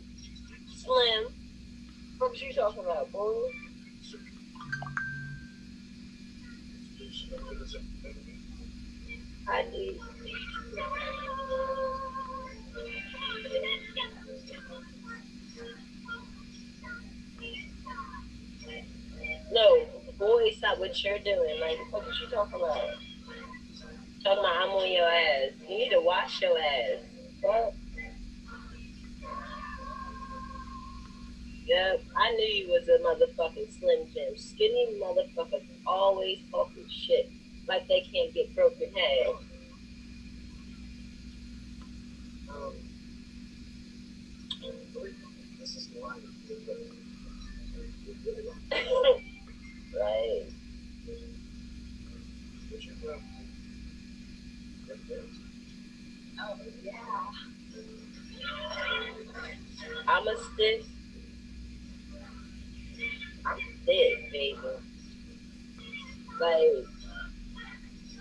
Slim. What you talking about, boy? I did. No, boy, stop what you're doing. Like, what you talking about? Talking about I'm on your ass. You need to wash your ass. What? Yep, I knew you was a motherfucking Slim Jim. Skinny motherfuckers always talking shit like they can't get broken half. This is the line. Right. Oh, yeah. I'm a stiff. I'm thick, baby. Like,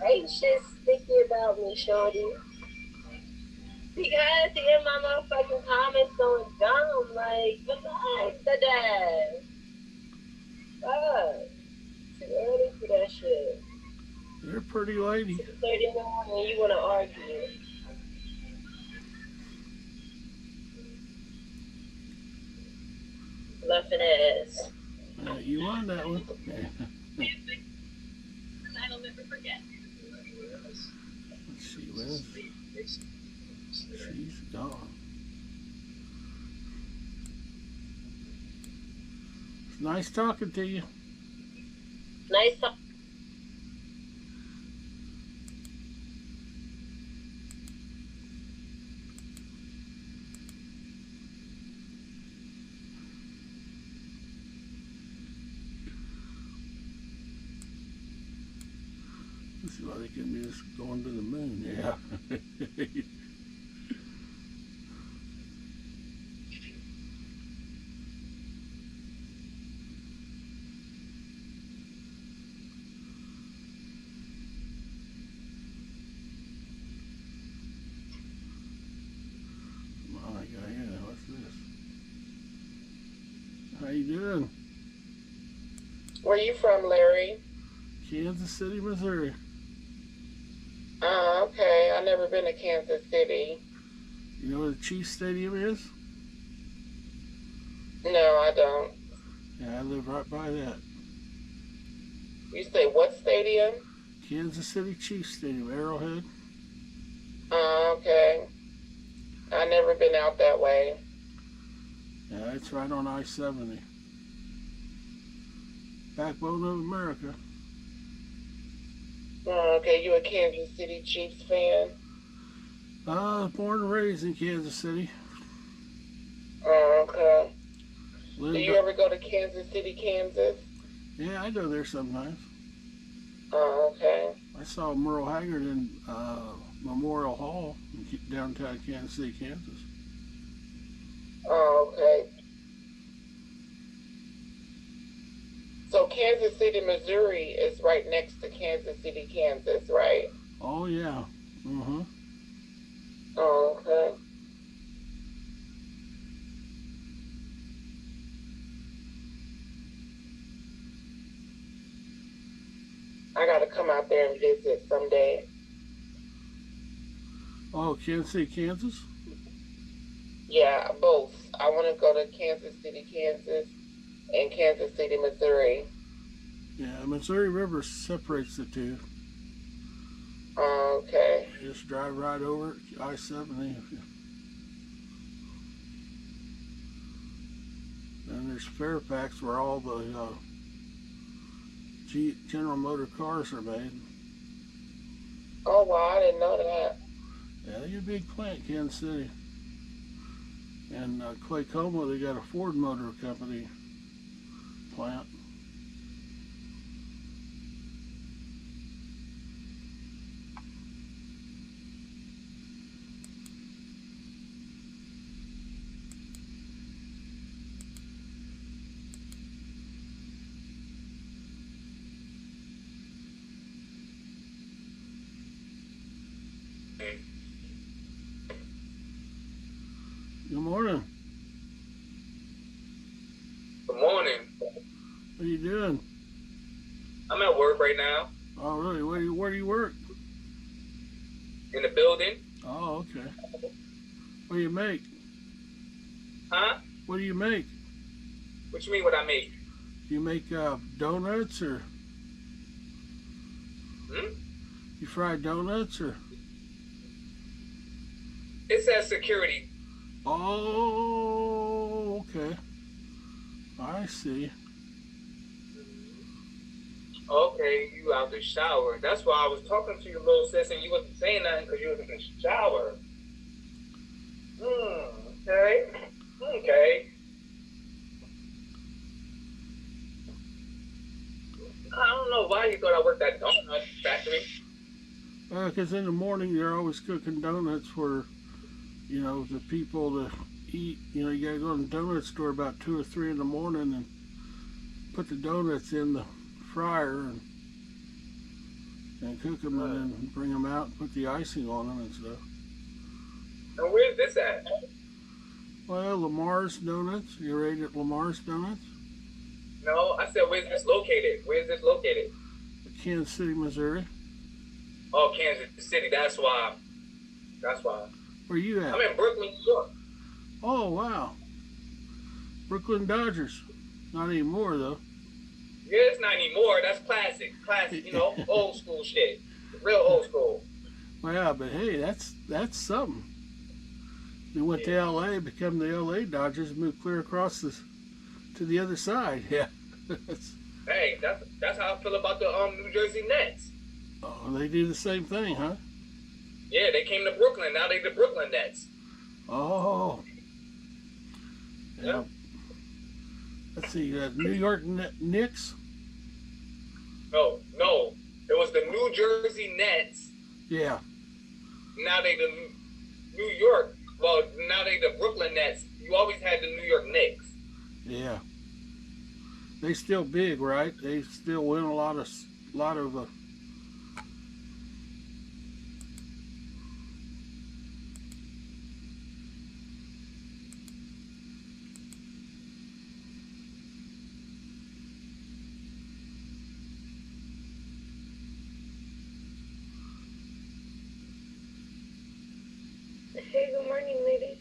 ain't shit sticky about me, shorty. Because he in my motherfucking comments going dumb, like, relax, dad. Fuck. Too early for that shit. You're a pretty lady. 6:30 in the morning, you wanna argue. Bluffing ass. You won that one. I'll never forget. Let's see, where's she's gone. It's nice talking to you. Nice talk. This is why they can be just going to the moon, yeah. My God, yeah, what's this? you doing? Where you from, Larry? Kansas City, Missouri. Oh, okay. I've never been to Kansas City. You know where the Chiefs Stadium is? No, I don't. Yeah, I live right by that. You say what stadium? Kansas City Chiefs Stadium, Arrowhead. Oh, okay. I've never been out that way. Yeah, it's right on I-70. Backbone of America. Oh, okay. You a Kansas City Chiefs fan? Born and raised in Kansas City. Oh, okay. Lived Do you ever go to Kansas City, Kansas? Yeah, I go there sometimes. Oh, okay. I saw Merle Haggard in Memorial Hall in downtown Kansas City, Kansas. Oh, okay. So Kansas City, Missouri is right next to Kansas City, Kansas, right? Oh, yeah. Mm-hmm. Oh, okay. I gotta come out there and visit someday. Oh, Kansas City, Kansas? Yeah, both. I want to go to Kansas City, Kansas, and Kansas City, Missouri. Yeah, Missouri River separates the two. Okay. You just drive right over it, I-70. And there's Fairfax where all the General Motor cars are made. Oh, wow, I didn't know that. Yeah, they're a big plant, Kansas City. And Claycoma, they got a Ford Motor Company plant. Good morning. Good morning. What are you doing? I'm at work right now. Oh, really? Where do you work? In the building. Oh, okay. What do you make? Huh? What do you make? What you mean what I make? Do you make donuts or? You fry donuts or? It says security. Oh, okay. I see. Okay, you out the shower. That's why I was talking to you, little sis, and you wasn't saying nothing because you was in the shower. Okay. Okay. I don't know why you thought I worked at donut factory. Because in the morning they're always cooking donuts for, you know, the people to eat. You know, you gotta go to the donut store about 2 or 3 in the morning and put the donuts in the fryer and cook them and then bring them out and put the icing on them and stuff. And where's this at? Well, Lamar's Donuts. You ever ate at Lamar's Donuts? No, I said, where's this located? Where's this located? Kansas City, Missouri. Oh, Kansas City. That's why. That's why. Where you at? I'm in Brooklyn, New York. Oh, wow. Brooklyn Dodgers. Not anymore, though. Yeah, it's not anymore. That's classic. Classic, you know, old school shit. Real old school. Well, but hey, that's something. They went to L.A., become the L.A. Dodgers, and moved clear across to the other side. Yeah. Hey, that's how I feel about the New Jersey Nets. Oh, they do the same thing, huh? Yeah, they came to Brooklyn. Now they the Brooklyn Nets. Oh. Yeah. Let's see, New York Knicks? No. It was the New Jersey Nets. Yeah. Now they the New York. Well, now they the Brooklyn Nets. You always had the New York Knicks. Yeah. They still big, right? They still win a lot of morning, lady.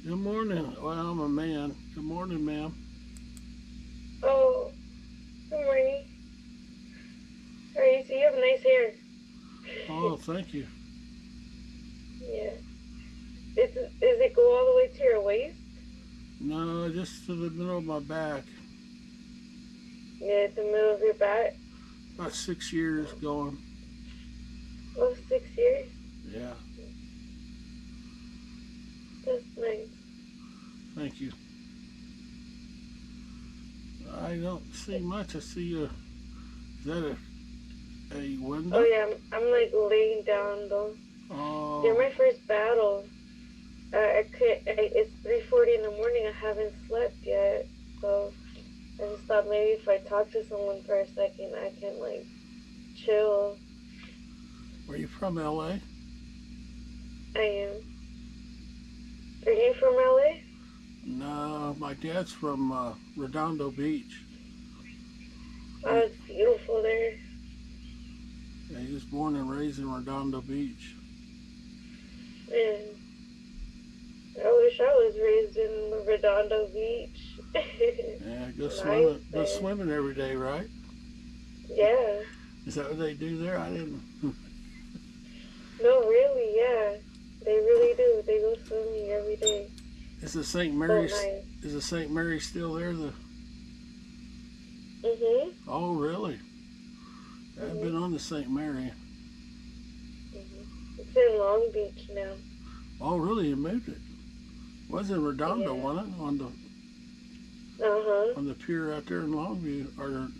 Good morning. Well, I'm a man. Good morning, ma'am. Oh, good morning. Alright, so you have nice hair. Oh, thank you. Yeah. Does it go all the way to your waist? No, just to the middle of my back. Yeah, the middle of your back? About 6 years going. Oh, 6 years? Yeah, That's nice. thank you. I don't see much. I see is that a window? Oh yeah, I'm like laying down though. Oh. You're my first battle. It's 3:40 in the morning. I haven't slept yet, so I just thought maybe if I talk to someone for a second, I can like chill. Were you from LA? I am. Are you from LA? No, my dad's from Redondo Beach. Oh, it's beautiful there. Yeah, he was born and raised in Redondo Beach. Man, I wish I was raised in Redondo Beach. Yeah, go Nice swimming. Go there. swimming every day, right? Yeah. Is that what they do there? I didn't. No, really, yeah. They really do. They go swimming every day. Is the St. Mary's? nice. Is the St. Mary's still there? Mhm. Oh, really? I've been on the St. Mary. It's in Long Beach now. Oh, really? You moved it? Was in Redondo, Yeah. wasn't it? On the on the pier out there in Longview, or in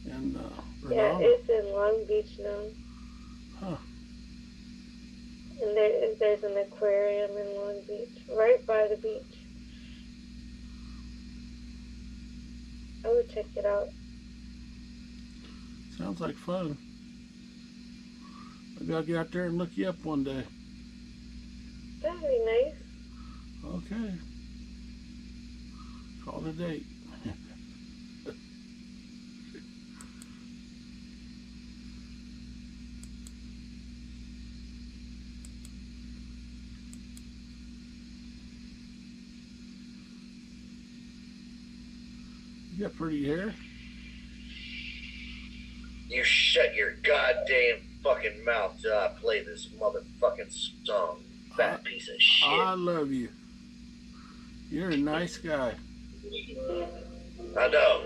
Yeah, Redondo? it's in Long Beach now. Huh. And there's an aquarium in Long Beach, right by the beach. I would check it out. Sounds like fun. Maybe I'll get out there and look you up one day. That'd be nice. Okay. Call it a date. You got pretty hair. You shut your goddamn fucking mouth till I play this motherfucking song, fat piece of shit. I love you. You're a nice guy. I know.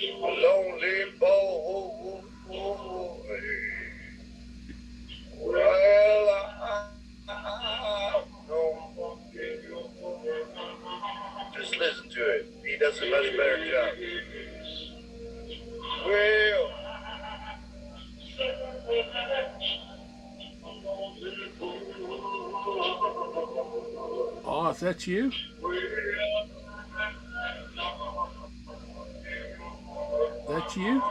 Lonely boy. Well, just listen to it. He does a much better job. Well. Oh, is that you? That's you?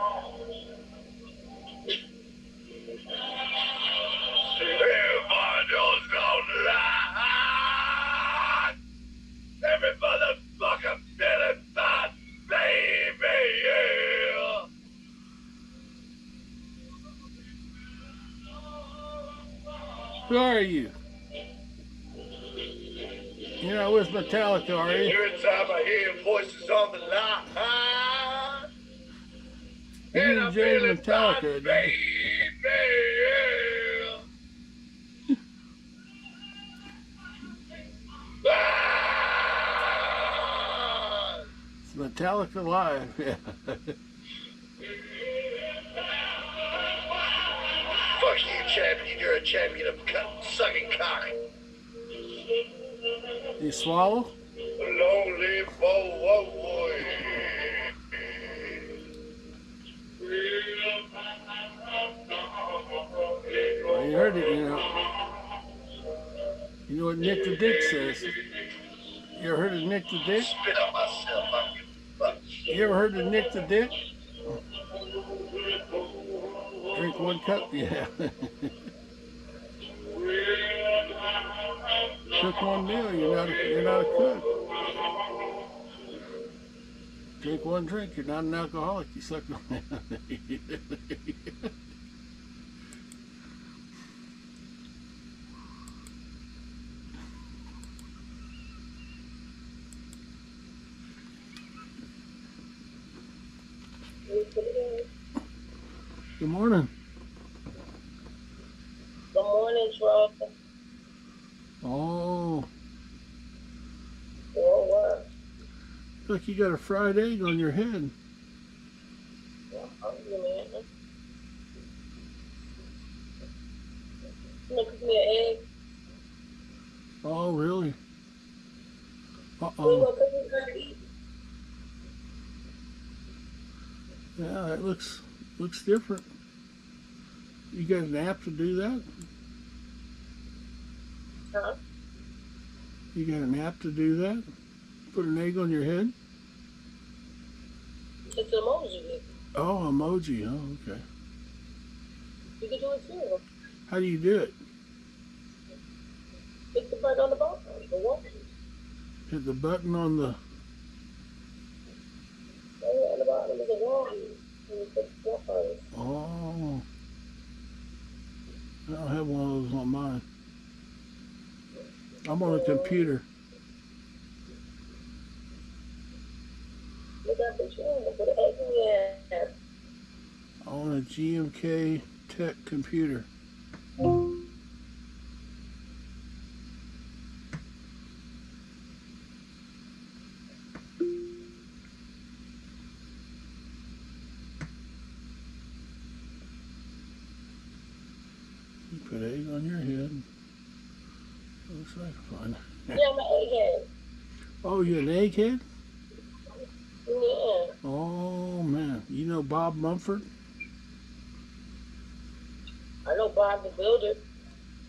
Every motherfucker feeling my baby, yeah. Who are you? You're not with Metallica, are you? Every time I hear voices on the line, You and and I'm Jay feeling Metallica, my did baby, yeah. It's Metallica Live. Yeah. Fuck you, champion. You're a champion of sucking cock. You swallow? Lonely boy. Well, you heard it, you know. You know what Nick the Dick says? You ever heard of Nick the Dick? Spit on myself. I don't give a fuck. You ever heard of Nick the Dick? Drink one cup? Yeah. Cook one meal, you're not a cook. Take one drink, you're not an alcoholic. You suck on it. Good morning. Good morning, Charles. Oh, Or what? look, you got a fried egg on your head. I'm hungry, man. You want to cook me an egg? Oh, really? You Uh-oh. want to cook me something to eat? Yeah, that looks different. You got an app to do that? Huh? You got an app to do that? Put an egg on your head? It's an emoji. Oh, emoji. Oh, okay. You can do it too. How do you do it? Hit the button on the bottom. The one. Hit the button on the... On the bottom is a wall. And you put the stuff on it. Oh. I don't have one of those on mine. I'm on a computer. Look at the channel. Put an egg in there. On a GMK Tech computer. You put egg on your head. Looks like fun. Yeah, I'm an egghead. Oh, you're an egghead? Yeah. Oh, man. You know Bob Mumford? I know Bob the Builder.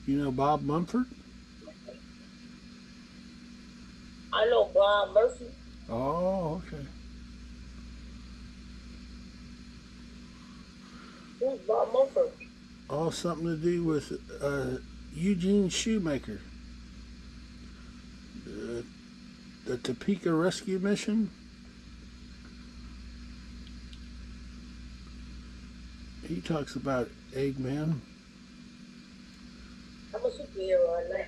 You know Bob Mumford? I know Bob Murphy. Oh, okay. Who's Bob Mumford? Oh, something to do with Eugene Shoemaker. The Topeka Rescue Mission. He talks about Eggman. I'm a superhero on that.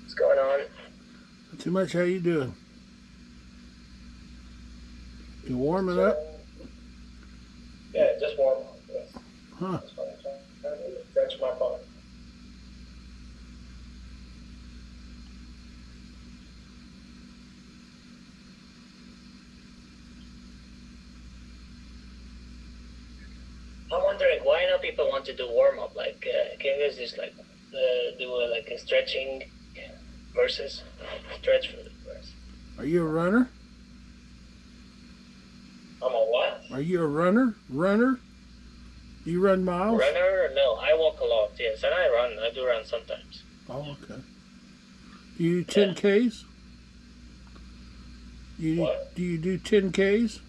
What's going on? Not too much. How you doing? You warming up? Yeah, just warm up. Yeah. Huh. That's fine. I'm trying to stretch my body. I'm wondering why now people want to do warm up. Like, can you guys just like do a stretching versus stretch for the verse? Are you a runner? I'm a what? Are you a runner? Runner? Do you run miles? Runner? No, I walk a lot. Yes, and I run. I do run sometimes. Oh, okay. Do you do 10Ks? What? Do you do 10Ks?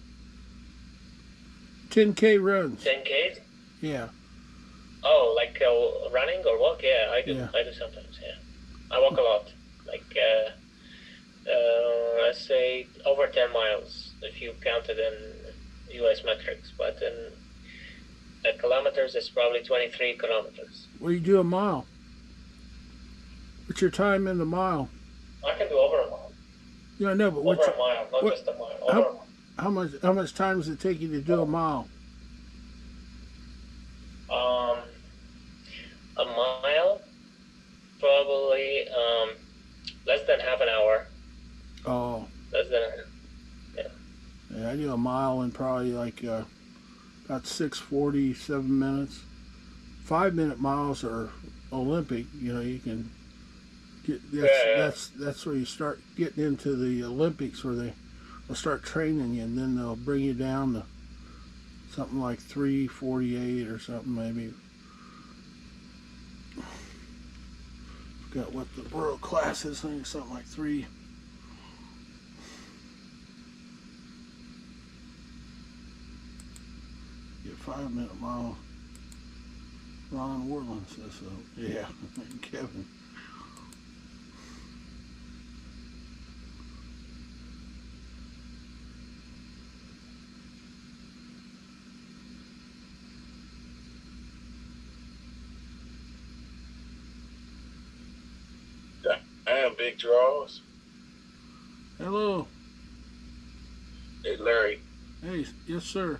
10K runs. 10Ks? Yeah. Oh, like running or walk? Yeah, I do. Yeah. I do sometimes. Yeah, I walk a lot. Like let's say over 10 miles if you count it in U.S. metrics, but in kilometers it's probably 23 kilometers. What do you do a mile? What's your time in the mile? I can do over a mile. Yeah, I know, but Over what's a mile, not what- just a mile. Over a mile. how much time does it take you to do a mile? A mile, probably less than half an hour. Oh, Less than yeah, I do a mile in probably like about 6:47 minutes, 5-minute miles are Olympic. You know, you can get that's where you start getting into the Olympics, where they'll start training you, and then they'll bring you down to something like 3:48 or something maybe. Forgot what the world class is. I think something like 3. Get 5-minute mile. Ron Worland says so. Yeah, and Kevin. Damn, Big Draws. Hello. Hey, Larry. Hey, yes, sir.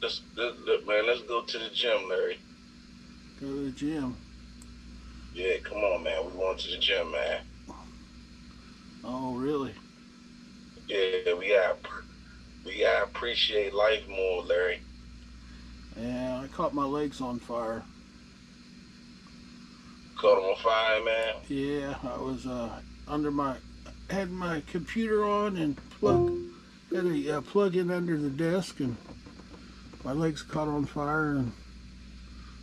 Man, let's go to the gym, Larry. Go to the gym. Yeah, come on, man. We're going to the gym, man. Oh, really? Yeah, we gotta appreciate life more, Larry. Yeah, I caught my legs on fire. Caught them on fire, man. Yeah, I was had my computer on and had a plug in under the desk, and my legs caught on fire, and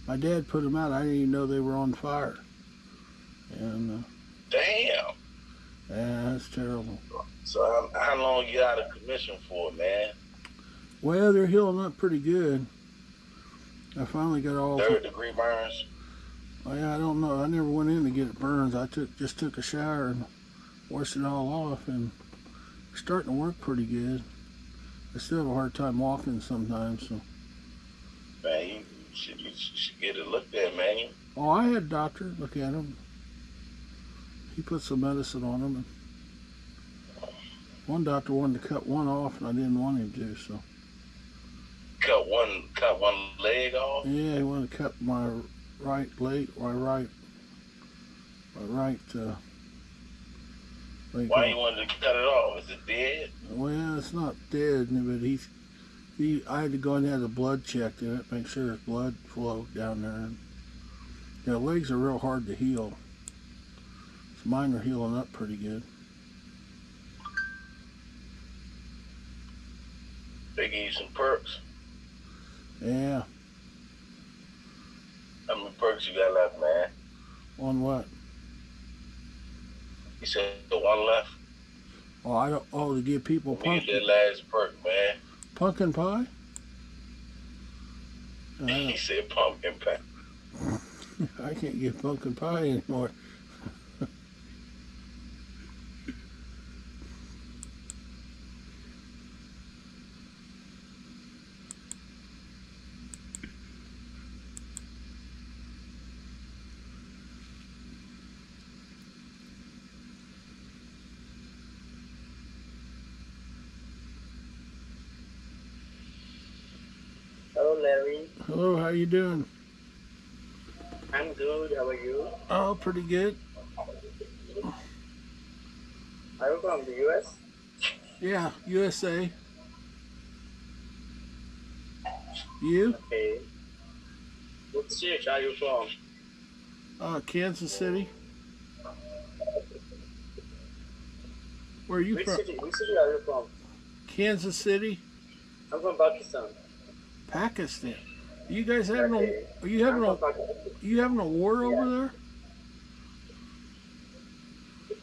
my dad put them out. I didn't even know they were on fire. And damn. Yeah, that's terrible. So how long you out of commission for, man? Well, they're healing up pretty good. I finally got all 3rd-degree burns. Oh, yeah, I don't know. I never went in to get it burns. I just took a shower and washed it all off, and it's starting to work pretty good. I still have a hard time walking sometimes. So. Man, you should get it looked at, man. Oh, I had a doctor look at him. He put some medicine on him. And one doctor wanted to cut one off, and I didn't want him to. So. Cut one leg off? Yeah, he wanted to cut my right leg, my right leg. Why you wanted to cut it off? Is it dead? Well, it's not dead, but I had to go and have the blood checked in it, make sure there's blood flow down there. And, legs are real hard to heal. So mine are healing up pretty good. They give you some perks. Yeah. How many perks you got left, man? On what? You said the one left? To give people pumpkin. Get that last perk, man. Pumpkin pie? He said pumpkin pie. I can't get pumpkin pie anymore. Hello, Larry. Hello, how you doing? I'm good. How are you? Oh, pretty good. Are you from the U.S.? Yeah, USA. You? Okay. What state are you from? Kansas City. Where are you from? Which city are you from? Kansas City. I'm from Pakistan. Pakistan. You guys having are you having a war over there?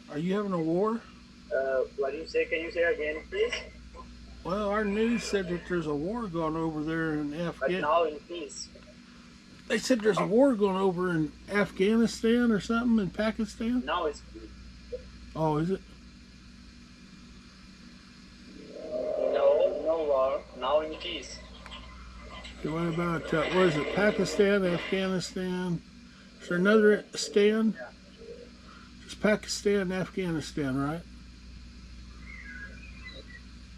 Are you having a war? What do you say? Can you say again, please? Well, our news said that there's a war going over there in But Afghanistan. now in peace. They said there's a war going over in Afghanistan or something, in Pakistan? Now it's peace. Oh, is it? No war. Now in peace. So what about, what is it, Pakistan, Afghanistan? Is there another Stan? It's Pakistan, Afghanistan, right?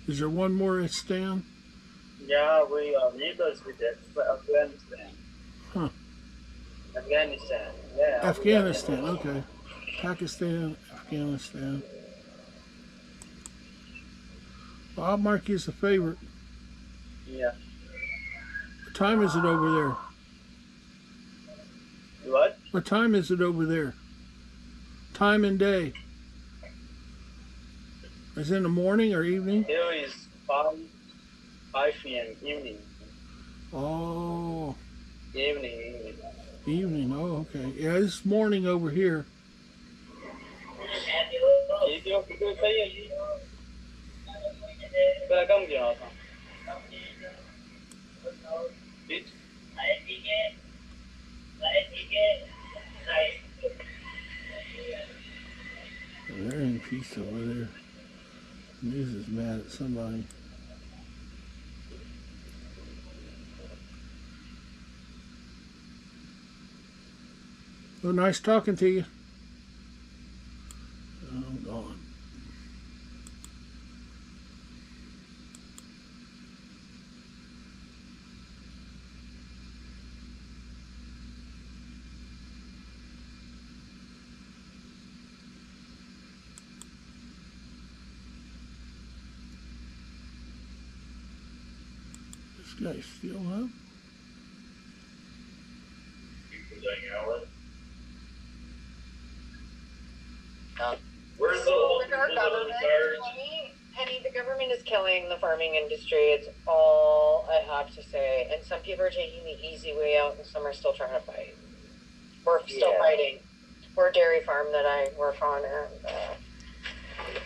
Is there one more Stan? Yeah, we are neighbors with Afghanistan. Huh. Afghanistan. Yeah. Afghanistan, okay. Pakistan, Afghanistan. Well, I'll mark you as a favorite. Yeah. What time is it over there? What? What time is it over there? Time and day. Is it in the morning or evening? Here is 5 p.m. evening. Oh. Evening. Evening. Oh, okay. Yeah, it's morning over here. They're in peace over there. News is mad at somebody. Well, nice talking to you. I'm gone. This guy still up? Where's the government? Penny, the government is killing the farming industry. It's all I have to say. And some people are taking the easy way out, and some are still trying to fight. We're still fighting. We're a dairy farm that I work on, and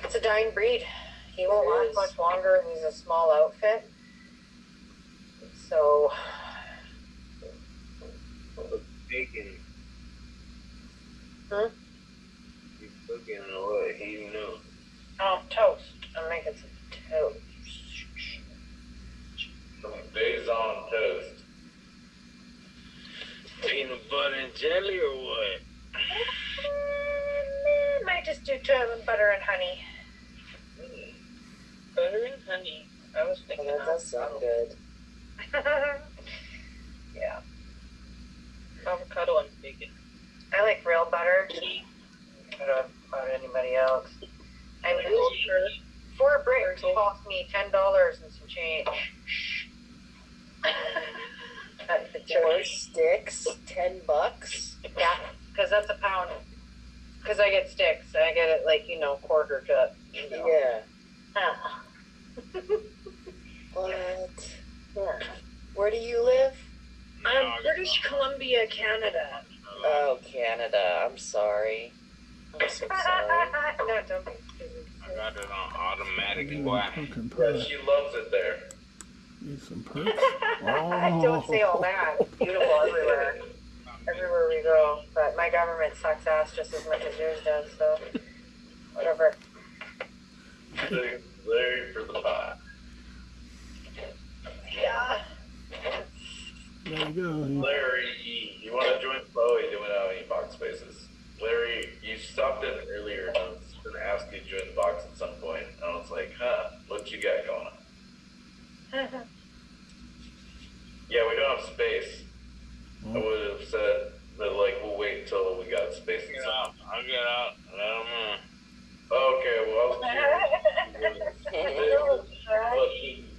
it's a dying breed. He won't last much longer, and he's a small outfit. So. Bacon. Hmm? He's cooking away. He knew. Oh, toast. I'm making some toast. Some days on toast. Peanut butter and jelly or what? Might just do butter and honey. Butter and honey. I was thinking that does sound good. Yeah. Avocado and bacon. I like real butter. I don't know about anybody else. I mean, 4 bricks cost me $10 and some change. 4 sticks, $10. Yeah, because that's a pound. Because I get sticks, I get it like quarter cut. Yeah. What? Yeah. Where do you live? British Columbia, Canada. Oh, Canada. I'm sorry. I'm so sorry. No, don't be. I got it on automatic whack. Yeah, she loves it there. Need some perks. Don't say all that. Beautiful everywhere. Everywhere we go. But my government sucks ass just as much as yours does, so whatever. Larry for the pot. Yeah. There you go. Larry, you want to join? Oh, you don't have any box spaces. Larry, you stopped in earlier and I was going to ask you to join the box at some point. And I was like, what you got going on? Yeah, we don't have space. I would have said that, we'll wait until we got space. I'll get out. Let them know. Okay, well,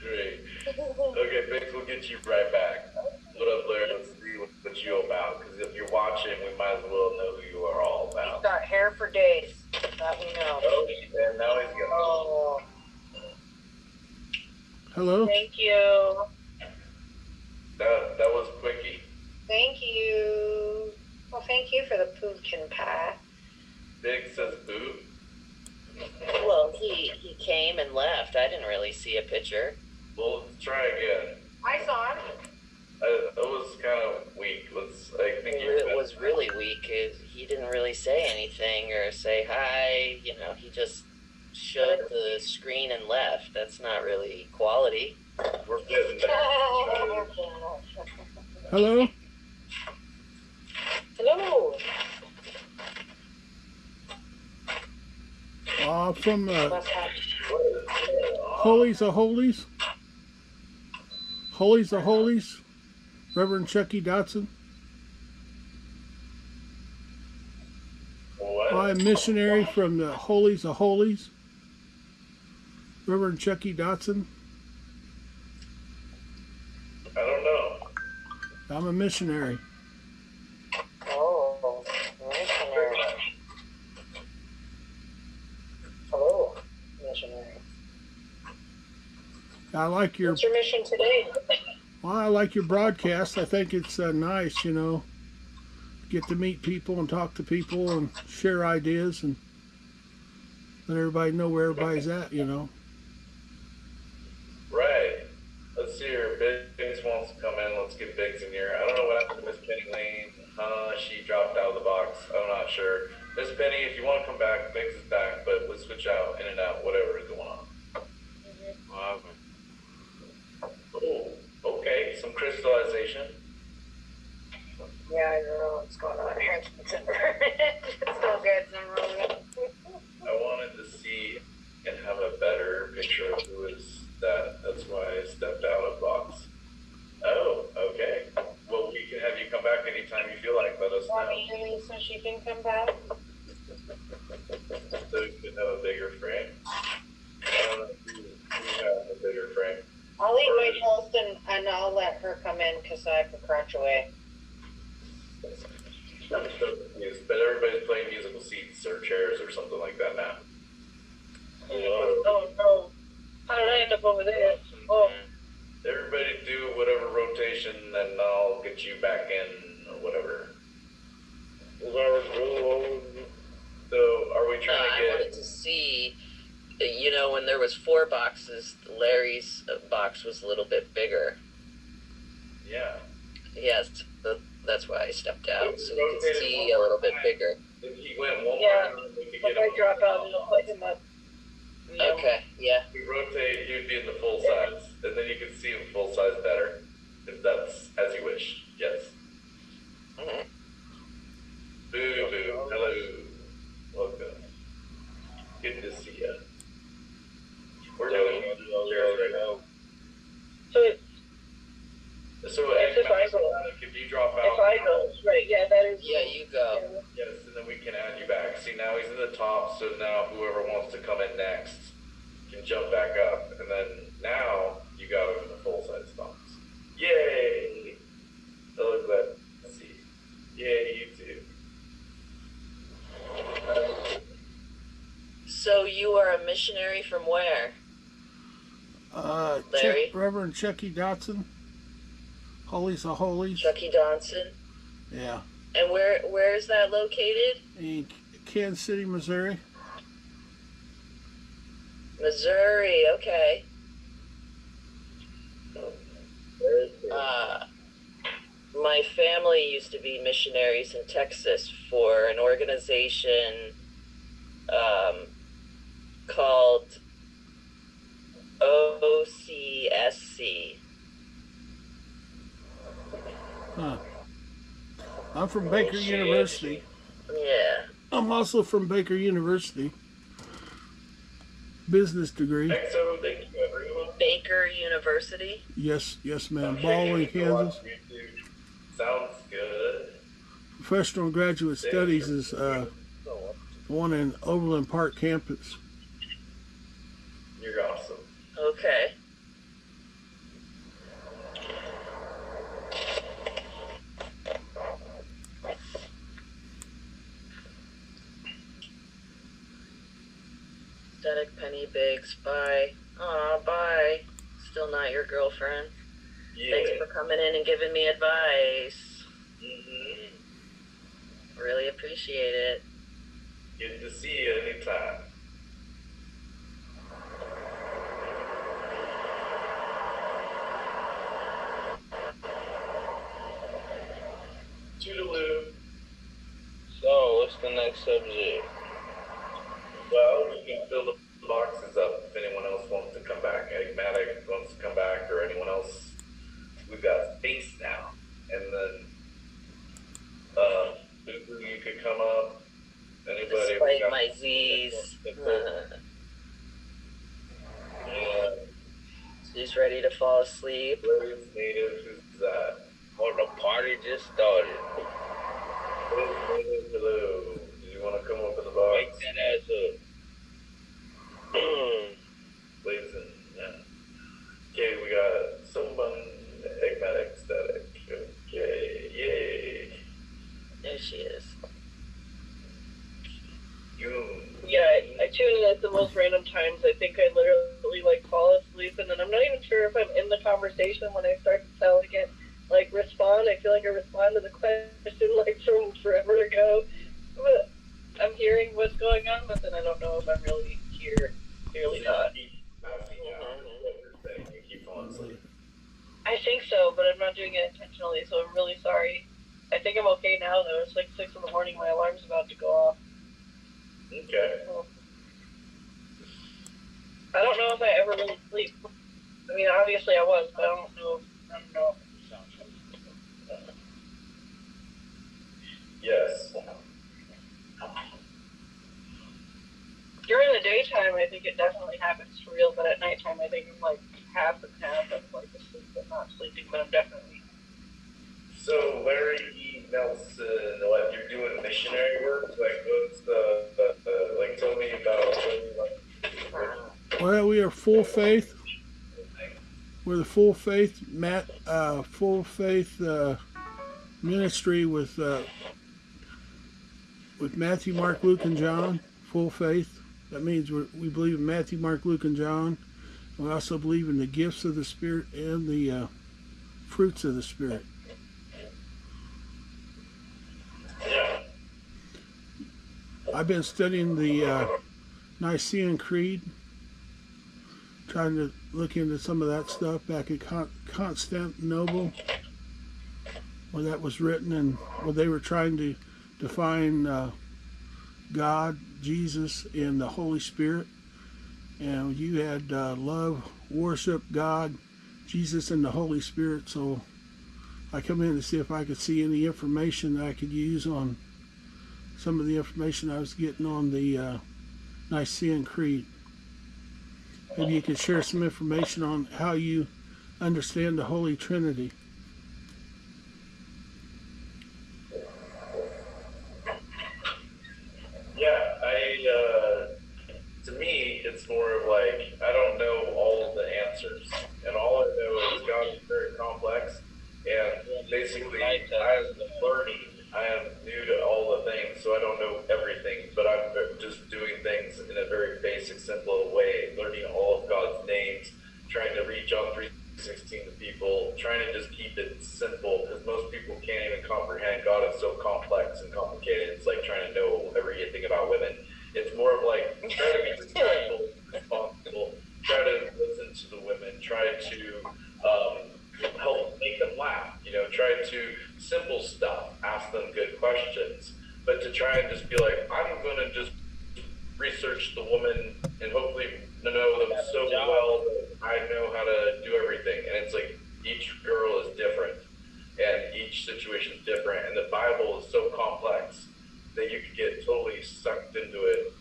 great. Okay, Biggs, we'll get you right back. What up, Larry? Let's see what you about. Because if you're watching, we might as well know who you are all about. He's got hair for days. That we know. Oh, and now he's got. Oh. Hello? Thank you. That was quickie. Thank you. Well, thank you for the pumpkin pie. Big says boo. Well, he came and left. I didn't really see a picture. Well, let's try again. I saw him. It was kind of weak. I think It was really weak. He didn't really say anything or say hi. He just showed the screen and left. That's not really quality. We're getting there. Hello? Hello. From Holies of Holies. Holies of Holies. Reverend Chucky Dotson. What? I'm missionary from the Holies of Holies. Reverend Chucky Dotson. I don't know. I'm a missionary. Oh. missionary. I like your. What's your mission today? Well, I like your broadcast. I think it's nice, you know, get to meet people and talk to people and share ideas and let everybody know where everybody's at, you know. Right. Let's see here. Biggs wants to come in. Let's get Biggs in here. I don't know what happened to Miss Penny Lane. She dropped out of the box. I'm not sure. Miss Penny, if you want to come back, Biggs is back, but we'll switch out, in and out, whatever is going on. Oh, okay. Some crystallization. Yeah, I don't know what's going on here. It's still good. I wanted to see and have a better picture of who is that. That's why I stepped out of box. Oh, okay. Well, we can have you come back anytime you feel like. Let us know. Want me to leave so she can come back? So you can have a bigger frame. I don't know if you have a bigger frame. I'll leave my host and I'll let her come in because I can crouch away. I'm so confused, but everybody's playing musical seats or chairs or something like that now. Oh no. How did I end up over there? Oh. Everybody do whatever rotation, then I'll get you back in or whatever. So, are we trying to I get... wanted to see, you know, when there was 4 boxes, Larry's box was a little bit bigger. Yeah. Yes, that's why I stepped out, so you could see a little bit bigger. If he went one Yeah. more, we could If get I him. drop out, it'll put him up. Okay, yeah. If we rotate, he would be in the full size, and then you can see him full size better, if that's as you wish. Yes. Mm-hmm. Boo boo. Hello. Welcome. Good to see you. We're doing chairs right now. So if you drop out. If I go, right, yeah, that is. Yeah, you go. Yes, and then we can add you back. See, now he's in the top, so now whoever wants to come in next can jump back up, and then now you got him in the full size box. Yay! Hello, glad to see you. Yay, you too. So you are a missionary from where? Larry? Reverend Chucky Dotson. Holies of Holies. Chucky Dotson. Yeah. And where is that located? In Kansas City, Missouri. Missouri, okay. My family used to be missionaries in Texas for an organization called OCSC. Huh. I'm from Baker University. Yeah. I'm also from Baker University. Business degree. Baker University? Yes, ma'am. Baldwin, Kansas. Sounds good. Professional and graduate studies is one in Overland Park campus. You're awesome. Okay. Static Penny Biggs, bye. Aw, bye. Still not your girlfriend. Yeah. Thanks for coming in and giving me advice. Mm-hmm. Really appreciate it. Good to see you anytime. Toodaloo. So, what's the next subject? Well, you can fill the boxes up if anyone else wants to come back. Enigmatic wants to come back, or anyone else. We've got space now. And then, you could come up. Anybody? Despite my Z's. Yeah. She's ready to fall asleep. Where's Native? Who's that? Oh, the party just started. Hello. Did you want to come up in the box? Wake that ass up. Blazing. Yeah. Okay, we got someone enigmatic static. Okay, yay. There she is. You. Yeah, I tuned in at the the most random times. I think I literally like fall asleep, and then I'm not even sure if I'm in the conversation when I start to sound again. Like respond, I feel like I respond to the question like from forever ago. But I'm hearing what's going on, but then I don't know if I'm really here. Clearly not. I think so, but I'm not doing it intentionally, so I'm really sorry. I think I'm okay now, though. It's like 6 in the morning. My alarm's about to go off. Okay. I don't know if I ever really sleep. I mean, obviously I was, but I don't know. Yes. During the daytime, I think it definitely happens for real, but at nighttime, I think I'm like half and half. I'm like asleep but not sleeping, but I'm definitely. So Larry E. Nelson, what you're doing missionary work? Like, what's the like? Tell me about what. Well, we are Full Faith. We're the Full Faith ministry with Matthew, Mark, Luke, and John. Full Faith. That means we believe in Matthew, Mark, Luke, and John. We also believe in the gifts of the Spirit and the fruits of the Spirit. I've been studying the Nicene Creed, trying to look into some of that stuff back at Constantinople, where that was written, and where they were trying to define God, Jesus, and the Holy Spirit. And you had love, worship, God, Jesus, and the Holy Spirit. So I come in to see if I could see any information that I could use on some of the information I was getting on the Nicene Creed. Maybe you could share some information on how you understand the Holy Trinity. To me, it's more of like, I don't know all of the answers. And all I know is God is very complex. And basically, I am learning. I am new to all the things, so I don't know everything. But I'm just doing things in a very basic, simple way. Learning all of God's names, trying to read John 3:16 to people, trying to just keep it simple. Because most people can't even comprehend. God is so complex and complicated. It's like trying to know everything about women. It's more of like, try to be respectful, responsible, try to listen to the women, try to help make them laugh, try to simple stuff, ask them good questions, but to try and just be like, I'm going to just research the woman and hopefully know them so well that I know how to do everything. And it's like, each girl is different and each situation is different, and the Bible is so complex that you could get totally sucked into it,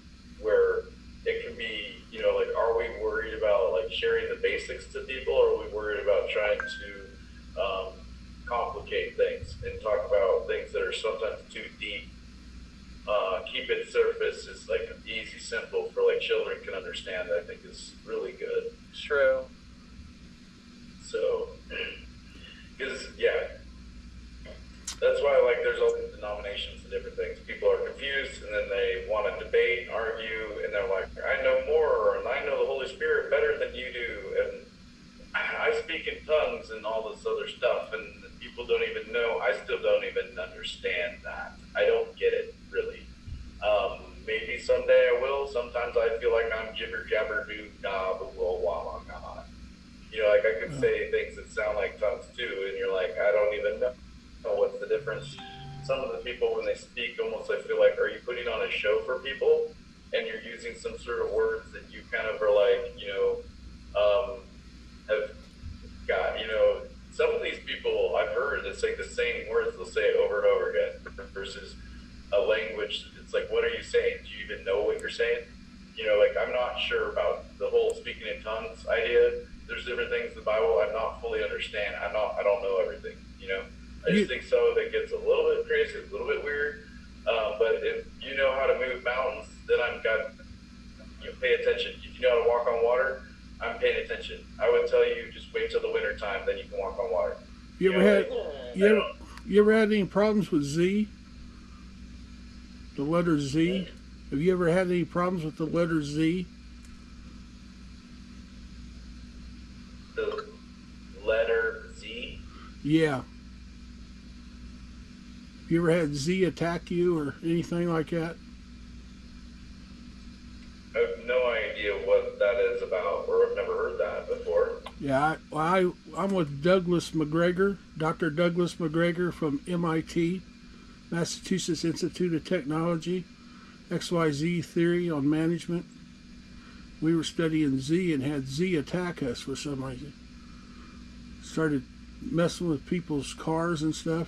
where it can be, like, are we worried about like sharing the basics to people, or are we worried about trying to complicate things and talk about things that are sometimes too deep? Keep it surface is like easy, simple for like children can understand. I think is really good. True. So, because that's why like there's all these denominations and different things. People are confused, and then they want to debate, argue, and they're like, I know more, and I know the Holy Spirit better than you do, and I speak in tongues and all this other stuff, and people don't even know. I still don't even understand that. I don't get it, really. Maybe someday I will. Sometimes I feel like I'm jibber jabber doo nah blah blah blah blah. Like I could say things that sound like tongues too, and you're like, I don't even know what's the difference. Some of the people, when they speak, almost I feel like, are you putting on a show for people? And you're using some sort of words that you kind of are like, have got, some of these people I've heard, it's like the same words, they'll say it over and over again, versus a language. It's like, what are you saying? Do you even know what you're saying? Like, I'm not sure about the whole speaking in tongues idea. There's different things in the Bible I'm not fully understand. I don't know everything, I just think some of it gets a little bit crazy, a little bit weird. But if you know how to move mountains, then pay attention. If you know how to walk on water, I'm paying attention. I would tell you, just wait till the winter time, then you can walk on water. You ever had any problems with Z? The letter Z? Have you ever had any problems with the letter Z? Yeah. You ever had Z attack you or anything like that? I have no idea what that is about, or I've never heard that before. Yeah, I'm with Douglas McGregor, Dr. Douglas McGregor from MIT, Massachusetts Institute of Technology, XYZ theory on management. We were studying Z and had Z attack us for some reason. Started messing with people's cars and stuff.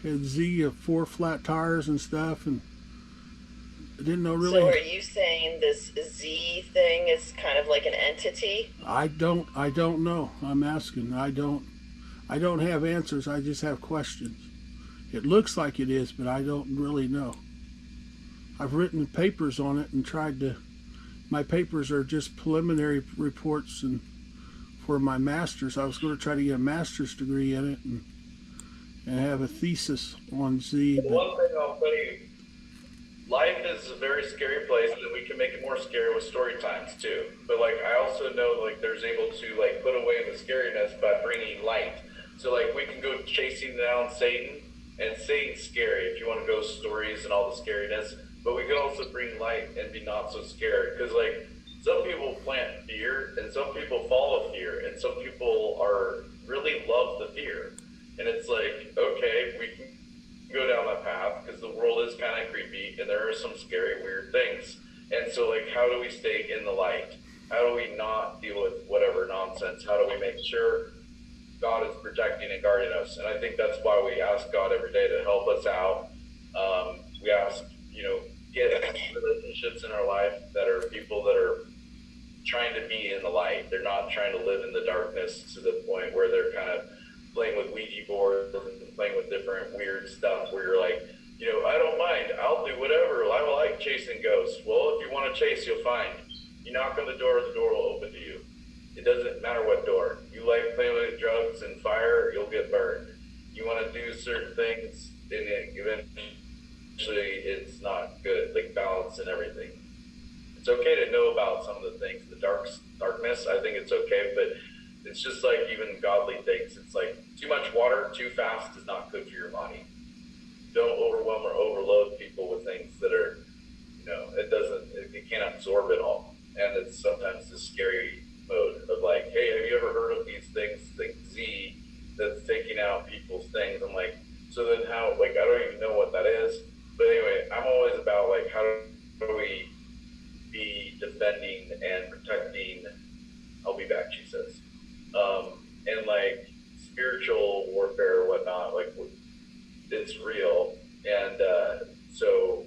Had Z of 4 flat tires and stuff, and I didn't know really. So are you saying this Z thing is kind of like an entity? I don't know. I'm asking. I don't have answers. I just have questions. It looks like it is, but I don't really know. I've written papers on it and tried to. My papers are just preliminary reports, and for my master's, I was going to try to get a master's degree in it and have a thesis on Z. One thing I'll tell you, life is a very scary place, and we can make it more scary with story times too. But like, I also know like there's able to like put away the scariness by bringing light. So like we can go chasing down Satan, and Satan's scary if you want to go stories and all the scariness. But we can also bring light and be not so scared, because like some people plant fear, and some people follow fear, and some people are really love the fear. And it's like, okay, we can go down that path because the world is kind of creepy and there are some scary, weird things. And so, like, how do we stay in the light? How do we not deal with whatever nonsense? How do we make sure God is protecting and guarding us? And I think that's why we ask God every day to help us out. We ask, get relationships in our life that are people that are trying to be in the light. They're not trying to live in the darkness to the point where they're kind of playing with Ouija boards and playing with different weird stuff where you're like, I don't mind. I'll do whatever. I like chasing ghosts. Well, if you want to chase, you'll find. You knock on the door will open to you. It doesn't matter what door. You like playing with drugs and fire, you'll get burned. You want to do certain things, and eventually it's not good. Like balance and everything. It's okay to know about some of the things. The darkness, I think it's okay, but it's just like even godly things. It's like too much water too fast is not good for your body. Don't overwhelm or overload people with things that are, it can't absorb it all. And it's sometimes the scary mode of like, hey, have you ever heard of these things, like Z, that's taking out people's things? I'm like, so then how, like, I don't even know what that is. But anyway, I'm always about like, how do we be defending and protecting? I'll be back, she says. And like spiritual warfare or whatnot, like it's real. And so,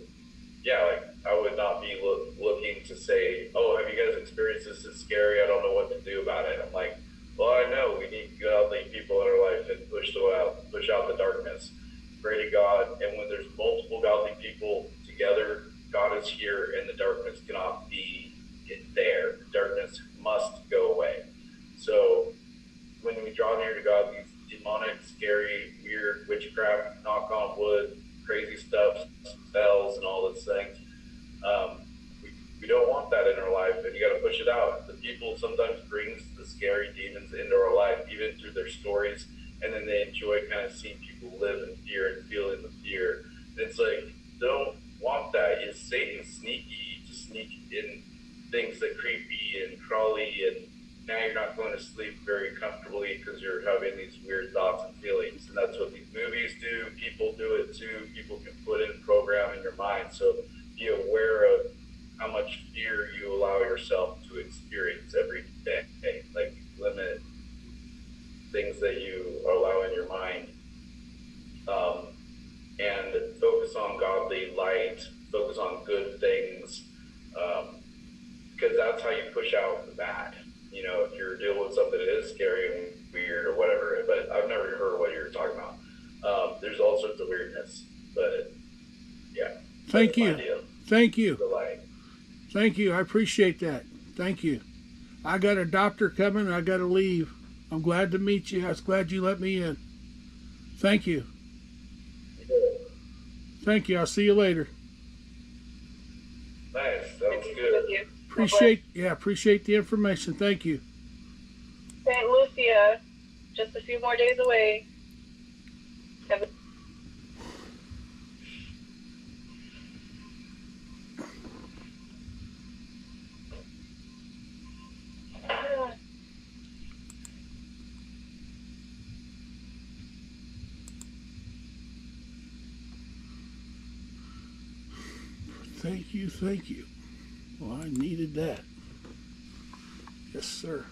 yeah, like I would not be looking to say, oh, have you guys experienced this? It's scary. I don't know what to do about it. I'm like, well, I know we need godly people in our life and push out the darkness. Pray to God. And when there's multiple godly people together, God is here and the darkness cannot be there. Darkness must go away. So when we draw near to God, these demonic, scary, weird witchcraft, knock on wood, crazy stuff, spells and all those things, we don't want that in our life, and you got to push it out. The people sometimes brings the scary demons into our life, even through their stories, and then they enjoy kind of seeing people live in fear and feeling the fear. And it's like, don't want that. Is Satan sneaky to sneak in things that creepy and crawly, and now you're not going to sleep very comfortably because you're having these weird thoughts and feelings. And that's what these movies do. People do it too. People can put in program in your mind. So be aware of how much fear you allow yourself to experience every day. Like limit things that you allow in your mind. And focus on godly light. Focus on good things. Because that's how you push out the bad. If you're dealing with something that is scary and weird or whatever, but I've never heard what you're talking about. There's all sorts of weirdness, but yeah. Thank you. Thank you. Thank you. I appreciate that. Thank you. I got a doctor coming. I got to leave. I'm glad to meet you. I was glad you let me in. Thank you. Thank you. I'll see you later. Nice. That was good. Appreciate the information. Thank you. St. Lucia, just a few more days away. Have a Thank you, thank you. Well, I needed that. Yes, sir.